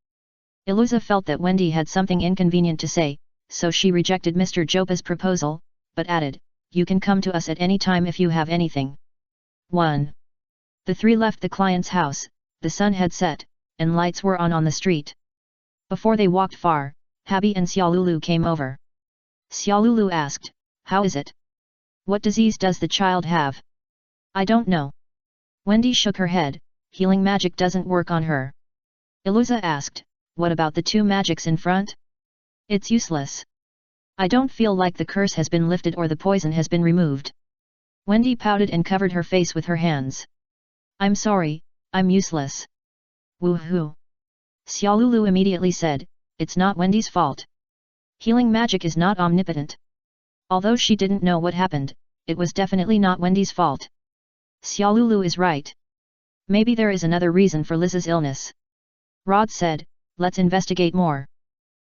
Iluza felt that Wendy had something inconvenient to say, so she rejected Mr. Joppa's proposal, but added, "You can come to us at any time if you have anything." 1. The three left the client's house. The sun had set, and lights were on the street. Before they walked far, Habi and Xiaolulu came over. Xiaolulu asked, "How is it? What disease does the child have?" "I don't know." Wendy shook her head, "Healing magic doesn't work on her." Iluza asked, "What about the 2 magics in front?" "It's useless. I don't feel like the curse has been lifted or the poison has been removed." Wendy pouted and covered her face with her hands. "I'm sorry, I'm useless." "Woohoo!" Xiaolulu immediately said, "It's not Wendy's fault. Healing magic is not omnipotent." Although she didn't know what happened, it was definitely not Wendy's fault. Xiaolulu is right. Maybe there is another reason for Liz's illness. Rod said, "Let's investigate more."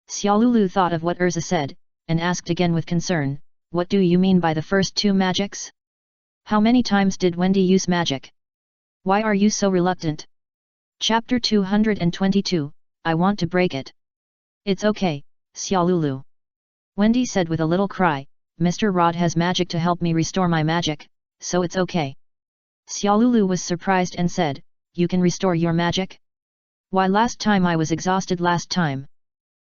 Xiaolulu thought of what Urza said, and asked again with concern, "What do you mean by the first 2 magics? How many times did Wendy use magic? Why are you so reluctant?" Chapter 222, I want to break it. "It's okay, Xiaolulu." Wendy said with a little cry, "Mr. Rod has magic to help me restore my magic, so it's okay." Xiaolulu was surprised and said, "You can restore your magic? Why, last time I was exhausted last time."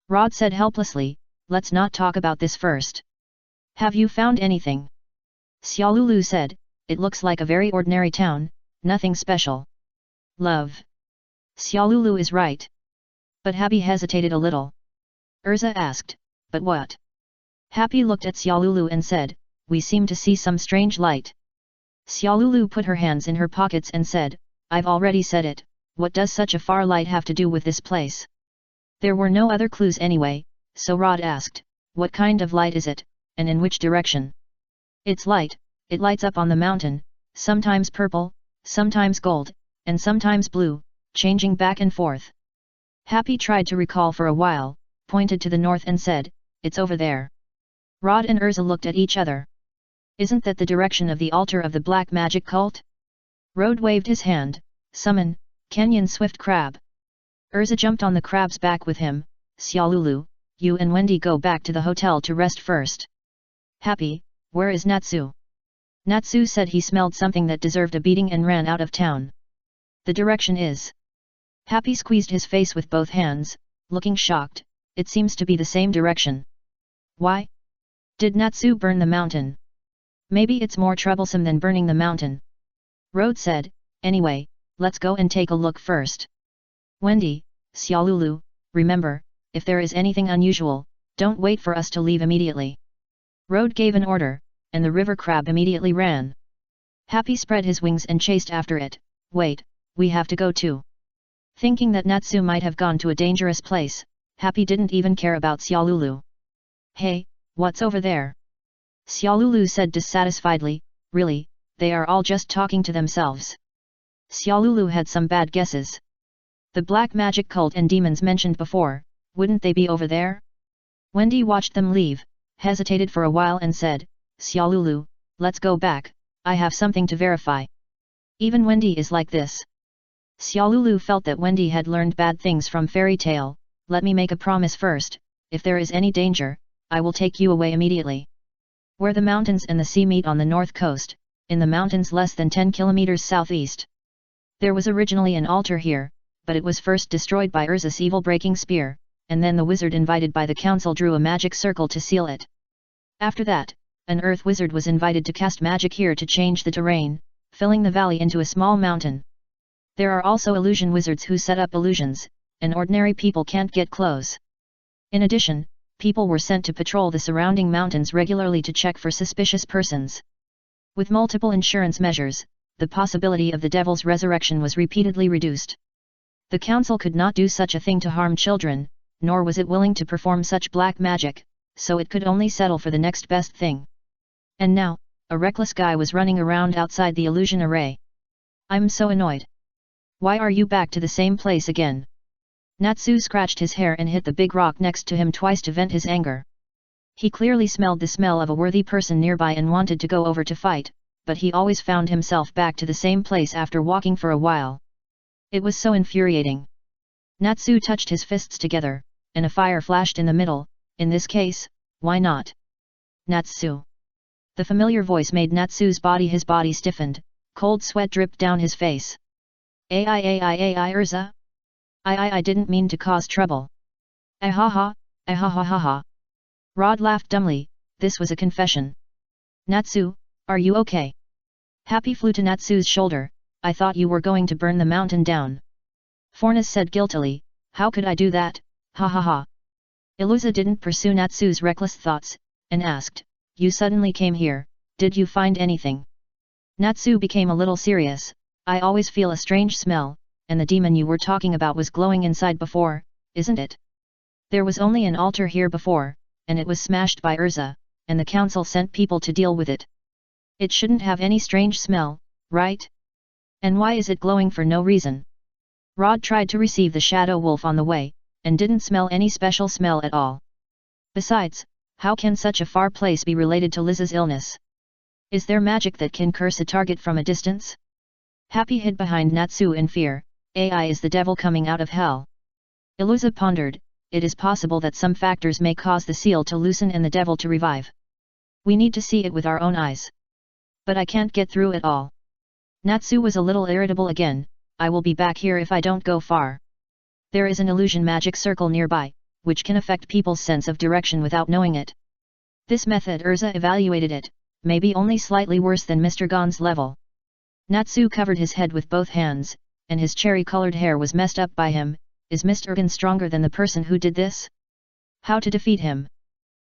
Rod said helplessly, "Let's not talk about this first. Have you found anything?" Xiaolulu said, "It looks like a very ordinary town, nothing special." "Love." Xiaolulu is right. But Habi hesitated a little. Urza asked, "But what?" Habi looked at Xiaolulu and said, "We seem to see some strange light." Xiaolulu put her hands in her pockets and said, "I've already said it, what does such a far light have to do with this place?" There were no other clues anyway, so Rod asked, "What kind of light is it, and in which direction?" "It's light, it lights up on the mountain, sometimes purple, sometimes gold, and sometimes blue, changing back and forth." Habi tried to recall for a while, pointed to the north and said, "It's over there." Rod and Urza looked at each other. Isn't that the direction of the altar of the black magic cult? Rode waved his hand. Summon, Kenyan Swift Crab. Urza jumped on the crab's back with him. Xiaolulu, you and Wendy go back to the hotel to rest first. Happy, where is Natsu? Natsu said he smelled something that deserved a beating and ran out of town. The direction is. Happy squeezed his face with both hands, looking shocked. It seems to be the same direction. Why? Did Natsu burn the mountain? Maybe it's more troublesome than burning the mountain. Rode said, anyway, let's go and take a look first. Wendy, Xiaolulu, remember, if there is anything unusual, don't wait for us to leave immediately. Rode gave an order, and the river crab immediately ran. Happy spread his wings and chased after it. Wait, we have to go too. Thinking that Natsu might have gone to a dangerous place, Happy didn't even care about Xiaolulu. Hey, what's over there? Xiaolulu said dissatisfiedly, really, they are all just talking to themselves. Xiaolulu had some bad guesses. The black magic cult and demons mentioned before, wouldn't they be over there? Wendy watched them leave, hesitated for a while and said, Xiaolulu, let's go back, I have something to verify. Even Wendy is like this. Xiaolulu felt that Wendy had learned bad things from fairy tale. Let me make a promise first, if there is any danger, I will take you away immediately. Where the mountains and the sea meet on the north coast, in the mountains less than 10 kilometers southeast. There was originally an altar here, but it was first destroyed by Urza's evil breaking spear, and then the wizard invited by the council drew a magic circle to seal it. After that, an earth wizard was invited to cast magic here to change the terrain, filling the valley into a small mountain. There are also illusion wizards who set up illusions, and ordinary people can't get close. In addition, people were sent to patrol the surrounding mountains regularly to check for suspicious persons. With multiple insurance measures, the possibility of the devil's resurrection was repeatedly reduced. The council could not do such a thing to harm children, nor was it willing to perform such black magic, so it could only settle for the next best thing. And now, a reckless guy was running around outside the illusion array. I'm so annoyed. Why are you back to the same place again? Natsu scratched his hair and hit the big rock next to him twice to vent his anger. He clearly smelled the smell of a worthy person nearby and wanted to go over to fight, but he always found himself back to the same place after walking for a while. It was so infuriating. Natsu touched his fists together, and a fire flashed in the middle. In this case, why not? Natsu. The familiar voice made Natsu's his body stiffened, cold sweat dripped down his face. Ai Urza? I didn't mean to cause trouble. Ha. Rod laughed dumbly, this was a confession. Natsu, are you okay? Happy flew to Natsu's shoulder, I thought you were going to burn the mountain down. Fornas said guiltily, how could I do that, ha. Iluza didn't pursue Natsu's reckless thoughts, and asked, you suddenly came here, did you find anything? Natsu became a little serious, I always feel a strange smell, and the demon you were talking about was glowing inside before, isn't it? There was only an altar here before, and it was smashed by Urza, and the council sent people to deal with it. It shouldn't have any strange smell, right? And why is it glowing for no reason? Rod tried to receive the shadow wolf on the way, and didn't smell any special smell at all. Besides, how can such a far place be related to Liz's illness? Is there magic that can curse a target from a distance? Happy hid behind Natsu in fear, AI is the devil coming out of hell. Iluza pondered, it is possible that some factors may cause the seal to loosen and the devil to revive. We need to see it with our own eyes. But I can't get through it all. Natsu was a little irritable again, I will be back here if I don't go far. There is an illusion magic circle nearby, which can affect people's sense of direction without knowing it. This method Urza evaluated it, maybe only slightly worse than Mr. Gon's level. Natsu covered his head with both hands, and his cherry-colored hair was messed up by him. Is Mr. Gon stronger than the person who did this? How to defeat him?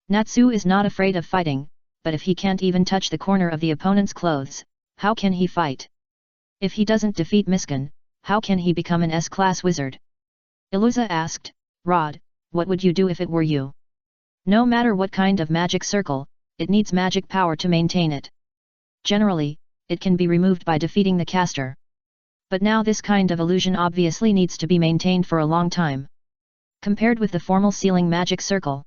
Natsu is not afraid of fighting, but if he can't even touch the corner of the opponent's clothes, how can he fight? If he doesn't defeat Miskin, how can he become an S-class wizard? Iluza asked, Rod, what would you do if it were you? No matter what kind of magic circle, it needs magic power to maintain it. Generally, it can be removed by defeating the caster. But now this kind of illusion obviously needs to be maintained for a long time. Compared with the formal sealing magic circle,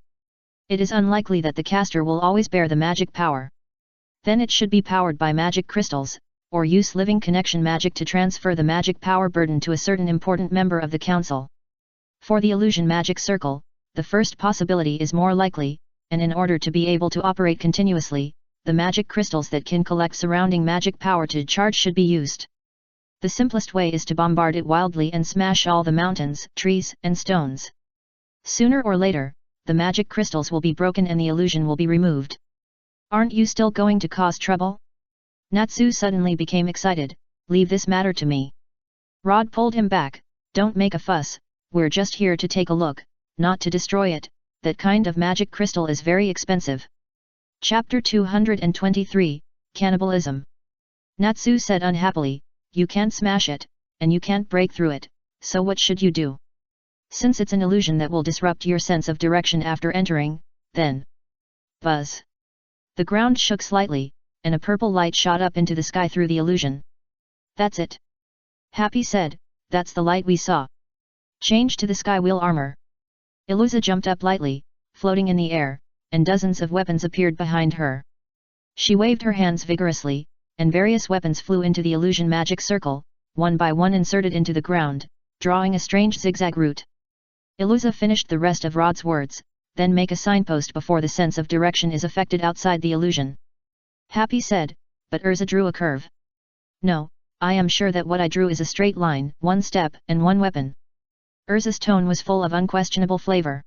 it is unlikely that the caster will always bear the magic power. Then it should be powered by magic crystals, or use living connection magic to transfer the magic power burden to a certain important member of the council. For the illusion magic circle, the first possibility is more likely, and in order to be able to operate continuously, the magic crystals that can collect surrounding magic power to charge should be used. The simplest way is to bombard it wildly and smash all the mountains, trees, and stones. Sooner or later, the magic crystals will be broken and the illusion will be removed. Aren't you still going to cause trouble? Natsu suddenly became excited. Leave this matter to me. Rod pulled him back. Don't make a fuss, we're just here to take a look, not to destroy it. That kind of magic crystal is very expensive. Chapter 223, Cannibalism. Natsu said unhappily, you can't smash it, and you can't break through it, so what should you do? Since it's an illusion that will disrupt your sense of direction after entering, then... Buzz. The ground shook slightly, and a purple light shot up into the sky through the illusion. That's it. Happy said, that's the light we saw. Change to the sky wheel armor. Iluza jumped up lightly, floating in the air, and dozens of weapons appeared behind her. She waved her hands vigorously, and various weapons flew into the illusion magic circle, one by one inserted into the ground, drawing a strange zigzag route. Iluza finished the rest of Rod's words, then make a signpost before the sense of direction is affected outside the illusion. Happy said, but Urza drew a curve. No, I am sure that what I drew is a straight line, one step, and one weapon. Urza's tone was full of unquestionable flavor.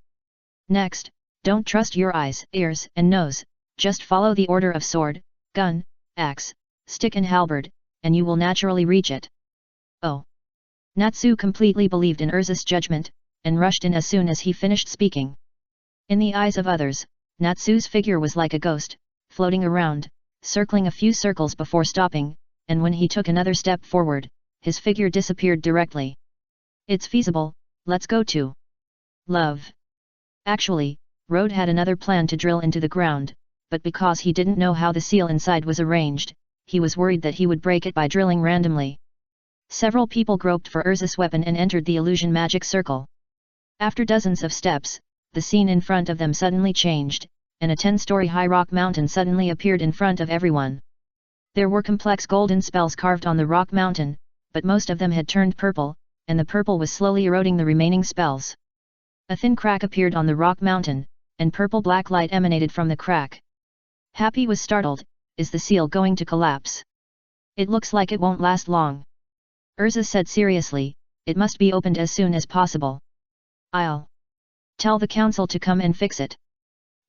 Next, don't trust your eyes, ears, and nose, just follow the order of sword, gun, axe, stick and halberd, and you will naturally reach it. Oh. Natsu completely believed in Urza's judgment, and rushed in as soon as he finished speaking. In the eyes of others, Natsu's figure was like a ghost, floating around, circling a few circles before stopping, and when he took another step forward, his figure disappeared directly. It's feasible, let's go to Love. Actually, Rode had another plan to drill into the ground, but because he didn't know how the seal inside was arranged, he was worried that he would break it by drilling randomly. Several people groped for Urza's weapon and entered the illusion magic circle. After dozens of steps, the scene in front of them suddenly changed, and a 10-story high rock mountain suddenly appeared in front of everyone. There were complex golden spells carved on the rock mountain, but most of them had turned purple, and the purple was slowly eroding the remaining spells. A thin crack appeared on the rock mountain, and purple-black light emanated from the crack. Happy was startled. Is the seal going to collapse? It looks like it won't last long. Urza said seriously, it must be opened as soon as possible. I'll tell the council to come and fix it.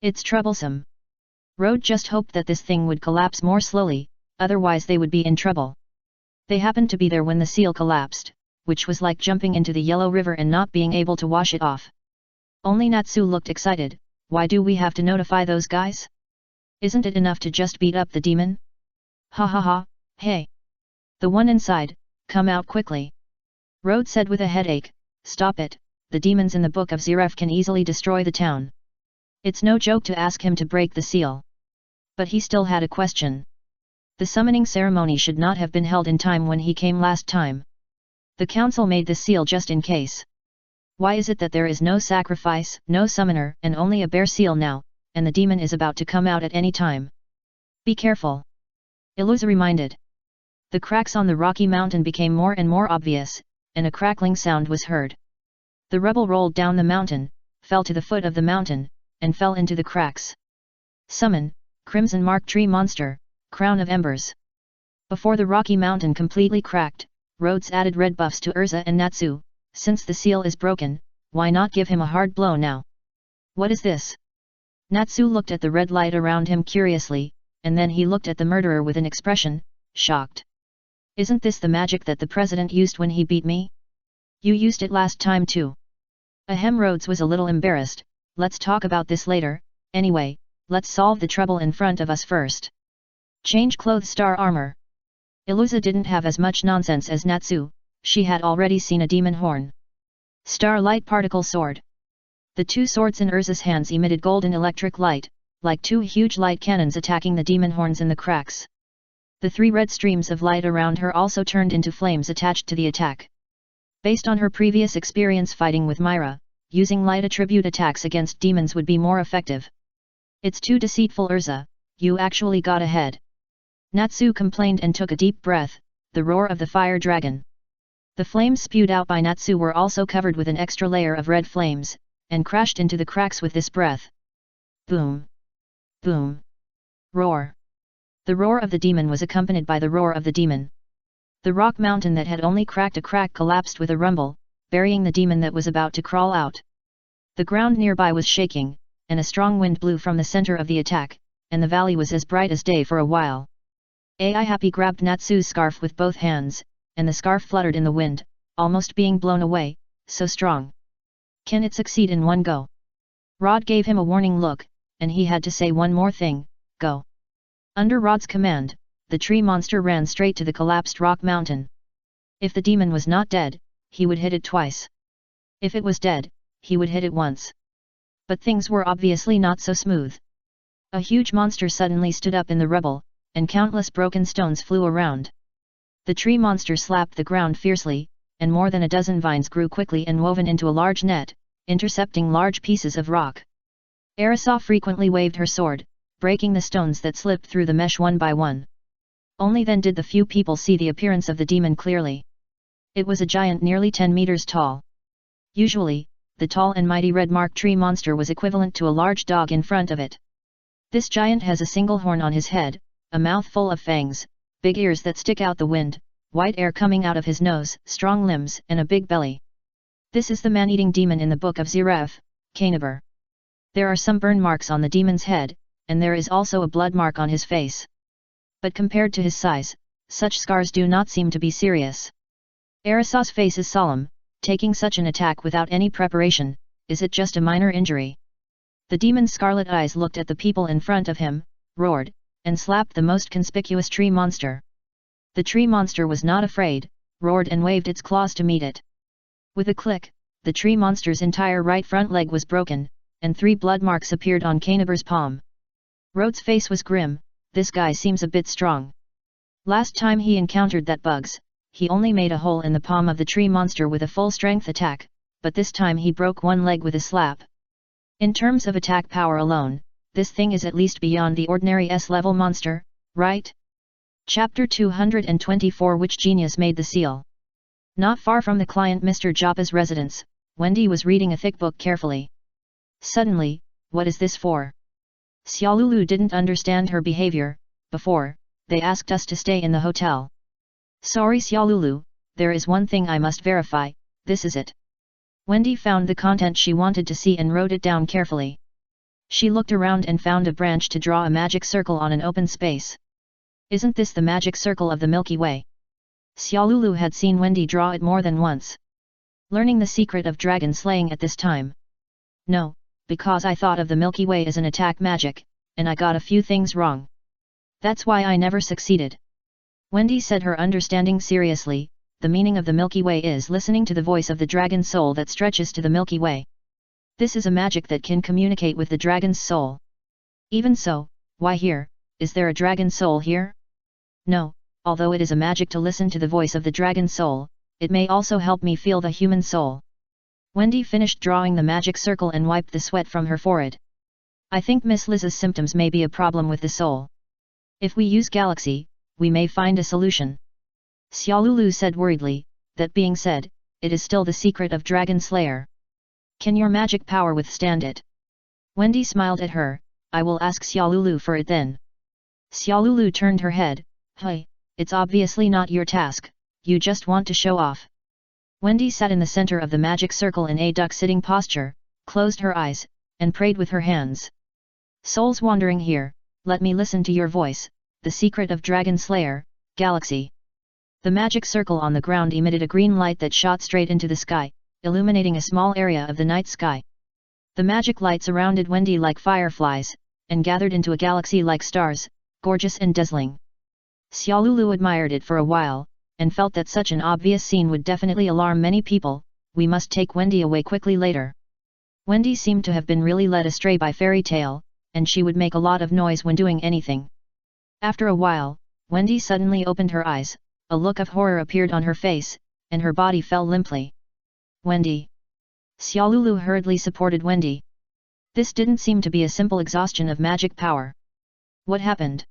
It's troublesome. Rode just hoped that this thing would collapse more slowly, otherwise they would be in trouble. They happened to be there when the seal collapsed, which was like jumping into the Yellow River and not being able to wash it off. Only Natsu looked excited. Why do we have to notify those guys? Isn't it enough to just beat up the demon? Ha ha ha, hey! The one inside, come out quickly. Rode said with a headache, stop it, the demons in the Book of Zeref can easily destroy the town. It's no joke to ask him to break the seal. But he still had a question. The summoning ceremony should not have been held in time when he came last time. The council made the seal just in case. Why is it that there is no sacrifice, no summoner, and only a bare seal now, and the demon is about to come out at any time? Be careful. Iluza reminded. The cracks on the rocky mountain became more and more obvious, and a crackling sound was heard. The rubble rolled down the mountain, fell to the foot of the mountain, and fell into the cracks. Summon, Crimson Mark Tree Monster, Crown of Embers. Before the rocky mountain completely cracked, Rhodes added red buffs to Urza and Natsu. Since the seal is broken, why not give him a hard blow now? What is this? Natsu looked at the red light around him curiously, and then he looked at the murderer with an expression, shocked. Isn't this the magic that the president used when he beat me? You used it last time too. Ahem. Rhodes was a little embarrassed. Let's talk about this later. Anyway, let's solve the trouble in front of us first. Change clothes. Star armor. Iluza didn't have as much nonsense as Natsu. She had already seen a demon horn. Starlight particle sword. The two swords in Urza's hands emitted golden electric light, like two huge light cannons attacking the demon horns in the cracks. The three red streams of light around her also turned into flames attached to the attack. Based on her previous experience fighting with Myra, using light attribute attacks against demons would be more effective. It's too deceitful, Urza, you actually got ahead. Natsu complained and took a deep breath, the roar of the fire dragon. The flames spewed out by Natsu were also covered with an extra layer of red flames, and crashed into the cracks with this breath. Boom! Boom! Roar! The roar of the demon was accompanied by the roar of the demon. The rock mountain that had only cracked a crack collapsed with a rumble, burying the demon that was about to crawl out. The ground nearby was shaking, and a strong wind blew from the center of the attack, and the valley was as bright as day for a while. Ai Happy grabbed Natsu's scarf with both hands, and the scarf fluttered in the wind, almost being blown away, so strong. Can it succeed in one go? Rod gave him a warning look, and he had to say one more thing, go. Under Rod's command, the tree monster ran straight to the collapsed rock mountain. If the demon was not dead, he would hit it twice. If it was dead, he would hit it once. But things were obviously not so smooth. A huge monster suddenly stood up in the rubble, and countless broken stones flew around. The tree monster slapped the ground fiercely, and more than a dozen vines grew quickly and woven into a large net, intercepting large pieces of rock. Arisa frequently waved her sword, breaking the stones that slipped through the mesh one by one. Only then did the few people see the appearance of the demon clearly. It was a giant nearly 10 meters tall. Usually, the tall and mighty red mark tree monster was equivalent to a large dog in front of it. This giant has a single horn on his head, a mouth full of fangs, big ears that stick out the wind, white air coming out of his nose, strong limbs and a big belly. This is the man-eating demon in the book of Ziref, Canibur. There are some burn marks on the demon's head, and there is also a blood mark on his face. But compared to his size, such scars do not seem to be serious. Arisa's face is solemn, taking such an attack without any preparation, is it just a minor injury? The demon's scarlet eyes looked at the people in front of him, roared, and slapped the most conspicuous tree monster. The tree monster was not afraid, roared and waved its claws to meet it. With a click, the tree monster's entire right front leg was broken, and 3 blood marks appeared on Canibur's palm. Rod's face was grim. This guy seems a bit strong. Last time he encountered that bugs, he only made a hole in the palm of the tree monster with a full-strength attack, but this time he broke one leg with a slap. In terms of attack power alone, this thing is at least beyond the ordinary S-level monster, right? Chapter 224 Which genius made the seal? Not far from the client Mr. Joppa's residence, Wendy was reading a thick book carefully. Suddenly, what is this for? Xiaolulu didn't understand her behavior. Before, they asked us to stay in the hotel. Sorry Xiaolulu, there is one thing I must verify, this is it. Wendy found the content she wanted to see and wrote it down carefully. She looked around and found a branch to draw a magic circle on an open space. Isn't this the magic circle of the Milky Way? Xiaolulu had seen Wendy draw it more than once. Learning the secret of dragon slaying at this time. No, because I thought of the Milky Way as an attack magic, and I got a few things wrong. That's why I never succeeded. Wendy said her understanding seriously, the meaning of the Milky Way is listening to the voice of the dragon soul that stretches to the Milky Way. This is a magic that can communicate with the dragon's soul. Even so, why here, is there a dragon soul here? No, although it is a magic to listen to the voice of the dragon soul, it may also help me feel the human soul. Wendy finished drawing the magic circle and wiped the sweat from her forehead. I think Miss Liz's symptoms may be a problem with the soul. If we use Galaxy, we may find a solution. Xiaolulu said worriedly, that being said, it is still the secret of Dragon Slayer. Can your magic power withstand it? Wendy smiled at her, I will ask Xiaolulu for it then. Xiaolulu turned her head, hey, it's obviously not your task, you just want to show off. Wendy sat in the center of the magic circle in a duck-sitting posture, closed her eyes, and prayed with her hands. Souls wandering here, let me listen to your voice, the secret of Dragon Slayer, Galaxy. The magic circle on the ground emitted a green light that shot straight into the sky, illuminating a small area of the night sky. The magic light surrounded Wendy like fireflies, and gathered into a galaxy like stars, gorgeous and dazzling. Xiaolulu admired it for a while, and felt that such an obvious scene would definitely alarm many people. We must take Wendy away quickly later. Wendy seemed to have been really led astray by fairy tale, and she would make a lot of noise when doing anything. After a while, Wendy suddenly opened her eyes, a look of horror appeared on her face, and her body fell limply. Wendy. Xiaolulu hurriedly supported Wendy. This didn't seem to be a simple exhaustion of magic power. What happened?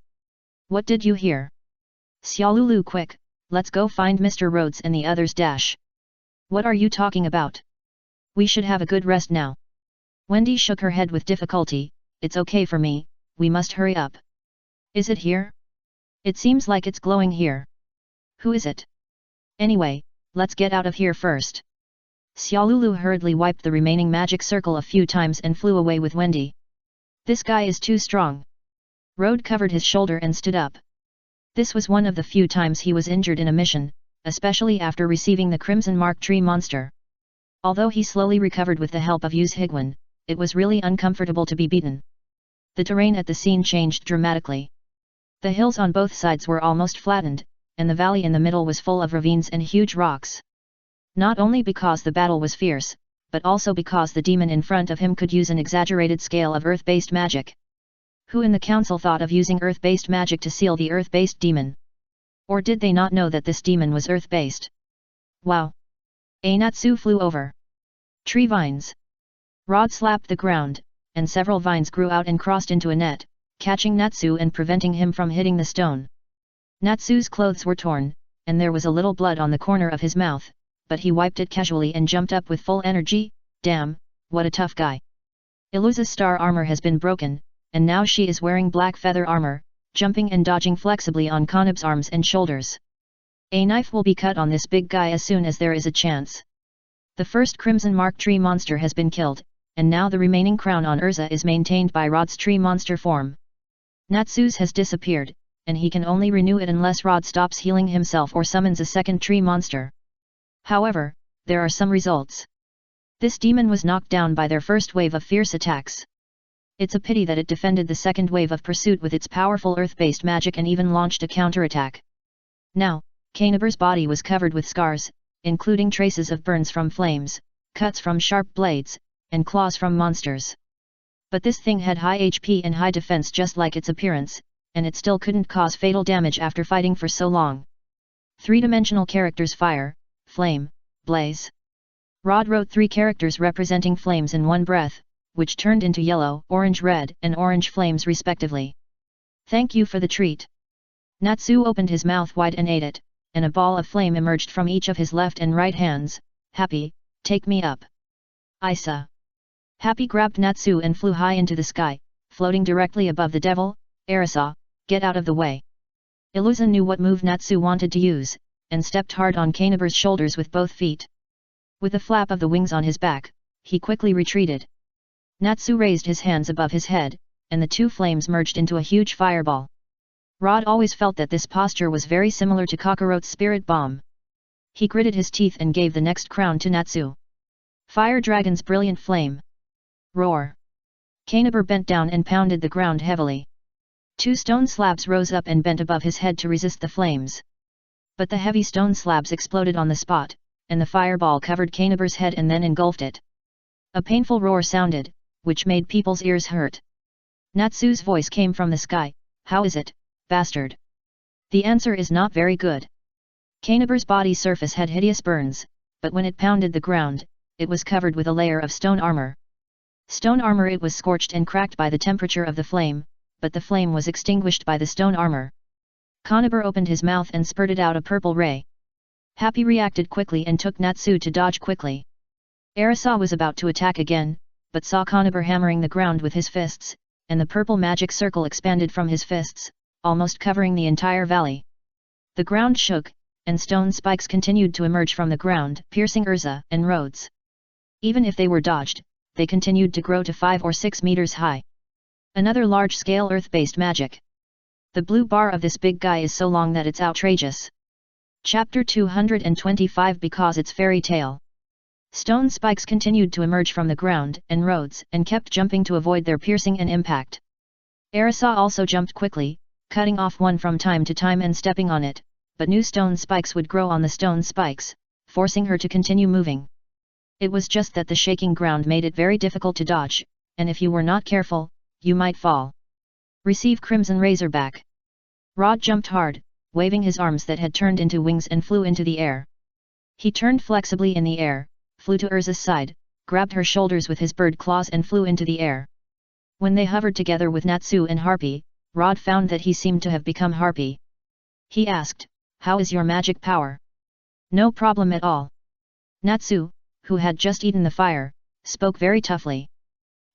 What did you hear? Xiaolulu, quick, let's go find Mr. Rhodes and the others dash. What are you talking about? We should have a good rest now. Wendy shook her head with difficulty. It's okay for me, we must hurry up. Is it here? It seems like it's glowing here. Who is it? Anyway, let's get out of here first. Xiaolulu hurriedly wiped the remaining magic circle a few times and flew away with Wendy. This guy is too strong. Rode covered his shoulder and stood up. This was one of the few times he was injured in a mission, especially after receiving the Crimson Mark Tree monster. Although he slowly recovered with the help of Yu Higuan, it was really uncomfortable to be beaten. The terrain at the scene changed dramatically. The hills on both sides were almost flattened, and the valley in the middle was full of ravines and huge rocks. Not only because the battle was fierce, but also because the demon in front of him could use an exaggerated scale of earth-based magic. Who in the council thought of using earth-based magic to seal the earth-based demon? Or did they not know that this demon was earth-based? Wow! A Natsu flew over. Tree vines. Rod slapped the ground, and several vines grew out and crossed into a net, catching Natsu and preventing him from hitting the stone. Natsu's clothes were torn, and there was a little blood on the corner of his mouth, but he wiped it casually and jumped up with full energy. Damn, what a tough guy. Iluza's star armor has been broken, and now she is wearing black feather armor, jumping and dodging flexibly on Kanab's arms and shoulders. A knife will be cut on this big guy as soon as there is a chance. The first Crimson Mark Tree monster has been killed, and now the remaining crown on Urza is maintained by Rod's tree monster form. Natsu's has disappeared, and he can only renew it unless Rod stops healing himself or summons a second tree monster. However, there are some results. This demon was knocked down by their first wave of fierce attacks. It's a pity that it defended the second wave of pursuit with its powerful earth-based magic and even launched a counterattack. Now, Kanaber's body was covered with scars, including traces of burns from flames, cuts from sharp blades, and claws from monsters. But this thing had high HP and high defense just like its appearance, and it still couldn't cause fatal damage after fighting for so long. Three-dimensional characters: fire, flame, blaze. Rod wrote 3 characters representing flames in one breath, which turned into yellow, orange, red, and orange flames respectively. Thank you for the treat. Natsu opened his mouth wide and ate it, and a ball of flame emerged from each of his left and right hands. Happy, take me up. Isa. Happy grabbed Natsu and flew high into the sky, floating directly above the devil. Arisa, get out of the way. Iluza knew what move Natsu wanted to use, and stepped hard on Kanaber's shoulders with both feet. With a flap of the wings on his back, he quickly retreated. Natsu raised his hands above his head, and the 2 flames merged into a huge fireball. Rod always felt that this posture was very similar to Kakarot's spirit bomb. He gritted his teeth and gave the next crown to Natsu. Fire Dragon's brilliant flame. Roar. Kanaber bent down and pounded the ground heavily. 2 stone slabs rose up and bent above his head to resist the flames. But the heavy stone slabs exploded on the spot, and the fireball covered Kanaber's head and then engulfed it. A painful roar sounded, which made people's ears hurt. Natsu's voice came from the sky. How is it, bastard? The answer is not very good. Kanaber's body surface had hideous burns, but when it pounded the ground, it was covered with a layer of stone armor. Stone armor. It was scorched and cracked by the temperature of the flame, but the flame was extinguished by the stone armor. Kanaber opened his mouth and spurted out a purple ray. Happy reacted quickly and took Natsu to dodge quickly. Arisa was about to attack again, but saw Kanaber hammering the ground with his fists, and the purple magic circle expanded from his fists, almost covering the entire valley. The ground shook, and stone spikes continued to emerge from the ground, piercing Urza and Rhodes. Even if they were dodged, they continued to grow to 5 or 6 meters high. Another large-scale earth-based magic. The blue bar of this big guy is so long that it's outrageous. Chapter 225. Because it's fairy tale. Stone spikes continued to emerge from the ground and Rhodes and kept jumping to avoid their piercing and impact. Arisa also jumped quickly, cutting off one from time to time and stepping on it, but new stone spikes would grow on the stone spikes, forcing her to continue moving. It was just that the shaking ground made it very difficult to dodge, and if you were not careful, you might fall. Receive Crimson Razorback. Rod jumped hard, waving his arms that had turned into wings and flew into the air. He turned flexibly in the air, flew to Urza's side, grabbed her shoulders with his bird claws and flew into the air. When they hovered together with Natsu and Harpy, Rod found that he seemed to have become harpy. He asked, "How is your magic power?" "No problem at all." Natsu, who had just eaten the fire, spoke very toughly.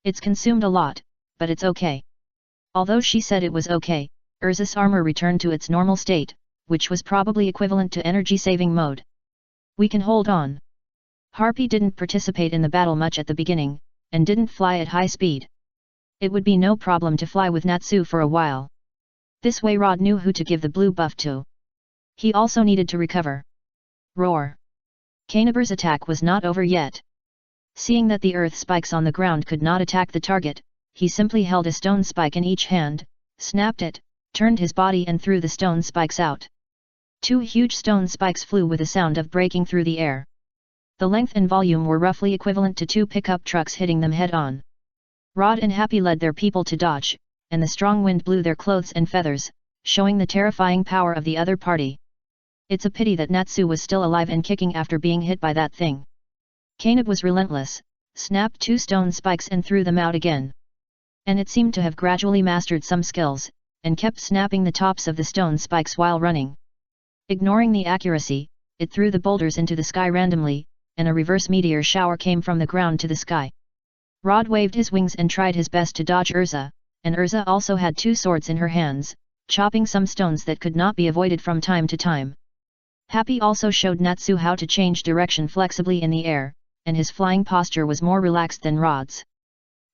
"It's consumed a lot, but it's okay." Although she said it was okay, Urza's armor returned to its normal state, which was probably equivalent to energy-saving mode. "We can hold on." Harpy didn't participate in the battle much at the beginning, and didn't fly at high speed. It would be no problem to fly with Natsu for a while. This way Rod knew who to give the blue buff to. He also needed to recover. Roar! Kaneber's attack was not over yet. Seeing that the earth spikes on the ground could not attack the target, he simply held a stone spike in each hand, snapped it, turned his body and threw the stone spikes out. 2 huge stone spikes flew with a sound of breaking through the air. The length and volume were roughly equivalent to 2 pickup trucks hitting them head-on. Rod and Happy led their people to dodge, and the strong wind blew their clothes and feathers, showing the terrifying power of the other party. It's a pity that Natsu was still alive and kicking after being hit by that thing. Kaneb was relentless, snapped 2 stone spikes and threw them out again. And it seemed to have gradually mastered some skills, and kept snapping the tops of the stone spikes while running. Ignoring the accuracy, it threw the boulders into the sky randomly, and a reverse meteor shower came from the ground to the sky. Rod waved his wings and tried his best to dodge Urza, and Urza also had 2 swords in her hands, chopping some stones that could not be avoided from time to time. Happy also showed Natsu how to change direction flexibly in the air, and his flying posture was more relaxed than Rod's.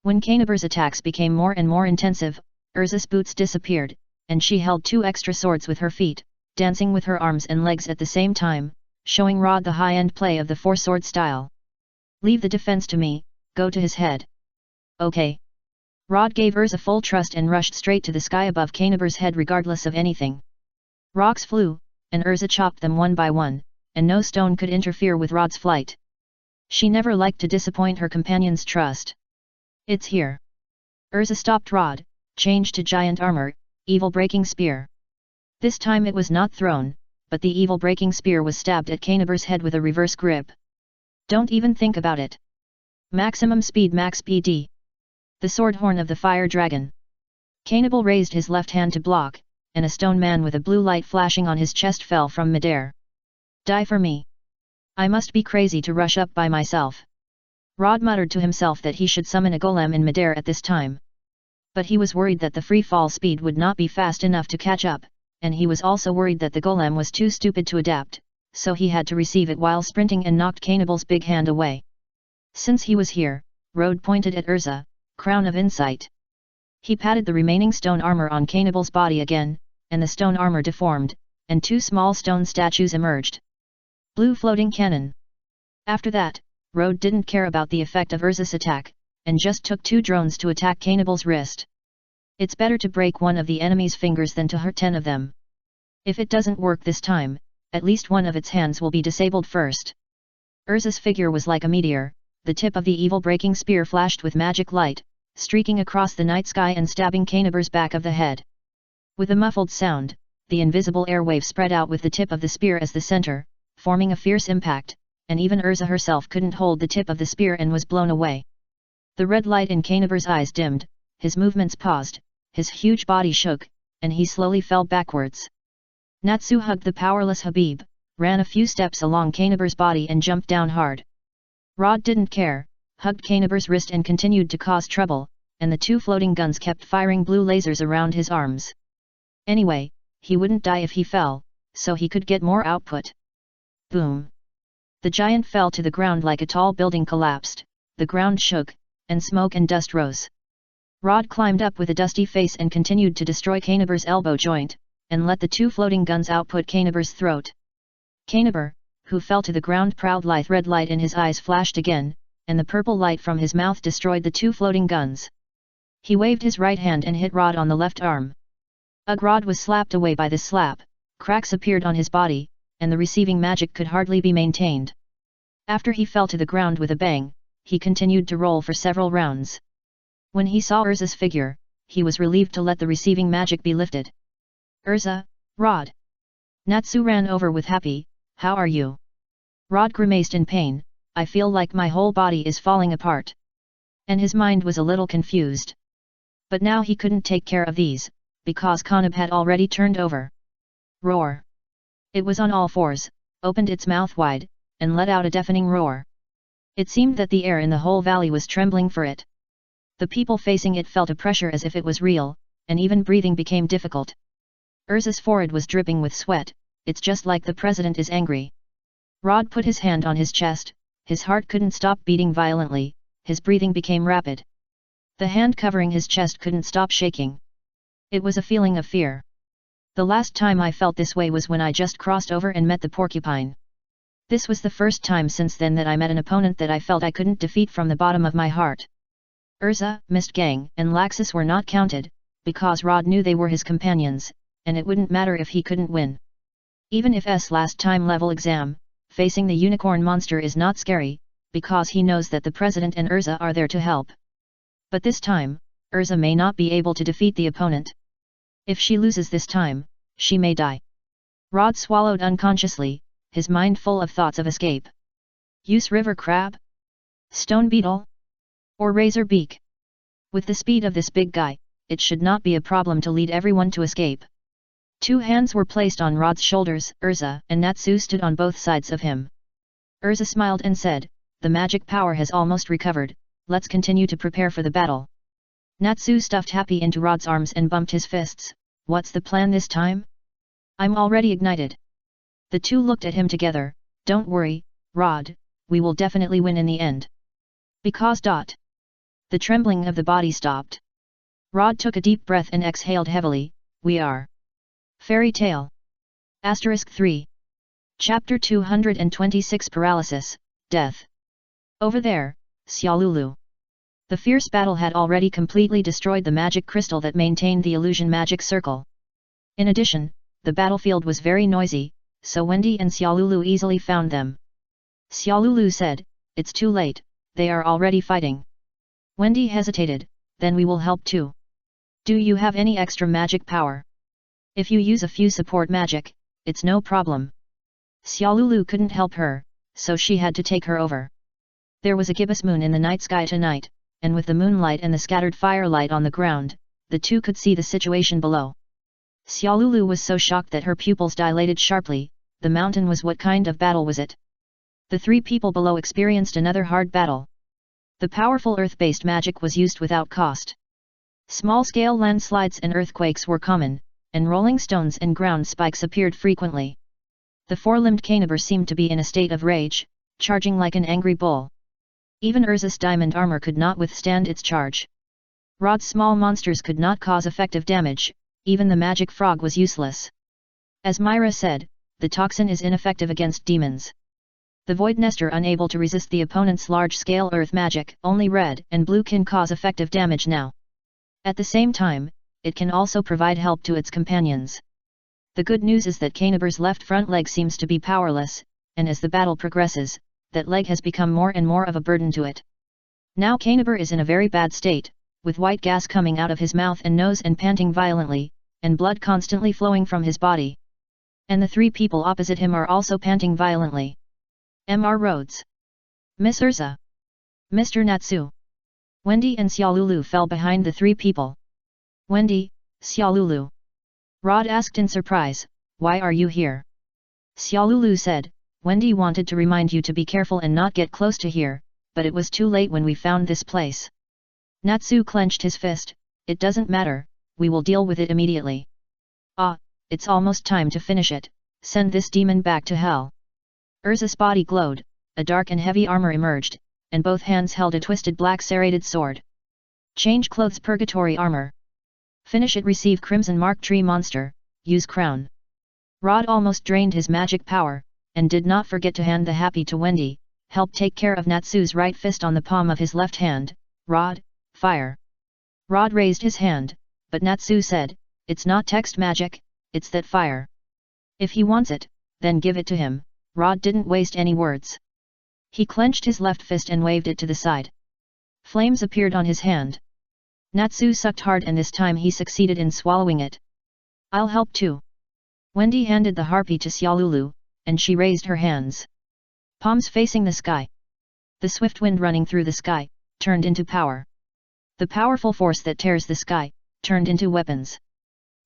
When Kaneber's attacks became more and more intensive, Urza's boots disappeared, and she held 2 extra swords with her feet, dancing with her arms and legs at the same time, showing Rod the high-end play of the 4-sword style. "Leave the defense to me, go to his head." "Okay." Rod gave Urza full trust and rushed straight to the sky above Kaneber's head regardless of anything. Rocks flew, and Urza chopped them one by one, and no stone could interfere with Rod's flight. She never liked to disappoint her companion's trust. "It's here." Urza stopped Rod, changed to giant armor, evil breaking spear. This time it was not thrown, but the evil breaking spear was stabbed at Kaneber's head with a reverse grip. "Don't even think about it." Maximum speed max PD. The sword horn of the fire dragon. Kanebel raised his left hand to block, and a stone man with a blue light flashing on his chest fell from midair. "Die for me. I must be crazy to rush up by myself." Rod muttered to himself that he should summon a golem in midair at this time. But he was worried that the free fall speed would not be fast enough to catch up, and he was also worried that the golem was too stupid to adapt, so he had to receive it while sprinting and knocked Kanebel's big hand away. Since he was here, Rod pointed at Urza, Crown of Insight. He patted the remaining stone armor on Kanebel's body again, and the stone armor deformed, and 2 small stone statues emerged. Blue floating cannon. After that, Rod didn't care about the effect of Urza's attack, and just took 2 drones to attack Kanebel's wrist. It's better to break one of the enemy's fingers than to hurt 10 of them. If it doesn't work this time, at least one of its hands will be disabled first. Urza's figure was like a meteor, the tip of the evil breaking spear flashed with magic light, streaking across the night sky and stabbing Kaneber's back of the head. With a muffled sound, the invisible airwave spread out with the tip of the spear as the center, forming a fierce impact, and even Urza herself couldn't hold the tip of the spear and was blown away. The red light in Kaneber's eyes dimmed, his movements paused, his huge body shook, and he slowly fell backwards. Natsu hugged the powerless Habib, ran a few steps along Kaneber's body and jumped down hard. Rod didn't care, hugged Kaneber's wrist and continued to cause trouble, and the 2 floating guns kept firing blue lasers around his arms. Anyway, he wouldn't die if he fell, so he could get more output. Boom! The giant fell to the ground like a tall building collapsed, the ground shook, and smoke and dust rose. Rod climbed up with a dusty face and continued to destroy Kaneber's elbow joint, and let the 2 floating guns output Kaneber's throat. Kaneber, who fell to the ground, proud red light in his eyes flashed again, and the purple light from his mouth destroyed the 2 floating guns. He waved his right hand and hit Rod on the left arm. Ugh! Rod was slapped away by this slap, cracks appeared on his body, and the receiving magic could hardly be maintained. After he fell to the ground with a bang, he continued to roll for several rounds. When he saw Urza's figure, he was relieved to let the receiving magic be lifted. "Urza, Rod." Natsu ran over with Happy, "How are you?" Rod grimaced in pain, "I feel like my whole body is falling apart." And his mind was a little confused. But now he couldn't take care of these, because Kanab had already turned over. Roar! It was on all fours, opened its mouth wide, and let out a deafening roar. It seemed that the air in the whole valley was trembling for it. The people facing it felt a pressure as if it was real, and even breathing became difficult. Urza's forehead was dripping with sweat. It's just like the president is angry. Rod put his hand on his chest, his heart couldn't stop beating violently, his breathing became rapid. The hand covering his chest couldn't stop shaking. It was a feeling of fear. The last time I felt this way was when I just crossed over and met the porcupine. This was the first time since then that I met an opponent that I felt I couldn't defeat from the bottom of my heart. Urza, Mistgang, and Laxus were not counted, because Rod knew they were his companions, and it wouldn't matter if he couldn't win. Even if last time level exam, facing the unicorn monster is not scary, because he knows that the president and Urza are there to help. But this time, Urza may not be able to defeat the opponent. If she loses this time, she may die. Rod swallowed unconsciously, his mind full of thoughts of escape. Use river crab? Stone beetle? Or razor beak? With the speed of this big guy, it should not be a problem to lead everyone to escape. 2 hands were placed on Rod's shoulders. Urza and Natsu stood on both sides of him. Urza smiled and said, "The magic power has almost recovered, let's continue to prepare for the battle." Natsu stuffed happy into Rod's arms and bumped his fists. "What's the plan this time?" "I'm already ignited." The two looked at him together. "Don't worry, Rod, we will definitely win in the end." Because. The trembling of the body stopped. Rod took a deep breath and exhaled heavily. "We are." Fairy Tale. *3. Chapter 226 Paralysis, Death. Over there, Xiaolulu. The fierce battle had already completely destroyed the magic crystal that maintained the illusion magic circle. In addition, the battlefield was very noisy, so Wendy and Xiaolulu easily found them. Xiaolulu said, "It's too late, they are already fighting." Wendy hesitated, "Then we will help too. Do you have any extra magic power? If you use a few support magic, it's no problem." Xiaolulu couldn't help her, so she had to take her over. There was a gibbous moon in the night sky tonight, and with the moonlight and the scattered firelight on the ground, the two could see the situation below. Xiaolulu was so shocked that her pupils dilated sharply. The mountain was what kind of battle was it? The 3 people below experienced another hard battle. The powerful earth-based magic was used without cost. Small-scale landslides and earthquakes were common, and rolling stones and ground spikes appeared frequently. The 4-limbed cannibal seemed to be in a state of rage, charging like an angry bull. Even Urza's diamond armor could not withstand its charge. Rod's small monsters could not cause effective damage, even the magic frog was useless. As Myra said, the toxin is ineffective against demons. The void nester unable to resist the opponent's large-scale earth magic, only red and blue can cause effective damage now. At the same time, it can also provide help to its companions. The good news is that Cannibar's left front leg seems to be powerless, and as the battle progresses, that leg has become more and more of a burden to it. Now Cannibar is in a very bad state, with white gas coming out of his mouth and nose and panting violently, and blood constantly flowing from his body. And the 3 people opposite him are also panting violently. Mr. Rhodes. Miss Urza. Mr. Natsu. Wendy and Xiaolulu fell behind the 3 people. "Wendy, Xiaolulu." Rod asked in surprise, "Why are you here?" Xiaolulu said, "Wendy wanted to remind you to be careful and not get close to here, but it was too late when we found this place." Natsu clenched his fist, "It doesn't matter, we will deal with it immediately." "Ah, it's almost time to finish it, send this demon back to hell." Urza's body glowed, a dark and heavy armor emerged, and both hands held a twisted black serrated sword. "Change clothes purgatory armor. Finish it receive crimson mark tree monster, use crown." Rod almost drained his magic power, and did not forget to hand the happy to Wendy, help take care of Natsu's right fist on the palm of his left hand. "Rod, fire." Rod raised his hand, but Natsu said, "It's not text magic, it's that fire. If he wants it, then give it to him." Rod didn't waste any words. He clenched his left fist and waved it to the side. Flames appeared on his hand. Natsu sucked hard and this time he succeeded in swallowing it. "I'll help too." Wendy handed the harpy to Xiaolulu, and she raised her hands. Palms facing the sky. The swift wind running through the sky, turned into power. The powerful force that tears the sky, turned into weapons.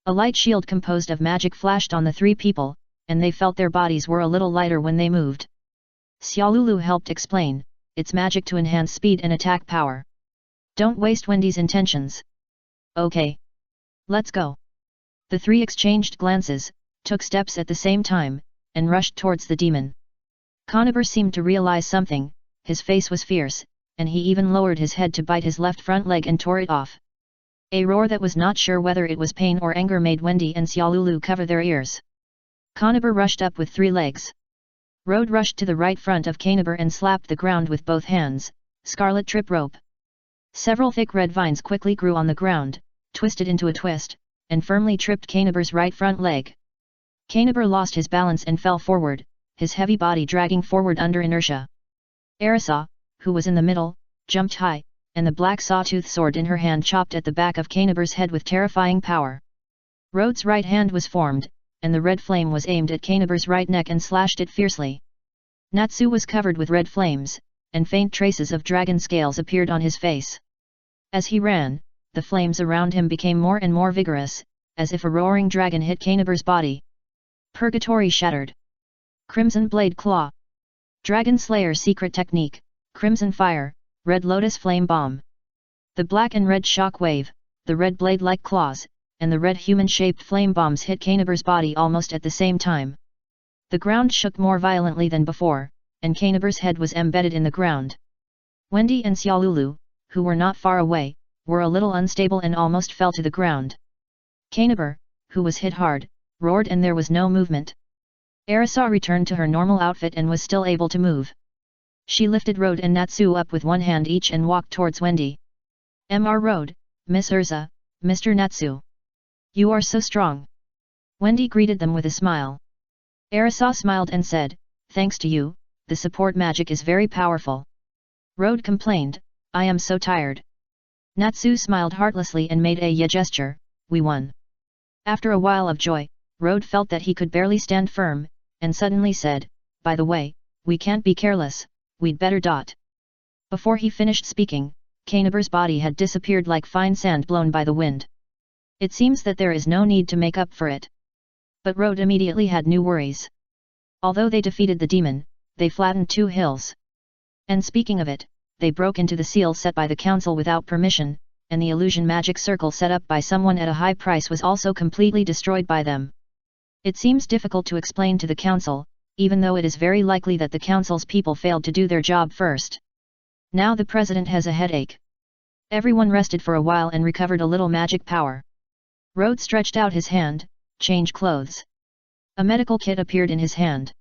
A light shield composed of magic flashed on the three people, and they felt their bodies were a little lighter when they moved. Xiaolulu helped explain, it's magic to enhance speed and attack power. Don't waste Wendy's intentions. Okay. Let's go. The three exchanged glances, took steps at the same time, and rushed towards the demon. Coniber seemed to realize something, his face was fierce, and he even lowered his head to bite his left front leg and tore it off. A roar that was not sure whether it was pain or anger made Wendy and Xiaolulu cover their ears. Coniber rushed up with 3 legs. Rode rushed to the right front of Coniber and slapped the ground with both hands, scarlet trip rope. Several thick red vines quickly grew on the ground, twisted into a twist, and firmly tripped Coniber's right front leg. Coniber lost his balance and fell forward, his heavy body dragging forward under inertia. Arisa, who was in the middle, jumped high, and the black sawtooth sword in her hand chopped at the back of Coniber's head with terrifying power. Rhodes' right hand was formed, and the red flame was aimed at Coniber's right neck and slashed it fiercely. Natsu was covered with red flames, and faint traces of dragon scales appeared on his face. As he ran, the flames around him became more and more vigorous, as if a roaring dragon hit Coniber's body. Purgatory shattered. Crimson Blade Claw. Dragon Slayer Secret Technique, Crimson Fire, Red Lotus Flame Bomb. The black and red shock wave, the red blade-like claws, and the red human-shaped flame bombs hit Coniber's body almost at the same time. The ground shook more violently than before, and Coniber's head was embedded in the ground. Wendy and Xiaolulu, who were not far away, were a little unstable and almost fell to the ground. Coniber, who was hit hard, roared and there was no movement. Arisa returned to her normal outfit and was still able to move. She lifted Rode and Natsu up with one hand each and walked towards Wendy. Mr. Rode, Miss Urza, Mr. Natsu. You are so strong. Wendy greeted them with a smile. Arisa smiled and said, thanks to you, the support magic is very powerful. Rode complained, I am so tired. Natsu smiled heartlessly and made a yeah gesture, we won. After a while of joy, Rode felt that he could barely stand firm, and suddenly said, by the way, we can't be careless, we'd better dot. Before he finished speaking, Coniber's body had disappeared like fine sand blown by the wind. It seems that there is no need to make up for it. But Rode immediately had new worries. Although they defeated the demon, they flattened 2 hills. And speaking of it, they broke into the seal set by the council without permission, and the illusion magic circle set up by someone at a high price was also completely destroyed by them. It seems difficult to explain to the council, even though it is very likely that the council's people failed to do their job first. Now the president has a headache. Everyone rested for a while and recovered a little magic power. Rode stretched out his hand, change clothes. A medical kit appeared in his hand.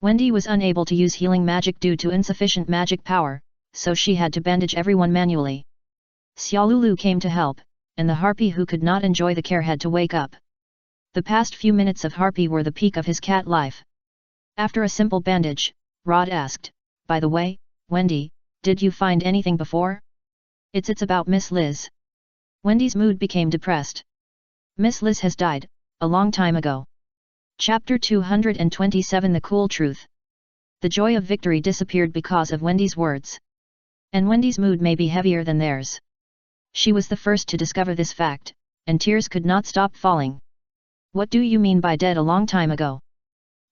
Wendy was unable to use healing magic due to insufficient magic power, so she had to bandage everyone manually. Xiaolulu came to help, and the harpy who could not enjoy the care had to wake up. The past few minutes of Harpy were the peak of his cat life. After a simple bandage, Rod asked, by the way, Wendy, did you find anything before? It's about Miss Liz. Wendy's mood became depressed. Miss Liz has died, a long time ago. Chapter 227 The Cool Truth. The joy of victory disappeared because of Wendy's words. And Wendy's mood may be heavier than theirs. She was the first to discover this fact, and tears could not stop falling. What do you mean by dead a long time ago?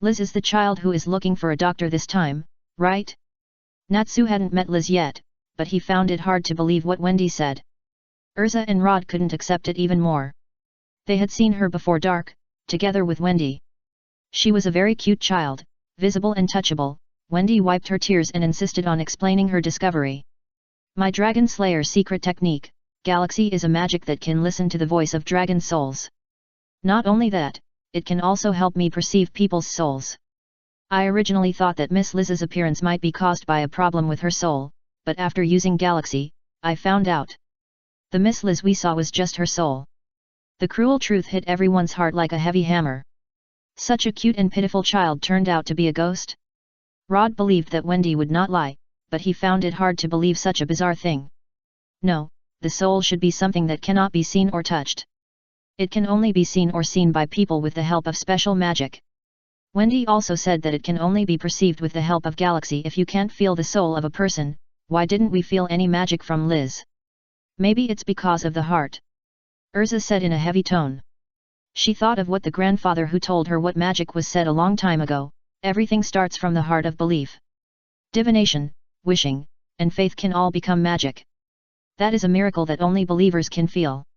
Liz is the child who is looking for a doctor this time, right? Natsu hadn't met Liz yet, but he found it hard to believe what Wendy said. Urza and Rod couldn't accept it even more. They had seen her before dark, together with Wendy. She was a very cute child, visible and touchable. Wendy wiped her tears and insisted on explaining her discovery. My Dragon Slayer secret technique, Galaxy, is a magic that can listen to the voice of dragon souls. Not only that, it can also help me perceive people's souls. I originally thought that Miss Liz's appearance might be caused by a problem with her soul, but after using Galaxy, I found out. The Miss Liz we saw was just her soul. The cruel truth hit everyone's heart like a heavy hammer. Such a cute and pitiful child turned out to be a ghost? Rod believed that Wendy would not lie, but he found it hard to believe such a bizarre thing. No, the soul should be something that cannot be seen or touched. It can only be seen or seen by people with the help of special magic. Wendy also said that it can only be perceived with the help of Galaxy. If you can't feel the soul of a person, why didn't we feel any magic from Liz? Maybe it's because of the heart. Urza said in a heavy tone. She thought of what the grandfather who told her what magic was said a long time ago, everything starts from the heart of belief. Divination, wishing, and faith can all become magic. That is a miracle that only believers can feel.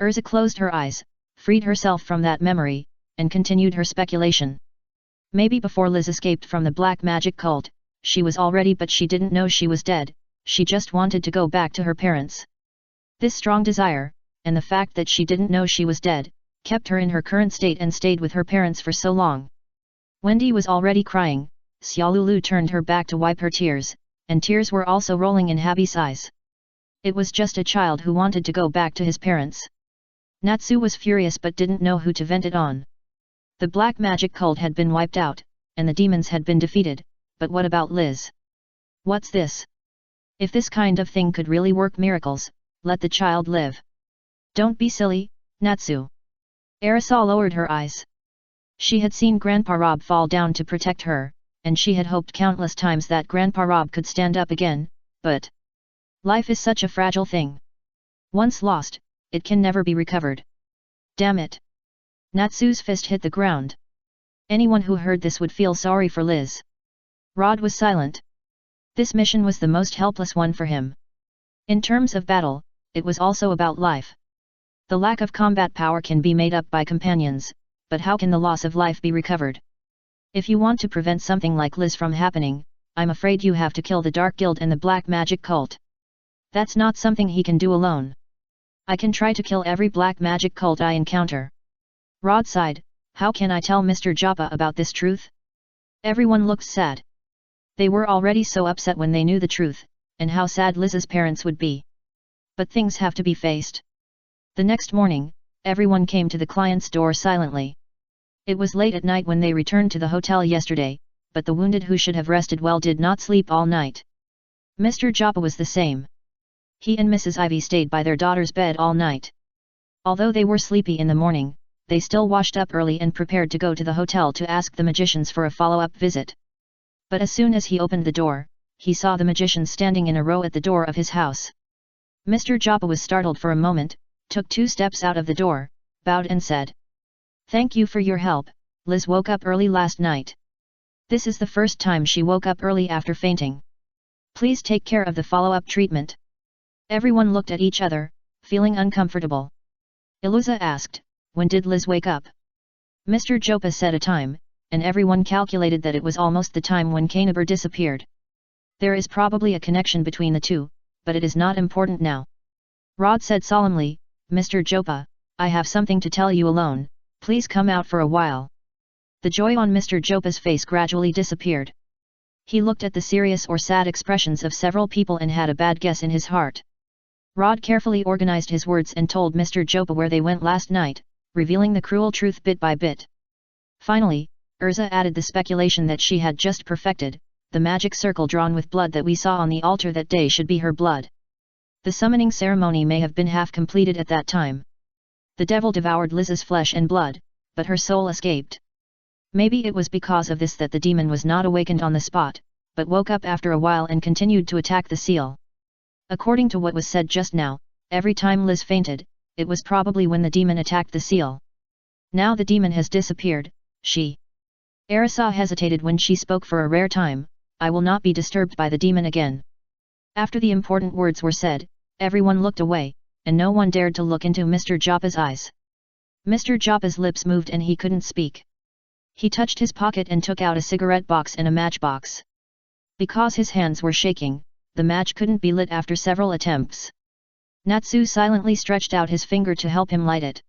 Urza closed her eyes, freed herself from that memory, and continued her speculation. Maybe before Liz escaped from the black magic cult, she was already, but she didn't know she was dead, she just wanted to go back to her parents. This strong desire, and the fact that she didn't know she was dead, kept her in her current state and stayed with her parents for so long. Wendy was already crying, Xiaolulu turned her back to wipe her tears, and tears were also rolling in Habi's eyes. It was just a child who wanted to go back to his parents. Natsu was furious but didn't know who to vent it on. The black magic cult had been wiped out, and the demons had been defeated, but what about Liz? What's this? If this kind of thing could really work miracles, let the child live. Don't be silly, Natsu. Arisa lowered her eyes. She had seen Grandpa Rob fall down to protect her, and she had hoped countless times that Grandpa Rob could stand up again, but life is such a fragile thing. Once lost, it can never be recovered. Damn it! Natsu's fist hit the ground. Anyone who heard this would feel sorry for Liz. Rod was silent. This mission was the most helpless one for him. In terms of battle, it was also about life. The lack of combat power can be made up by companions, but how can the loss of life be recovered? If you want to prevent something like Liz from happening, I'm afraid you have to kill the Dark Guild and the Black Magic Cult. That's not something he can do alone. I can try to kill every black magic cult I encounter. Rod sighed, how can I tell Mr. Joppa about this truth? Everyone looked sad. They were already so upset when they knew the truth, and how sad Liz's parents would be. But things have to be faced. The next morning, everyone came to the client's door silently. It was late at night when they returned to the hotel yesterday, but the wounded who should have rested well did not sleep all night. Mr. Joppa was the same. He and Mrs. Ivy stayed by their daughter's bed all night. Although they were sleepy in the morning, they still washed up early and prepared to go to the hotel to ask the magicians for a follow-up visit. But as soon as he opened the door, he saw the magicians standing in a row at the door of his house. Mr. Joppa was startled for a moment, took 2 steps out of the door, bowed and said, "Thank you for your help. Liz woke up early last night. This is the first time she woke up early after fainting. Please take care of the follow-up treatment." Everyone looked at each other, feeling uncomfortable. Iluza asked, "When did Liz wake up?" Mr. Joppa said a time, and everyone calculated that it was almost the time when Kainabur disappeared. There is probably a connection between the two, but it is not important now. Rod said solemnly, "Mr. Joppa, I have something to tell you alone, please come out for a while." The joy on Mr. Joppa's face gradually disappeared. He looked at the serious or sad expressions of several people and had a bad guess in his heart. Rod carefully organized his words and told Mr. Joppa where they went last night, revealing the cruel truth bit by bit. Finally, Urza added the speculation that she had just perfected, the magic circle drawn with blood that we saw on the altar that day should be her blood. The summoning ceremony may have been half completed at that time. The devil devoured Liz's flesh and blood, but her soul escaped. Maybe it was because of this that the demon was not awakened on the spot, but woke up after a while and continued to attack the seal. According to what was said just now, every time Liz fainted, it was probably when the demon attacked the seal. Now the demon has disappeared, Arisa hesitated when she spoke for a rare time, "I will not be disturbed by the demon again." After the important words were said, everyone looked away, and no one dared to look into Mr. Joppa's eyes. Mr. Joppa's lips moved and he couldn't speak. He touched his pocket and took out a cigarette box and a matchbox. Because his hands were shaking, the match couldn't be lit after several attempts. Natsu silently stretched out his finger to help him light it.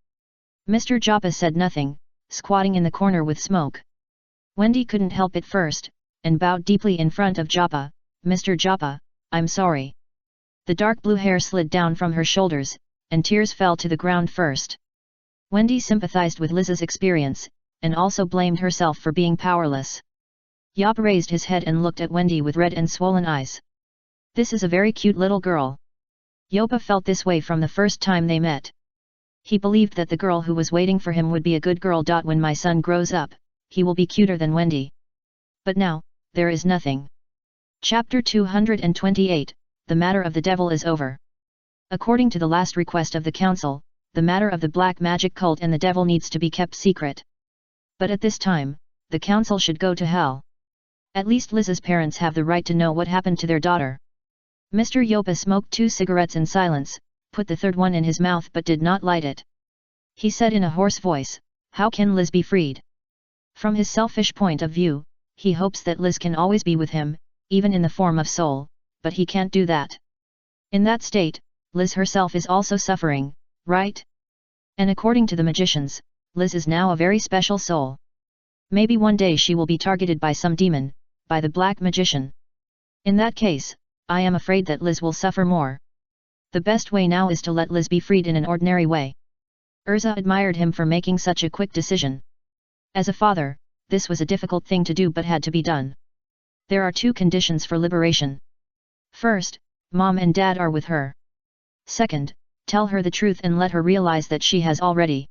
Mr. Joppa said nothing, squatting in the corner with smoke. Wendy couldn't help it first, and bowed deeply in front of Joppa. "Mr. Joppa, I'm sorry." The dark blue hair slid down from her shoulders, and tears fell to the ground first. Wendy sympathized with Liz's experience, and also blamed herself for being powerless. Yop raised his head and looked at Wendy with red and swollen eyes. "This is a very cute little girl." Yopa felt this way from the first time they met. He believed that the girl who was waiting for him would be a good girl. "When my son grows up, he will be cuter than Wendy." But now, there is nothing. Chapter 228, The Matter of the Devil is over. According to the last request of the council, the matter of the black magic cult and the devil needs to be kept secret. But at this time, the council should go to hell. At least Liz's parents have the right to know what happened to their daughter. Mr. Yopa smoked 2 cigarettes in silence, put the third one in his mouth but did not light it. He said in a hoarse voice, "How can Liz be freed?" From his selfish point of view, he hopes that Liz can always be with him, even in the form of soul, but he can't do that. In that state, Liz herself is also suffering, right? And according to the magicians, Liz is now a very special soul. Maybe one day she will be targeted by some demon, by the black magician. In that case, I am afraid that Liz will suffer more. The best way now is to let Liz be freed in an ordinary way. Urza admired him for making such a quick decision. As a father, this was a difficult thing to do but had to be done. There are 2 conditions for liberation. First, Mom and Dad are with her. Second, tell her the truth and let her realize that she has already.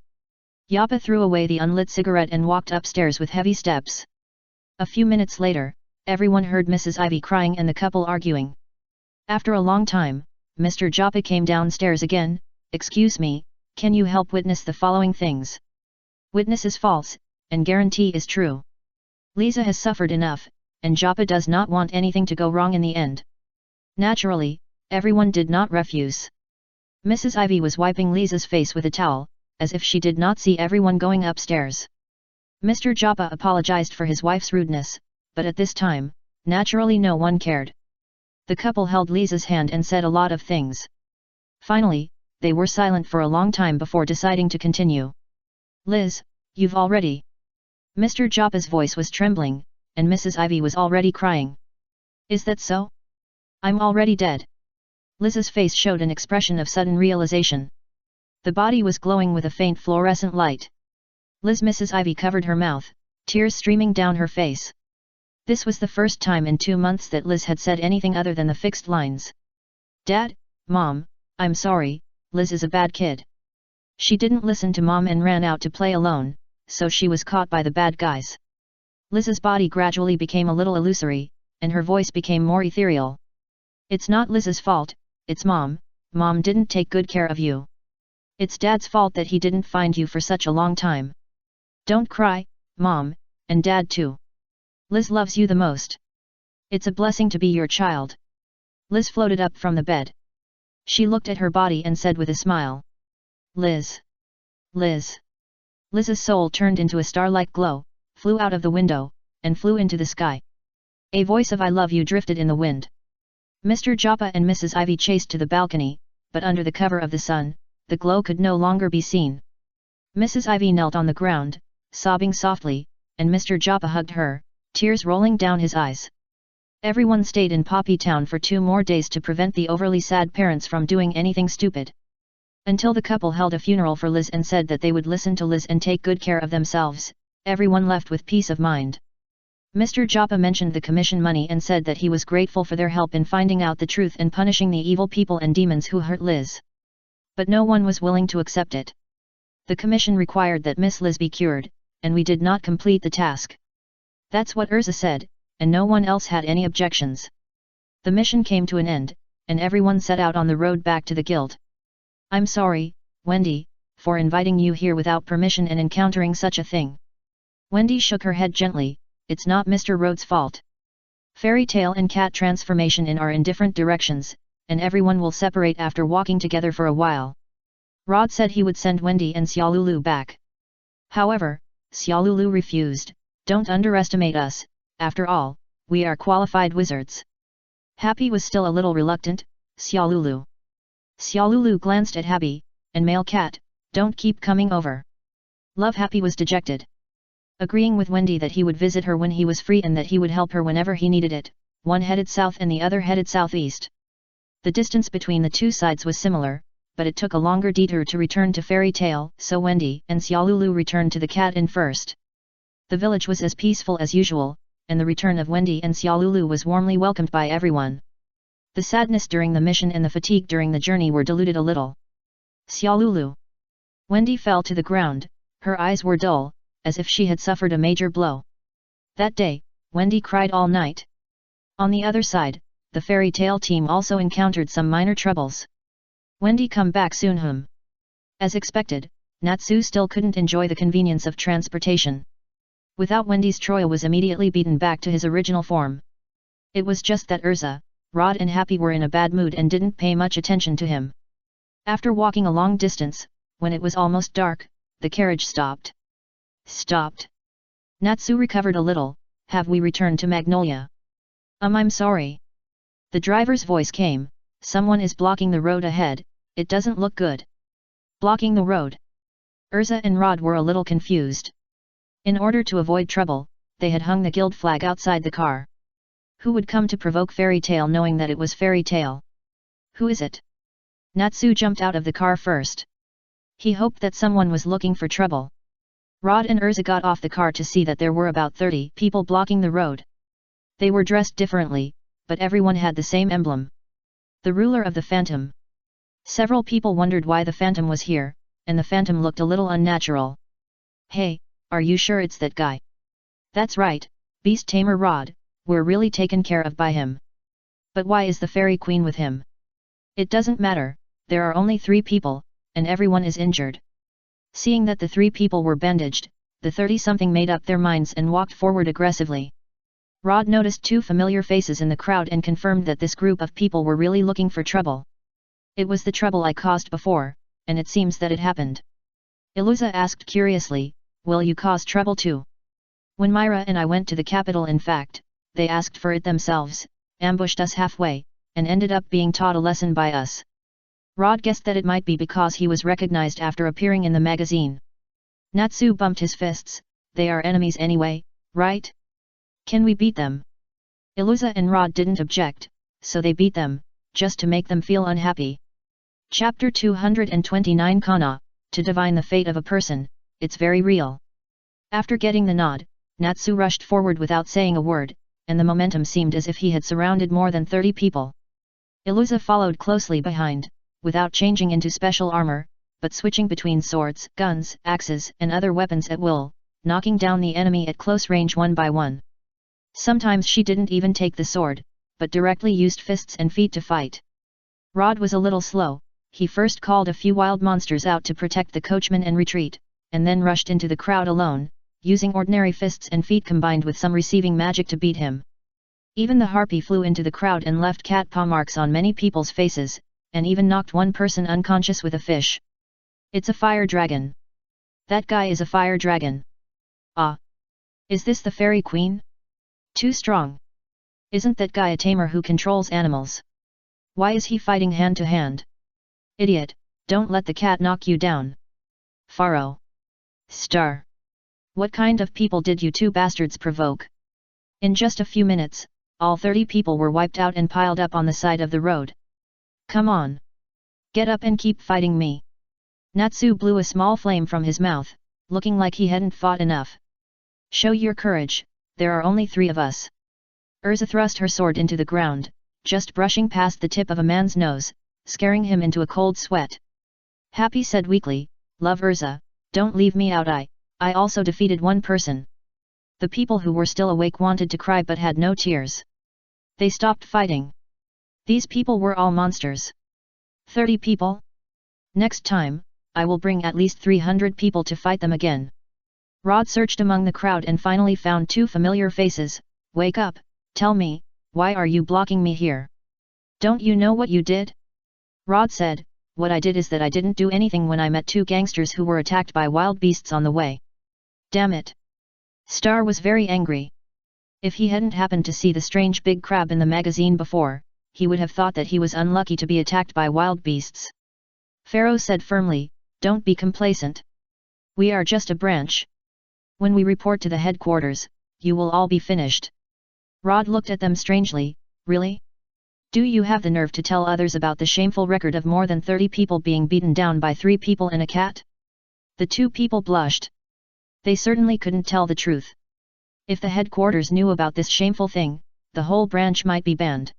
Yapa threw away the unlit cigarette and walked upstairs with heavy steps. A few minutes later, everyone heard Mrs. Ivy crying and the couple arguing. After a long time, Mr. Japa came downstairs again. "Excuse me, can you help witness the following things? Witness is false, and guarantee is true. Liza has suffered enough, and Japa does not want anything to go wrong in the end." Naturally, everyone did not refuse. Mrs. Ivy was wiping Liza's face with a towel, as if she did not see everyone going upstairs. Mr. Japa apologized for his wife's rudeness, but at this time, naturally no one cared. The couple held Liza's hand and said a lot of things. Finally, they were silent for a long time before deciding to continue. "Liz, you've already..." Mr. Japa's voice was trembling, and Mrs. Ivy was already crying. "Is that so? I'm already dead." Liz's face showed an expression of sudden realization. The body was glowing with a faint fluorescent light. Mrs. Ivy covered her mouth, tears streaming down her face. This was the first time in 2 months that Liz had said anything other than the fixed lines. "Dad, Mom, I'm sorry, Liz is a bad kid. She didn't listen to Mom and ran out to play alone, so she was caught by the bad guys." Liz's body gradually became a little illusory, and her voice became more ethereal. "It's not Liz's fault, it's Mom. Mom didn't take good care of you. It's Dad's fault that he didn't find you for such a long time. Don't cry, Mom, and Dad too. Liz loves you the most. It's a blessing to be your child." Liz floated up from the bed. She looked at her body and said with a smile, "Liz. Liz." Liz's soul turned into a star-like glow, flew out of the window, and flew into the sky. A voice of "I love you" drifted in the wind. Mr. Japa and Mrs. Ivy chased to the balcony, but under the cover of the sun, the glow could no longer be seen. Mrs. Ivy knelt on the ground, sobbing softly, and Mr. Japa hugged her, tears rolling down his eyes. Everyone stayed in Poppy Town for 2 more days to prevent the overly sad parents from doing anything stupid. Until the couple held a funeral for Liz and said that they would listen to Liz and take good care of themselves, everyone left with peace of mind. Mr. Japa mentioned the commission money and said that he was grateful for their help in finding out the truth and punishing the evil people and demons who hurt Liz. But no one was willing to accept it. The commission required that Miss Liz be cured, and we did not complete the task. That's what Urza said, and no one else had any objections. The mission came to an end, and everyone set out on the road back to the guild. "I'm sorry, Wendy, for inviting you here without permission and encountering such a thing." Wendy shook her head gently. "It's not Mr. Rhodes' fault. Fairy tale and cat transformation are in different directions, and everyone will separate after walking together for a while." Rod said he would send Wendy and Xiaolulu back. However, Xiaolulu refused. "Don't underestimate us, after all, we are qualified wizards." Happy was still a little reluctant. "Xiaolulu." Xiaolulu glanced at Happy, and Male Cat, "Don't keep coming over." Love Happy was dejected. Agreeing with Wendy that he would visit her when he was free and that he would help her whenever he needed it, one headed south and the other headed southeast. The distance between the 2 sides was similar, but it took a longer detour to return to Fairy Tale, so Wendy and Xiaolulu returned to the Cat Inn first. The village was as peaceful as usual, and the return of Wendy and Xiaolulu was warmly welcomed by everyone. The sadness during the mission and the fatigue during the journey were diluted a little. "Xiaolulu." Wendy fell to the ground, her eyes were dull, as if she had suffered a major blow. That day, Wendy cried all night. On the other side, the Fairy Tale team also encountered some minor troubles. "Wendy, come back soon, As expected, Natsu still couldn't enjoy the convenience of transportation. Without Wendy's Troya was immediately beaten back to his original form. It was just that Urza, Rod and Happy were in a bad mood and didn't pay much attention to him. After walking a long distance, when it was almost dark, the carriage stopped. Stopped. Natsu recovered a little. Have we returned to Magnolia? I'm sorry. The driver's voice came. Someone is blocking the road ahead, it doesn't look good. Blocking the road. Urza and Rod were a little confused. In order to avoid trouble, they had hung the guild flag outside the car. Who would come to provoke Fairy Tail knowing that it was Fairy Tail? Who is it? Natsu jumped out of the car first. He hoped that someone was looking for trouble. Rod and Urza got off the car to see that there were about 30 people blocking the road. They were dressed differently, but everyone had the same emblem. The ruler of the Phantom. Several people wondered why the Phantom was here, and the Phantom looked a little unnatural. Hey, are you sure it's that guy? That's right, Beast Tamer Rod, we're really taken care of by him. But why is the Fairy Queen with him? It doesn't matter, there are only 3 people, and everyone is injured. Seeing that the 3 people were bandaged, the 30-something made up their minds and walked forward aggressively. Rod noticed 2 familiar faces in the crowd and confirmed that this group of people were really looking for trouble. It was the trouble I caused before, and it seems that it happened. Iluza asked curiously, will you cause trouble too? When Myra and I went to the capital, in fact, they asked for it themselves, ambushed us halfway, and ended up being taught a lesson by us. Rod guessed that it might be because he was recognized after appearing in the magazine. Natsu bumped his fists. They are enemies anyway, right? Can we beat them? Iluza and Rod didn't object, so they beat them, just to make them feel unhappy. Chapter 229 Kana, to divine the fate of a person, it's very real. After getting the nod, Natsu rushed forward without saying a word, and the momentum seemed as if he had surrounded more than 30 people. Iluza followed closely behind, without changing into special armor, but switching between swords, guns, axes, and other weapons at will, knocking down the enemy at close range one by one. Sometimes she didn't even take the sword, but directly used fists and feet to fight. Rod was a little slow. He first called a few wild monsters out to protect the coachman and retreat, and then rushed into the crowd alone, using ordinary fists and feet combined with some receiving magic to beat him. Even the harpy flew into the crowd and left cat paw marks on many people's faces, and even knocked one person unconscious with a fish. It's a fire dragon. That guy is a fire dragon. Ah! Is this the Fairy Queen? Too strong. Isn't that guy a tamer who controls animals? Why is he fighting hand to hand? Idiot, don't let the cat knock you down. Pharaoh. Star. What kind of people did you 2 bastards provoke? In just a few minutes, all 30 people were wiped out and piled up on the side of the road. Come on. Get up and keep fighting me. Natsu blew a small flame from his mouth, looking like he hadn't fought enough. Show your courage, there are only 3 of us. Urza thrust her sword into the ground, just brushing past the tip of a man's nose, scaring him into a cold sweat. Happy said weakly, Love Urza, don't leave me out. I also defeated one person. The people who were still awake wanted to cry but had no tears. They stopped fighting. These people were all monsters. 30 people? Next time, I will bring at least 300 people to fight them again. Rod searched among the crowd and finally found 2 familiar faces. Wake up, tell me, why are you blocking me here? Don't you know what you did? Rod said, what I did is that I didn't do anything when I met 2 gangsters who were attacked by wild beasts on the way. Damn it! Star was very angry. If he hadn't happened to see the strange big crab in the magazine before, he would have thought that he was unlucky to be attacked by wild beasts. Pharaoh said firmly, don't be complacent. We are just a branch. When we report to the headquarters, you will all be finished. Rod looked at them strangely, really? Do you have the nerve to tell others about the shameful record of more than 30 people being beaten down by 3 people and a cat? The 2 people blushed. They certainly couldn't tell the truth. If the headquarters knew about this shameful thing, the whole branch might be banned.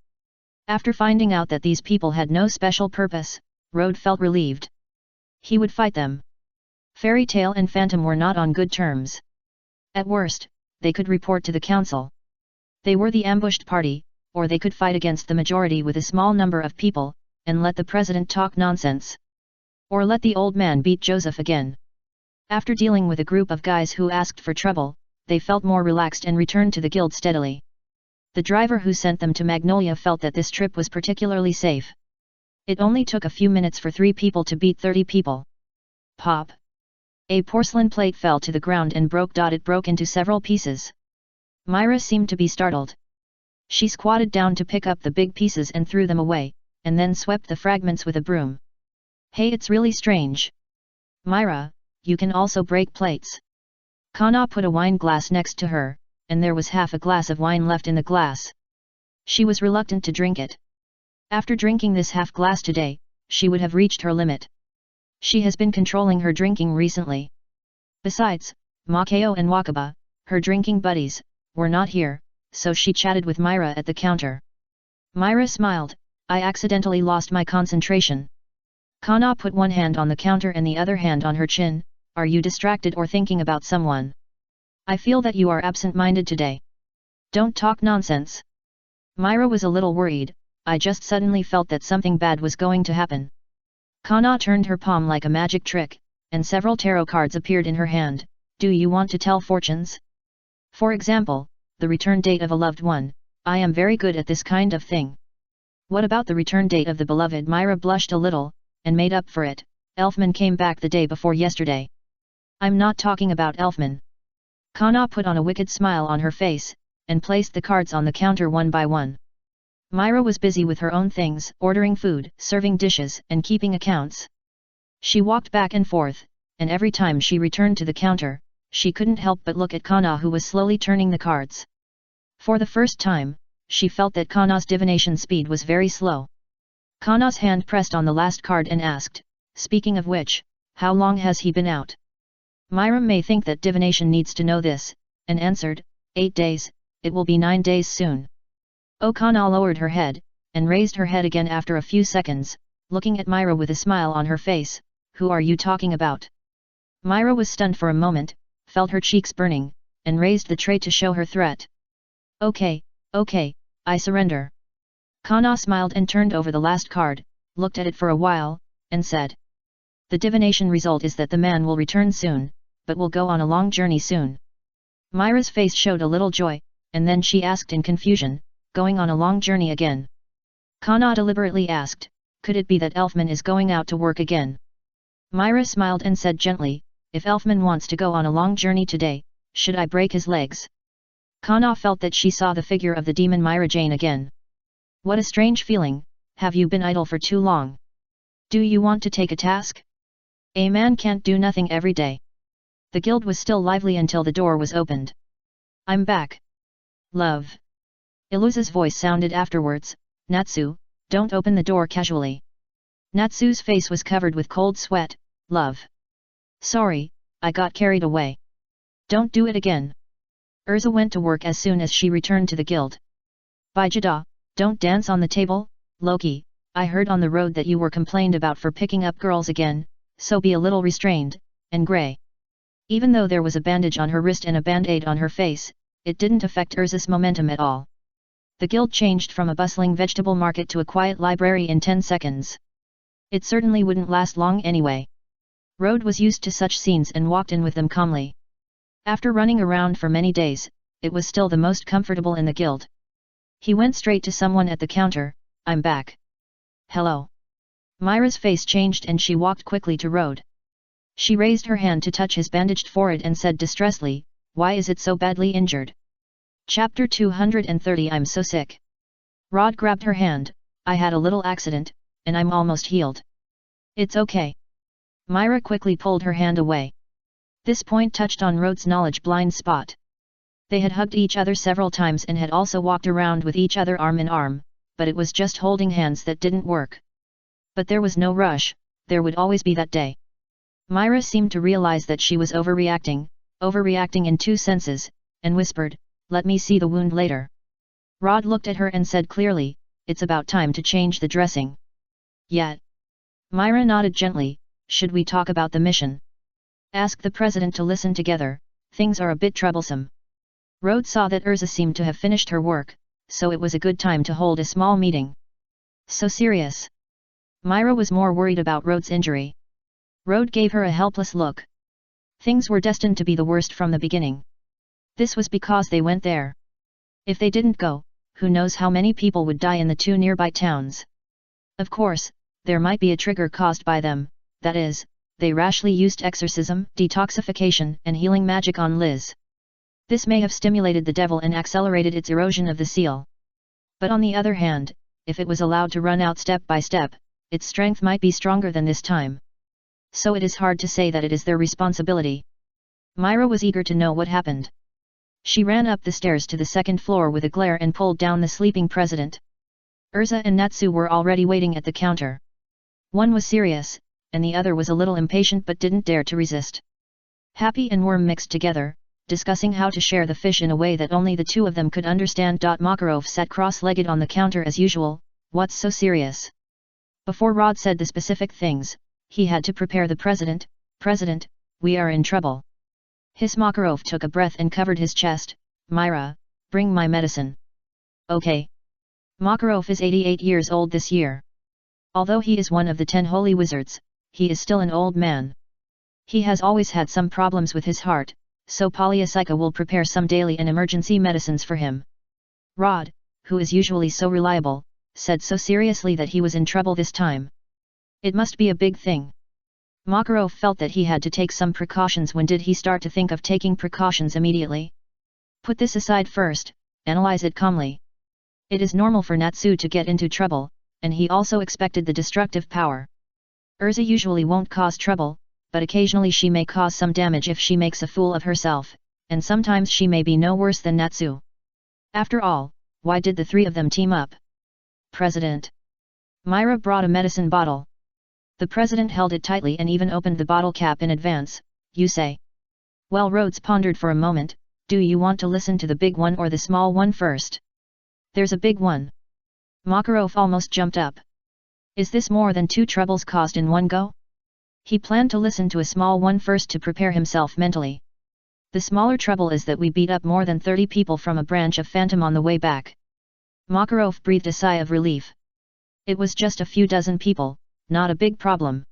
After finding out that these people had no special purpose, Rod felt relieved. He would fight them. Fairy Tail and Phantom were not on good terms. At worst, they could report to the council. They were the ambushed party, or they could fight against the majority with a small number of people, and let the president talk nonsense. Or let the old man beat Joseph again. After dealing with a group of guys who asked for trouble, they felt more relaxed and returned to the guild steadily. The driver who sent them to Magnolia felt that this trip was particularly safe. It only took a few minutes for 3 people to beat 30 people. Pop! A porcelain plate fell to the ground and broke. It broke into several pieces. Myra seemed to be startled. She squatted down to pick up the big pieces and threw them away, and then swept the fragments with a broom. Hey, it's really strange. Myra, you can also break plates. Kana put a wine glass next to her, and there was half a glass of wine left in the glass. She was reluctant to drink it. After drinking this half glass today, she would have reached her limit. She has been controlling her drinking recently. Besides, Makeo and Wakaba, her drinking buddies, were not here, so she chatted with Myra at the counter. Myra smiled, I accidentally lost my concentration. Kana put one hand on the counter and the other hand on her chin, are you distracted or thinking about someone? I feel that you are absent-minded today. Don't talk nonsense. Myra was a little worried, I just suddenly felt that something bad was going to happen. Kana turned her palm like a magic trick, and several tarot cards appeared in her hand. Do you want to tell fortunes? For example, the return date of a loved one. I am very good at this kind of thing. What about the return date of the beloved? Myra blushed a little, and made up for it. Elfman came back the day before yesterday. I'm not talking about Elfman. Kana put on a wicked smile on her face, and placed the cards on the counter one by one. Myra was busy with her own things, ordering food, serving dishes, and keeping accounts. She walked back and forth, and every time she returned to the counter, she couldn't help but look at Kana, who was slowly turning the cards. For the first time, she felt that Kana's divination speed was very slow. Kana's hand pressed on the last card and asked, speaking of which, how long has he been out? Myra may think that divination needs to know this, and answered, 8 days, it will be 9 days soon. Kana lowered her head, and raised her head again after a few seconds, looking at Myra with a smile on her face, who are you talking about? Myra was stunned for a moment, felt her cheeks burning, and raised the tray to show her threat. Okay, I surrender. Kana smiled and turned over the last card, looked at it for a while, and said. The divination result is that the man will return soon, but will go on a long journey soon. Myra's face showed a little joy, and then she asked in confusion, going on a long journey again. Kana deliberately asked, could it be that Elfman is going out to work again? Myra smiled and said gently, if Elfman wants to go on a long journey today, should I break his legs? Kana felt that she saw the figure of the demon Myra Jane again. What a strange feeling, have you been idle for too long? Do you want to take a task? A man can't do nothing every day. The guild was still lively until the door was opened. I'm back. Love. Iluza's voice sounded afterwards, Natsu, don't open the door casually. Natsu's face was covered with cold sweat, love. Sorry, I got carried away. Don't do it again. Urza went to work as soon as she returned to the guild. Bijada, don't dance on the table, Loki, I heard on the road that you were complained about for picking up girls again, so be a little restrained, and grey. Even though there was a bandage on her wrist and a band-aid on her face, it didn't affect Urza's momentum at all. The guild changed from a bustling vegetable market to a quiet library in 10 seconds. It certainly wouldn't last long anyway. Rode was used to such scenes and walked in with them calmly. After running around for many days, it was still the most comfortable in the guild. He went straight to someone at the counter, I'm back. Hello. Myra's face changed and she walked quickly to Rode. She raised her hand to touch his bandaged forehead and said distressedly, why is it so badly injured? Chapter 230 I'm so sick. Rod grabbed her hand, I had a little accident, and I'm almost healed. It's okay. Myra quickly pulled her hand away. This point touched on Rode's knowledge blind spot. They had hugged each other several times and had also walked around with each other arm in arm, but it was just holding hands that didn't work. But there was no rush, there would always be that day. Myra seemed to realize that she was overreacting in 2 senses, and whispered, let me see the wound later. Rod looked at her and said clearly, it's about time to change the dressing. Yet. Myra nodded gently, should we talk about the mission? Ask the president to listen together, things are a bit troublesome. Rode saw that Urza seemed to have finished her work, so it was a good time to hold a small meeting. So serious. Myra was more worried about Rode's injury. Rode gave her a helpless look. Things were destined to be the worst from the beginning. This was because they went there. If they didn't go, who knows how many people would die in the 2 nearby towns. Of course, there might be a trigger caused by them, that is, they rashly used exorcism, detoxification and healing magic on Liz. This may have stimulated the devil and accelerated its erosion of the seal. But on the other hand, if it was allowed to run out step by step, its strength might be stronger than this time. So it is hard to say that it is their responsibility. Myra was eager to know what happened. She ran up the stairs to the 2nd floor with a glare and pulled down the sleeping president. Urza and Natsu were already waiting at the counter. One was serious, and the other was a little impatient but didn't dare to resist. Happy and Worm mixed together, discussing how to share the fish in a way that only the 2 of them could understand. Makarov sat cross-legged on the counter as usual. What's so serious? Before Rod said the specific things, he had to prepare the president. President, we are in trouble. His Makarov took a breath and covered his chest. Myra, bring my medicine. Okay. Makarov is 88 years old this year. Although he is one of the 10 holy wizards, he is still an old man. He has always had some problems with his heart, so Polyasika will prepare some daily and emergency medicines for him. Rod, who is usually so reliable, said so seriously that he was in trouble this time. It must be a big thing. Makarov felt that he had to take some precautions. When did he start to think of taking precautions immediately? Put this aside first, analyze it calmly. It is normal for Natsu to get into trouble, and he also expected the destructive power. Urza usually won't cause trouble, but occasionally she may cause some damage if she makes a fool of herself, and sometimes she may be no worse than Natsu. After all, why did the 3 of them team up? President. Myra brought a medicine bottle. The president held it tightly and even opened the bottle cap in advance. You say? Well, Rhodes pondered for a moment. Do you want to listen to the big one or the small one first? There's a big one. Makarov almost jumped up. Is this more than 2 troubles caused in one go? He planned to listen to a small one first to prepare himself mentally. The smaller trouble is that we beat up more than 30 people from a branch of Phantom on the way back. Makarov breathed a sigh of relief. It was just a few dozen people, not a big problem.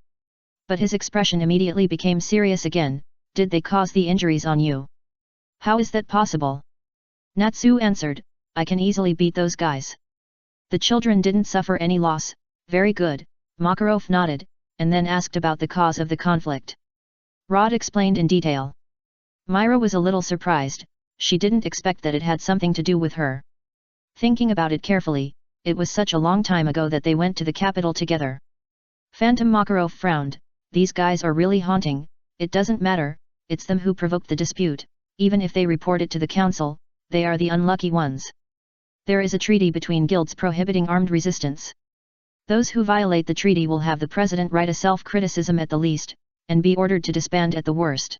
But his expression immediately became serious again. Did they cause the injuries on you? How is that possible? Natsu answered, I can easily beat those guys. The children didn't suffer any loss. Very good. Makarov nodded, and then asked about the cause of the conflict. Rod explained in detail. Myra was a little surprised. She didn't expect that it had something to do with her. Thinking about it carefully, it was such a long time ago that they went to the capital together. Phantom Makarov frowned. These guys are really haunting. It doesn't matter, it's them who provoked the dispute. Even if they report it to the council, they are the unlucky ones. There is a treaty between guilds prohibiting armed resistance. Those who violate the treaty will have the president write a self-criticism at the least, and be ordered to disband at the worst.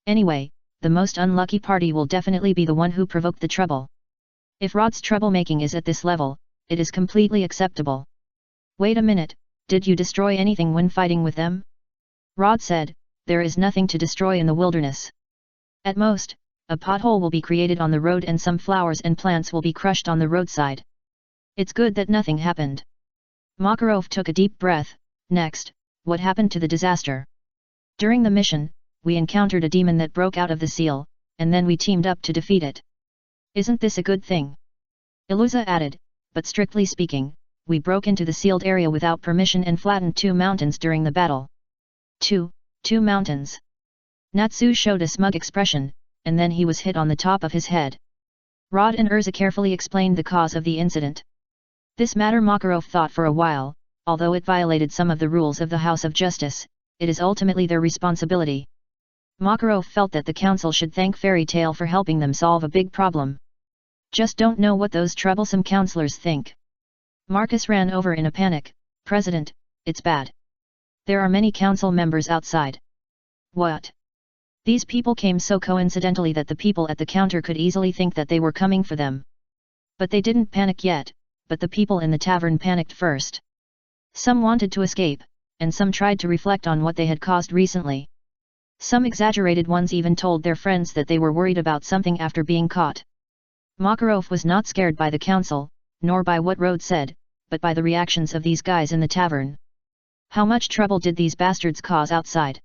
Anyway, the most unlucky party will definitely be the one who provoked the trouble. If Rod's troublemaking is at this level, it is completely acceptable. Wait a minute, did you destroy anything when fighting with them? Rod said, there is nothing to destroy in the wilderness. At most, a pothole will be created on the road and some flowers and plants will be crushed on the roadside. It's good that nothing happened. Makarov took a deep breath. Next, what happened to the disaster? During the mission, we encountered a demon that broke out of the seal, and then we teamed up to defeat it. Isn't this a good thing? Iluza added, but strictly speaking, we broke into the sealed area without permission and flattened 2 mountains during the battle. Two mountains. Natsu showed a smug expression, and then he was hit on the top of his head. Rod and Urza carefully explained the cause of the incident. This matter Makarov thought for a while. Although it violated some of the rules of the House of Justice, it is ultimately their responsibility. Makarov felt that the council should thank Fairy Tail for helping them solve a big problem. Just don't know what those troublesome counselors think. Marcus ran over in a panic. President, it's bad. There are many council members outside. What? These people came so coincidentally that the people at the counter could easily think that they were coming for them. But they didn't panic yet, but the people in the tavern panicked first. Some wanted to escape, and some tried to reflect on what they had caused recently. Some exaggerated ones even told their friends that they were worried about something after being caught. Makarov was not scared by the council, nor by what Rhodes said, but by the reactions of these guys in the tavern. How much trouble did these bastards cause outside?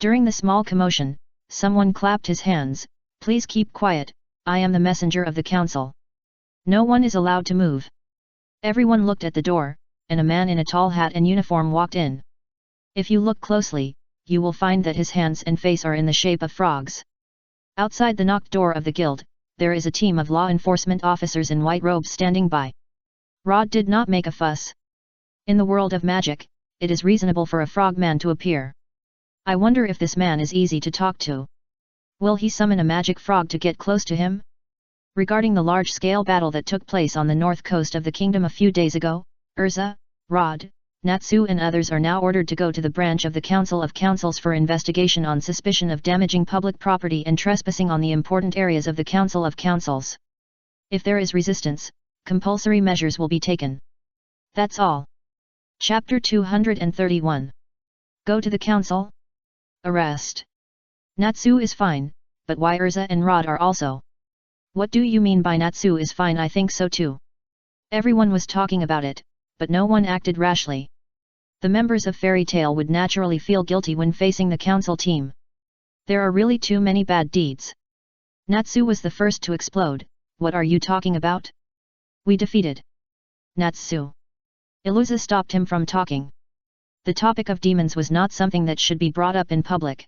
During the small commotion, someone clapped his hands. Please keep quiet, I am the messenger of the council. No one is allowed to move. Everyone looked at the door, and a man in a tall hat and uniform walked in. If you look closely, you will find that his hands and face are in the shape of frogs. Outside the knocked door of the guild, there is a team of law enforcement officers in white robes standing by. Rod did not make a fuss. In the world of magic, it is reasonable for a frogman to appear. I wonder if this man is easy to talk to. Will he summon a magic frog to get close to him? Regarding the large-scale battle that took place on the north coast of the kingdom a few days ago, Urza, Rod, Natsu and others are now ordered to go to the branch of the Council of Councils for investigation on suspicion of damaging public property and trespassing on the important areas of the Council of Councils. If there is resistance, compulsory measures will be taken. That's all. Chapter 231. Go to the council? Arrest. Natsu is fine, but why Urza and Rod are also? What do you mean by Natsu is fine? I think so too. Everyone was talking about it, but no one acted rashly. The members of Fairy Tale would naturally feel guilty when facing the council team. There are really too many bad deeds. Natsu was the first to explode. What are you talking about? We defeated Natsu. Iluza stopped him from talking. The topic of demons was not something that should be brought up in public.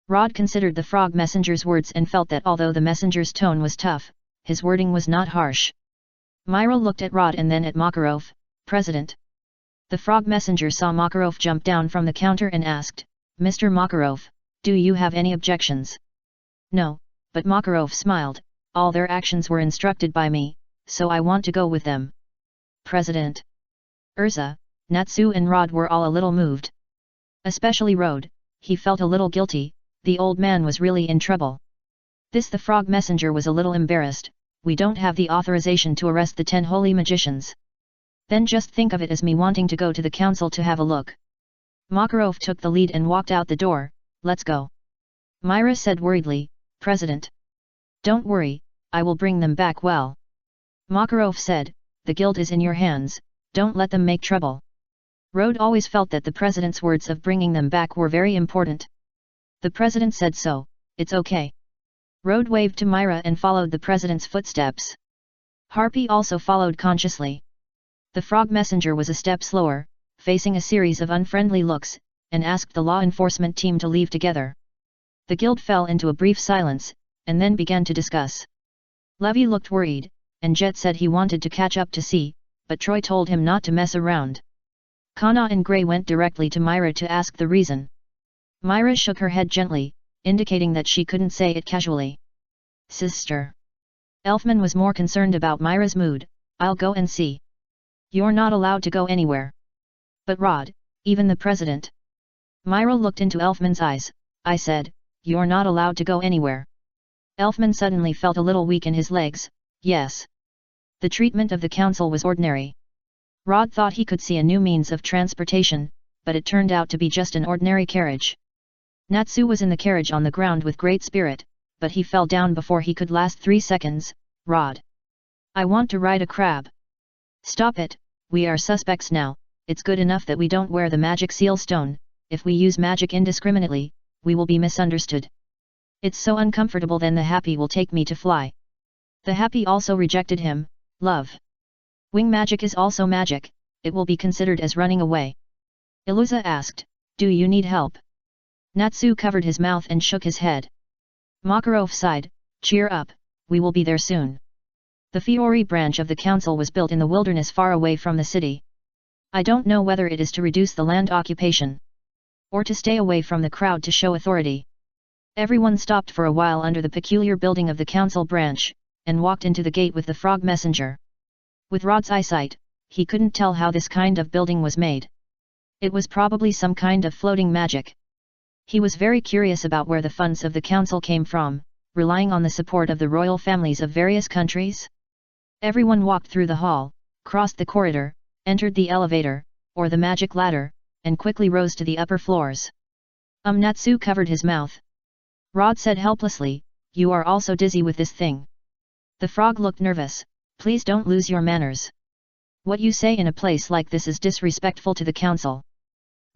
Rod considered the frog messenger's words and felt that although the messenger's tone was tough, his wording was not harsh. Myra looked at Rod and then at Makarov, President. The frog messenger saw Makarov jump down from the counter and asked, Mr. Makarov, do you have any objections? No, but Makarov smiled, all their actions were instructed by me, so I want to go with them. President. Urza, Natsu and Rod were all a little moved. Especially Rod, he felt a little guilty, the old man was really in trouble. The frog messenger was a little embarrassed, we don't have the authorization to arrest the 10 holy magicians. Then just think of it as me wanting to go to the council to have a look. Makarov took the lead and walked out the door. Let's go. Myra said worriedly, President. Don't worry, I will bring them back well. Makarov said, the guild is in your hands, don't let them make trouble. Rod always felt that the president's words of bringing them back were very important. The president said so, it's okay. Rod waved to Myra and followed the president's footsteps. Harpy also followed consciously. The frog messenger was a step slower, facing a series of unfriendly looks, and asked the law enforcement team to leave together. The guild fell into a brief silence, and then began to discuss. Levy looked worried, and Jet said he wanted to catch up to see, but Troy told him not to mess around. Kana and Gray went directly to Myra to ask the reason. Myra shook her head gently, indicating that she couldn't say it casually. Sister. Elfman was more concerned about Myra's mood. I'll go and see. You're not allowed to go anywhere. But Rod, even the president. Myra looked into Elfman's eyes. I said, you're not allowed to go anywhere. Elfman suddenly felt a little weak in his legs. Yes. The treatment of the council was ordinary. Rod thought he could see a new means of transportation, but it turned out to be just an ordinary carriage. Natsu was in the carriage on the ground with great spirit, but he fell down before he could last 3 seconds. Rod. I want to ride a crab. Stop it, we are suspects now, it's good enough that we don't wear the magic seal stone, if we use magic indiscriminately, we will be misunderstood. It's so uncomfortable. Then the happy will take me to fly. The happy also rejected him. Love. Wing magic is also magic, it will be considered as running away. Iluza asked, do you need help? Natsu covered his mouth and shook his head. Makarov sighed, cheer up, we will be there soon. The Fiori branch of the council was built in the wilderness far away from the city. I don't know whether it is to reduce the land occupation, or to stay away from the crowd to show authority. Everyone stopped for a while under the peculiar building of the council branch, and walked into the gate with the frog messenger. With Rod's eyesight, he couldn't tell how this kind of building was made. It was probably some kind of floating magic. He was very curious about where the funds of the council came from, relying on the support of the royal families of various countries. Everyone walked through the hall, crossed the corridor, entered the elevator, or the magic ladder, and quickly rose to the upper floors. Natsu covered his mouth. Rod said helplessly, you are also dizzy with this thing. The frog looked nervous, please don't lose your manners. What you say in a place like this is disrespectful to the council.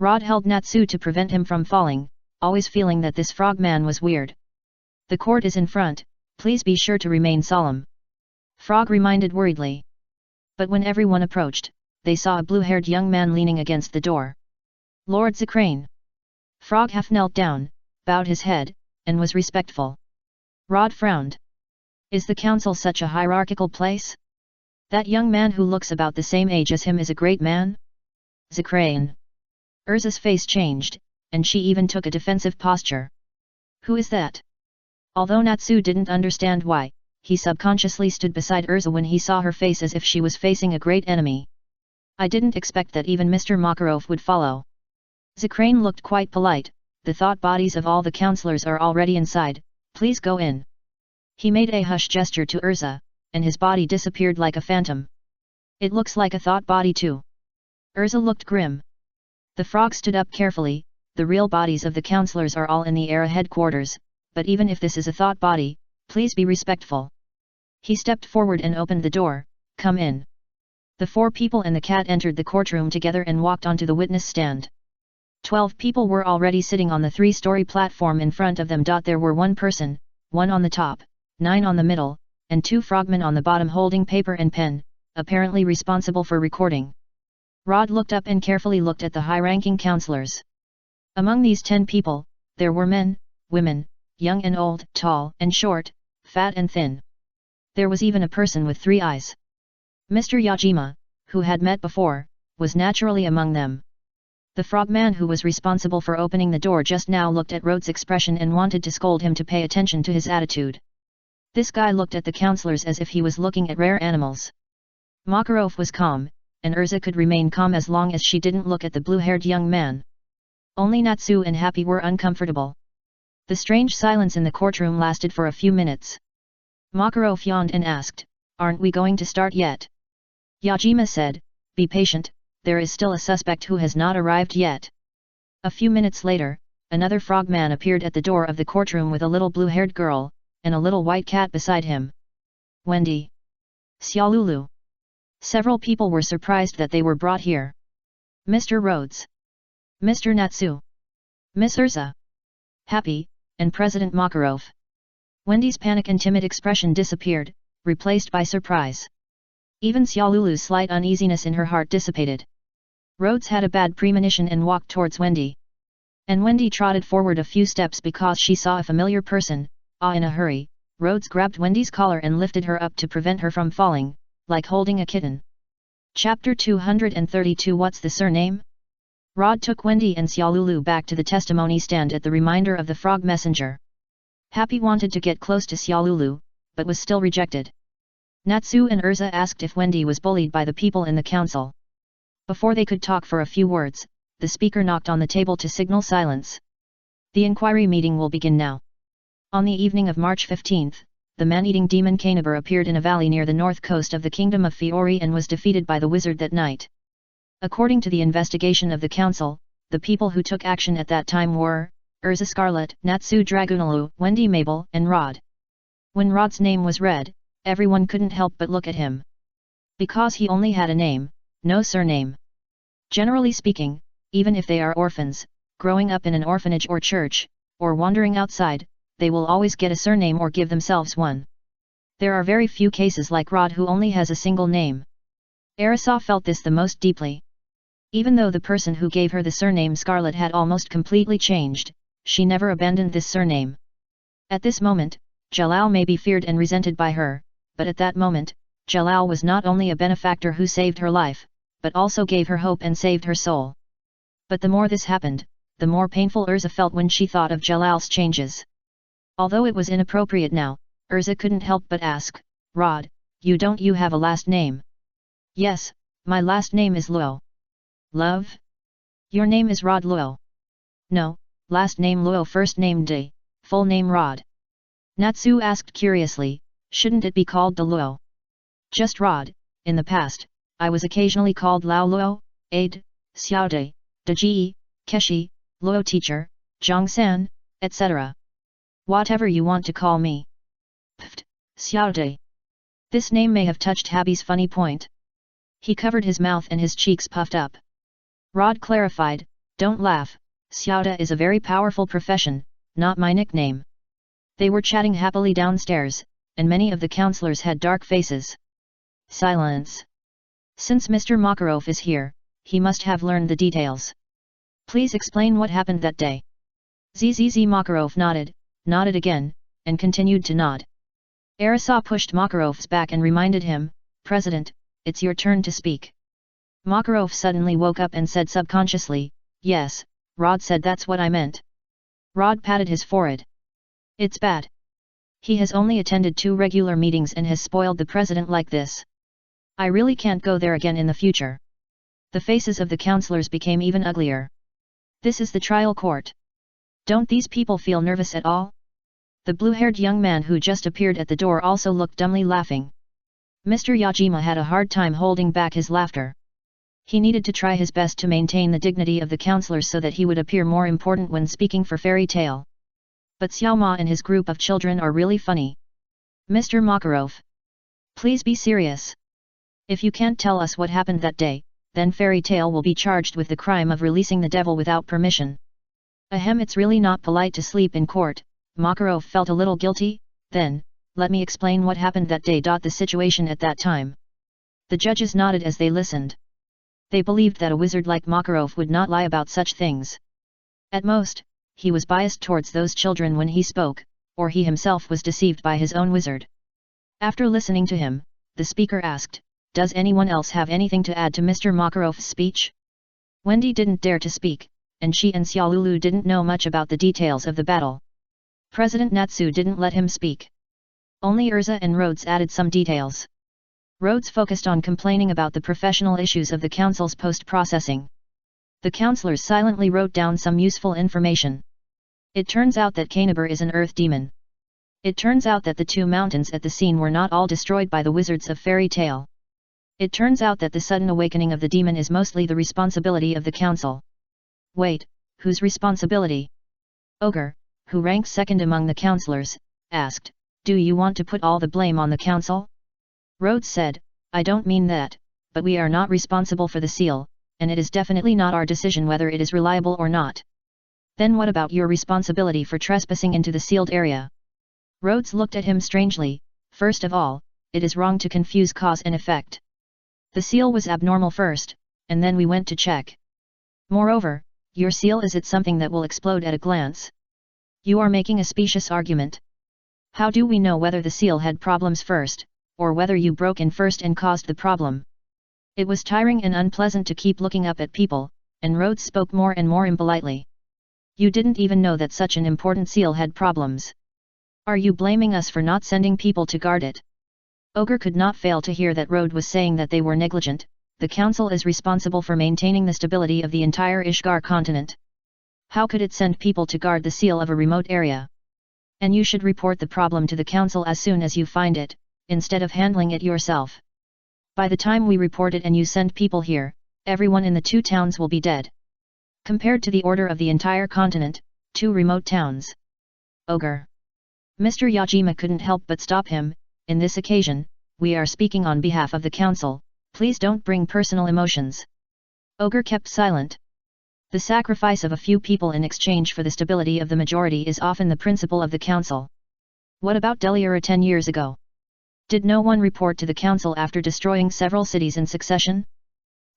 Rod held Natsu to prevent him from falling, always feeling that this frogman was weird. The court is in front, please be sure to remain solemn. Frog reminded worriedly. But when everyone approached, they saw a blue-haired young man leaning against the door. Lord Zacrane. Frog half knelt down, bowed his head, and was respectful. Rod frowned. Is the council such a hierarchical place? That young man who looks about the same age as him is a great man? Zacrane. Urza's face changed, and she even took a defensive posture. Who is that? Although Natsu didn't understand why, he subconsciously stood beside Urza when he saw her face as if she was facing a great enemy. I didn't expect that even Mr. Makarov would follow. Zacrane looked quite polite. The thought bodies of all the counselors are already inside, please go in. He made a hush gesture to Urza, and his body disappeared like a phantom. It looks like a thought body too. Urza looked grim. The frog stood up carefully. The real bodies of the counselors are all in the era headquarters, but even if this is a thought body, please be respectful. He stepped forward and opened the door, come in. The 4 people and the cat entered the courtroom together and walked onto the witness stand. 12 people were already sitting on the 3-story platform in front of them. There were 1 person, 1 on the top, 9 on the middle, and 2 frogmen on the bottom holding paper and pen, apparently responsible for recording. Rod looked up and carefully looked at the high-ranking counselors. Among these 10 people, there were men, women, young and old, tall and short, fat and thin. There was even a person with 3 eyes. Mr. Yajima, who had met before, was naturally among them. The frogman who was responsible for opening the door just now looked at Rod's expression and wanted to scold him to pay attention to his attitude. This guy looked at the counselors as if he was looking at rare animals. Makarov was calm, and Urza could remain calm as long as she didn't look at the blue-haired young man. Only Natsu and Happy were uncomfortable. The strange silence in the courtroom lasted for a few minutes. Makarov yawned and asked, "Aren't we going to start yet?" Yajima said, "Be patient, there is still a suspect who has not arrived yet." A few minutes later, another frogman appeared at the door of the courtroom with a little blue-haired girl, and a little white cat beside him. Wendy. Xiaolulu. Several people were surprised that they were brought here. Mr. Rhodes. Mr. Natsu. Miss Urza. Happy, and President Makarov. Wendy's panic and timid expression disappeared, replaced by surprise. Even Xiaolulu's slight uneasiness in her heart dissipated. Rhodes had a bad premonition and walked towards Wendy. And Wendy trotted forward a few steps because she saw a familiar person. In a hurry, Rhodes grabbed Wendy's collar and lifted her up to prevent her from falling, like holding a kitten. Chapter 232 What's the surname? Rod took Wendy and Xiaolulu back to the testimony stand at the reminder of the frog messenger. Happy wanted to get close to Xiaolulu, but was still rejected. Natsu and Urza asked if Wendy was bullied by the people in the council. Before they could talk for a few words, the speaker knocked on the table to signal silence. The inquiry meeting will begin now. On the evening of March 15, the man-eating demon Canibur appeared in a valley near the north coast of the kingdom of Fiori and was defeated by the wizard that night. According to the investigation of the council, the people who took action at that time were Urza Scarlet, Natsu Dragunalu, Wendy Mabel, and Rod. When Rod's name was read, everyone couldn't help but look at him. Because he only had a name, no surname. Generally speaking, even if they are orphans, growing up in an orphanage or church, or wandering outside, they will always get a surname or give themselves one. There are very few cases like Rod who only has a single name. Arisa felt this the most deeply. Even though the person who gave her the surname Scarlet had almost completely changed, she never abandoned this surname. At this moment, Jalal may be feared and resented by her, but at that moment, Jalal was not only a benefactor who saved her life, but also gave her hope and saved her soul. But the more this happened, the more painful Urza felt when she thought of Jalal's changes. Although it was inappropriate now, Urza couldn't help but ask, "Rod, you have a last name?" "Yes, my last name is Luo." "Love? Your name is Rod Luo?" "No, last name Luo, first name Day, full name Rod." Natsu asked curiously, "Shouldn't it be called De Luo?" "Just Rod. In the past, I was occasionally called Lao Luo, Aid, Xiao De, Deji, Keshi, Luo Teacher, Zhongsan, etc. Whatever you want to call me." "Pft, Xiao De." This name may have touched Happy's funny point. He covered his mouth and his cheeks puffed up. Rod clarified, Don't laugh, Xiaoda is a very powerful profession, not my nickname. They were chatting happily downstairs, and many of the counselors had dark faces. Silence. Since Mr. Makarov is here, he must have learned the details. Please explain what happened that day. Zzz Makarov nodded again, and continued to nod. Arasov pushed Makarov's back and reminded him, President, it's your turn to speak. Makarov suddenly woke up and said subconsciously, yes, Rod said that's what I meant. Rod patted his forehead. It's bad. He has only attended 2 regular meetings and has spoiled the president like this. I really can't go there again in the future. The faces of the counselors became even uglier. This is the trial court. Don't these people feel nervous at all? The blue-haired young man who just appeared at the door also looked dumbly laughing. Mr. Yajima had a hard time holding back his laughter. He needed to try his best to maintain the dignity of the counselors so that he would appear more important when speaking for Fairy Tale. But Xiao Ma and his group of children are really funny. Mr. Makarov. Please be serious. If you can't tell us what happened that day, then Fairy Tale will be charged with the crime of releasing the devil without permission. Ahem, it's really not polite to sleep in court. Makarov felt a little guilty. Then, let me explain what happened that day. The situation at that time. The judges nodded as they listened. They believed that a wizard like Makarov would not lie about such things. At most, he was biased towards those children when he spoke, or he himself was deceived by his own wizard. After listening to him, the speaker asked, does anyone else have anything to add to Mr. Makarov's speech? Wendy didn't dare to speak, and she and Xiaolulu didn't know much about the details of the battle. President Natsu didn't let him speak. Only Urza and Rhodes added some details. Rhodes focused on complaining about the professional issues of the council's post-processing. The counselors silently wrote down some useful information. It turns out that Canibur is an earth demon. It turns out that the 2 mountains at the scene were not all destroyed by the wizards of Fairy Tale. It turns out that the sudden awakening of the demon is mostly the responsibility of the council. Wait, whose responsibility? Ogre, who ranks second among the counselors, asked, do you want to put all the blame on the council? Rhodes said, I don't mean that, but we are not responsible for the seal, and it is definitely not our decision whether it is reliable or not. Then what about your responsibility for trespassing into the sealed area? Rhodes looked at him strangely. First of all, it is wrong to confuse cause and effect. The seal was abnormal first, and then we went to check. Moreover, your seal is it something that will explode at a glance? You are making a specious argument. How do we know whether the seal had problems first, or whether you broke in first and caused the problem? It was tiring and unpleasant to keep looking up at people, and Rhodes spoke more and more impolitely. You didn't even know that such an important seal had problems. Are you blaming us for not sending people to guard it? Ogre could not fail to hear that Rhodes was saying that they were negligent. The council is responsible for maintaining the stability of the entire Ishgar continent. How could it send people to guard the seal of a remote area? And you should report the problem to the council as soon as you find it, instead of handling it yourself. By the time we report it and you send people here, everyone in the 2 towns will be dead. Compared to the order of the entire continent, 2 remote towns. Ogre. Mr. Yajima couldn't help but stop him. In this occasion, we are speaking on behalf of the council, please don't bring personal emotions. Ogre kept silent. The sacrifice of a few people in exchange for the stability of the majority is often the principle of the council. What about Deliara 10 years ago? Did no one report to the council after destroying several cities in succession?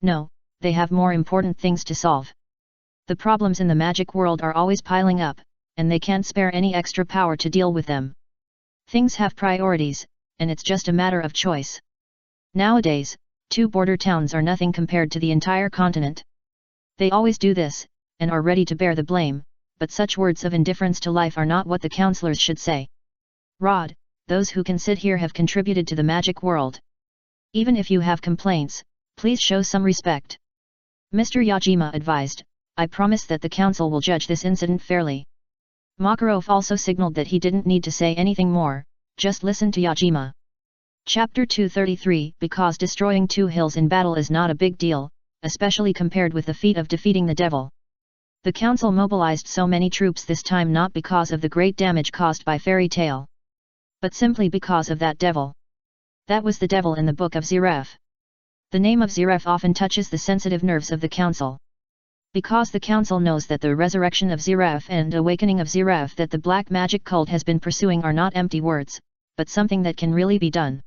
No, they have more important things to solve. The problems in the magic world are always piling up, and they can't spare any extra power to deal with them. Things have priorities, and it's just a matter of choice. Nowadays, 2 border towns are nothing compared to the entire continent. They always do this, and are ready to bear the blame, but such words of indifference to life are not what the counselors should say. Rod, those who can sit here have contributed to the magic world. Even if you have complaints, please show some respect. Mr. Yajima advised, I promise that the council will judge this incident fairly. Makarov also signaled that he didn't need to say anything more, just listen to Yajima. Chapter 233 Because destroying 2 hills in battle is not a big deal, especially compared with the feat of defeating the devil. The council mobilized so many troops this time not because of the great damage caused by Fairy Tale, but simply because of that devil. That was the devil in the book of Ziref. The name of Ziref often touches the sensitive nerves of the council. Because the council knows that the resurrection of Ziraf and awakening of Ziraf that the black magic cult has been pursuing are not empty words, but something that can really be done.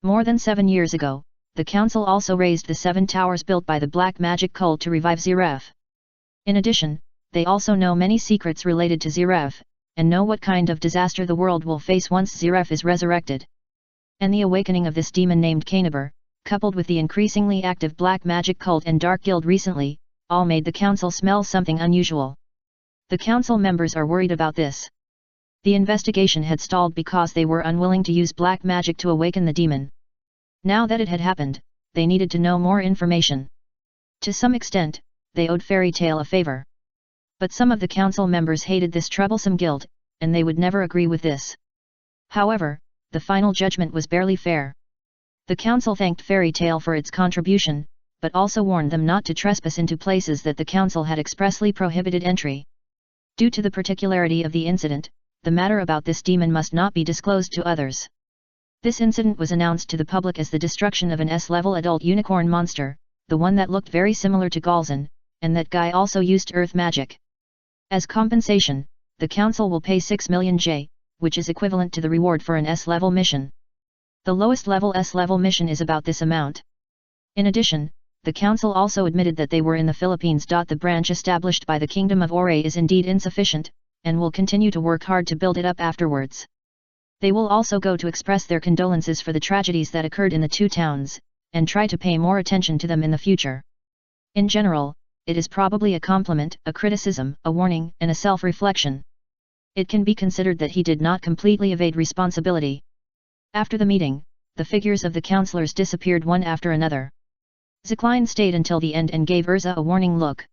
More than 7 years ago, the council also raised the 7 towers built by the black magic cult to revive Ziraf. In addition, they also know many secrets related to Ziraf, and know what kind of disaster the world will face once Ziraf is resurrected. And the awakening of this demon named Kainabur, coupled with the increasingly active black magic cult and dark guild recently, all made the council smell something unusual. The council members are worried about this. The investigation had stalled because they were unwilling to use black magic to awaken the demon. Now that it had happened, they needed to know more information. To some extent, they owed Fairy Tale a favor. But some of the council members hated this troublesome guild, and they would never agree with this. However, the final judgment was barely fair. The council thanked Fairy Tale for its contribution, but also warned them not to trespass into places that the council had expressly prohibited entry. Due to the particularity of the incident, the matter about this demon must not be disclosed to others. This incident was announced to the public as the destruction of an S-level adult unicorn monster, the one that looked very similar to Galzan, and that guy also used earth magic. As compensation, the council will pay 6 million J, which is equivalent to the reward for an S-level mission. The lowest level S-level mission is about this amount. In addition, the council also admitted that they were in the Philippines. The branch established by the Kingdom of Ore is indeed insufficient, and will continue to work hard to build it up afterwards. They will also go to express their condolences for the tragedies that occurred in the 2 towns, and try to pay more attention to them in the future. In general, it is probably a compliment, a criticism, a warning, and a self-reflection. It can be considered that he did not completely evade responsibility. After the meeting, the figures of the councillors disappeared one after another. Zekline stayed until the end and gave Urza a warning look.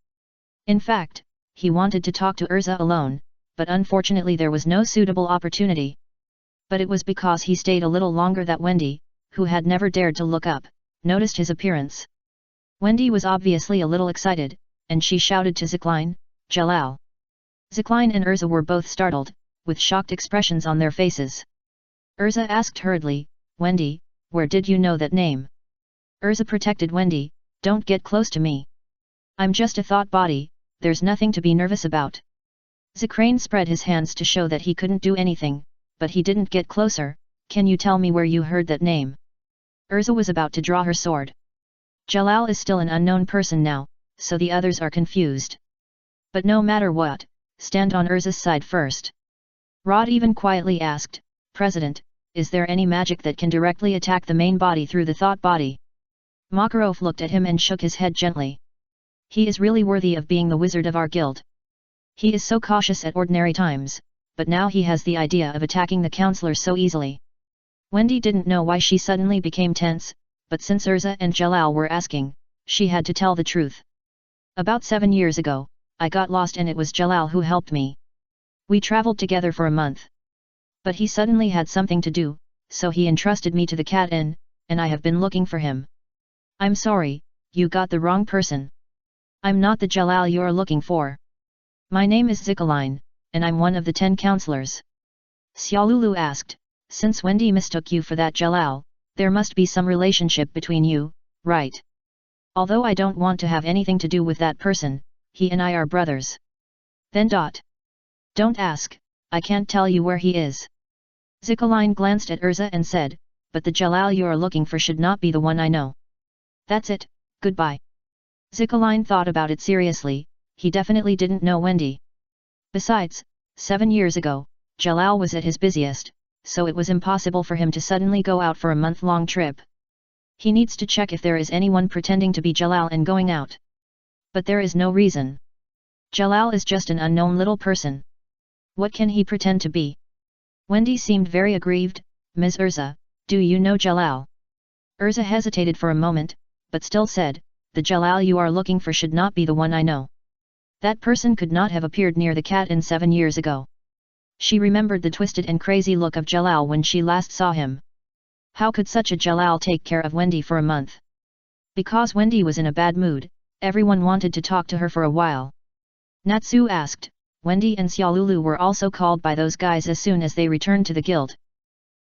In fact, he wanted to talk to Urza alone, but unfortunately there was no suitable opportunity. But it was because he stayed a little longer that Wendy, who had never dared to look up, noticed his appearance. Wendy was obviously a little excited, and she shouted to Zekline, "Jalal!" Zekline and Urza were both startled, with shocked expressions on their faces. Urza asked hurriedly, "Wendy, where did you know that name?" Urza protected Wendy, "Don't get close to me. I'm just a thought body, there's nothing to be nervous about." Zekrane spread his hands to show that he couldn't do anything, but he didn't get closer. "Can you tell me where you heard that name?" Urza was about to draw her sword. Jalal is still an unknown person now, so the others are confused. But no matter what, stand on Urza's side first. Rod even quietly asked, "President, is there any magic that can directly attack the main body through the thought body?" Makarov looked at him and shook his head gently. "He is really worthy of being the wizard of our guild. He is so cautious at ordinary times, but now he has the idea of attacking the councillors so easily." Wendy didn't know why she suddenly became tense, but since Urza and Jalal were asking, she had to tell the truth. "About 7 years ago, I got lost and it was Jalal who helped me. We traveled together for a month. But he suddenly had something to do, so he entrusted me to the Cat Inn, and I have been looking for him." "I'm sorry, you got the wrong person. I'm not the Jalal you're looking for. My name is Zikaline, and I'm one of the 10 councillors." Xiaolulu asked, "Since Wendy mistook you for that Jalal, there must be some relationship between you, right? Although I don't want to have anything to do with that person, he and I are brothers." "Then don't ask, I can't tell you where he is." Zikaline glanced at Urza and said, "But the Jalal you're looking for should not be the one I know." "That's it, goodbye." Zikaline thought about it seriously. He definitely didn't know Wendy. Besides, 7 years ago, Jalal was at his busiest, so it was impossible for him to suddenly go out for a month-long trip. He needs to check if there is anyone pretending to be Jalal and going out. But there is no reason. Jalal is just an unknown little person. What can he pretend to be? Wendy seemed very aggrieved. "Ms. Urza, do you know Jalal?" Urza hesitated for a moment, but still said, "The Jalal you are looking for should not be the one I know. That person could not have appeared near the Cat Inn 7 years ago." She remembered the twisted and crazy look of Jalal when she last saw him. How could such a Jalal take care of Wendy for a month? Because Wendy was in a bad mood, everyone wanted to talk to her for a while. Natsu asked, "Wendy and Xiaolulu were also called by those guys as soon as they returned to the guild?"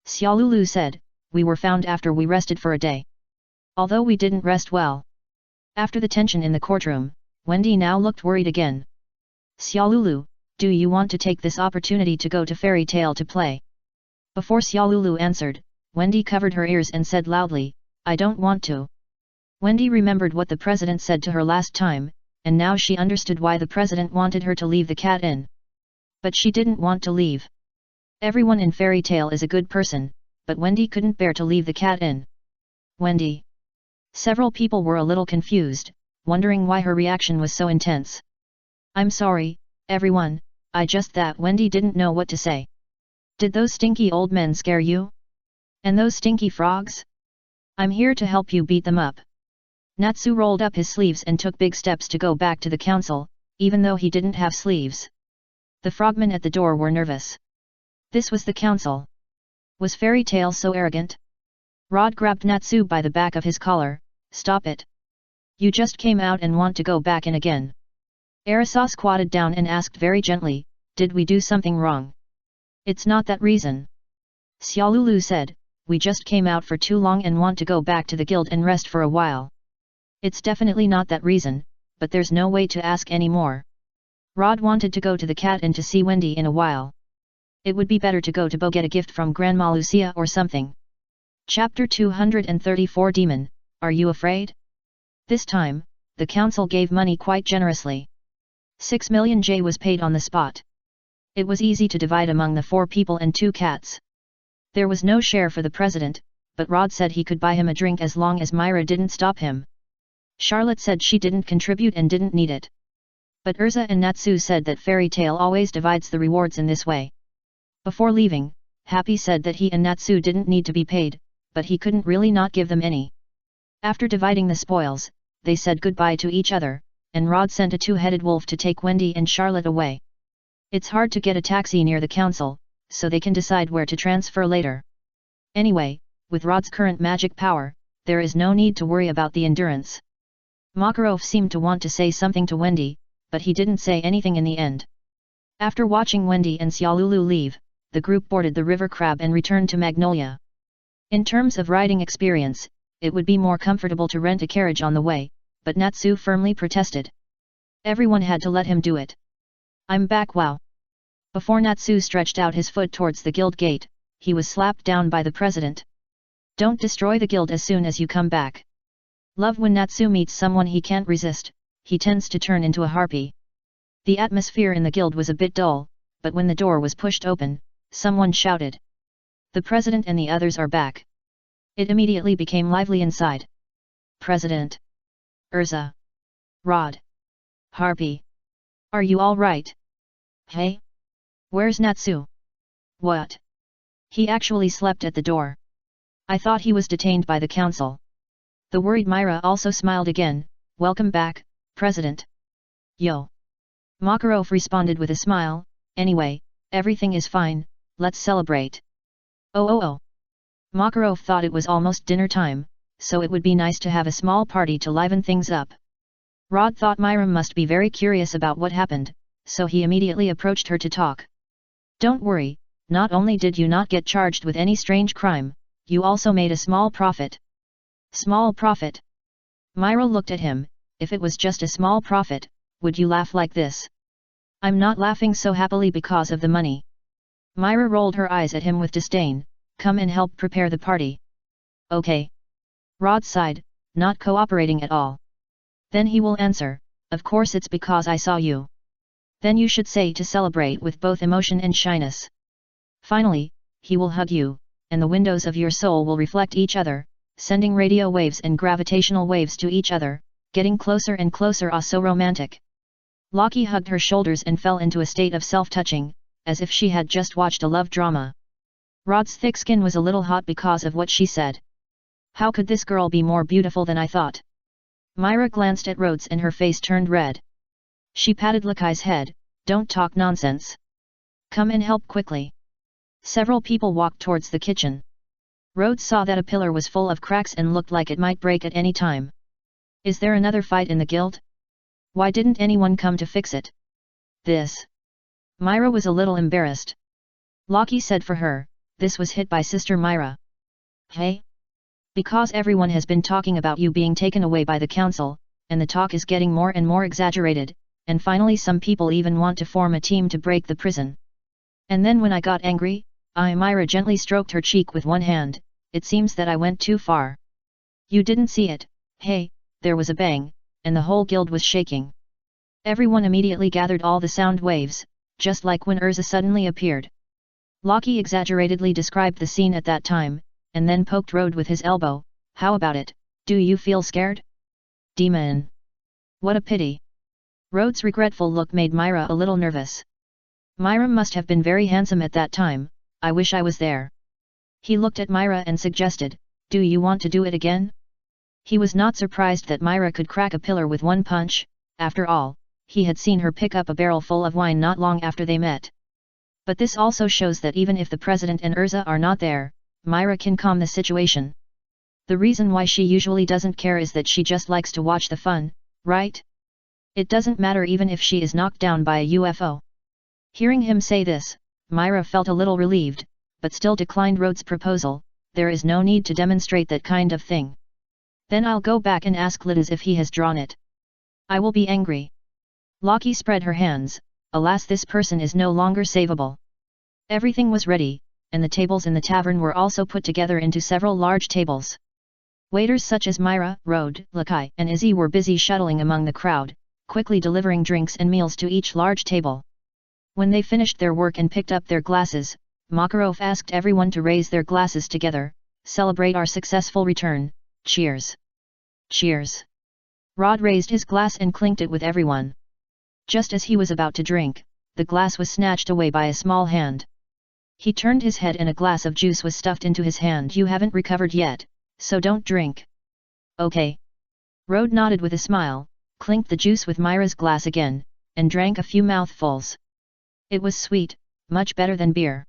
Xiaolulu said, "We were found after we rested for a day. Although we didn't rest well. After the tension in the courtroom, Wendy now looked worried again. Xiaolulu, do you want to take this opportunity to go to Fairy Tale to play? Before Xiaolulu answered, Wendy covered her ears and said loudly, I don't want to. Wendy remembered what the president said to her last time, and now she understood why the president wanted her to leave the cat inn. But she didn't want to leave. Everyone in Fairy Tale is a good person, but Wendy couldn't bear to leave the cat inn. Wendy. Several people were a little confused, wondering why her reaction was so intense. I'm sorry, everyone, I just that Wendy didn't know what to say. Did those stinky old men scare you? And those stinky frogs? I'm here to help you beat them up. Natsu rolled up his sleeves and took big steps to go back to the council, even though he didn't have sleeves. The frogmen at the door were nervous. This was the council. Was Fairy Tale so arrogant? Rod grabbed Natsu by the back of his collar. Stop it. You just came out and want to go back in again. Arisa squatted down and asked very gently, did we do something wrong? It's not that reason. Xiaolulu said, we just came out for too long and want to go back to the guild and rest for a while. It's definitely not that reason, but there's no way to ask any more. Rod wanted to go to the cat inn to see Wendy in a while. It would be better to go to Bo get a gift from Grandma Lucia or something. Chapter 234 Demon, are you afraid? This time, the council gave money quite generously. 6 million J was paid on the spot. It was easy to divide among the 4 people and 2 cats. There was no share for the president, but Rod said he could buy him a drink as long as Myra didn't stop him. Charlotte said she didn't contribute and didn't need it. But Urza and Natsu said that Fairy Tale always divides the rewards in this way. Before leaving, Happy said that he and Natsu didn't need to be paid, but he couldn't really not give them any. After dividing the spoils, they said goodbye to each other, and Rod sent a 2-headed wolf to take Wendy and Charlotte away. It's hard to get a taxi near the council, so they can decide where to transfer later. Anyway, with Rod's current magic power, there is no need to worry about the endurance. Makarov seemed to want to say something to Wendy, but he didn't say anything in the end. After watching Wendy and Xiaolulu leave, the group boarded the river crab and returned to Magnolia. In terms of riding experience, it would be more comfortable to rent a carriage on the way, but Natsu firmly protested. Everyone had to let him do it. I'm back, wow. Before Natsu stretched out his foot towards the guild gate, he was slapped down by the president. Don't destroy the guild as soon as you come back. Love when Natsu meets someone he can't resist, he tends to turn into a harpy. The atmosphere in the guild was a bit dull, but when the door was pushed open, someone shouted. The president and the others are back. It immediately became lively inside. President. Urza. Rod. Harpy. Are you all right? Hey? Where's Natsu? What? He actually slept at the door. I thought he was detained by the council. The worried Myra also smiled again. Welcome back, President. Yo. Makarov responded with a smile. Anyway, everything is fine, let's celebrate. Oh. Makarov thought it was almost dinner time, so it would be nice to have a small party to liven things up. Rod thought Myra must be very curious about what happened, so he immediately approached her to talk. Don't worry, not only did you not get charged with any strange crime, you also made a small profit. Small profit? Myra looked at him. If it was just a small profit, would you laugh like this? I'm not laughing so happily because of the money. Myra rolled her eyes at him with disdain. Come and help prepare the party. Okay. Rod sighed, not cooperating at all. Then he will answer, of course it's because I saw you. Then you should say to celebrate with both emotion and shyness. Finally, he will hug you, and the windows of your soul will reflect each other, sending radio waves and gravitational waves to each other, getting closer and closer. Ah, so romantic. Loki hugged her shoulders and fell into a state of self-touching, as if she had just watched a love drama. Rod's thick skin was a little hot because of what she said. How could this girl be more beautiful than I thought? Myra glanced at Rhodes and her face turned red. She patted Lakai's head. Don't talk nonsense. Come and help quickly. Several people walked towards the kitchen. Rhodes saw that a pillar was full of cracks and looked like it might break at any time. Is there another fight in the guild? Why didn't anyone come to fix it? This. Myra was a little embarrassed. Loki said for her, this was hit by Sister Myra. Hey? Because everyone has been talking about you being taken away by the council, and the talk is getting more and more exaggerated, and finally some people even want to form a team to break the prison. And then when I got angry, Myra gently stroked her cheek with one hand, it seems that I went too far. You didn't see it, hey, there was a bang, and the whole guild was shaking. Everyone immediately gathered all the sound waves, just like when Urza suddenly appeared. Loki exaggeratedly described the scene at that time, and then poked Rode with his elbow. How about it, do you feel scared? Demon. What a pity. Rode's regretful look made Myra a little nervous. Myra must have been very handsome at that time, I wish I was there. He looked at Myra and suggested, do you want to do it again? He was not surprised that Myra could crack a pillar with one punch, after all, he had seen her pick up a barrel full of wine not long after they met. But this also shows that even if the president and Urza are not there, Myra can calm the situation. The reason why she usually doesn't care is that she just likes to watch the fun, right? It doesn't matter even if she is knocked down by a UFO. Hearing him say this, Myra felt a little relieved, but still declined Rode's proposal. There is no need to demonstrate that kind of thing. Then I'll go back and ask Lidens if he has drawn it. I will be angry. Loki spread her hands, alas, this person is no longer savable. Everything was ready, and the tables in the tavern were also put together into several large tables. Waiters such as Myra, Rode, Lakai and Izzy were busy shuttling among the crowd, quickly delivering drinks and meals to each large table. When they finished their work and picked up their glasses, Makarov asked everyone to raise their glasses together, celebrate our successful return, cheers. Cheers. Rod raised his glass and clinked it with everyone. Just as he was about to drink, the glass was snatched away by a small hand. He turned his head and a glass of juice was stuffed into his hand. You haven't recovered yet, so don't drink. Okay. Rode nodded with a smile, clinked the juice with Myra's glass again, and drank a few mouthfuls. It was sweet, much better than beer.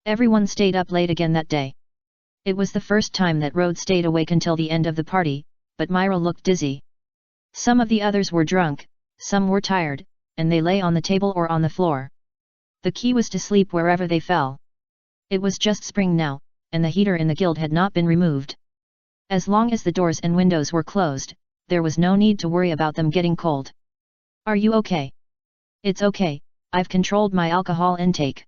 Everyone stayed up late again that day. It was the first time that Rode stayed awake until the end of the party, but Myra looked dizzy. Some of the others were drunk, some were tired, and they lay on the table or on the floor. The key was to sleep wherever they fell. It was just spring now, and the heater in the guild had not been removed. As long as the doors and windows were closed, there was no need to worry about them getting cold. Are you okay? It's okay, I've controlled my alcohol intake.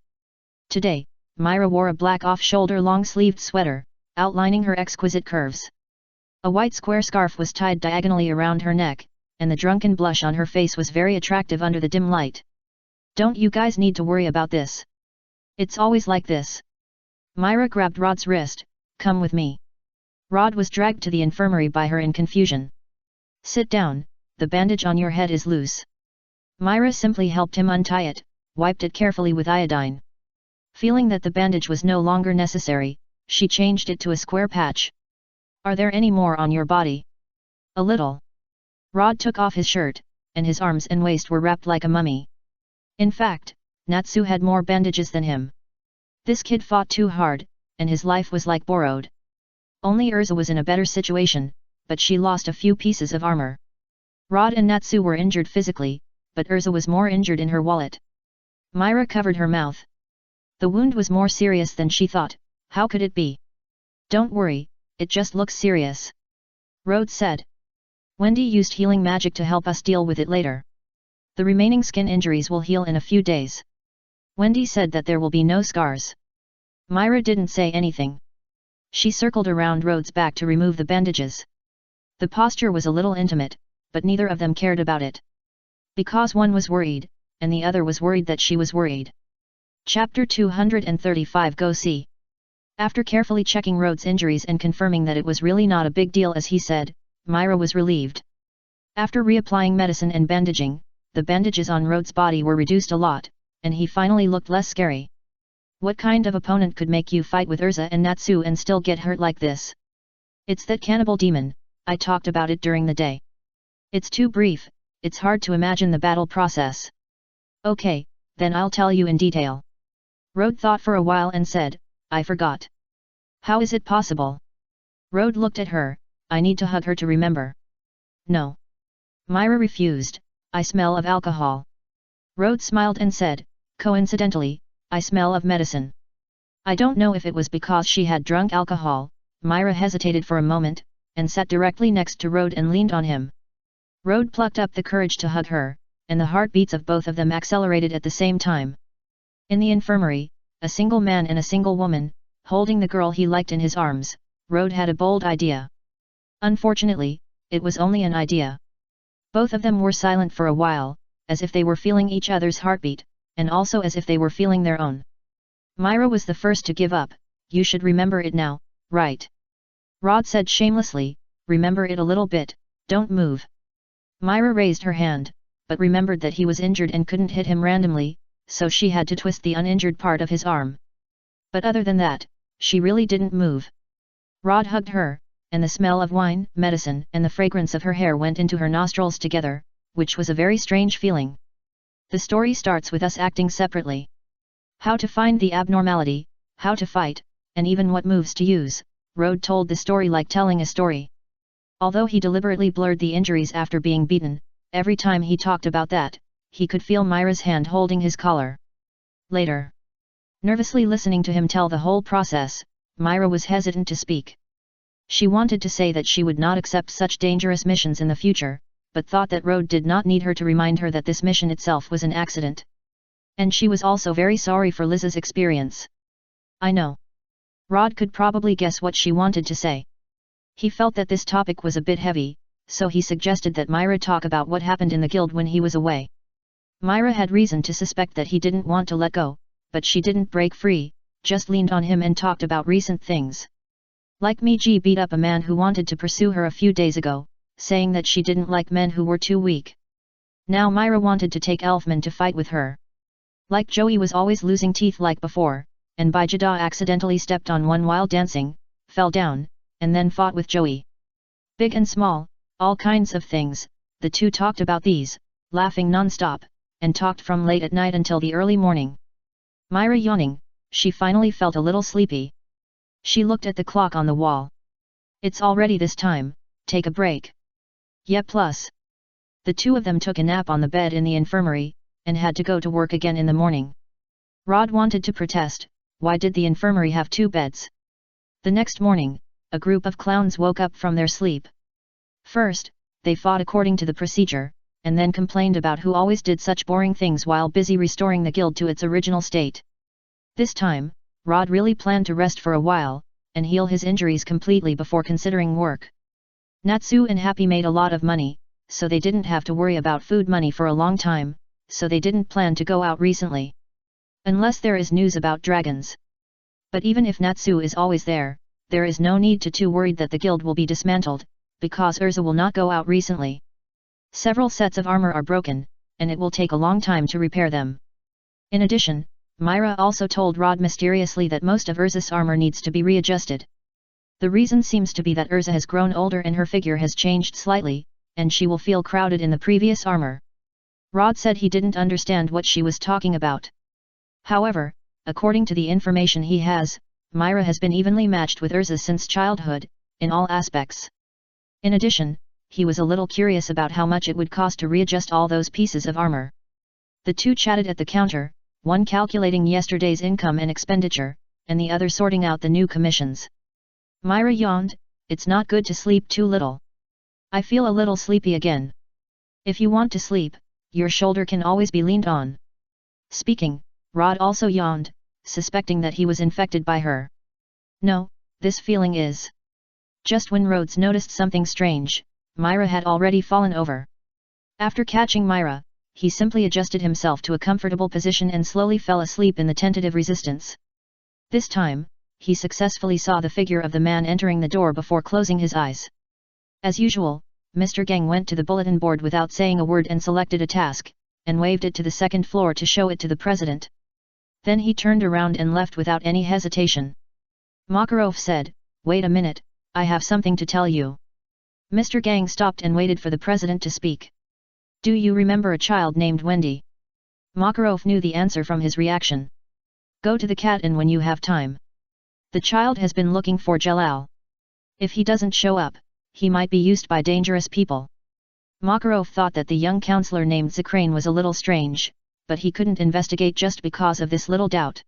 Today, Myra wore a black off-shoulder long-sleeved sweater, outlining her exquisite curves. A white square scarf was tied diagonally around her neck, and the drunken blush on her face was very attractive under the dim light. Don't you guys need to worry about this? It's always like this. Myra grabbed Rod's wrist, come with me. Rod was dragged to the infirmary by her in confusion. Sit down, the bandage on your head is loose. Myra simply helped him untie it, wiped it carefully with iodine. Feeling that the bandage was no longer necessary, she changed it to a square patch. Are there any more on your body? A little. Rod took off his shirt, and his arms and waist were wrapped like a mummy. In fact, Natsu had more bandages than him. This kid fought too hard, and his life was like borrowed. Only Urza was in a better situation, but she lost a few pieces of armor. Rod and Natsu were injured physically, but Urza was more injured in her wallet. Myra covered her mouth. The wound was more serious than she thought. How could it be? Don't worry, it just looks serious. Rode said. Wendy used healing magic to help us deal with it later. The remaining skin injuries will heal in a few days. Wendy said that there will be no scars. Myra didn't say anything. She circled around Rode's back to remove the bandages. The posture was a little intimate, but neither of them cared about it. Because one was worried, and the other was worried that she was worried. Chapter 235 Go see. After carefully checking Rode's injuries and confirming that it was really not a big deal as he said, Myra was relieved. After reapplying medicine and bandaging, the bandages on Rode's body were reduced a lot, and he finally looked less scary. What kind of opponent could make you fight with Urza and Natsu and still get hurt like this? It's that cannibal demon, I talked about it during the day. It's too brief, it's hard to imagine the battle process. Okay, then I'll tell you in detail. Rode thought for a while and said, I forgot. How is it possible? Rode looked at her, I need to hug her to remember. No. Myra refused, I smell of alcohol. Rode smiled and said, coincidentally, I smell of medicine. I don't know if it was because she had drunk alcohol. Myra hesitated for a moment, and sat directly next to Rode and leaned on him. Rode plucked up the courage to hug her, and the heartbeats of both of them accelerated at the same time. In the infirmary, a single man and a single woman, holding the girl he liked in his arms, Rode had a bold idea. Unfortunately, it was only an idea. Both of them were silent for a while, as if they were feeling each other's heartbeat, and also as if they were feeling their own. Myra was the first to give up. You should remember it now, right? Rod said shamelessly, remember it a little bit, don't move. Myra raised her hand, but remembered that he was injured and couldn't hit him randomly, so she had to twist the uninjured part of his arm. But other than that, she really didn't move. Rod hugged her, and the smell of wine, medicine, and the fragrance of her hair went into her nostrils together, which was a very strange feeling. The story starts with us acting separately. How to find the abnormality, how to fight, and even what moves to use, Rode told the story like telling a story. Although he deliberately blurred the injuries after being beaten, every time he talked about that, he could feel Myra's hand holding his collar. Later, nervously listening to him tell the whole process, Myra was hesitant to speak. She wanted to say that she would not accept such dangerous missions in the future, but thought that Rode did not need her to remind her that this mission itself was an accident. And she was also very sorry for Liz's experience. I know. Rod could probably guess what she wanted to say. He felt that this topic was a bit heavy, so he suggested that Myra talk about what happened in the guild when he was away. Myra had reason to suspect that he didn't want to let go, but she didn't break free, just leaned on him and talked about recent things. Like me, G beat up a man who wanted to pursue her a few days ago, saying that she didn't like men who were too weak. Now Myra wanted to take Elfman to fight with her. Like Joey was always losing teeth like before, and Bijada accidentally stepped on one while dancing, fell down, and then fought with Joey. Big and small, all kinds of things, the two talked about these, laughing non-stop, and talked from late at night until the early morning. Myra yawning, she finally felt a little sleepy. She looked at the clock on the wall. It's already this time, take a break. Yeah, plus. The two of them took a nap on the bed in the infirmary, and had to go to work again in the morning. Rod wanted to protest, why did the infirmary have two beds? The next morning, a group of clowns woke up from their sleep. First, they fought according to the procedure, and then complained about who always did such boring things while busy restoring the guild to its original state. This time, Rod really planned to rest for a while, and heal his injuries completely before considering work. Natsu and Happy made a lot of money, so they didn't have to worry about food money for a long time, so they didn't plan to go out recently. Unless there is news about dragons. But even if Natsu is always there is no need to too worried that the guild will be dismantled, because Urza will not go out recently. Several sets of armor are broken, and it will take a long time to repair them. In addition, Myra also told Rod mysteriously that most of Urza's armor needs to be readjusted. The reason seems to be that Urza has grown older and her figure has changed slightly, and she will feel crowded in the previous armor. Rod said he didn't understand what she was talking about. However, according to the information he has, Myra has been evenly matched with Urza since childhood, in all aspects. In addition, he was a little curious about how much it would cost to readjust all those pieces of armor. The two chatted at the counter, one calculating yesterday's income and expenditure, and the other sorting out the new commissions. Myra yawned, it's not good to sleep too little. I feel a little sleepy again. If you want to sleep, your shoulder can always be leaned on. Speaking, Rod also yawned, suspecting that he was infected by her. No, this feeling is. Just when Rhodes noticed something strange, Myra had already fallen over. After catching Myra, he simply adjusted himself to a comfortable position and slowly fell asleep in the tentative resistance. This time, he successfully saw the figure of the man entering the door before closing his eyes. As usual, Mr. Gang went to the bulletin board without saying a word and selected a task, and waved it to the second floor to show it to the president. Then he turned around and left without any hesitation. Makarov said, "Wait a minute, I have something to tell you." Mr. Gang stopped and waited for the president to speak. "Do you remember a child named Wendy?" Makarov knew the answer from his reaction. "Go to the cat inn when you have time. The child has been looking for Jalal. If he doesn't show up, he might be used by dangerous people." Makarov thought that the young counselor named Zakrane was a little strange, but he couldn't investigate just because of this little doubt.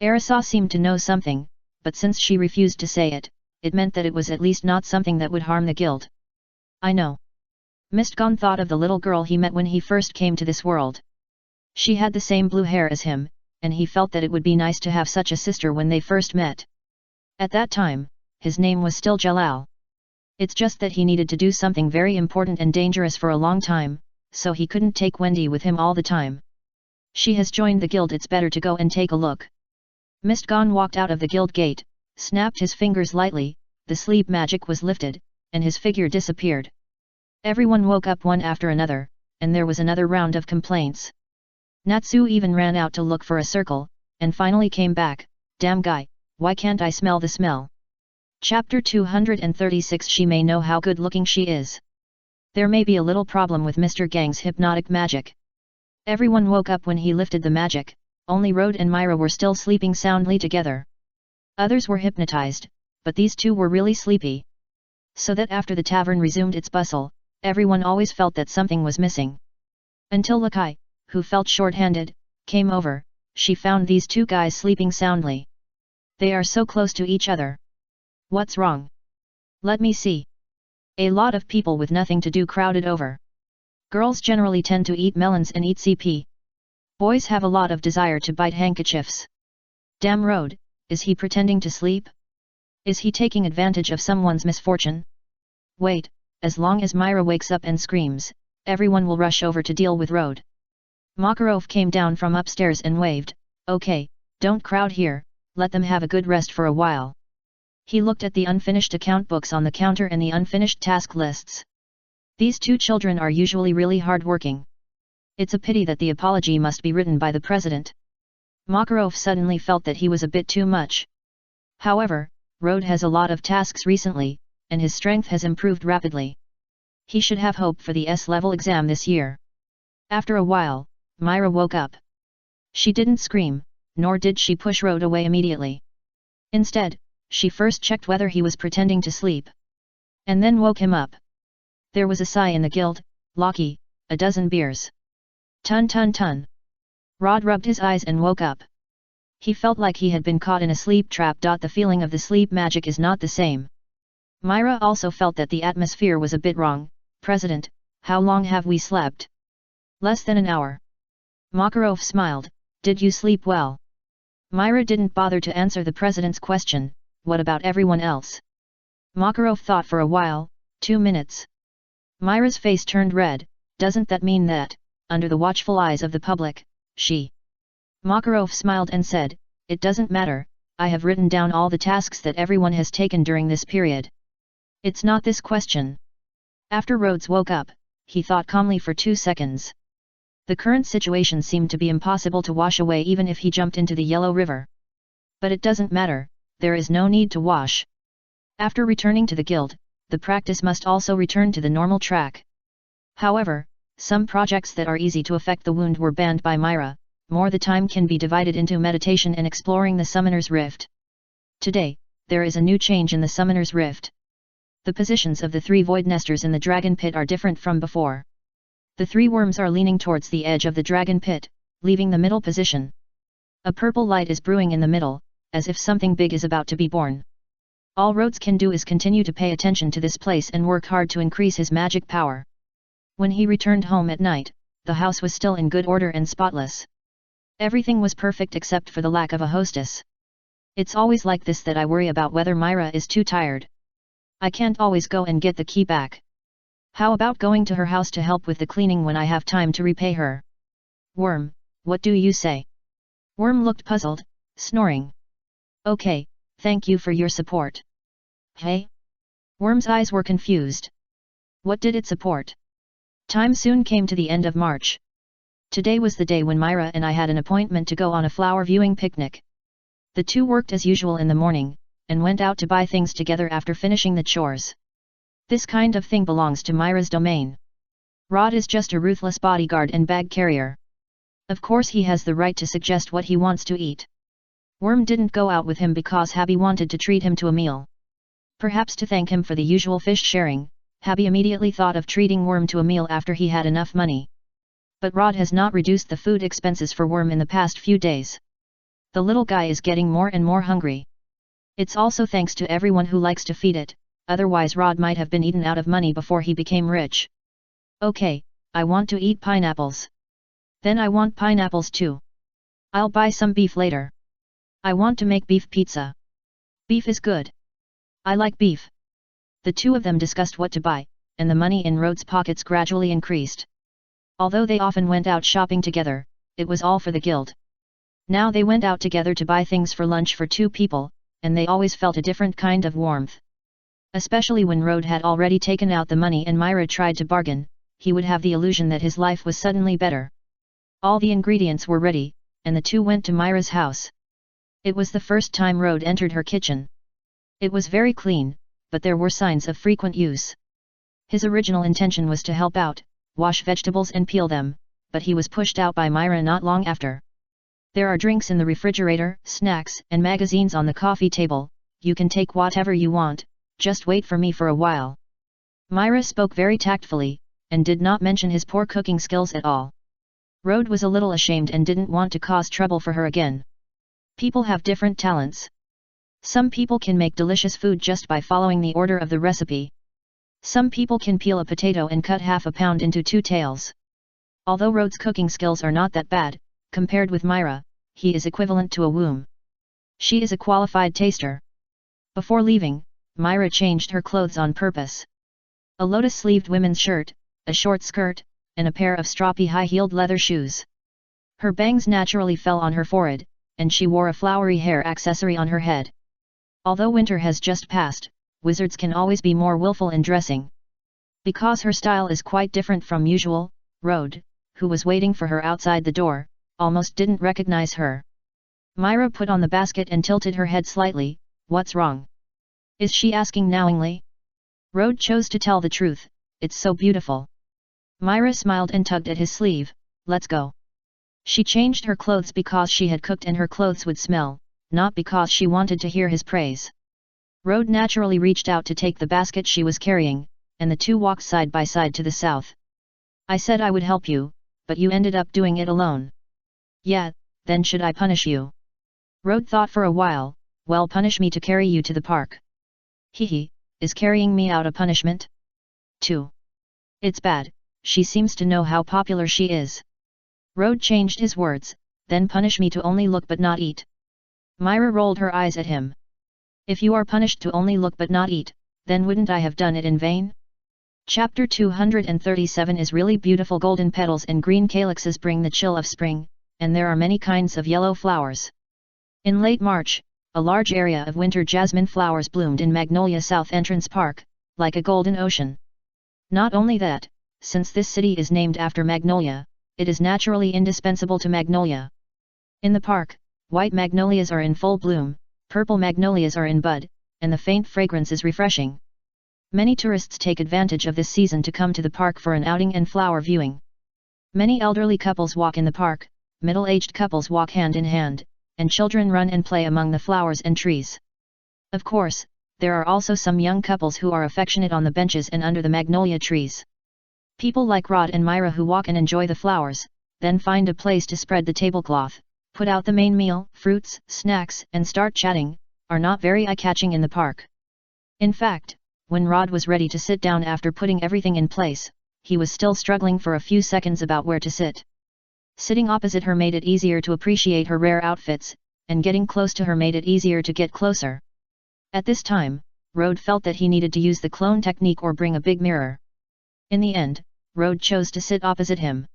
Arisa seemed to know something, but since she refused to say it, it meant that it was at least not something that would harm the guild. "I know. Mistgone thought of the little girl he met when he first came to this world. She had the same blue hair as him, and he felt that it would be nice to have such a sister when they first met. At that time, his name was still Jalal. It's just that he needed to do something very important and dangerous for a long time, so he couldn't take Wendy with him all the time. She has joined the guild, it's better to go and take a look. Mistgone walked out of the guild gate, snapped his fingers lightly, the sleep magic was lifted, and his figure disappeared. Everyone woke up one after another, and there was another round of complaints. Natsu even ran out to look for a circle, and finally came back. Damn guy, why can't I smell the smell? Chapter 236. She may know how good looking she is. There may be a little problem with Mr. Gang's hypnotic magic. Everyone woke up when he lifted the magic, only Rode and Myra were still sleeping soundly together. Others were hypnotized, but these two were really sleepy. So that after the tavern resumed its bustle, everyone always felt that something was missing. Until Lakai, who felt short-handed, came over. She found these two guys sleeping soundly. They are so close to each other. What's wrong? Let me see. A lot of people with nothing to do crowded over. Girls generally tend to eat melons and eat CP. Boys have a lot of desire to bite handkerchiefs. Damn Rode, is he pretending to sleep? Is he taking advantage of someone's misfortune? Wait, as long as Myra wakes up and screams, everyone will rush over to deal with Rode. Makarov came down from upstairs and waved, okay, don't crowd here, let them have a good rest for a while. He looked at the unfinished account books on the counter and the unfinished task lists. These two children are usually really hard-working. It's a pity that the apology must be written by the president. Makarov suddenly felt that he was a bit too much. However, Rode has a lot of tasks recently, and his strength has improved rapidly. He should have hope for the S-level exam this year. After a while, Myra woke up. She didn't scream, nor did she push Rode away immediately. Instead, she first checked whether he was pretending to sleep. And then woke him up. There was a sigh in the guild. Locky, a dozen beers. Tun tun tun. Rod rubbed his eyes and woke up. He felt like he had been caught in a sleep trap. The feeling of the sleep magic is not the same. Myra also felt that the atmosphere was a bit wrong. President, how long have we slept? Less than an hour. Makarov smiled. Did you sleep well? Myra didn't bother to answer the president's question. What about everyone else? Makarov thought for a while. 2 minutes. Myra's face turned red. Doesn't that mean that, under the watchful eyes of the public, she... Makarov smiled and said, it doesn't matter, I have written down all the tasks that everyone has taken during this period. It's not this question. After Rhodes woke up, he thought calmly for 2 seconds. The current situation seemed to be impossible to wash away even if he jumped into the Yellow River. But it doesn't matter, there is no need to wash. After returning to the guild, the practice must also return to the normal track. However, some projects that are easy to affect the wound were banned by Myra. More the time can be divided into meditation and exploring the Summoner's Rift. Today, there is a new change in the Summoner's Rift. The positions of the 3 void nesters in the dragon pit are different from before. The 3 worms are leaning towards the edge of the dragon pit, leaving the middle position. A purple light is brewing in the middle, as if something big is about to be born. All Rhodes can do is continue to pay attention to this place and work hard to increase his magic power. When he returned home at night, the house was still in good order and spotless. Everything was perfect except for the lack of a hostess. It's always like this that I worry about whether Myra is too tired. I can't always go and get the key back. How about going to her house to help with the cleaning when I have time to repay her? Worm, what do you say? Worm looked puzzled, snoring. Okay, thank you for your support. Hey? Worm's eyes were confused. What did it support? Time soon came to the end of March. Today was the day when Myra and I had an appointment to go on a flower viewing picnic. The two worked as usual in the morning, and went out to buy things together after finishing the chores. This kind of thing belongs to Myra's domain. Rod is just a ruthless bodyguard and bag carrier. Of course he has the right to suggest what he wants to eat. Worm didn't go out with him because Habi wanted to treat him to a meal. Perhaps to thank him for the usual fish sharing, Habi immediately thought of treating Worm to a meal after he had enough money. But Rod has not reduced the food expenses for Worm in the past few days. The little guy is getting more and more hungry. It's also thanks to everyone who likes to feed it, otherwise Rod might have been eaten out of money before he became rich. Okay, I want to eat pineapples. Then I want pineapples too. I'll buy some beef later. I want to make beef pizza. Beef is good. I like beef. The two of them discussed what to buy, and the money in Rhode's pockets gradually increased. Although they often went out shopping together, it was all for the guild. Now they went out together to buy things for lunch for two people, and they always felt a different kind of warmth. Especially when Rhode had already taken out the money and Myra tried to bargain, he would have the illusion that his life was suddenly better. All the ingredients were ready, and the two went to Myra's house. It was the first time Rhode entered her kitchen. It was very clean, but there were signs of frequent use. His original intention was to help out, wash vegetables and peel them, but he was pushed out by Myra not long after. There are drinks in the refrigerator, snacks and magazines on the coffee table, you can take whatever you want, just wait for me for a while. Myra spoke very tactfully, and did not mention his poor cooking skills at all. Rhode was a little ashamed and didn't want to cause trouble for her again. People have different talents. Some people can make delicious food just by following the order of the recipe. Some people can peel a potato and cut half a pound into 2 tails. Although Rhode's cooking skills are not that bad, compared with Myra, he is equivalent to a womb. She is a qualified taster. Before leaving, Myra changed her clothes on purpose. A lotus-sleeved women's shirt, a short skirt, and a pair of stroppy high-heeled leather shoes. Her bangs naturally fell on her forehead, and she wore a flowery hair accessory on her head. Although winter has just passed, wizards can always be more willful in dressing. Because her style is quite different from usual, Rhode, who was waiting for her outside the door, almost didn't recognize her. Myra put on the basket and tilted her head slightly. What's wrong? Is she asking knowingly? Rhode chose to tell the truth, it's so beautiful. Myra smiled and tugged at his sleeve, let's go. She changed her clothes because she had cooked and her clothes would smell, not because she wanted to hear his praise. Rhode naturally reached out to take the basket she was carrying, and the two walked side by side to the south. I said I would help you, but you ended up doing it alone. Yeah, then should I punish you? Rhode thought for a while, well, punish me to carry you to the park. Hehe, is carrying me out a punishment? 2. It's bad, she seems to know how popular she is. Rhode changed his words, then punish me to only look but not eat. Myra rolled her eyes at him. If you are punished to only look but not eat, then wouldn't I have done it in vain? Chapter 237 is really beautiful. Golden petals and green calyxes bring the chill of spring, and there are many kinds of yellow flowers. In late March, a large area of winter jasmine flowers bloomed in Magnolia South Entrance Park, like a golden ocean. Not only that, since this city is named after Magnolia, it is naturally indispensable to Magnolia. In the park, white magnolias are in full bloom, purple magnolias are in bud, and the faint fragrance is refreshing. Many tourists take advantage of this season to come to the park for an outing and flower viewing. Many elderly couples walk in the park, middle-aged couples walk hand in hand, and children run and play among the flowers and trees. Of course, there are also some young couples who are affectionate on the benches and under the magnolia trees. People like Rod and Myra who walk and enjoy the flowers, then find a place to spread the tablecloth, put out the main meal, fruits, snacks, and start chatting, are not very eye-catching in the park. In fact, when Rod was ready to sit down after putting everything in place, he was still struggling for a few seconds about where to sit. Sitting opposite her made it easier to appreciate her rare outfits, and getting close to her made it easier to get closer. At this time, Rod felt that he needed to use the clone technique or bring a big mirror. In the end, Rod chose to sit opposite him.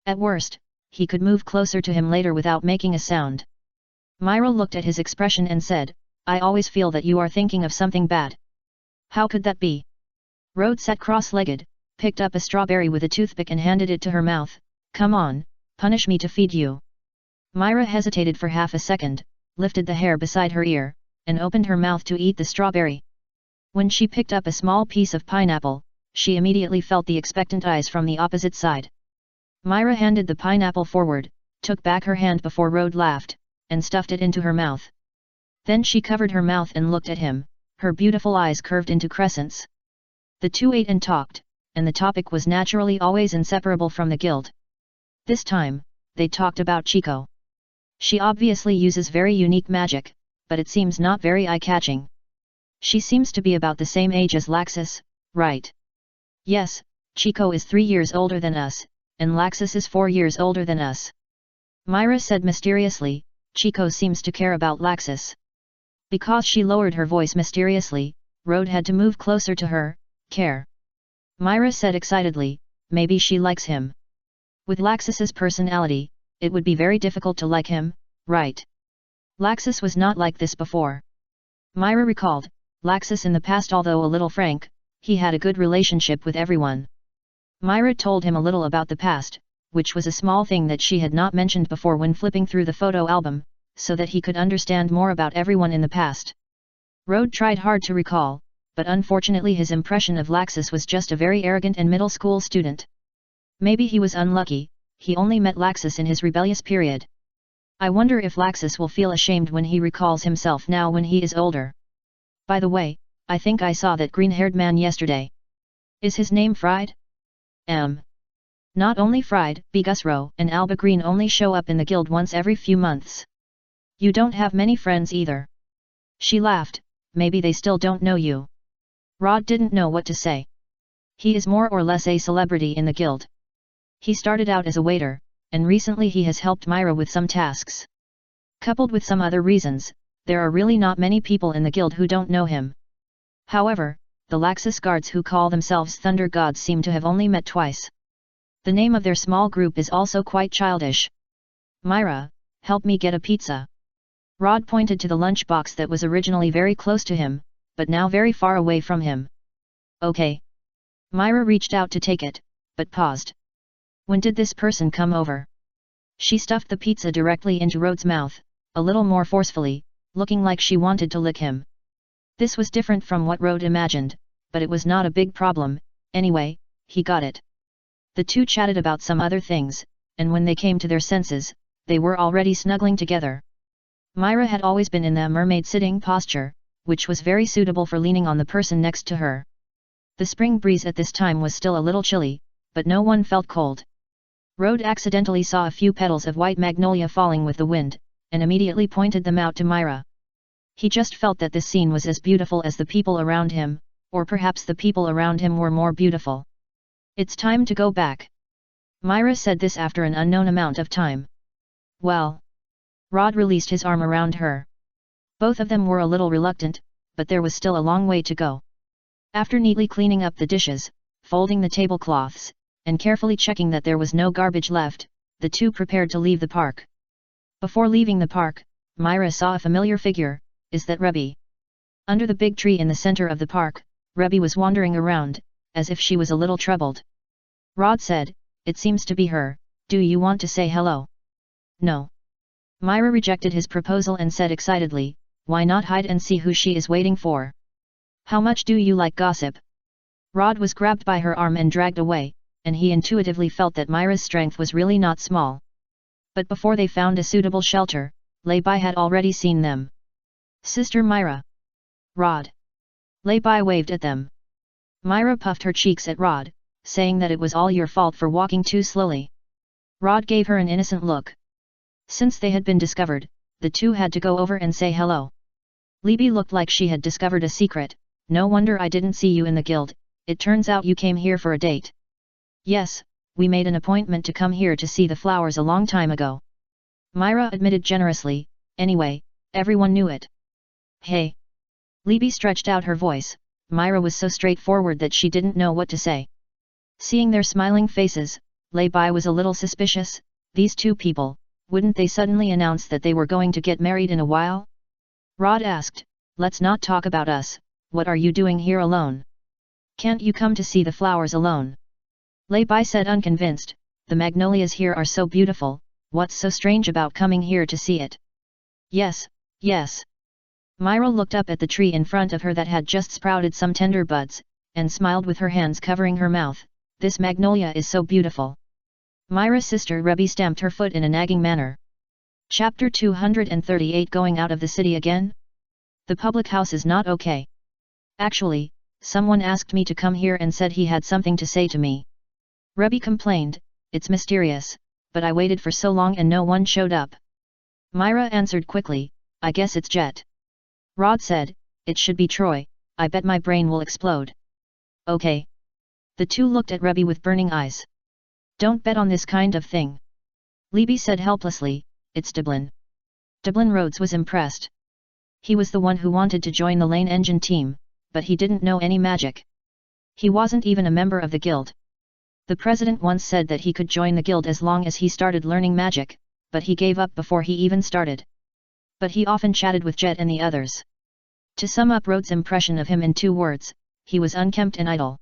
At worst, he could move closer to him later without making a sound. Myra looked at his expression and said, I always feel that you are thinking of something bad. How could that be? Rod sat cross-legged, picked up a strawberry with a toothpick and handed it to her mouth. Come on, punish me to feed you. Myra hesitated for half a second, lifted the hair beside her ear, and opened her mouth to eat the strawberry. When she picked up a small piece of pineapple, she immediately felt the expectant eyes from the opposite side. Myra handed the pineapple forward, took back her hand before Rod laughed, and stuffed it into her mouth. Then she covered her mouth and looked at him, her beautiful eyes curved into crescents. The two ate and talked, and the topic was naturally always inseparable from the guild. This time, they talked about Chico. She obviously uses very unique magic, but it seems not very eye-catching. She seems to be about the same age as Laxus, right? Yes, Chico is 3 years older than us, and Laxus is 4 years older than us. Myra said mysteriously. Chico seems to care about Laxus. Because she lowered her voice mysteriously, Rode had to move closer to her. Care. Myra said excitedly, maybe she likes him. With Laxus's personality, it would be very difficult to like him, right? Laxus was not like this before. Myra recalled, Laxus in the past, although a little frank, he had a good relationship with everyone. Myra told him a little about the past, which was a small thing that she had not mentioned before when flipping through the photo album, so that he could understand more about everyone in the past. Rode tried hard to recall, but unfortunately his impression of Laxus was just a very arrogant and middle school student. Maybe he was unlucky, he only met Laxus in his rebellious period. I wonder if Laxus will feel ashamed when he recalls himself now when he is older. By the way, I think I saw that green-haired man yesterday. Is his name Fried? Not only Fried, Bigusro and Alba Green only show up in the guild once every few months. You don't have many friends either. She laughed, maybe they still don't know you. Rod didn't know what to say. He is more or less a celebrity in the guild. He started out as a waiter, and recently he has helped Myra with some tasks. Coupled with some other reasons, there are really not many people in the guild who don't know him. However, the Laxus guards who call themselves Thunder Gods seem to have only met twice. The name of their small group is also quite childish. Myra, help me get a pizza. Rod pointed to the lunchbox that was originally very close to him, but now very far away from him. Okay. Myra reached out to take it, but paused. When did this person come over? She stuffed the pizza directly into Rod's mouth, a little more forcefully, looking like she wanted to lick him. This was different from what Rod imagined, but it was not a big problem. Anyway, he got it. The two chatted about some other things, and when they came to their senses, they were already snuggling together. Myra had always been in the mermaid sitting posture, which was very suitable for leaning on the person next to her. The spring breeze at this time was still a little chilly, but no one felt cold. Rod accidentally saw a few petals of white magnolia falling with the wind, and immediately pointed them out to Myra. He just felt that this scene was as beautiful as the people around him, or perhaps the people around him were more beautiful. It's time to go back. Myra said this after an unknown amount of time. Well. Rod released his arm around her. Both of them were a little reluctant, but there was still a long way to go. After neatly cleaning up the dishes, folding the tablecloths, and carefully checking that there was no garbage left, the two prepared to leave the park. Before leaving the park, Myra saw a familiar figure. Is that Rebby? Under the big tree in the center of the park, Rebby was wandering around, as if she was a little troubled. Rod said, it seems to be her, do you want to say hello? No. Myra rejected his proposal and said excitedly, why not hide and see who she is waiting for? How much do you like gossip? Rod was grabbed by her arm and dragged away, and he intuitively felt that Myra's strength was really not small. But before they found a suitable shelter, Lei-Bai had already seen them. Sister Myra. Rod. Lei-Bai waved at them. Myra puffed her cheeks at Rod, saying that it was all your fault for walking too slowly. Rod gave her an innocent look. Since they had been discovered, the two had to go over and say hello. Libby looked like she had discovered a secret. No wonder I didn't see you in the guild, it turns out you came here for a date. Yes, we made an appointment to come here to see the flowers a long time ago. Myra admitted generously, anyway, everyone knew it. Hey. Libby stretched out her voice. Myra was so straightforward that she didn't know what to say. Seeing their smiling faces, Lei-Bai was a little suspicious. These two people, wouldn't they suddenly announce that they were going to get married in a while? Rod asked, let's not talk about us, what are you doing here alone? Can't you come to see the flowers alone? Lei-Bai said unconvinced, the magnolias here are so beautiful, what's so strange about coming here to see it? Yes, yes. Myra looked up at the tree in front of her that had just sprouted some tender buds, and smiled with her hands covering her mouth, this magnolia is so beautiful. Myra's sister Rebby stamped her foot in a nagging manner. Chapter 238 Going out of the city again? The public house is not okay. Actually, someone asked me to come here and said he had something to say to me. Rebby complained, it's mysterious, but I waited for so long and no one showed up. Myra answered quickly, I guess it's Jet. Rod said, it should be Troy, I bet my brain will explode. Okay. The two looked at Rebbe with burning eyes. Don't bet on this kind of thing. Libby said helplessly, it's Dublin. Dublin Rhodes was impressed. He was the one who wanted to join the Lane Engine team, but he didn't know any magic. He wasn't even a member of the guild. The president once said that he could join the guild as long as he started learning magic, but he gave up before he even started. But he often chatted with Jet and the others. To sum up Rhodes' impression of him in 2 words, he was unkempt and idle.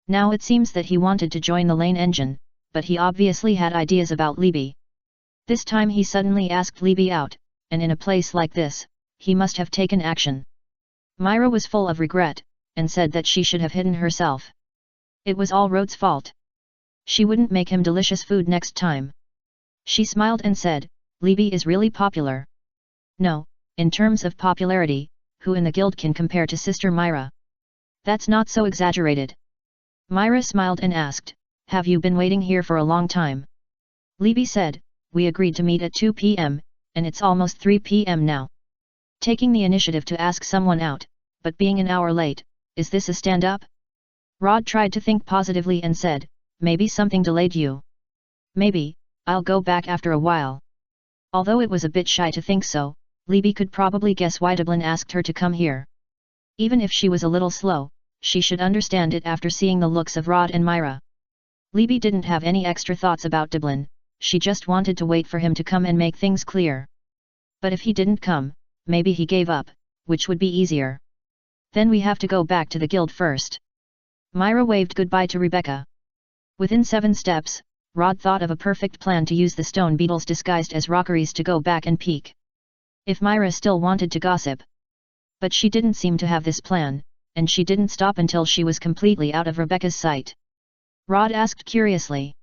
Now it seems that he wanted to join the Lane Engine, but he obviously had ideas about Libby. This time he suddenly asked Libby out, and in a place like this, he must have taken action. Myra was full of regret, and said that she should have hidden herself. It was all Rhodes' fault. She wouldn't make him delicious food next time. She smiled and said, Libby is really popular. No, in terms of popularity, who in the guild can compare to Sister Myra? That's not so exaggerated. Myra smiled and asked, have you been waiting here for a long time? Libby said, we agreed to meet at 2 p.m., and it's almost 3 p.m. now. Taking the initiative to ask someone out, but being an hour late, is this a stand-up? Rod tried to think positively and said, maybe something delayed you. Maybe, I'll go back after a while. Although it was a bit shy to think so, Libby could probably guess why Dublin asked her to come here. Even if she was a little slow, she should understand it after seeing the looks of Rod and Myra. Libby didn't have any extra thoughts about Dublin, she just wanted to wait for him to come and make things clear. But if he didn't come, maybe he gave up, which would be easier. Then we have to go back to the guild first. Myra waved goodbye to Rebecca. Within 7 steps, Rod thought of a perfect plan to use the stone beetles disguised as rockeries to go back and peek. If Myra still wanted to gossip. But she didn't seem to have this plan, and she didn't stop until she was completely out of Rebecca's sight. Rod asked curiously.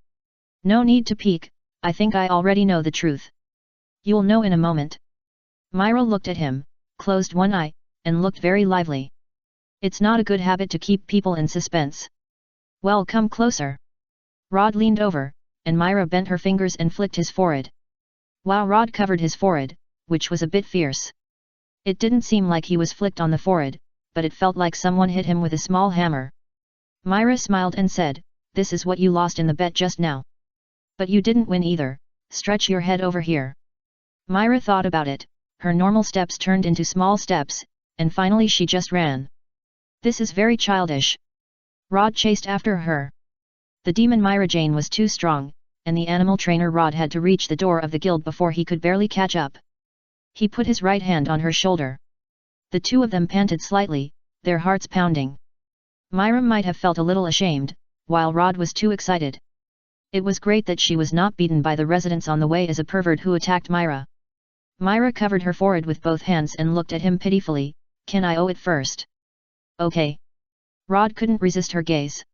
No need to peek, I think I already know the truth. You'll know in a moment. Myra looked at him, closed one eye, and looked very lively. It's not a good habit to keep people in suspense. Well, come closer. Rod leaned over, and Myra bent her fingers and flicked his forehead. Wow! Rod covered his forehead, which was a bit fierce. It didn't seem like he was flicked on the forehead, but it felt like someone hit him with a small hammer. Myra smiled and said, this is what you lost in the bet just now. But you didn't win either, stretch your head over here. Myra thought about it, her normal steps turned into small steps, and finally she just ran. This is very childish. Rod chased after her. The demon Myra Jane was too strong, and the animal trainer Rod had to reach the door of the guild before he could barely catch up. He put his right hand on her shoulder. The two of them panted slightly, their hearts pounding. Myra might have felt a little ashamed, while Rod was too excited. It was great that she was not beaten by the residents on the way as a pervert who attacked Myra. Myra covered her forehead with both hands and looked at him pitifully, can I owe it first? Okay. Rod couldn't resist her gaze.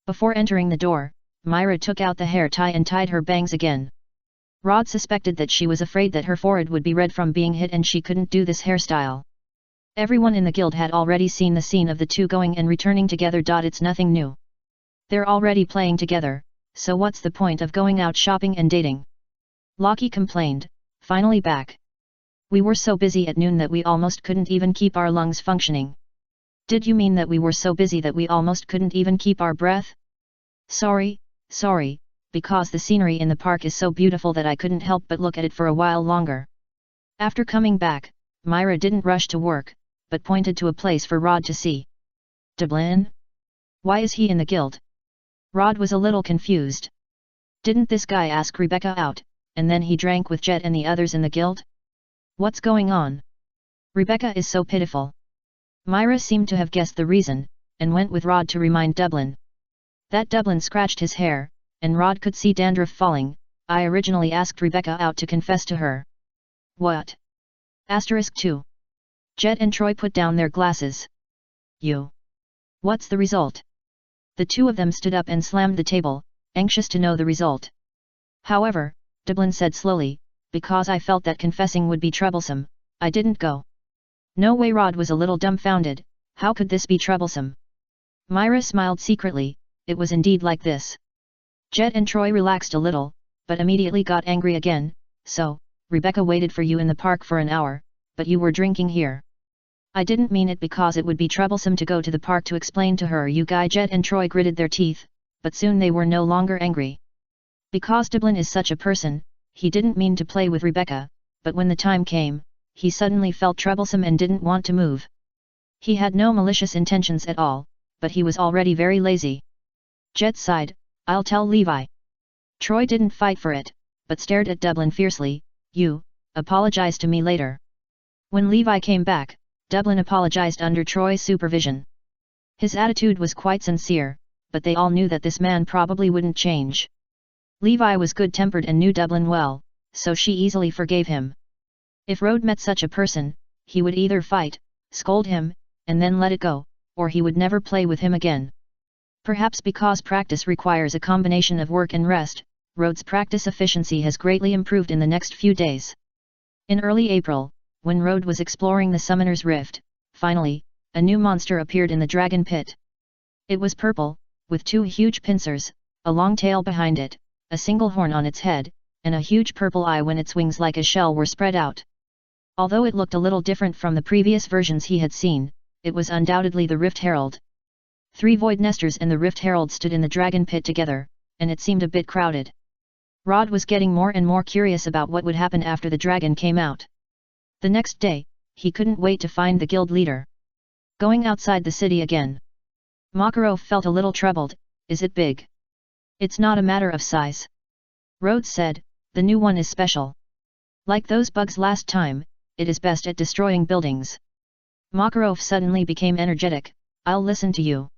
Before entering the door, Myra took out the hair tie and tied her bangs again. Rod suspected that she was afraid that her forehead would be red from being hit and she couldn't do this hairstyle. Everyone in the guild had already seen the scene of the two going and returning together. It's nothing new. They're already playing together, so what's the point of going out shopping and dating? Lockie complained, finally back. We were so busy at noon that we almost couldn't even keep our lungs functioning. Did you mean that we were so busy that we almost couldn't even keep our breath? Sorry, because the scenery in the park is so beautiful that I couldn't help but look at it for a while longer. After coming back, Myra didn't rush to work, but pointed to a place for Rod to see. Dublin? Why is he in the guild? Rod was a little confused. Didn't this guy ask Rebecca out, and then he drank with Jet and the others in the guild? What's going on? Rebecca is so pitiful. Myra seemed to have guessed the reason, and went with Rod to remind Dublin. That Dublin scratched his hair, and Rod could see dandruff falling. I originally asked Rebecca out to confess to her. What? *2. Jet and Troy put down their glasses. You. What's the result? The two of them stood up and slammed the table, anxious to know the result. However, Dublin said slowly, because I felt that confessing would be troublesome, I didn't go. No way. Rod was a little dumbfounded, how could this be troublesome? Myra smiled secretly, it was indeed like this. Jet and Troy relaxed a little, but immediately got angry again. So, Rebecca waited for you in the park for an hour, but you were drinking here. I didn't mean it because it would be troublesome to go to the park to explain to her. Jet and Troy gritted their teeth, but soon they were no longer angry. Because Dublin is such a person, he didn't mean to play with Rebecca, but when the time came, he suddenly felt troublesome and didn't want to move. He had no malicious intentions at all, but he was already very lazy. Jet sighed, I'll tell Levi. Troy didn't fight for it, but stared at Dublin fiercely, you, apologize to me later. When Levi came back, Dublin apologized under Troy's supervision. His attitude was quite sincere, but they all knew that this man probably wouldn't change. Levi was good-tempered and knew Dublin well, so she easily forgave him. If Rode met such a person, he would either fight, scold him, and then let it go, or he would never play with him again. Perhaps because practice requires a combination of work and rest, Rode's practice efficiency has greatly improved in the next few days. In early April, when Rode was exploring the Summoner's Rift, finally, a new monster appeared in the dragon pit. It was purple, with two huge pincers, a long tail behind it, a single horn on its head, and a huge purple eye when its wings like a shell were spread out. Although it looked a little different from the previous versions he had seen, it was undoubtedly the Rift Herald. 3 Void Nesters and the Rift Herald stood in the dragon pit together, and it seemed a bit crowded. Rod was getting more and more curious about what would happen after the dragon came out. The next day, he couldn't wait to find the guild leader. Going outside the city again. Makarov felt a little troubled. Is it big? It's not a matter of size. Rhodes said, the new one is special. Like those bugs last time, it is best at destroying buildings. Makarov suddenly became energetic. I'll listen to you.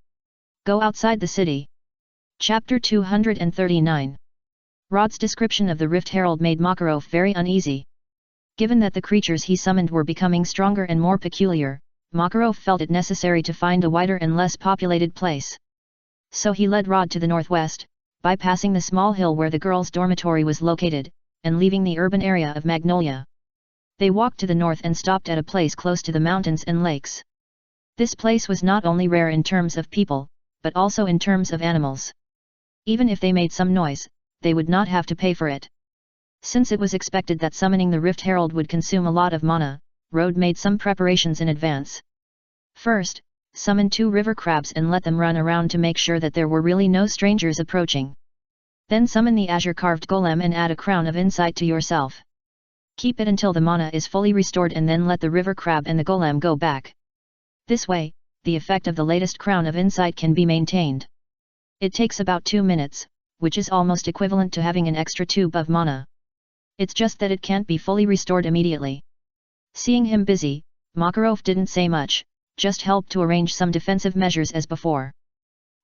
Go outside the city. Chapter 239. Rod's description of the Rift Herald made Makarov very uneasy. Given that the creatures he summoned were becoming stronger and more peculiar, Makarov felt it necessary to find a wider and less populated place. So he led Rod to the northwest, bypassing the small hill where the girls' dormitory was located, and leaving the urban area of Magnolia. They walked to the north and stopped at a place close to the mountains and lakes. This place was not only rare in terms of people, but also in terms of animals. Even if they made some noise, they would not have to pay for it. Since it was expected that summoning the Rift Herald would consume a lot of mana, Rode made some preparations in advance. First, summon 2 river crabs and let them run around to make sure that there were really no strangers approaching. Then summon the azure-carved golem and add a crown of insight to yourself. Keep it until the mana is fully restored and then let the river crab and the golem go back. This way, the effect of the latest crown of insight can be maintained. It takes about 2 minutes, which is almost equivalent to having an extra tube of mana. It's just that it can't be fully restored immediately. Seeing him busy, Makarov didn't say much, just helped to arrange some defensive measures as before.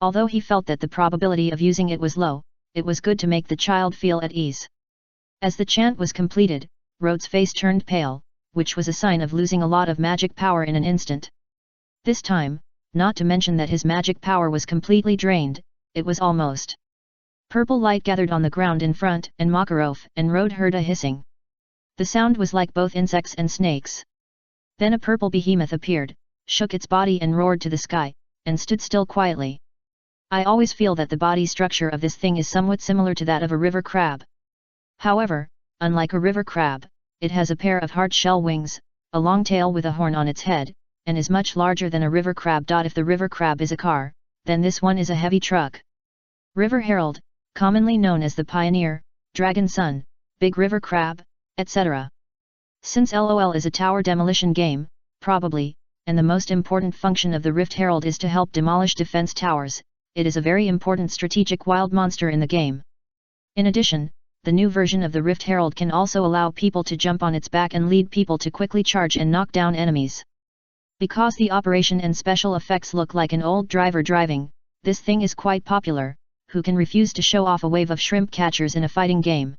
Although he felt that the probability of using it was low, it was good to make the child feel at ease. As the chant was completed, Rhodes' face turned pale, which was a sign of losing a lot of magic power in an instant. This time, not to mention that his magic power was completely drained, it was almost. Purple light gathered on the ground in front, and Makarov and Rode heard a hissing. The sound was like both insects and snakes. Then a purple behemoth appeared, shook its body and roared to the sky, and stood still quietly. I always feel that the body structure of this thing is somewhat similar to that of a river crab. However, unlike a river crab, it has a pair of hard shell wings, a long tail with a horn on its head, and is much larger than a river crab. If the river crab is a car, then this one is a heavy truck. River Herald, commonly known as the Pioneer, Dragon Sun, Big River Crab, etc. Since LOL is a tower demolition game, probably, and the most important function of the Rift Herald is to help demolish defense towers, it is a very important strategic wild monster in the game. In addition, the new version of the Rift Herald can also allow people to jump on its back and lead people to quickly charge and knock down enemies. Because the operation and special effects look like an old driver driving, this thing is quite popular. Who can refuse to show off a wave of shrimp catchers in a fighting game?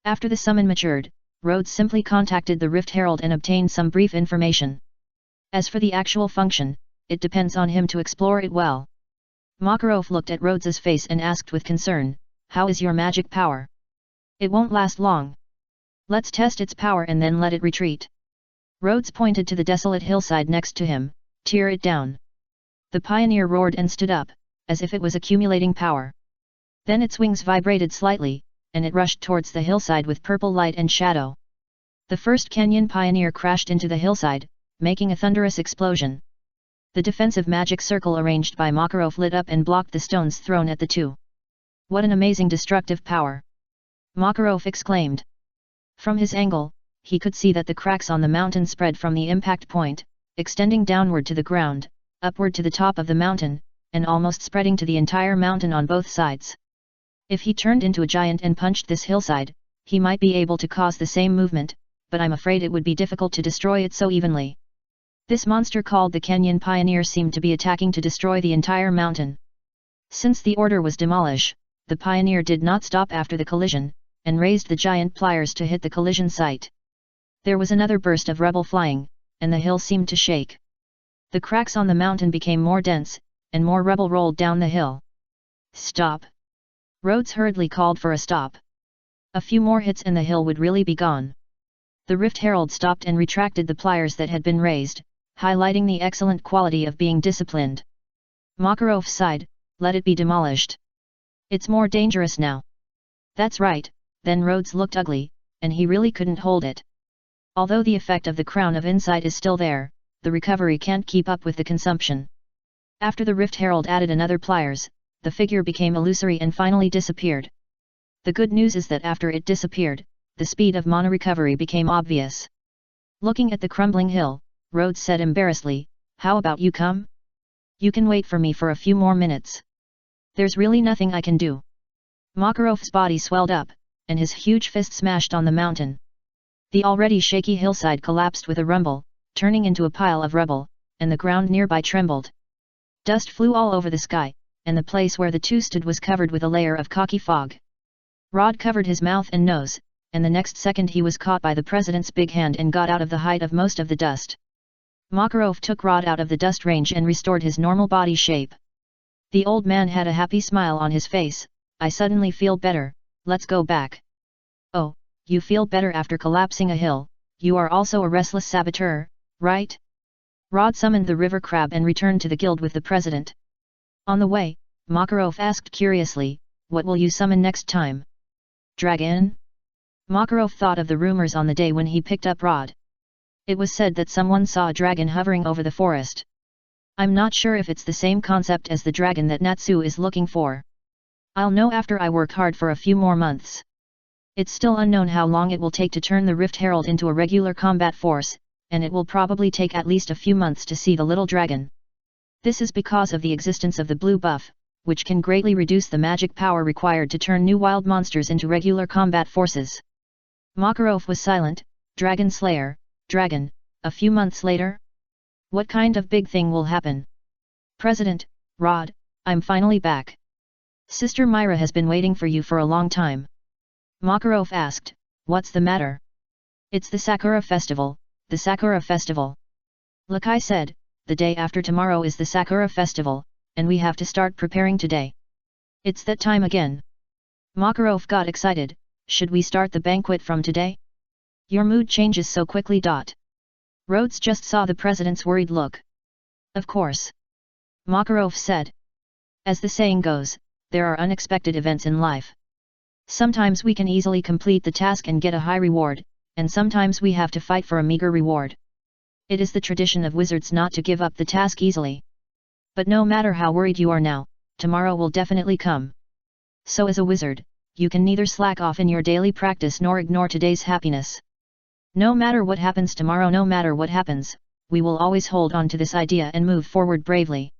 After the summon matured, Rhodes simply contacted the Rift Herald and obtained some brief information. As for the actual function, it depends on him to explore it well. Makarov looked at Rhodes's face and asked with concern, how is your magic power? It won't last long. Let's test its power and then let it retreat. Rhodes pointed to the desolate hillside next to him, tear it down. The Pioneer roared and stood up, as if it was accumulating power. Then its wings vibrated slightly, and it rushed towards the hillside with purple light and shadow. The first Kenyan Pioneer crashed into the hillside, making a thunderous explosion. The defensive magic circle arranged by Makarov lit up and blocked the stones thrown at the two. What an amazing destructive power! Makarov exclaimed. From his angle, he could see that the cracks on the mountain spread from the impact point, extending downward to the ground, upward to the top of the mountain, and almost spreading to the entire mountain on both sides. If he turned into a giant and punched this hillside, he might be able to cause the same movement, but I'm afraid it would be difficult to destroy it so evenly. This monster called the Kenyan Pioneer seemed to be attacking to destroy the entire mountain. Since the order was demolish, the Pioneer did not stop after the collision, and raised the giant pliers to hit the collision site. There was another burst of rubble flying, and the hill seemed to shake. The cracks on the mountain became more dense, and more rubble rolled down the hill. Stop! Rhodes hurriedly called for a stop. A few more hits and the hill would really be gone. The Rift Herald stopped and retracted the pliers that had been raised, highlighting the excellent quality of being disciplined. Makarov sighed, let it be demolished. It's more dangerous now. That's right, then Rhodes looked ugly, and he really couldn't hold it. Although the effect of the Crown of Insight is still there, the recovery can't keep up with the consumption. After the Rift Herald added another pliers, the figure became illusory and finally disappeared. The good news is that after it disappeared, the speed of mana recovery became obvious. Looking at the crumbling hill, Rhodes said embarrassedly, how about you come? You can wait for me for a few more minutes. There's really nothing I can do. Makarov's body swelled up, and his huge fist smashed on the mountain. The already shaky hillside collapsed with a rumble, turning into a pile of rubble, and the ground nearby trembled. Dust flew all over the sky, and the place where the two stood was covered with a layer of cocky fog. Rod covered his mouth and nose, and the next second he was caught by the president's big hand and got out of the height of most of the dust. Makarov took Rod out of the dust range and restored his normal body shape. The old man had a happy smile on his face. I suddenly feel better, let's go back. Oh, you feel better after collapsing a hill, you are also a restless saboteur, right? Rod summoned the river crab and returned to the guild with the president. On the way, Makarov asked curiously, what will you summon next time? Dragon? Makarov thought of the rumors on the day when he picked up Rod. It was said that someone saw a dragon hovering over the forest. I'm not sure if it's the same concept as the dragon that Natsu is looking for. I'll know after I work hard for a few more months. It's still unknown how long it will take to turn the Rift Herald into a regular combat force, and it will probably take at least a few months to see the little dragon. This is because of the existence of the blue buff, which can greatly reduce the magic power required to turn new wild monsters into regular combat forces. Makarov was silent. Dragon Slayer, dragon, a few months later? What kind of big thing will happen? President, Rod, I'm finally back. Sister Myra has been waiting for you for a long time. Makarov asked, what's the matter? It's the Sakura Festival, the Sakura Festival. Lakai said, the day after tomorrow is the Sakura Festival, and we have to start preparing today. It's that time again. Makarov got excited, should we start the banquet from today? Your mood changes so quickly. Rhodes just saw the president's worried look. Of course. Makarov said. As the saying goes, there are unexpected events in life. Sometimes we can easily complete the task and get a high reward, and sometimes we have to fight for a meager reward. It is the tradition of wizards not to give up the task easily. But no matter how worried you are now, tomorrow will definitely come. So as a wizard, you can neither slack off in your daily practice nor ignore today's happiness. No matter what happens tomorrow, no matter what happens, we will always hold on to this idea and move forward bravely.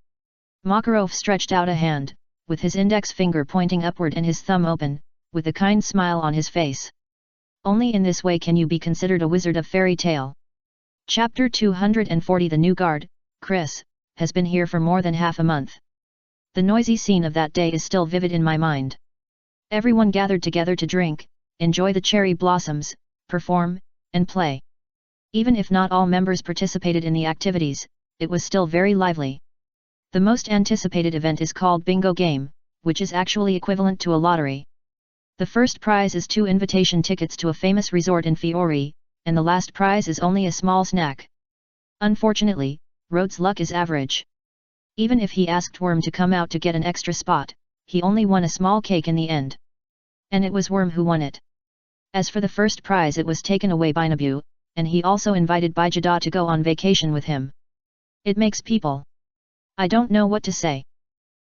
Makarov stretched out a hand, with his index finger pointing upward and his thumb open, with a kind smile on his face. Only in this way can you be considered a wizard of fairy tale. Chapter 240 The New Guard, Chris, has been here for more than half a month. The noisy scene of that day is still vivid in my mind. Everyone gathered together to drink, enjoy the cherry blossoms, perform, and play. Even if not all members participated in the activities, it was still very lively. The most anticipated event is called Bingo Game, which is actually equivalent to a lottery. The first prize is 2 invitation tickets to a famous resort in Fiore, and the last prize is only a small snack. Unfortunately, Rhodes' luck is average. Even if he asked Worm to come out to get an extra spot, he only won a small cake in the end. And it was Worm who won it. As for the first prize, it was taken away by Nabu, and he also invited Bijada to go on vacation with him. It makes people. I don't know what to say.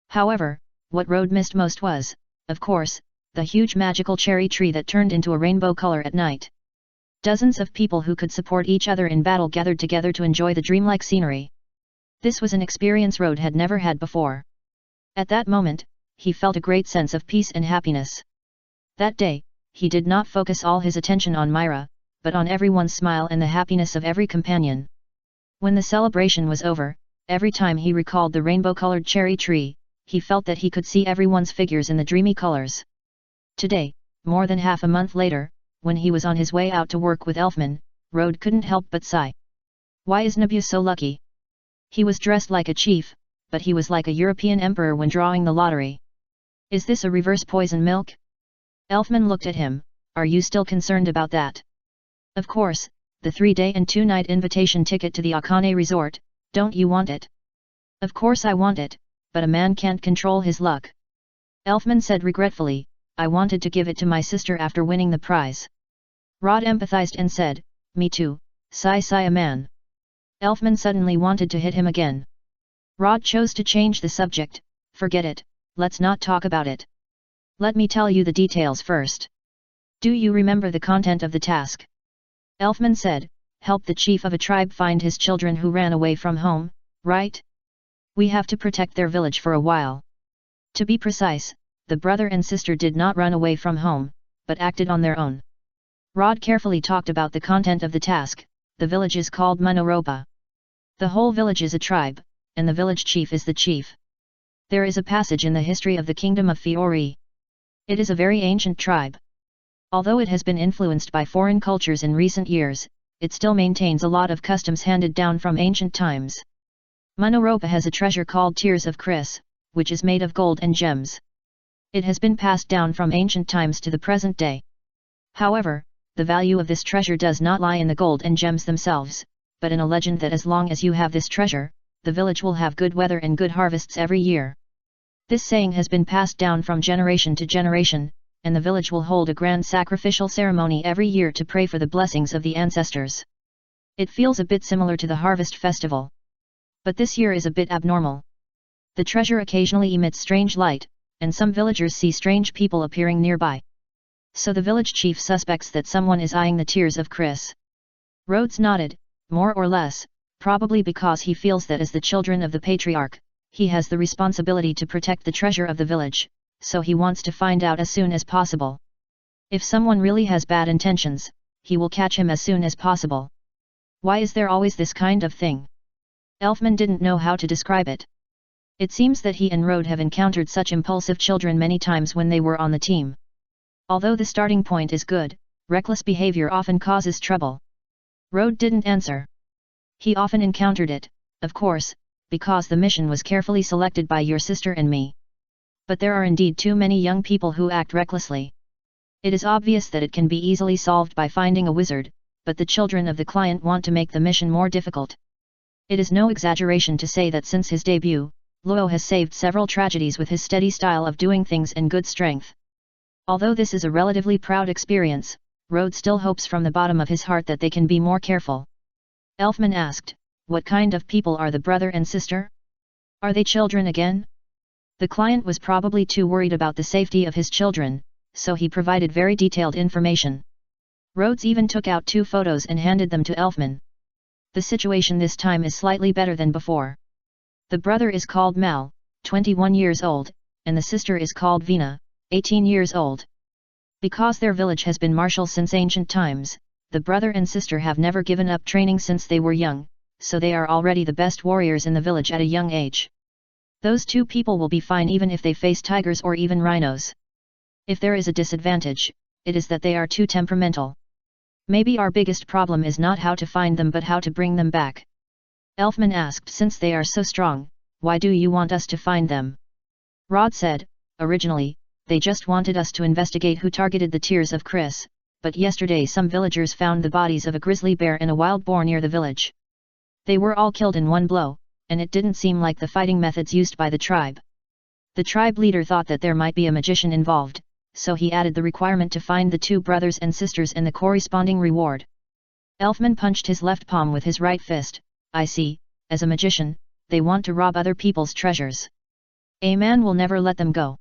However, what Road missed most was, of course, the huge magical cherry tree that turned into a rainbow color at night. Dozens of people who could support each other in battle gathered together to enjoy the dreamlike scenery. This was an experience Road had never had before. At that moment, he felt a great sense of peace and happiness. That day, he did not focus all his attention on Myra, but on everyone's smile and the happiness of every companion. When the celebration was over, every time he recalled the rainbow-colored cherry tree, he felt that he could see everyone's figures in the dreamy colors. Today, more than half a month later, when he was on his way out to work with Elfman, Road couldn't help but sigh. Why is Nabu so lucky? He was dressed like a chief, but he was like a European emperor when drawing the lottery. Is this a reverse poison milk? Elfman looked at him. Are you still concerned about that? Of course, the 3-day and 2-night invitation ticket to the Akane resort, don't you want it? Of course I want it, but a man can't control his luck. Elfman said regretfully, I wanted to give it to my sister after winning the prize. Rod empathized and said, me too, sigh a man. Elfman suddenly wanted to hit him again. Rod chose to change the subject, forget it, let's not talk about it. Let me tell you the details first. Do you remember the content of the task? Elfman said, help the chief of a tribe find his children who ran away from home, right? We have to protect their village for a while. To be precise, the brother and sister did not run away from home, but acted on their own. Rod carefully talked about the content of the task. The village is called Monoropa. The whole village is a tribe, and the village chief is the chief. There is a passage in the history of the kingdom of Fiori. It is a very ancient tribe. Although it has been influenced by foreign cultures in recent years, it still maintains a lot of customs handed down from ancient times. Monoropa has a treasure called Tears of Chris, which is made of gold and gems. It has been passed down from ancient times to the present day. However, the value of this treasure does not lie in the gold and gems themselves, but in a legend that as long as you have this treasure, the village will have good weather and good harvests every year. This saying has been passed down from generation to generation, and the village will hold a grand sacrificial ceremony every year to pray for the blessings of the ancestors. It feels a bit similar to the harvest festival. But this year is a bit abnormal. The treasure occasionally emits strange light, and some villagers see strange people appearing nearby. So the village chief suspects that someone is eyeing the Tears of Chris. Rhodes nodded, more or less, probably because he feels that as the children of the patriarch, he has the responsibility to protect the treasure of the village, so he wants to find out as soon as possible. If someone really has bad intentions, he will catch him as soon as possible. Why is there always this kind of thing? Elfman didn't know how to describe it. It seems that he and Rode have encountered such impulsive children many times when they were on the team. Although the starting point is good, reckless behavior often causes trouble. Rode didn't answer. He often encountered it, of course, because the mission was carefully selected by your sister and me. But there are indeed too many young people who act recklessly. It is obvious that it can be easily solved by finding a wizard, but the children of the client want to make the mission more difficult. It is no exaggeration to say that since his debut, Luo has saved several tragedies with his steady style of doing things and good strength. Although this is a relatively proud experience, Rode still hopes from the bottom of his heart that they can be more careful. Elfman asked, what kind of people are the brother and sister? Are they children again? The client was probably too worried about the safety of his children, so he provided very detailed information. Rhodes even took out 2 photos and handed them to Elfman. The situation this time is slightly better than before. The brother is called Mal, 21 years old, and the sister is called Vina, 18 years old. Because their village has been martial since ancient times, the brother and sister have never given up training since they were young, so they are already the best warriors in the village at a young age. Those 2 people will be fine even if they face tigers or even rhinos. If there is a disadvantage, it is that they are too temperamental. Maybe our biggest problem is not how to find them but how to bring them back. Elfman asked, since they are so strong, why do you want us to find them? Rod said, originally, they just wanted us to investigate who targeted the Tears of Chris, but yesterday some villagers found the bodies of a grizzly bear and a wild boar near the village. They were all killed in one blow, and it didn't seem like the fighting methods used by the tribe. The tribe leader thought that there might be a magician involved, so he added the requirement to find the 2 brothers and sisters and the corresponding reward. Elfman punched his left palm with his right fist. I see, as a magician, they want to rob other people's treasures. A man will never let them go.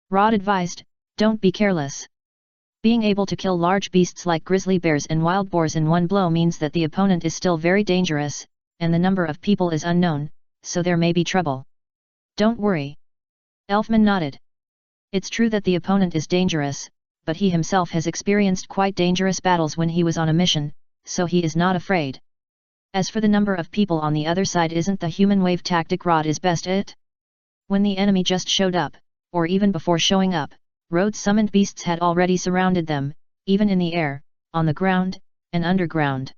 Rod advised, don't be careless. Being able to kill large beasts like grizzly bears and wild boars in one blow means that the opponent is still very dangerous, and the number of people is unknown, so there may be trouble. Don't worry. Elfman nodded. It's true that the opponent is dangerous, but he himself has experienced quite dangerous battles when he was on a mission, so he is not afraid. As for the number of people on the other side, isn't the human wave tactic Rod is best at? When the enemy just showed up, or even before showing up, Rod's summoned beasts had already surrounded them, even in the air, on the ground, and underground.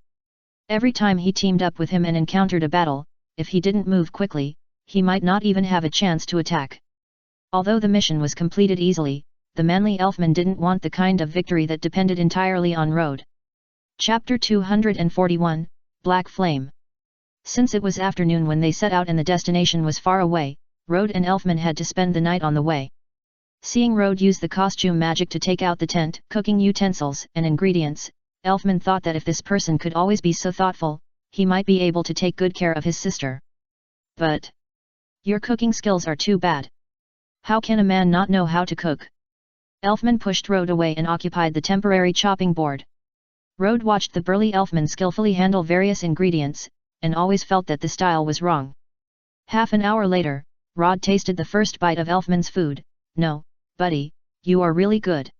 Every time he teamed up with him and encountered a battle, if he didn't move quickly, he might not even have a chance to attack. Although the mission was completed easily, the manly elfman didn't want the kind of victory that depended entirely on Rod. Chapter 241, Black Flame. Since it was afternoon when they set out and the destination was far away, Rod and Elfman had to spend the night on the way. Seeing Rod use the costume magic to take out the tent, cooking utensils and ingredients, Elfman thought that if this person could always be so thoughtful, he might be able to take good care of his sister. But your cooking skills are too bad. How can a man not know how to cook? Elfman pushed Rod away and occupied the temporary chopping board. Rod watched the burly elfman skillfully handle various ingredients, and always felt that the style was wrong. Half an hour later, Rod tasted the first bite of elfman's food. No, buddy, you are really good.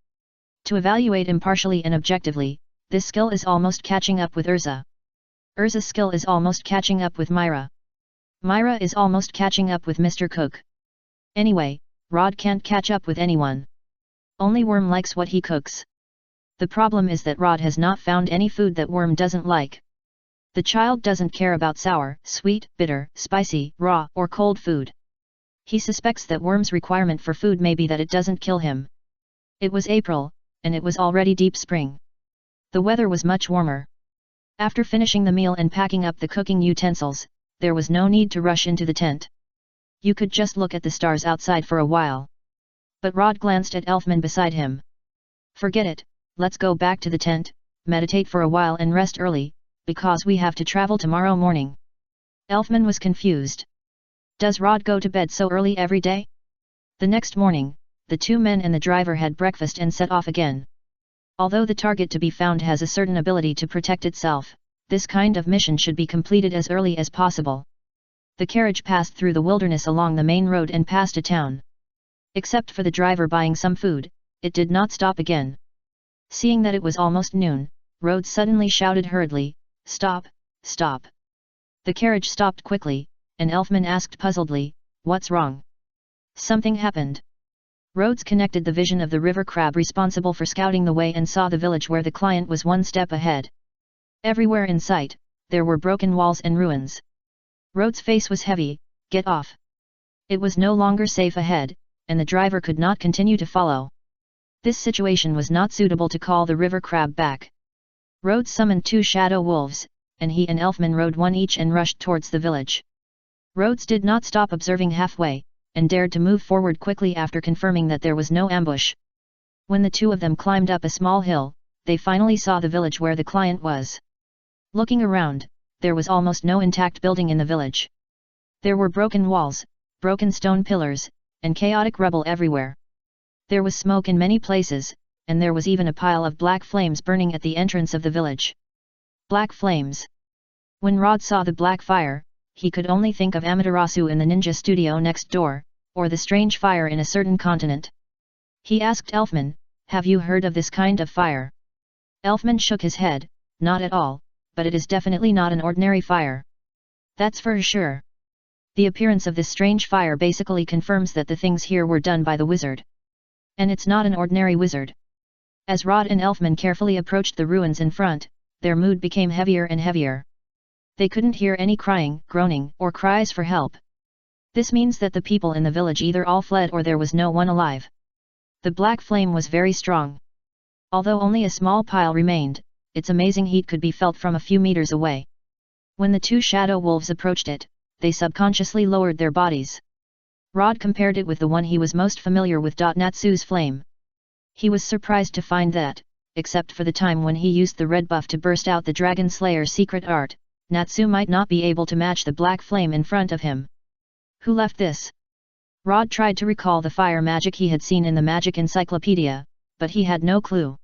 To evaluate impartially and objectively, this skill is almost catching up with Urza. Urza's skill is almost catching up with Myra. Myra is almost catching up with Mr. Cook. Anyway, Rod can't catch up with anyone. Only Worm likes what he cooks. The problem is that Rod has not found any food that Worm doesn't like. The child doesn't care about sour, sweet, bitter, spicy, raw, or cold food. He suspects that Worm's requirement for food may be that it doesn't kill him. It was April, and it was already deep spring. The weather was much warmer. After finishing the meal and packing up the cooking utensils, there was no need to rush into the tent. You could just look at the stars outside for a while. But Rod glanced at Elfman beside him. Forget it, let's go back to the tent, meditate for a while and rest early, because we have to travel tomorrow morning. Elfman was confused. Does Rod go to bed so early every day? The next morning, the two men and the driver had breakfast and set off again. Although the target to be found has a certain ability to protect itself, this kind of mission should be completed as early as possible. The carriage passed through the wilderness along the main road and past a town. Except for the driver buying some food, it did not stop again. Seeing that it was almost noon, Rod suddenly shouted hurriedly, "Stop, stop!" The carriage stopped quickly, and Elfman asked puzzledly, "What's wrong?" Something happened. Rhodes connected the vision of the river crab responsible for scouting the way and saw the village where the client was one step ahead. Everywhere in sight, there were broken walls and ruins. Rhodes' face was heavy. Get off. It was no longer safe ahead, and the driver could not continue to follow. This situation was not suitable to call the river crab back. Rhodes summoned two shadow wolves, and he and Elfman rode one each and rushed towards the village. Rhodes did not stop observing halfway, and dared to move forward quickly after confirming that there was no ambush. When the two of them climbed up a small hill, they finally saw the village where the client was. Looking around, there was almost no intact building in the village. There were broken walls, broken stone pillars, and chaotic rubble everywhere. There was smoke in many places, and there was even a pile of black flames burning at the entrance of the village. Black flames. When Rod saw the black fire, he could only think of Amaterasu in the ninja studio next door, or the strange fire in a certain continent. He asked Elfman, "Have you heard of this kind of fire?" Elfman shook his head, "Not at all, but it is definitely not an ordinary fire. That's for sure. The appearance of this strange fire basically confirms that the things here were done by the wizard. And it's not an ordinary wizard." As Rod and Elfman carefully approached the ruins in front, their mood became heavier and heavier. They couldn't hear any crying, groaning, or cries for help. This means that the people in the village either all fled or there was no one alive. The black flame was very strong. Although only a small pile remained, its amazing heat could be felt from a few meters away. When the two shadow wolves approached it, they subconsciously lowered their bodies. Rod compared it with the one he was most familiar with, Natsu's flame. He was surprised to find that, except for the time when he used the red buff to burst out the Dragon Slayer's secret art, Natsu might not be able to match the black flame in front of him. Who left this? Rod tried to recall the fire magic he had seen in the magic encyclopedia, but he had no clue.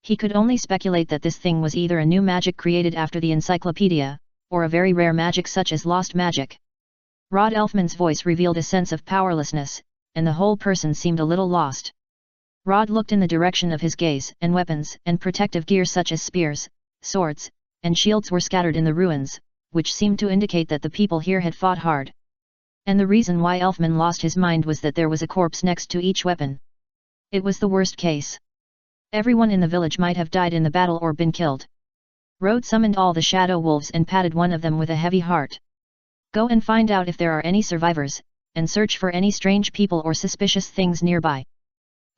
He could only speculate that this thing was either a new magic created after the encyclopedia, or a very rare magic such as lost magic. Rod Elfman's voice revealed a sense of powerlessness, and the whole person seemed a little lost. Rod looked in the direction of his gaze, and weapons and protective gear such as spears, swords, and shields were scattered in the ruins, which seemed to indicate that the people here had fought hard. And the reason why Elfman lost his mind was that there was a corpse next to each weapon. It was the worst case. Everyone in the village might have died in the battle or been killed. Rod summoned all the shadow wolves and patted one of them with a heavy heart. Go and find out if there are any survivors, and search for any strange people or suspicious things nearby.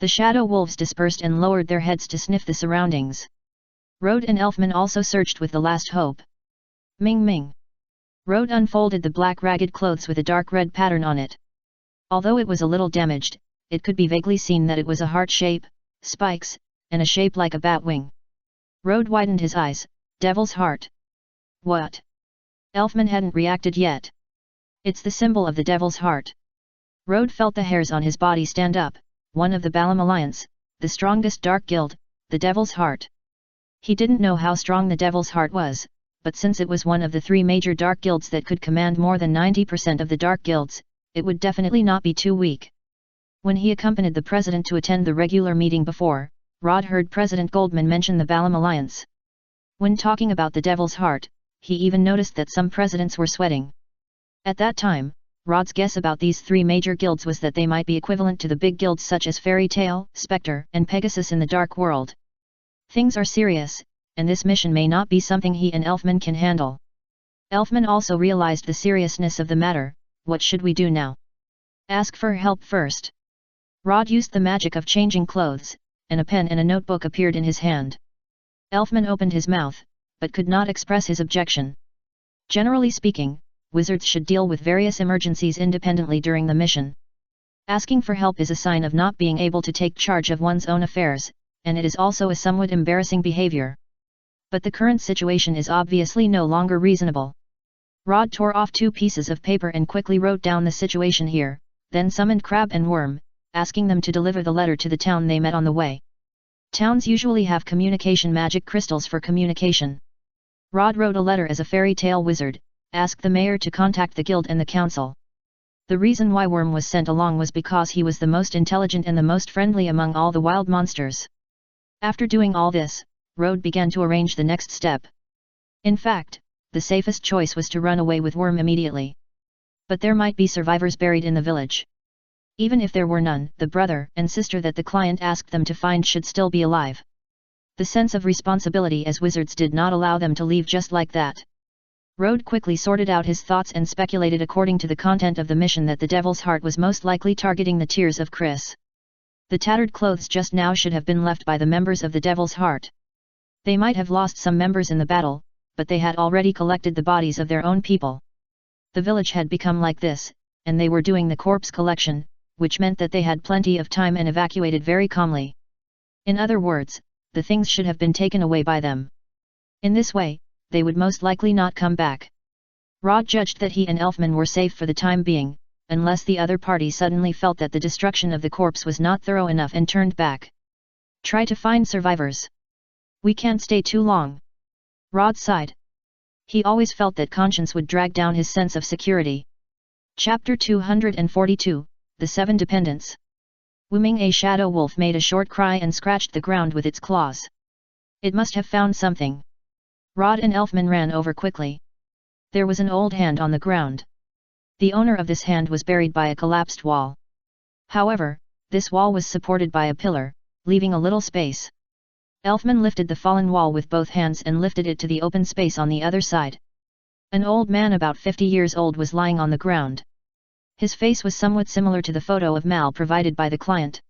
The shadow wolves dispersed and lowered their heads to sniff the surroundings. Rod and Elfman also searched with the last hope. Ming Ming. Rod unfolded the black ragged clothes with a dark red pattern on it. Although it was a little damaged, it could be vaguely seen that it was a heart shape, spikes, and a shape like a bat wing. Rod widened his eyes. Devil's heart. What? Elfman hadn't reacted yet. It's the symbol of the Devil's Heart. Rod felt the hairs on his body stand up. One of the Balam Alliance, the strongest dark guild, the Devil's Heart. He didn't know how strong the Devil's Heart was, but since it was one of the 3 major dark guilds that could command more than 90% of the dark guilds, it would definitely not be too weak. When he accompanied the president to attend the regular meeting before, Rod heard President Goldman mention the Balam Alliance. When talking about the Devil's Heart, he even noticed that some presidents were sweating. At that time, Rod's guess about these 3 major guilds was that they might be equivalent to the big guilds such as Fairy Tail, Spectre, and Pegasus in the Dark World. Things are serious, and this mission may not be something he and Elfman can handle. Elfman also realized the seriousness of the matter. What should we do now? Ask for help first. Rod used the magic of changing clothes, and a pen and a notebook appeared in his hand. Elfman opened his mouth, but could not express his objection. Generally speaking, wizards should deal with various emergencies independently during the mission. Asking for help is a sign of not being able to take charge of one's own affairs, and it is also a somewhat embarrassing behavior. But the current situation is obviously no longer reasonable. Rod tore off 2 pieces of paper and quickly wrote down the situation here, then summoned Crab and Worm, asking them to deliver the letter to the town they met on the way. Towns usually have communication magic crystals for communication. Rod wrote a letter as a fairy tale wizard, asked the mayor to contact the guild and the council. The reason why Worm was sent along was because he was the most intelligent and the most friendly among all the wild monsters. After doing all this, Rod began to arrange the next step. In fact, the safest choice was to run away with Worm immediately. But there might be survivors buried in the village. Even if there were none, the brother and sister that the client asked them to find should still be alive. The sense of responsibility as wizards did not allow them to leave just like that. Rod quickly sorted out his thoughts and speculated according to the content of the mission that the Devil's Heart was most likely targeting the tears of Chris. The tattered clothes just now should have been left by the members of the Devil's Heart. They might have lost some members in the battle, but they had already collected the bodies of their own people. The village had become like this, and they were doing the corpse collection, which meant that they had plenty of time and evacuated very calmly. In other words, the things should have been taken away by them. In this way, they would most likely not come back. Rod judged that he and Elfman were safe for the time being, unless the other party suddenly felt that the destruction of the corpse was not thorough enough and turned back. Try to find survivors. We can't stay too long. Rod sighed. He always felt that conscience would drag down his sense of security. Chapter 242, The 7 Dependents. Wuming a shadow wolf made a short cry and scratched the ground with its claws. It must have found something. Rod and Elfman ran over quickly. There was an old hand on the ground. The owner of this hand was buried by a collapsed wall. However, this wall was supported by a pillar, leaving a little space. Elfman lifted the fallen wall with both hands and lifted it to the open space on the other side. An old man about 50 years old was lying on the ground. His face was somewhat similar to the photo of Mal provided by the client.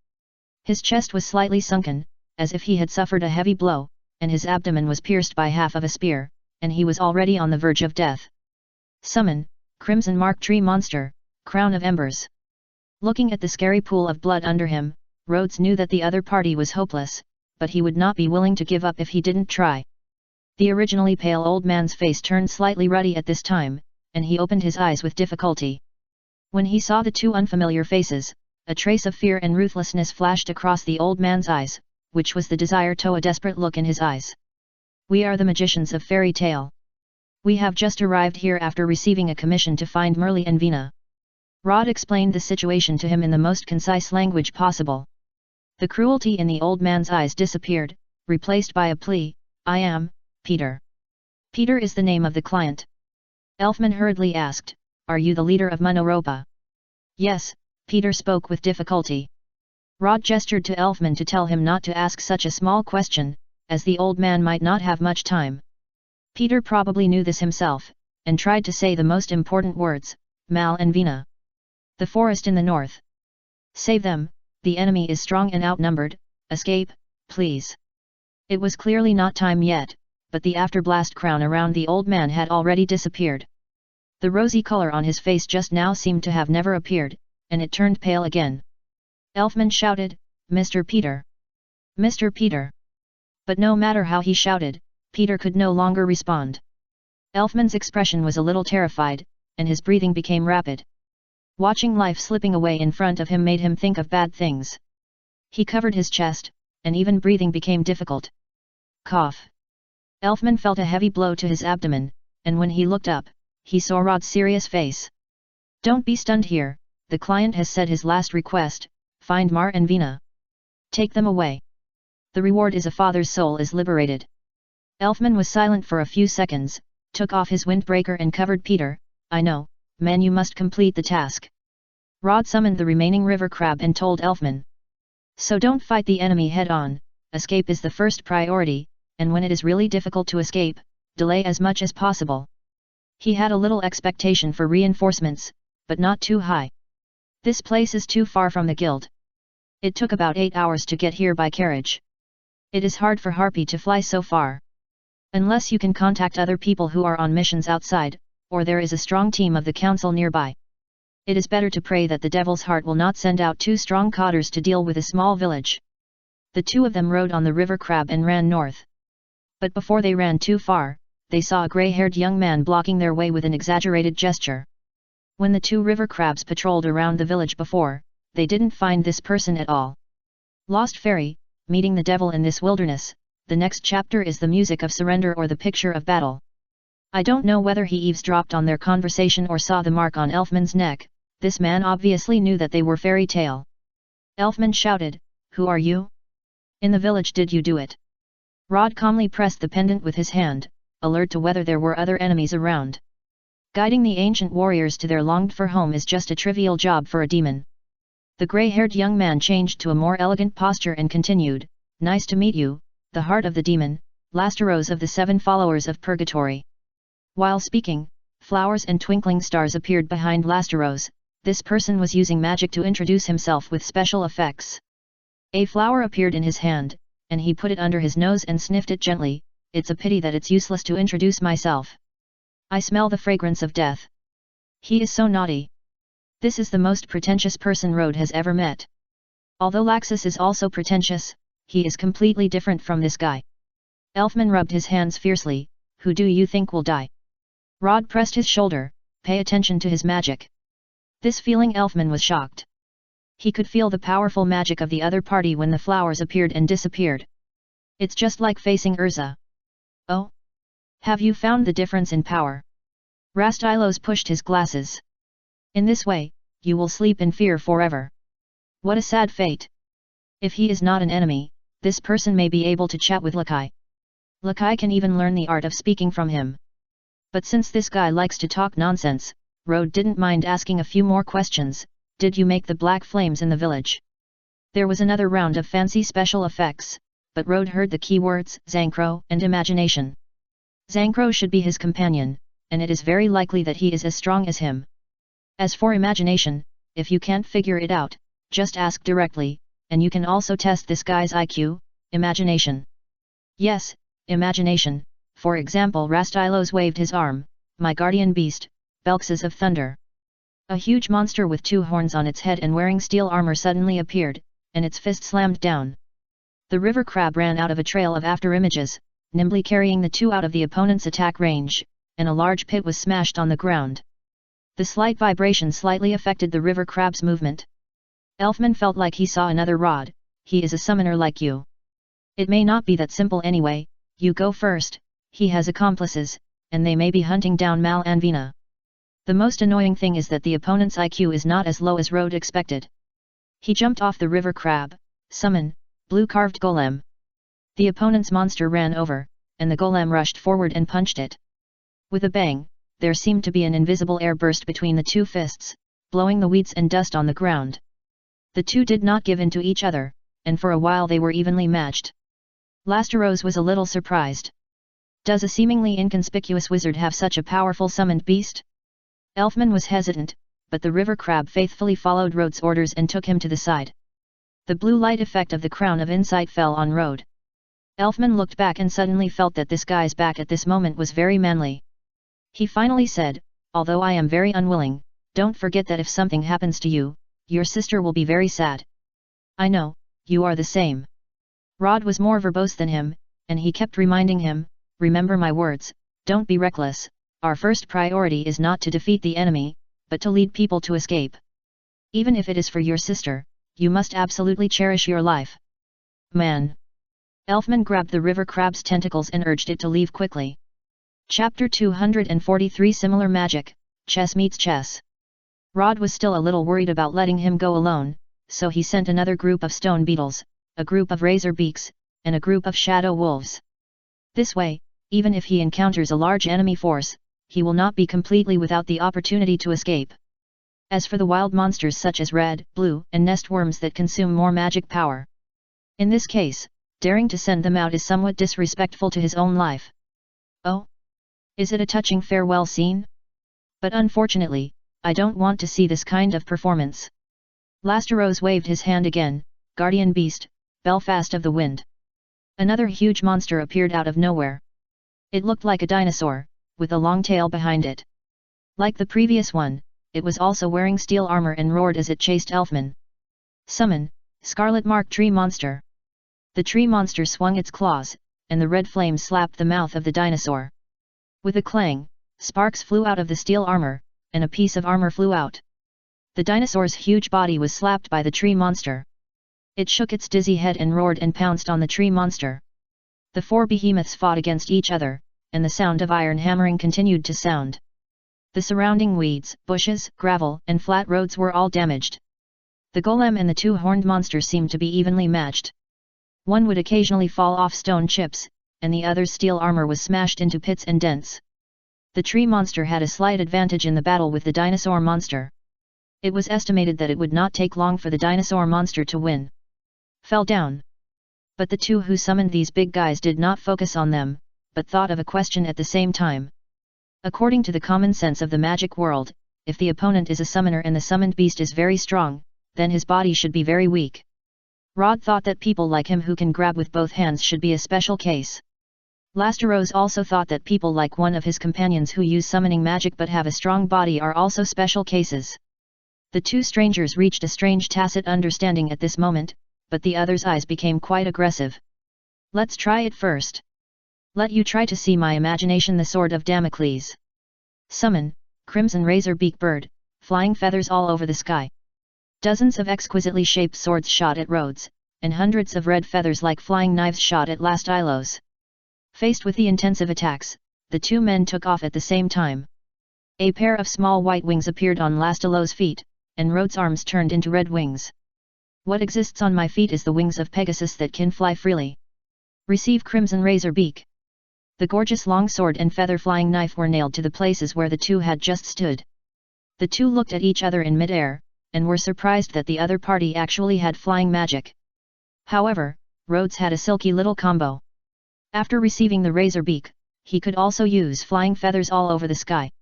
His chest was slightly sunken, as if he had suffered a heavy blow, and his abdomen was pierced by half of a spear, and he was already on the verge of death. Summon, Crimson Mark Tree Monster, Crown of Embers. Looking at the scary pool of blood under him, Rhodes knew that the other party was hopeless, but he would not be willing to give up if he didn't try. The originally pale old man's face turned slightly ruddy at this time, and he opened his eyes with difficulty. When he saw the two unfamiliar faces, a trace of fear and ruthlessness flashed across the old man's eyes, which was the desire to a desperate look in his eyes. "We are the magicians of fairy tale. We have just arrived here after receiving a commission to find Merli and Vina." Rod explained the situation to him in the most concise language possible. The cruelty in the old man's eyes disappeared, replaced by a plea, "I am Peter." "Peter is the name of the client?" Elfman hurriedly asked, "Are you the leader of Monoropa?" "Yes," Peter spoke with difficulty. Rod gestured to Elfman to tell him not to ask such a small question, as the old man might not have much time. Peter probably knew this himself, and tried to say the most important words, "Mal and Vina. The forest in the north. Save them, the enemy is strong and outnumbered, escape, please." It was clearly not time yet, but the afterblast crown around the old man had already disappeared. The rosy color on his face just now seemed to have never appeared, and it turned pale again. Elfman shouted, "Mr. Peter! Mr. Peter!" But no matter how he shouted, Peter could no longer respond. Elfman's expression was a little terrified, and his breathing became rapid. Watching life slipping away in front of him made him think of bad things. He covered his chest, and even breathing became difficult. Cough. Elfman felt a heavy blow to his abdomen, and when he looked up, he saw Rod's serious face. "Don't be stunned here, the client has said his last request, find Mar and Vina. Take them away. The reward is a father's soul is liberated." Elfman was silent for a few seconds, took off his windbreaker and covered Peter. "I know, man, you must complete the task." Rod summoned the remaining river crab and told Elfman. "So don't fight the enemy head-on, escape is the first priority, and when it is really difficult to escape, delay as much as possible." He had a little expectation for reinforcements, but not too high. "This place is too far from the guild. It took about 8 hours to get here by carriage. It is hard for Harpy to fly so far. Unless you can contact other people who are on missions outside, or there is a strong team of the council nearby. It is better to pray that the Devil's Heart will not send out 2 strong cotters to deal with a small village." The two of them rode on the river crab and ran north. But before they ran too far, they saw a grey-haired young man blocking their way with an exaggerated gesture. When the 2 river crabs patrolled around the village before, they didn't find this person at all. Lost Fairy, meeting the devil in this wilderness. The next chapter is the music of surrender or the picture of battle. I don't know whether he eavesdropped on their conversation or saw the mark on Elfman's neck. This man obviously knew that they were fairy tale. Elfman shouted, "Who are you? In the village did you do it?" Rod calmly pressed the pendant with his hand, alert to whether there were other enemies around. Guiding the ancient warriors to their longed-for home is just a trivial job for a demon. The grey-haired young man changed to a more elegant posture and continued, "Nice to meet you, the heart of the demon, Lasteros of the 7 followers of Purgatory." While speaking, flowers and twinkling stars appeared behind Lasteros. This person was using magic to introduce himself with special effects. A flower appeared in his hand, and he put it under his nose and sniffed it gently. "It's a pity that it's useless to introduce myself. I smell the fragrance of death. He is so naughty. This is the most pretentious person Rode has ever met. Although Laxus is also pretentious, he is completely different from this guy." Elfman rubbed his hands fiercely. "Who do you think will die?" Rod pressed his shoulder. "Pay attention to his magic." This feeling Elfman was shocked. He could feel the powerful magic of the other party when the flowers appeared and disappeared. It's just like facing Urza. "Oh? Have you found the difference in power?" Rastylos pushed his glasses. "In this way, you will sleep in fear forever. What a sad fate. If he is not an enemy, this person may be able to chat with Lakai. Lakai can even learn the art of speaking from him." But since this guy likes to talk nonsense, Rode didn't mind asking a few more questions. "Did you make the black flames in the village?" There was another round of fancy special effects, but Rode heard the keywords Zankro and imagination. Zankro should be his companion, and it is very likely that he is as strong as him. As for imagination, if you can't figure it out, just ask directly, and you can also test this guy's IQ, imagination. Yes, imagination. For example, Rastylos waved his arm. "My guardian beast, Belxes of Thunder." A huge monster with 2 horns on its head and wearing steel armor suddenly appeared, and its fist slammed down. The river crab ran out of a trail of after-images, nimbly carrying the two out of the opponent's attack range, and a large pit was smashed on the ground. The slight vibration slightly affected the river crab's movement. Elfman felt like he saw another Rod. He is a summoner like you. It may not be that simple anyway. You go first. He has accomplices, and they may be hunting down Mal Anvina. The most annoying thing is that the opponent's IQ is not as low as Rod expected. He jumped off the river crab. Summon, blue carved golem. The opponent's monster ran over, and the golem rushed forward and punched it. With a bang, there seemed to be an invisible air burst between the two fists, blowing the weeds and dust on the ground. The two did not give in to each other, and for a while they were evenly matched. Lasteros was a little surprised. Does a seemingly inconspicuous wizard have such a powerful summoned beast? Elfman was hesitant, but the river crab faithfully followed Rod's orders and took him to the side. The blue light effect of the crown of insight fell on Rod. Elfman looked back and suddenly felt that this guy's back at this moment was very manly. He finally said, although I am very unwilling, don't forget that if something happens to you, your sister will be very sad. I know, you are the same. Rod was more verbose than him, and he kept reminding him, remember my words, don't be reckless, our first priority is not to defeat the enemy, but to lead people to escape. Even if it is for your sister, you must absolutely cherish your life. Man! Elfman grabbed the river crab's tentacles and urged it to leave quickly. Chapter 243 Similar Magic, Chess Meets Chess. Rod was still a little worried about letting him go alone, so he sent another group of stone beetles, a group of razor beaks, and a group of shadow wolves. This way, even if he encounters a large enemy force, he will not be completely without the opportunity to escape. As for the wild monsters such as red, blue, and nest worms that consume more magic power. In this case, daring to send them out is somewhat disrespectful to his own life. Oh? Is it a touching farewell scene? But unfortunately, I don't want to see this kind of performance. Lasteros waved his hand again, guardian beast, Belfast of the Wind. Another huge monster appeared out of nowhere. It looked like a dinosaur, with a long tail behind it. Like the previous one, it was also wearing steel armor and roared as it chased Elfman. Summon, Scarlet Mark Tree Monster. The tree monster swung its claws, and the red flames slapped the mouth of the dinosaur. With a clang, sparks flew out of the steel armor, and a piece of armor flew out. The dinosaur's huge body was slapped by the tree monster. It shook its dizzy head and roared and pounced on the tree monster. The four behemoths fought against each other, and the sound of iron hammering continued to sound. The surrounding weeds, bushes, gravel, and flat roads were all damaged. The golem and the two horned monsters seemed to be evenly matched. One would occasionally fall off stone chips, and the other's steel armor was smashed into pits and dents. The tree monster had a slight advantage in the battle with the dinosaur monster. It was estimated that it would not take long for the dinosaur monster to win. Fell down. But the two who summoned these big guys did not focus on them, but thought of a question at the same time. According to the common sense of the magic world, if the opponent is a summoner and the summoned beast is very strong, then his body should be very weak. Rod thought that people like him who can grab with both hands should be a special case. Lasteros also thought that people like one of his companions who use summoning magic but have a strong body are also special cases. The two strangers reached a strange tacit understanding at this moment, but the other's eyes became quite aggressive. Let's try it first. Let you try to see my imagination, the sword of Damocles. Summon, crimson razor beak bird, flying feathers all over the sky. Dozens of exquisitely shaped swords shot at Rhodes, and hundreds of red feathers like flying knives shot at Lastilos. Faced with the intensive attacks, the two men took off at the same time. A pair of small white wings appeared on Lastilos' feet, and Rhodes' arms turned into red wings. What exists on my feet is the wings of Pegasus that can fly freely. Receive crimson razor beak. The gorgeous long sword and feather flying knife were nailed to the places where the two had just stood. The two looked at each other in midair, and were surprised that the other party actually had flying magic. However, Rhodes had a silky little combo. After receiving the razor beak, he could also use flying feathers all over the sky.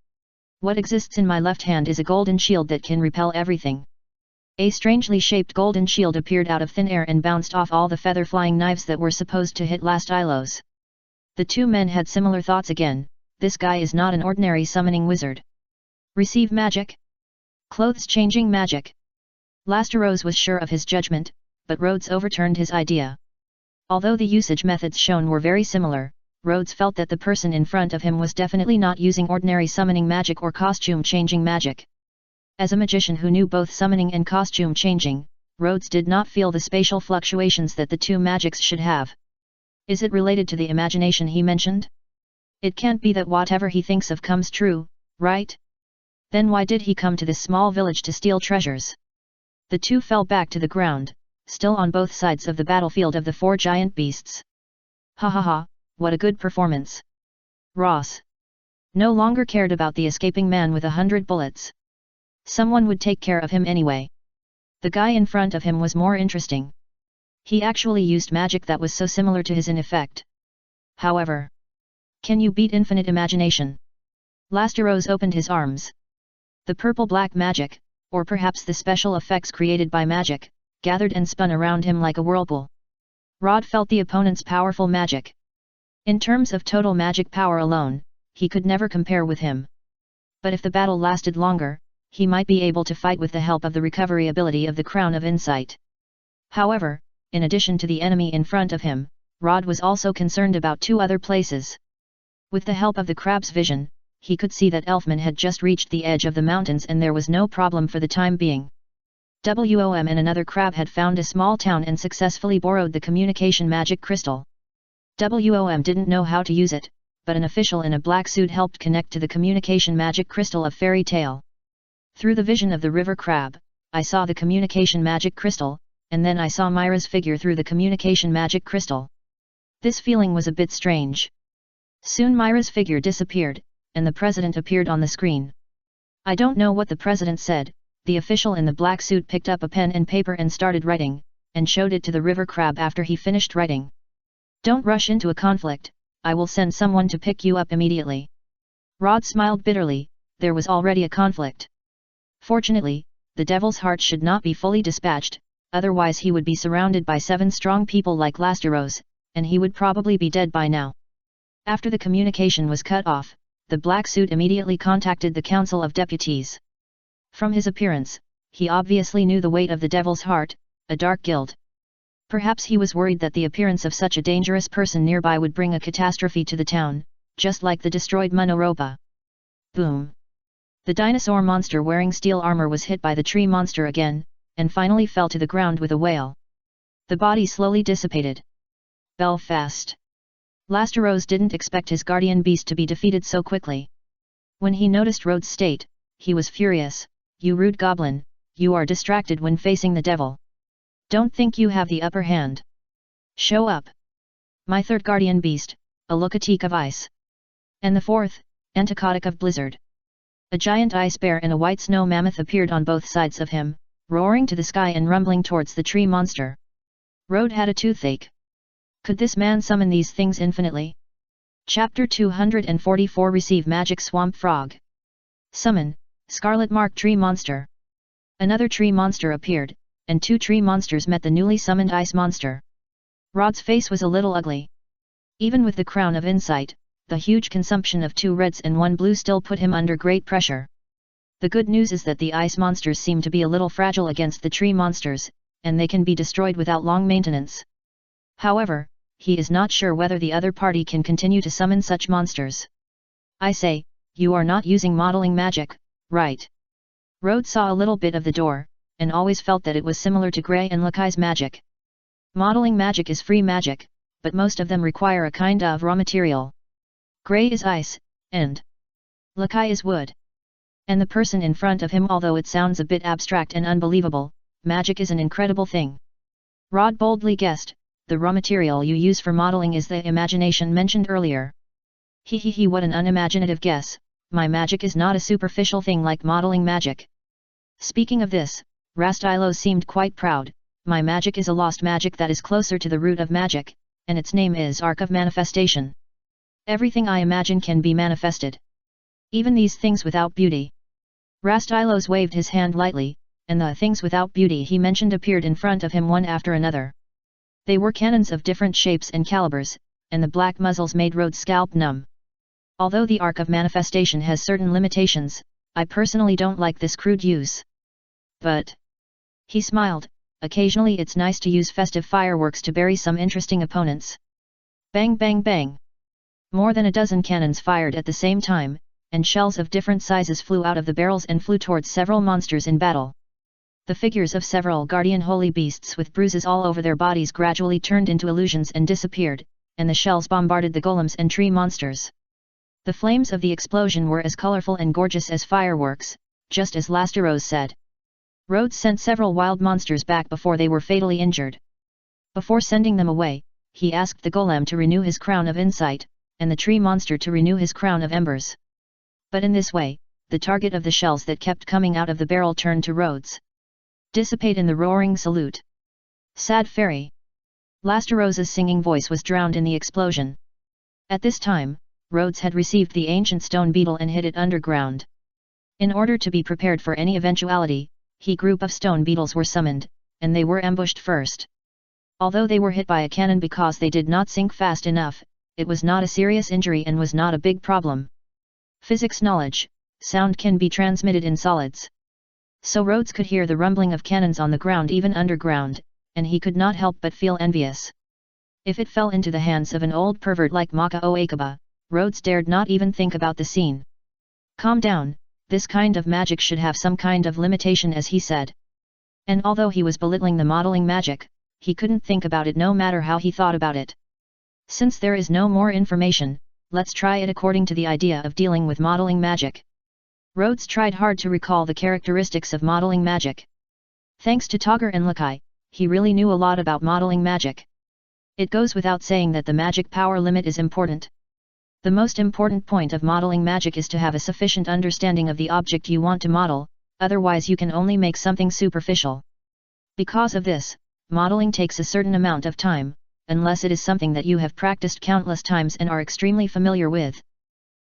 What exists in my left hand is a golden shield that can repel everything. A strangely shaped golden shield appeared out of thin air and bounced off all the feather flying knives that were supposed to hit Lastilos. The two men had similar thoughts again. This guy is not an ordinary summoning wizard. Receive magic? Clothes changing magic. Lasteros was sure of his judgment, but Rhodes overturned his idea. Although the usage methods shown were very similar, Rhodes felt that the person in front of him was definitely not using ordinary summoning magic or costume-changing magic. As a magician who knew both summoning and costume-changing, Rhodes did not feel the spatial fluctuations that the two magics should have. Is it related to the imagination he mentioned? It can't be that whatever he thinks of comes true, right? Then why did he come to this small village to steal treasures? The two fell back to the ground, still on both sides of the battlefield of the four giant beasts. Ha ha ha, what a good performance. Ross no longer cared about the escaping man with 100 bullets. Someone would take care of him anyway. The guy in front of him was more interesting. He actually used magic that was so similar to his in effect. However, can you beat infinite imagination? Lasteros opened his arms. The purple-black magic, or perhaps the special effects created by magic, gathered and spun around him like a whirlpool. Rod felt the opponent's powerful magic. In terms of total magic power alone, he could never compare with him. But if the battle lasted longer, he might be able to fight with the help of the recovery ability of the Crown of Insight. However, in addition to the enemy in front of him, Rod was also concerned about two other places. With the help of the crab's vision, he could see that Elfman had just reached the edge of the mountains and there was no problem for the time being. WOM and another crab had found a small town and successfully borrowed the communication magic crystal. WOM didn't know how to use it, but an official in a black suit helped connect to the communication magic crystal of Fairy Tale. Through the vision of the river crab, I saw the communication magic crystal, and then I saw Myra's figure through the communication magic crystal. This feeling was a bit strange. Soon Myra's figure disappeared, and the president appeared on the screen. I don't know what the president said. The official in the black suit picked up a pen and paper and started writing, and showed it to the river crab after he finished writing. Don't rush into a conflict, I will send someone to pick you up immediately. Rod smiled bitterly, there was already a conflict. Fortunately, the devil's heart should not be fully dispatched, otherwise he would be surrounded by 7 strong people like Lasteros, and he would probably be dead by now. After the communication was cut off, the black suit immediately contacted the Council of Deputies. From his appearance, he obviously knew the weight of the Devil's Heart, a dark guild. Perhaps he was worried that the appearance of such a dangerous person nearby would bring a catastrophe to the town, just like the destroyed Monoropa. Boom! The dinosaur monster wearing steel armor was hit by the tree monster again, and finally fell to the ground with a wail. The body slowly dissipated. Belfast. Lasteros didn't expect his guardian beast to be defeated so quickly. When he noticed Rhodes' state, he was furious. You rude goblin, you are distracted when facing the devil. Don't think you have the upper hand. Show up. My third guardian beast, a Locatique of ice. And the fourth, Anticotic of blizzard. A giant ice bear and a white snow mammoth appeared on both sides of him, roaring to the sky and rumbling towards the tree monster. Rhodes had a toothache. Could this man summon these things infinitely? Chapter 244 Receive Magic Swamp Frog. Summon, Scarlet Mark Tree Monster. Another tree monster appeared, and 2 tree monsters met the newly summoned ice monster. Rod's face was a little ugly. Even with the Crown of Insight, the huge consumption of 2 reds and 1 blue still put him under great pressure. The good news is that the ice monsters seem to be a little fragile against the tree monsters, and they can be destroyed without long maintenance. However, he is not sure whether the other party can continue to summon such monsters. I say, you are not using modeling magic, right? Rhodes saw a little bit of the door, and always felt that it was similar to Gray and Lakai's magic. Modeling magic is free magic, but most of them require a kind of raw material. Gray is ice, and Lakai is wood. And the person in front of him, although it sounds a bit abstract and unbelievable, magic is an incredible thing. Rod boldly guessed, the raw material you use for modeling is the imagination mentioned earlier. He, what an unimaginative guess. My magic is not a superficial thing like modeling magic. Speaking of this, Rastilo seemed quite proud. My magic is a lost magic that is closer to the root of magic, and its name is Arc of Manifestation. Everything I imagine can be manifested. Even these things without beauty. Rastilos waved his hand lightly, and the things without beauty he mentioned appeared in front of him one after another. They were cannons of different shapes and calibers, and the black muzzles made Rhodes' scalp numb. Although the Arc of Manifestation has certain limitations, I personally don't like this crude use. But he smiled, occasionally it's nice to use festive fireworks to bury some interesting opponents. Bang bang bang! More than a dozen cannons fired at the same time, and shells of different sizes flew out of the barrels and flew towards several monsters in battle. The figures of several guardian holy beasts with bruises all over their bodies gradually turned into illusions and disappeared, and the shells bombarded the golems and tree monsters. The flames of the explosion were as colorful and gorgeous as fireworks, just as Lasteros said. Rhodes sent several wild monsters back before they were fatally injured. Before sending them away, he asked the golem to renew his crown of insight, and the tree monster to renew his crown of embers. But in this way, the target of the shells that kept coming out of the barrel turned to Rhodes. Dissipate in the roaring salute. Sad fairy. Lasteros's singing voice was drowned in the explosion. At this time, Rhodes had received the ancient stone beetle and hid it underground. In order to be prepared for any eventuality, a group of stone beetles were summoned, and they were ambushed first. Although they were hit by a cannon because they did not sink fast enough, it was not a serious injury and was not a big problem. Physics knowledge, sound can be transmitted in solids. So Rhodes could hear the rumbling of cannons on the ground even underground, and he could not help but feel envious. If it fell into the hands of an old pervert like Maka Oakaba, Rhodes dared not even think about the scene. Calm down, this kind of magic should have some kind of limitation, as he said. And although he was belittling the modeling magic, he couldn't think about it no matter how he thought about it. Since there is no more information, let's try it according to the idea of dealing with modeling magic. Rhodes tried hard to recall the characteristics of modeling magic. Thanks to Togger and Lakai, he really knew a lot about modeling magic. It goes without saying that the magic power limit is important. The most important point of modeling magic is to have a sufficient understanding of the object you want to model, otherwise you can only make something superficial. Because of this, modeling takes a certain amount of time, unless it is something that you have practiced countless times and are extremely familiar with.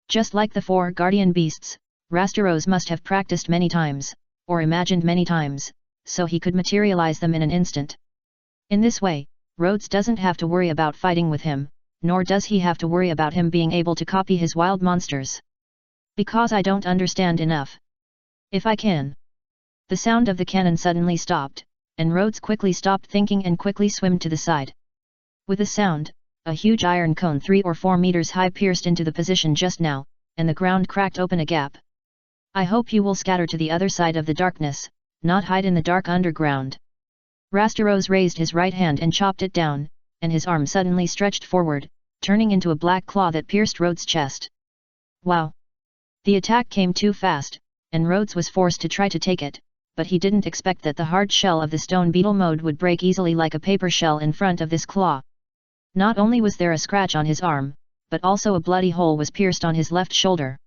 Just like the 4 guardian beasts, Rasteros must have practiced many times, or imagined many times, so he could materialize them in an instant. In this way, Rhodes doesn't have to worry about fighting with him, nor does he have to worry about him being able to copy his wild monsters. Because I don't understand enough. If I can. The sound of the cannon suddenly stopped, and Rhodes quickly stopped thinking and quickly swam to the side. With a sound, a huge iron cone 3 or 4 meters high pierced into the position just now, and the ground cracked open a gap. I hope you will scatter to the other side of the darkness, not hide in the dark underground. Rasteros raised his right hand and chopped it down, and his arm suddenly stretched forward, turning into a black claw that pierced Rhodes' chest. Wow! The attack came too fast, and Rhodes was forced to try to take it, but he didn't expect that the hard shell of the stone beetle mode would break easily like a paper shell in front of this claw. Not only was there a scratch on his arm, but also a bloody hole was pierced on his left shoulder.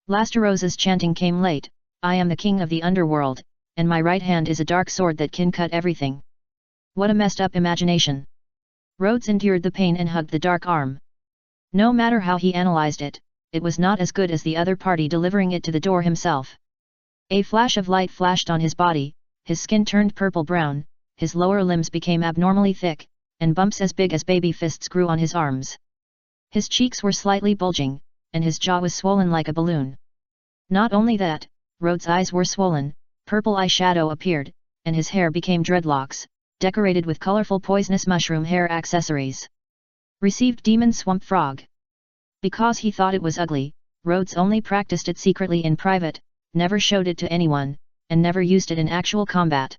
Lasteros's chanting came late. I am the king of the underworld, and my right hand is a dark sword that can cut everything. What a messed up imagination. Rhodes endured the pain and hugged the dark arm. No matter how he analyzed it, it was not as good as the other party delivering it to the door himself. A flash of light flashed on his body, his skin turned purple-brown, his lower limbs became abnormally thick, and bumps as big as baby fists grew on his arms. His cheeks were slightly bulging, and his jaw was swollen like a balloon. Not only that, Rhodes' eyes were swollen, purple eyeshadow appeared, and his hair became dreadlocks, decorated with colorful poisonous mushroom hair accessories. Received Demon Swamp Frog. Because he thought it was ugly, Rhodes only practiced it secretly in private, never showed it to anyone, and never used it in actual combat.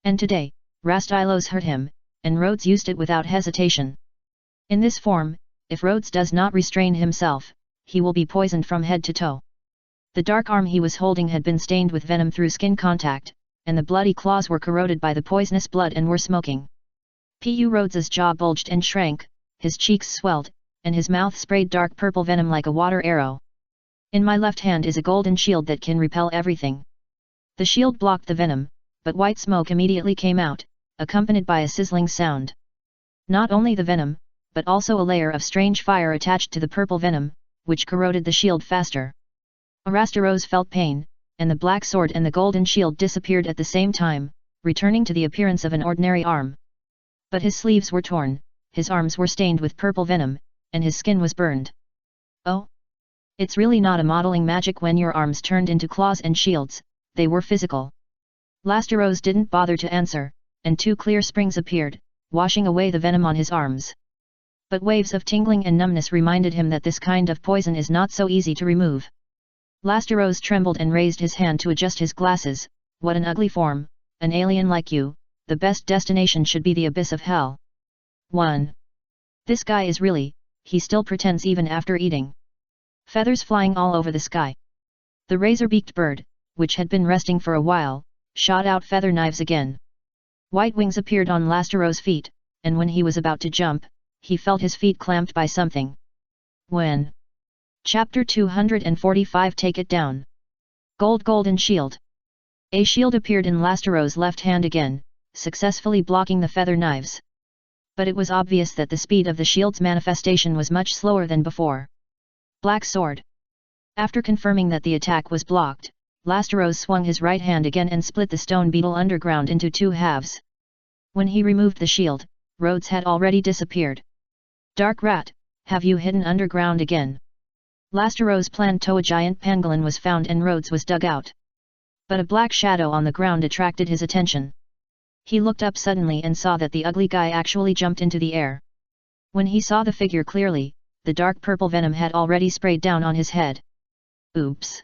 And today, Rastylos hurt him, and Rhodes used it without hesitation. In this form, if Rhodes does not restrain himself, he will be poisoned from head to toe. The dark arm he was holding had been stained with venom through skin contact, and the bloody claws were corroded by the poisonous blood and were smoking. Rhodes's jaw bulged and shrank, his cheeks swelled, and his mouth sprayed dark purple venom like a water arrow. In my left hand is a golden shield that can repel everything. The shield blocked the venom, but white smoke immediately came out, accompanied by a sizzling sound. Not only the venom, but also a layer of strange fire attached to the purple venom, which corroded the shield faster. Rasteros felt pain, and the black sword and the golden shield disappeared at the same time, returning to the appearance of an ordinary arm. But his sleeves were torn, his arms were stained with purple venom, and his skin was burned. Oh! It's really not a modeling magic when your arms turned into claws and shields, they were physical. Lasteros didn't bother to answer, and 2 clear springs appeared, washing away the venom on his arms. But waves of tingling and numbness reminded him that this kind of poison is not so easy to remove. Lasteros trembled and raised his hand to adjust his glasses. What an ugly form, an alien like you, the best destination should be the abyss of hell. 1. This guy is really, he still pretends even after eating. Feathers flying all over the sky. The razor-beaked bird, which had been resting for a while, shot out feather knives again. White wings appeared on Lasteros' feet, and when he was about to jump, he felt his feet clamped by something. When? Chapter 245 Take it down. Golden shield. A shield appeared in Lasteros' left hand again, successfully blocking the feather knives. But it was obvious that the speed of the shield's manifestation was much slower than before. Black sword. After confirming that the attack was blocked, Lasteros swung his right hand again and split the stone beetle underground into 2 halves. When he removed the shield, Rhodes had already disappeared. Dark rat, have you hidden underground again? Lasteros planned to a giant pangolin was found and Rhodes was dug out. But a black shadow on the ground attracted his attention. He looked up suddenly and saw that the ugly guy actually jumped into the air. When he saw the figure clearly, the dark purple venom had already sprayed down on his head. Oops!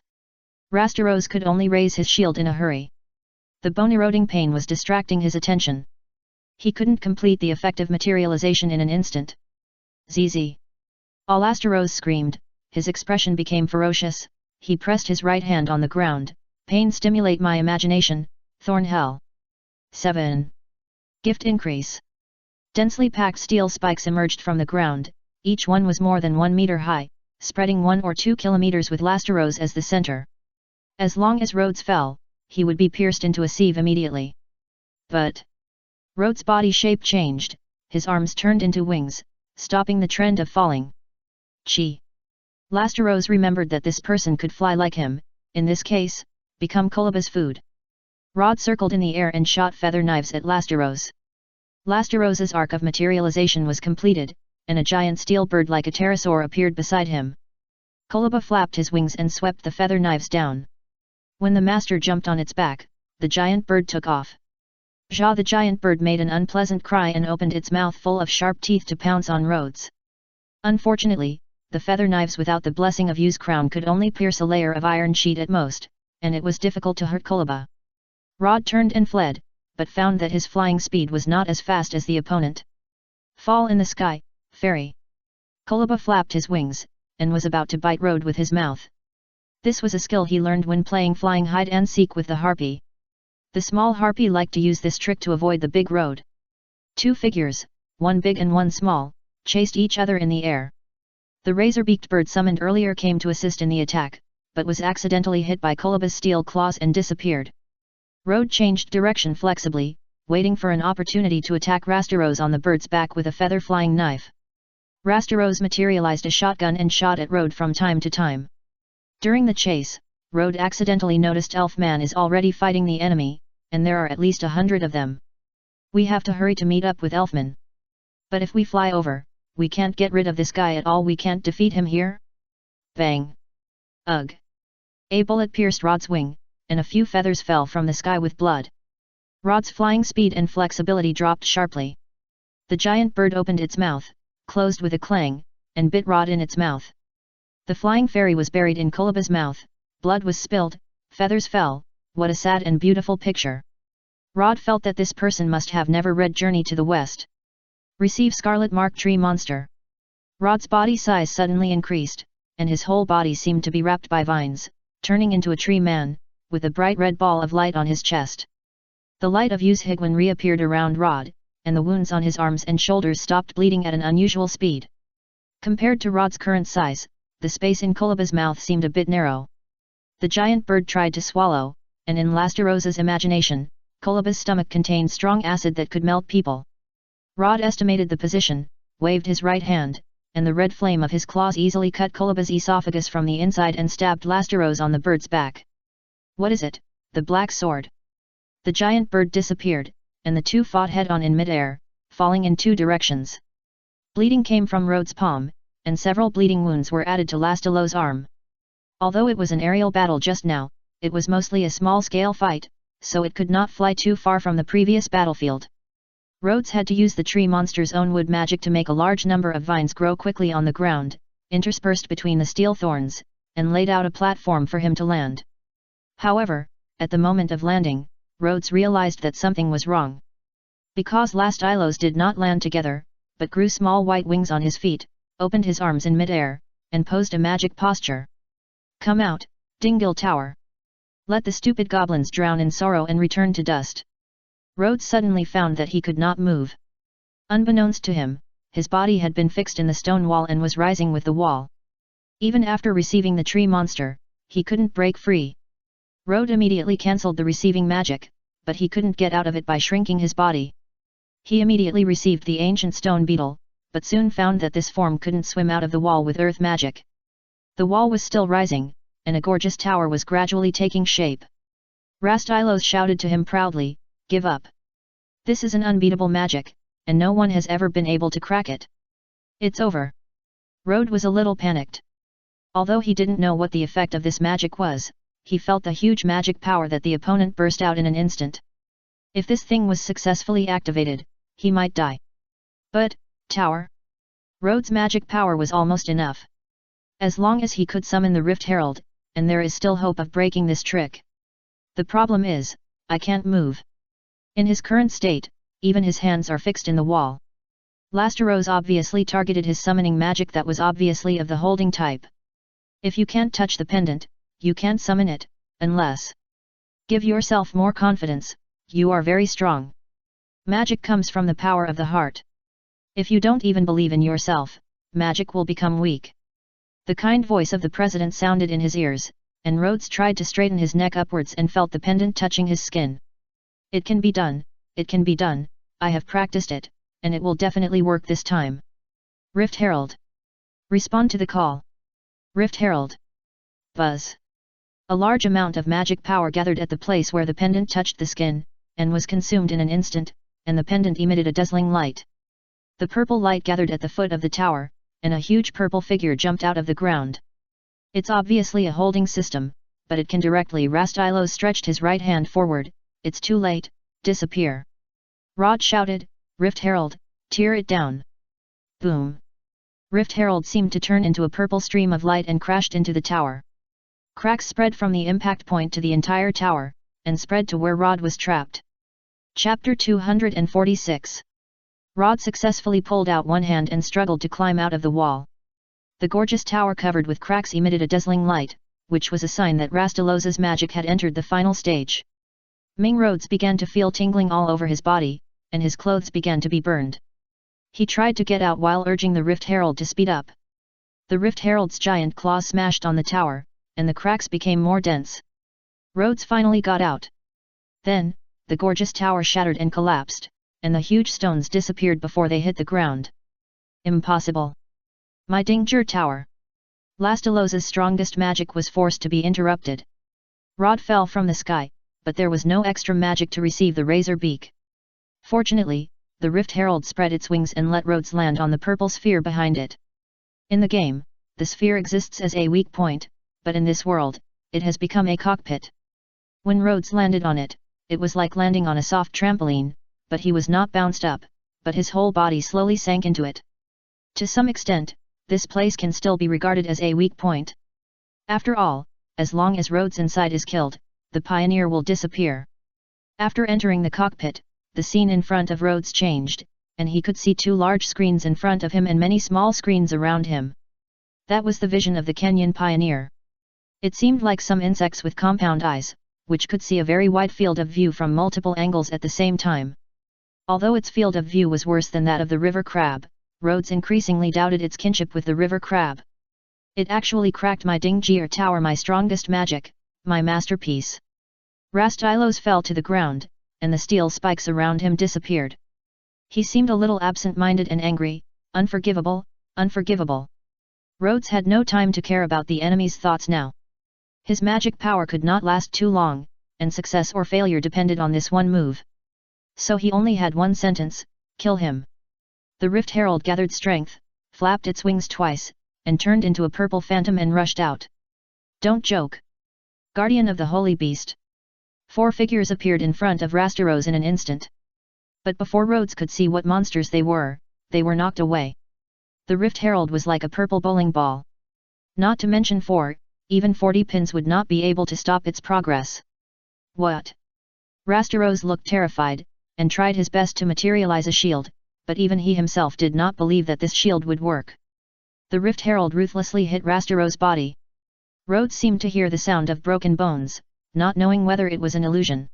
Lasteros could only raise his shield in a hurry. The bone-eroding pain was distracting his attention. He couldn't complete the effective materialization in an instant. ZZ! Lasteros screamed, his expression became ferocious, he pressed his right hand on the ground. Pain stimulate my imagination, thorn hell. 7. Gift increase. Densely packed steel spikes emerged from the ground, each one was more than 1 meter high, spreading 1 or 2 kilometers with Lasteros as the center. As long as Rhodes fell, he would be pierced into a sieve immediately. But Rhodes' body shape changed, his arms turned into wings, stopping the trend of falling. Chi! Lasteros remembered that this person could fly like him, in this case, become Koloba's food. Rod circled in the air and shot feather knives at Lasteros. Lasteros's arc of materialization was completed, and a giant steel bird like a pterosaur appeared beside him. Koloba flapped his wings and swept the feather knives down. When the master jumped on its back, the giant bird took off. The giant bird made an unpleasant cry and opened its mouth full of sharp teeth to pounce on Rhodes. Unfortunately, the feather knives without the blessing of Yu's crown could only pierce a layer of iron sheet at most, and it was difficult to hurt Koloba. Rod turned and fled, but found that his flying speed was not as fast as the opponent. Fall in the sky, fairy. Koloba flapped his wings, and was about to bite Rod with his mouth. This was a skill he learned when playing flying hide-and-seek with the harpy. The small harpy liked to use this trick to avoid the big Rod. 2 figures, one big and one small, chased each other in the air. The razor-beaked bird summoned earlier came to assist in the attack, but was accidentally hit by Koloba's steel claws and disappeared. Rod changed direction flexibly, waiting for an opportunity to attack Lasteros on the bird's back with a feather-flying knife. Lasteros materialized a shotgun and shot at Rod from time to time. During the chase, Rod accidentally noticed Elfman is already fighting the enemy, and there are at least 100 of them. We have to hurry to meet up with Elfman. But if we fly over, we can't get rid of this guy at all, we can't defeat him here? Bang! Ugh! A bullet pierced Rod's wing, and a few feathers fell from the sky with blood. Rod's flying speed and flexibility dropped sharply. The giant bird opened its mouth, closed with a clang, and bit Rod in its mouth. The flying fairy was buried in Koloba's mouth, blood was spilled, feathers fell, what a sad and beautiful picture. Rod felt that this person must have never read Journey to the West. Receive Scarlet Mark Tree Monster. Rod's body size suddenly increased, and his whole body seemed to be wrapped by vines, turning into a tree man, with a bright red ball of light on his chest. The light of Yu's Higuan reappeared around Rod, and the wounds on his arms and shoulders stopped bleeding at an unusual speed. Compared to Rod's current size, the space in Koloba's mouth seemed a bit narrow. The giant bird tried to swallow, and in Lasteros's imagination, Koloba's stomach contained strong acid that could melt people. Rod estimated the position, waved his right hand, and the red flame of his claws easily cut Koloba's esophagus from the inside and stabbed Lasteros on the bird's back. What is it, the black sword? The giant bird disappeared, and the two fought head-on in mid-air, falling in 2 directions. Bleeding came from Rod's palm, and several bleeding wounds were added to Lastelos' arm. Although it was an aerial battle just now, it was mostly a small-scale fight, so it could not fly too far from the previous battlefield. Rhodes had to use the tree monster's own wood magic to make a large number of vines grow quickly on the ground, interspersed between the steel thorns, and laid out a platform for him to land. However, at the moment of landing, Rhodes realized that something was wrong. Because Lastilos did not land together, but grew small white wings on his feet, opened his arms in mid-air, and posed a magic posture. "Come out, Dingle Tower! Let the stupid goblins drown in sorrow and return to dust." Rhodes suddenly found that he could not move. Unbeknownst to him, his body had been fixed in the stone wall and was rising with the wall. Even after receiving the tree monster, he couldn't break free. Rhodes immediately cancelled the receiving magic, but he couldn't get out of it by shrinking his body. He immediately received the ancient stone beetle, but soon found that this form couldn't swim out of the wall with earth magic. The wall was still rising, and a gorgeous tower was gradually taking shape. Lastilos shouted to him proudly, "Give up! This is an unbeatable magic, and no one has ever been able to crack it. It's over." Rhodes was a little panicked. Although he didn't know what the effect of this magic was, he felt the huge magic power that the opponent burst out in an instant. If this thing was successfully activated, he might die. But, tower? Rhodes' magic power was almost enough. As long as he could summon the Rift Herald, and there is still hope of breaking this trick. The problem is, I can't move. In his current state, even his hands are fixed in the wall. Lastilos obviously targeted his summoning magic that was obviously of the holding type. If you can't touch the pendant, you can't summon it, unless. Give yourself more confidence, you are very strong. Magic comes from the power of the heart. If you don't even believe in yourself, magic will become weak. The kind voice of the president sounded in his ears, and Rhodes tried to straighten his neck upwards and felt the pendant touching his skin. "It can be done, it can be done, I have practiced it, and it will definitely work this time." Rift Herald. Respond to the call. Rift Herald. Buzz. A large amount of magic power gathered at the place where the pendant touched the skin, and was consumed in an instant, and the pendant emitted a dazzling light. The purple light gathered at the foot of the tower, and a huge purple figure jumped out of the ground. It's obviously a holding system, but it can directly. Lastilos stretched his right hand forward. "It's too late, disappear." Rod shouted, "Rift Herald, tear it down." Boom. Rift Herald seemed to turn into a purple stream of light and crashed into the tower. Cracks spread from the impact point to the entire tower, and spread to where Rod was trapped. Chapter 246. Rod successfully pulled out one hand and struggled to climb out of the wall. The gorgeous tower covered with cracks emitted a dazzling light, which was a sign that Lastilos's magic had entered the final stage. Rhodes began to feel tingling all over his body, and his clothes began to be burned. He tried to get out while urging the Rift Herald to speed up. The Rift Herald's giant claws smashed on the tower, and the cracks became more dense. Rhodes finally got out. Then, the gorgeous tower shattered and collapsed, and the huge stones disappeared before they hit the ground. Impossible! My Danger Tower! Lastilos's strongest magic was forced to be interrupted. Rod fell from the sky, but there was no extra magic to receive the razor beak. Fortunately, the Rift Herald spread its wings and let Rhodes land on the purple sphere behind it. In the game, the sphere exists as a weak point, but in this world, it has become a cockpit. When Rhodes landed on it, it was like landing on a soft trampoline, but he was not bounced up, but his whole body slowly sank into it. To some extent, this place can still be regarded as a weak point. After all, as long as Rhodes inside is killed, the pioneer will disappear. After entering the cockpit, the scene in front of Rhodes changed, and he could see two large screens in front of him and many small screens around him. That was the vision of the Kenyan pioneer. It seemed like some insects with compound eyes, which could see a very wide field of view from multiple angles at the same time. Although its field of view was worse than that of the river crab, Rhodes increasingly doubted its kinship with the river crab. It actually cracked my Danger Tower, my strongest magic, my masterpiece. Lastillos fell to the ground, and the steel spikes around him disappeared. He seemed a little absent-minded and angry. Unforgivable, unforgivable. Rhodes had no time to care about the enemy's thoughts now. His magic power could not last too long, and success or failure depended on this one move. So he only had one sentence: kill him. The Rift Herald gathered strength, flapped its wings twice, and turned into a purple phantom and rushed out. Don't joke. Guardian of the Holy Beast. 4 figures appeared in front of Rastarose in an instant. But before Rhodes could see what monsters they were knocked away. The Rift Herald was like a purple bowling ball. Not to mention 4, even 40 pins would not be able to stop its progress. What? Rastarose looked terrified, and tried his best to materialize a shield, but even he himself did not believe that this shield would work. The Rift Herald ruthlessly hit Rastarose's body. Rhodes seemed to hear the sound of broken bones, not knowing whether it was an illusion.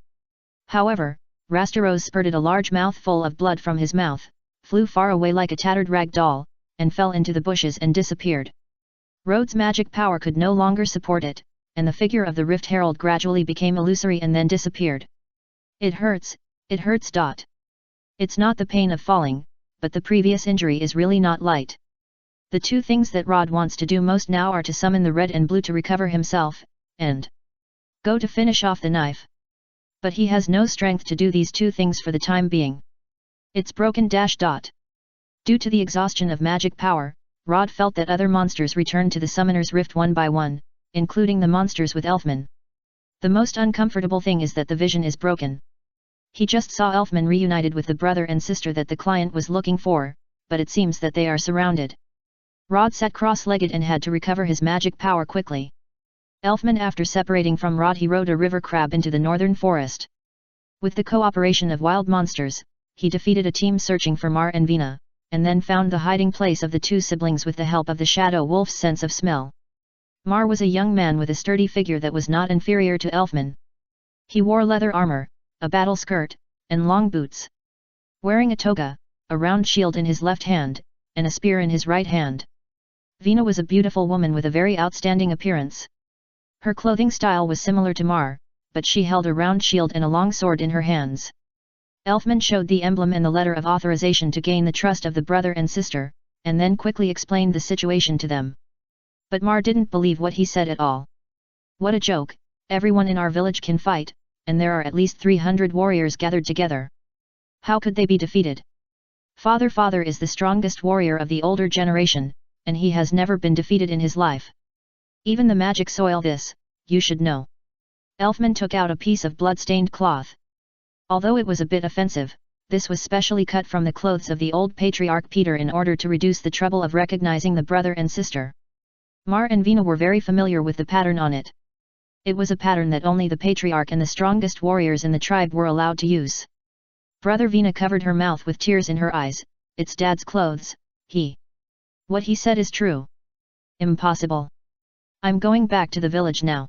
However, Rastarose spurted a large mouthful of blood from his mouth, flew far away like a tattered rag doll, and fell into the bushes and disappeared. Rhodes' magic power could no longer support it, and the figure of the Rift Herald gradually became illusory and then disappeared. It hurts. It's not the pain of falling, but the previous injury is really not light. The 2 things that Rod wants to do most now are to summon the red and blue to recover himself, and go to finish off the knife. But he has no strength to do these 2 things for the time being. It's broken. Due to the exhaustion of magic power, Rod felt that other monsters returned to the Summoner's Rift one by one, including the monsters with Elfman. The most uncomfortable thing is that the vision is broken. He just saw Elfman reunited with the brother and sister that the client was looking for, but it seems that they are surrounded. Rod sat cross-legged and had to recover his magic power quickly. Elfman, after separating from Rod, he rode a river crab into the northern forest. With the cooperation of wild monsters, he defeated a team searching for Mar and Vina, and then found the hiding place of the 2 siblings with the help of the Shadow Wolf's sense of smell. Mar was a young man with a sturdy figure that was not inferior to Elfman. He wore leather armor, a battle skirt, and long boots. Wearing a toga, a round shield in his left hand, and a spear in his right hand. Vina was a beautiful woman with a very outstanding appearance. Her clothing style was similar to Mar, but she held a round shield and a long sword in her hands. Elfman showed the emblem and the letter of authorization to gain the trust of the brother and sister, and then quickly explained the situation to them. But Mar didn't believe what he said at all. What a joke, everyone in our village can fight, and there are at least 300 warriors gathered together. How could they be defeated? Father is the strongest warrior of the older generation, and he has never been defeated in his life. Even the magic soil this, you should know. Elfman took out a piece of blood-stained cloth. Although it was a bit offensive, this was specially cut from the clothes of the old patriarch Peter in order to reduce the trouble of recognizing the brother and sister. Mar and Vina were very familiar with the pattern on it. It was a pattern that only the patriarch and the strongest warriors in the tribe were allowed to use. Brother Vina covered her mouth with tears in her eyes. It's Dad's clothes. What he said is true. Impossible. I'm going back to the village now.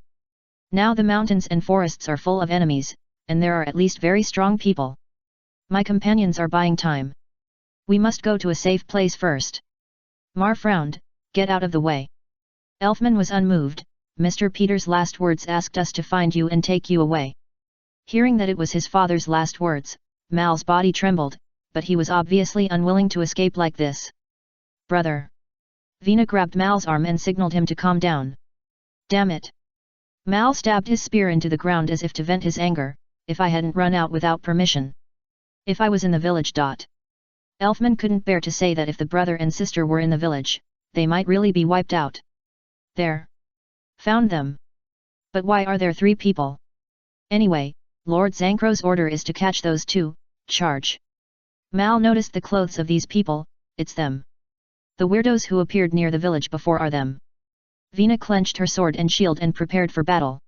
Now the mountains and forests are full of enemies, and there are at least very strong people. My companions are buying time. We must go to a safe place first. Mar frowned. Get out of the way. Elfman was unmoved. Mr. Peter's last words asked us to find you and take you away. Hearing that it was his father's last words, Mal's body trembled, but he was obviously unwilling to escape like this. Brother. Vina grabbed Mal's arm and signaled him to calm down. Damn it. Mal stabbed his spear into the ground as if to vent his anger. If I hadn't run out without permission. If I was in the village. Elfman couldn't bear to say that if the brother and sister were in the village, they might really be wiped out. There. Found them. But why are there 3 people? Anyway, Lord Zankro's order is to catch those 2, charge. Mal noticed the clothes of these people. It's them. The weirdos who appeared near the village before are them. Vina clenched her sword and shield and prepared for battle.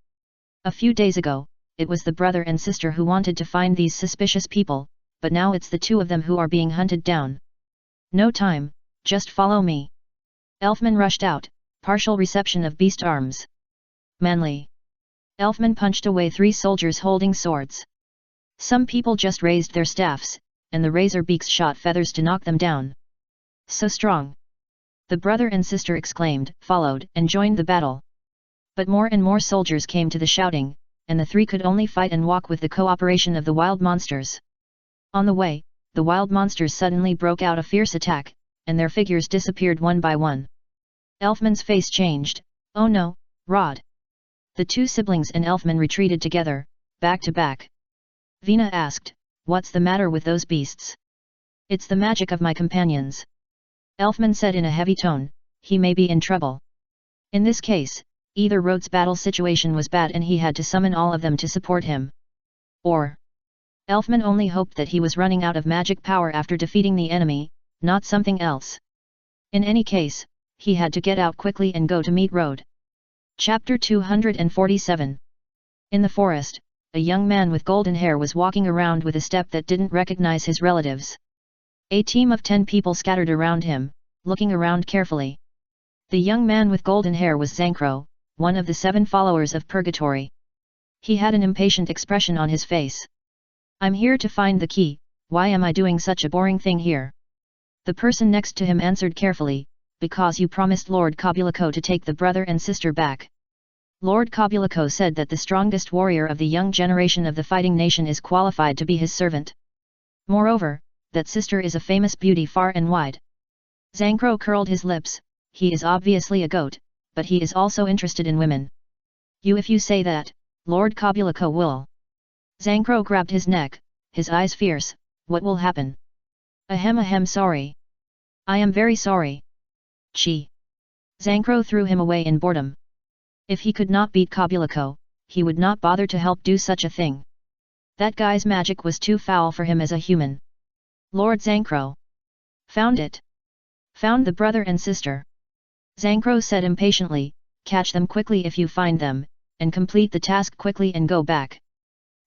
A few days ago, it was the brother and sister who wanted to find these suspicious people, but now it's the 2 of them who are being hunted down. No time, just follow me. Elfman rushed out, partial reception of beast arms. Manly. Elfman punched away 3 soldiers holding swords. Some people just raised their staffs, and the razor beaks shot feathers to knock them down. So strong. The brother and sister exclaimed, followed, and joined the battle. But more and more soldiers came to the shouting, and the 3 could only fight and walk with the cooperation of the wild monsters. On the way, the wild monsters suddenly broke out a fierce attack, and their figures disappeared one by one. Elfman's face changed. Oh no, Rod. The 2 siblings and Elfman retreated together, back to back. Vina asked, what's the matter with those beasts? It's the magic of my companions. Elfman said in a heavy tone, he may be in trouble. In this case, either Rhodes' battle situation was bad and he had to summon all of them to support him, Or, Elfman only hoped that he was running out of magic power after defeating the enemy, not something else. In any case, he had to get out quickly and go to meet Road. Chapter 247. In the forest, a young man with golden hair was walking around with a step that didn't recognize his relatives. A team of 10 people scattered around him, looking around carefully. The young man with golden hair was Zankro, one of the 7 followers of Purgatory. He had an impatient expression on his face. "I'm here to find the key, why am I doing such a boring thing here?" The person next to him answered carefully, "Because you promised Lord Kobuliko to take the brother and sister back." Lord Kobuliko said that the strongest warrior of the young generation of the fighting nation is qualified to be his servant. Moreover, that sister is a famous beauty far and wide. Zankro curled his lips. He is obviously a goat, but he is also interested in women. If you say that, Lord Kobuliko will. Zankro grabbed his neck, his eyes fierce. "What will happen?" Ahem, sorry. I am very sorry." Chi. Zankro threw him away in boredom. If he could not beat Kobuliko, he would not bother to help do such a thing. That guy's magic was too foul for him as a human. Lord Zankro. "Found it. Found the brother and sister." Zankro said impatiently, "Catch them quickly if you find them, and complete the task quickly and go back.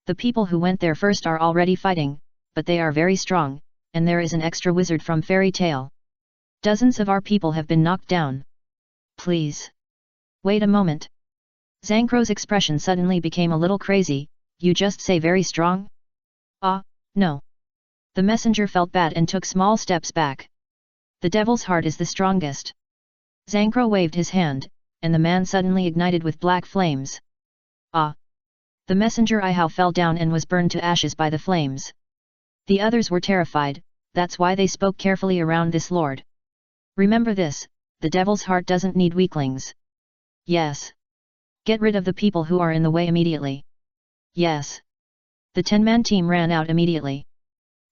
The people who went there first are already fighting, but they are very strong, and there is an extra wizard from Fairy Tale. Dozens of our people have been knocked down. Please. Wait a moment." Zankro's expression suddenly became a little crazy. "You just say very strong?" No. The messenger felt bad and took small steps back. "The devil's heart is the strongest." Zankro waved his hand, and the man suddenly ignited with black flames. The messenger Ihao fell down and was burned to ashes by the flames. The others were terrified, that's why they spoke carefully around this lord. "Remember this, the devil's heart doesn't need weaklings." "Yes. Get rid of the people who are in the way immediately." "Yes." The 10-man team ran out immediately.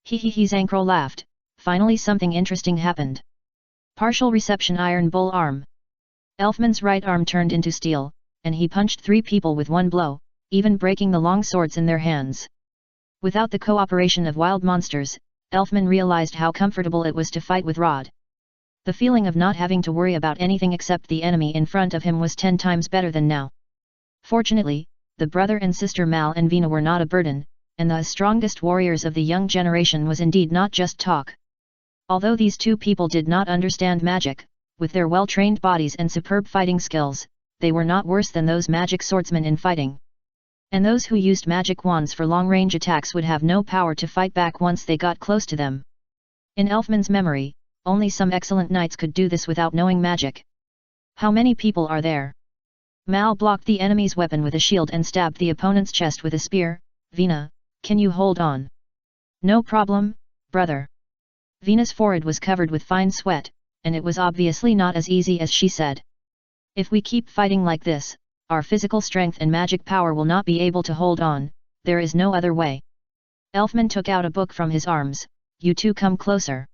Zankro laughed. Finally something interesting happened. Partial reception iron bull arm. Elfman's right arm turned into steel, and he punched 3 people with one blow, even breaking the long swords in their hands. Without the cooperation of wild monsters, Elfman realized how comfortable it was to fight with Rod. The feeling of not having to worry about anything except the enemy in front of him was 10 times better than now. Fortunately, the brother and sister Mal and Vina were not a burden, and the strongest warriors of the young generation was indeed not just talk. Although these 2 people did not understand magic, with their well-trained bodies and superb fighting skills, they were not worse than those magic swordsmen in fighting. And those who used magic wands for long-range attacks would have no power to fight back once they got close to them. In Elfman's memory, only some excellent knights could do this without knowing magic. "How many people are there?" Mal blocked the enemy's weapon with a shield and stabbed the opponent's chest with a spear. "Vina, can you hold on?" "No problem, brother." Vina's forehead was covered with fine sweat, and it was obviously not as easy as she said. "If we keep fighting like this, our physical strength and magic power will not be able to hold on, there is no other way." Elfman took out a book from his arms. "You 2 come closer."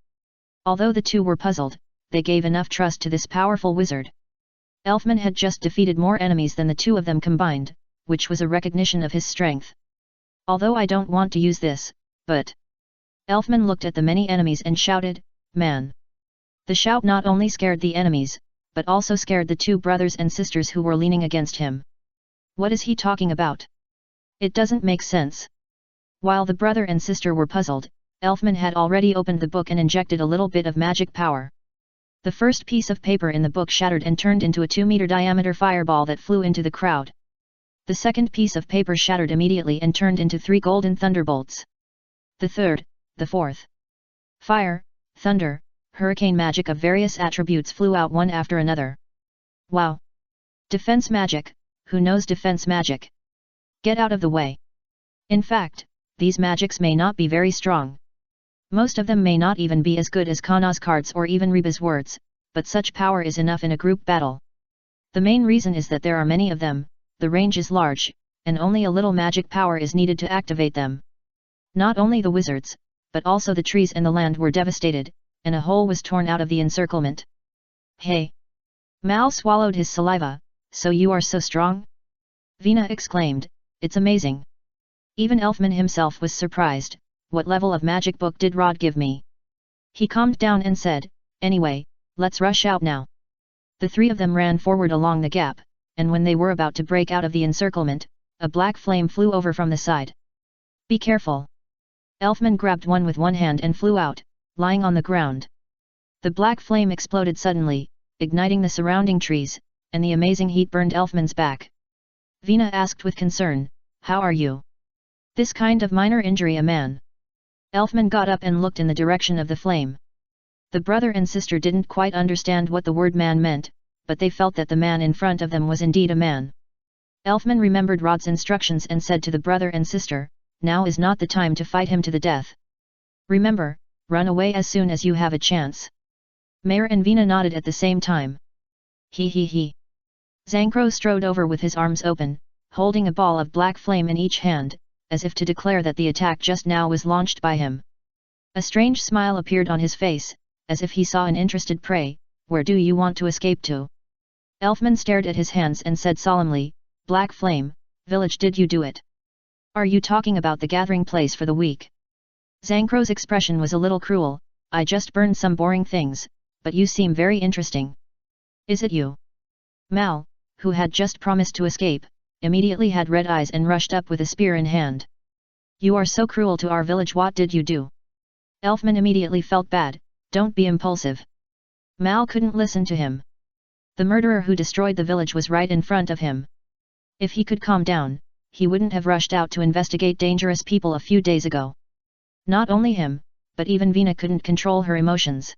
Although the 2 were puzzled, they gave enough trust to this powerful wizard. Elfman had just defeated more enemies than the 2 of them combined, which was a recognition of his strength. "Although I don't want to use this, but..." Elfman looked at the many enemies and shouted, "Man!" The shout not only scared the enemies, but also scared the 2 brothers and sisters who were leaning against him. What is he talking about? It doesn't make sense. While the brother and sister were puzzled, Elfman had already opened the book and injected a little bit of magic power. The first piece of paper in the book shattered and turned into a 2-meter diameter fireball that flew into the crowd. The second piece of paper shattered immediately and turned into 3 golden thunderbolts. The third, the fourth. Fire, thunder, hurricane magic of various attributes flew out one after another. Wow! Defense magic, who knows defense magic? Get out of the way! In fact, these magics may not be very strong. Most of them may not even be as good as Kana's cards or even Reba's words, but such power is enough in a group battle. The main reason is that there are many of them, the range is large, and only a little magic power is needed to activate them. Not only the wizards, but also the trees and the land were devastated, and a hole was torn out of the encirclement. Hey! Mal swallowed his saliva. "So you are so strong?" Vina exclaimed, "It's amazing." Even Elfman himself was surprised. What level of magic book did Rod give me? He calmed down and said, anyway, let's rush out now. The three of them ran forward along the gap, and when they were about to break out of the encirclement, a black flame flew over from the side. Be careful. Elfman grabbed one with one hand and flew out, lying on the ground. The black flame exploded suddenly, igniting the surrounding trees, and the amazing heat burned Elfman's back. Vina asked with concern, how are you? This kind of minor injury a man. Elfman got up and looked in the direction of the flame. The brother and sister didn't quite understand what the word man meant, but they felt that the man in front of them was indeed a man. Elfman remembered Rod's instructions and said to the brother and sister, now is not the time to fight him to the death. Remember, run away as soon as you have a chance. Mayer and Vina nodded at the same time. He. Zankro strode over with his arms open, holding a ball of black flame in each hand, as if to declare that the attack just now was launched by him. A strange smile appeared on his face, as if he saw an interested prey. Where do you want to escape to? Elfman stared at his hands and said solemnly, Black Flame, village. Did you do it? Are you talking about the gathering place for the week? Zankro's expression was a little cruel. I just burned some boring things, but you seem very interesting. Is it you? Mal, who had just promised to escape, immediately had red eyes and rushed up with a spear in hand. You are so cruel to our village. What did you do? Elfman immediately felt bad. Don't be impulsive. Mal couldn't listen to him. The murderer who destroyed the village was right in front of him. If he could calm down, he wouldn't have rushed out to investigate dangerous people a few days ago. Not only him, but even Vina couldn't control her emotions.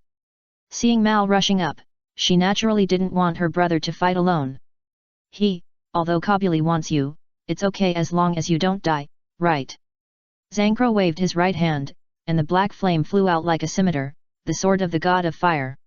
Seeing Mal rushing up, she naturally didn't want her brother to fight alone. Although Kabuli wants you, it's okay as long as you don't die, right? Zankro waved his right hand, and the black flame flew out like a scimitar, the sword of the god of fire.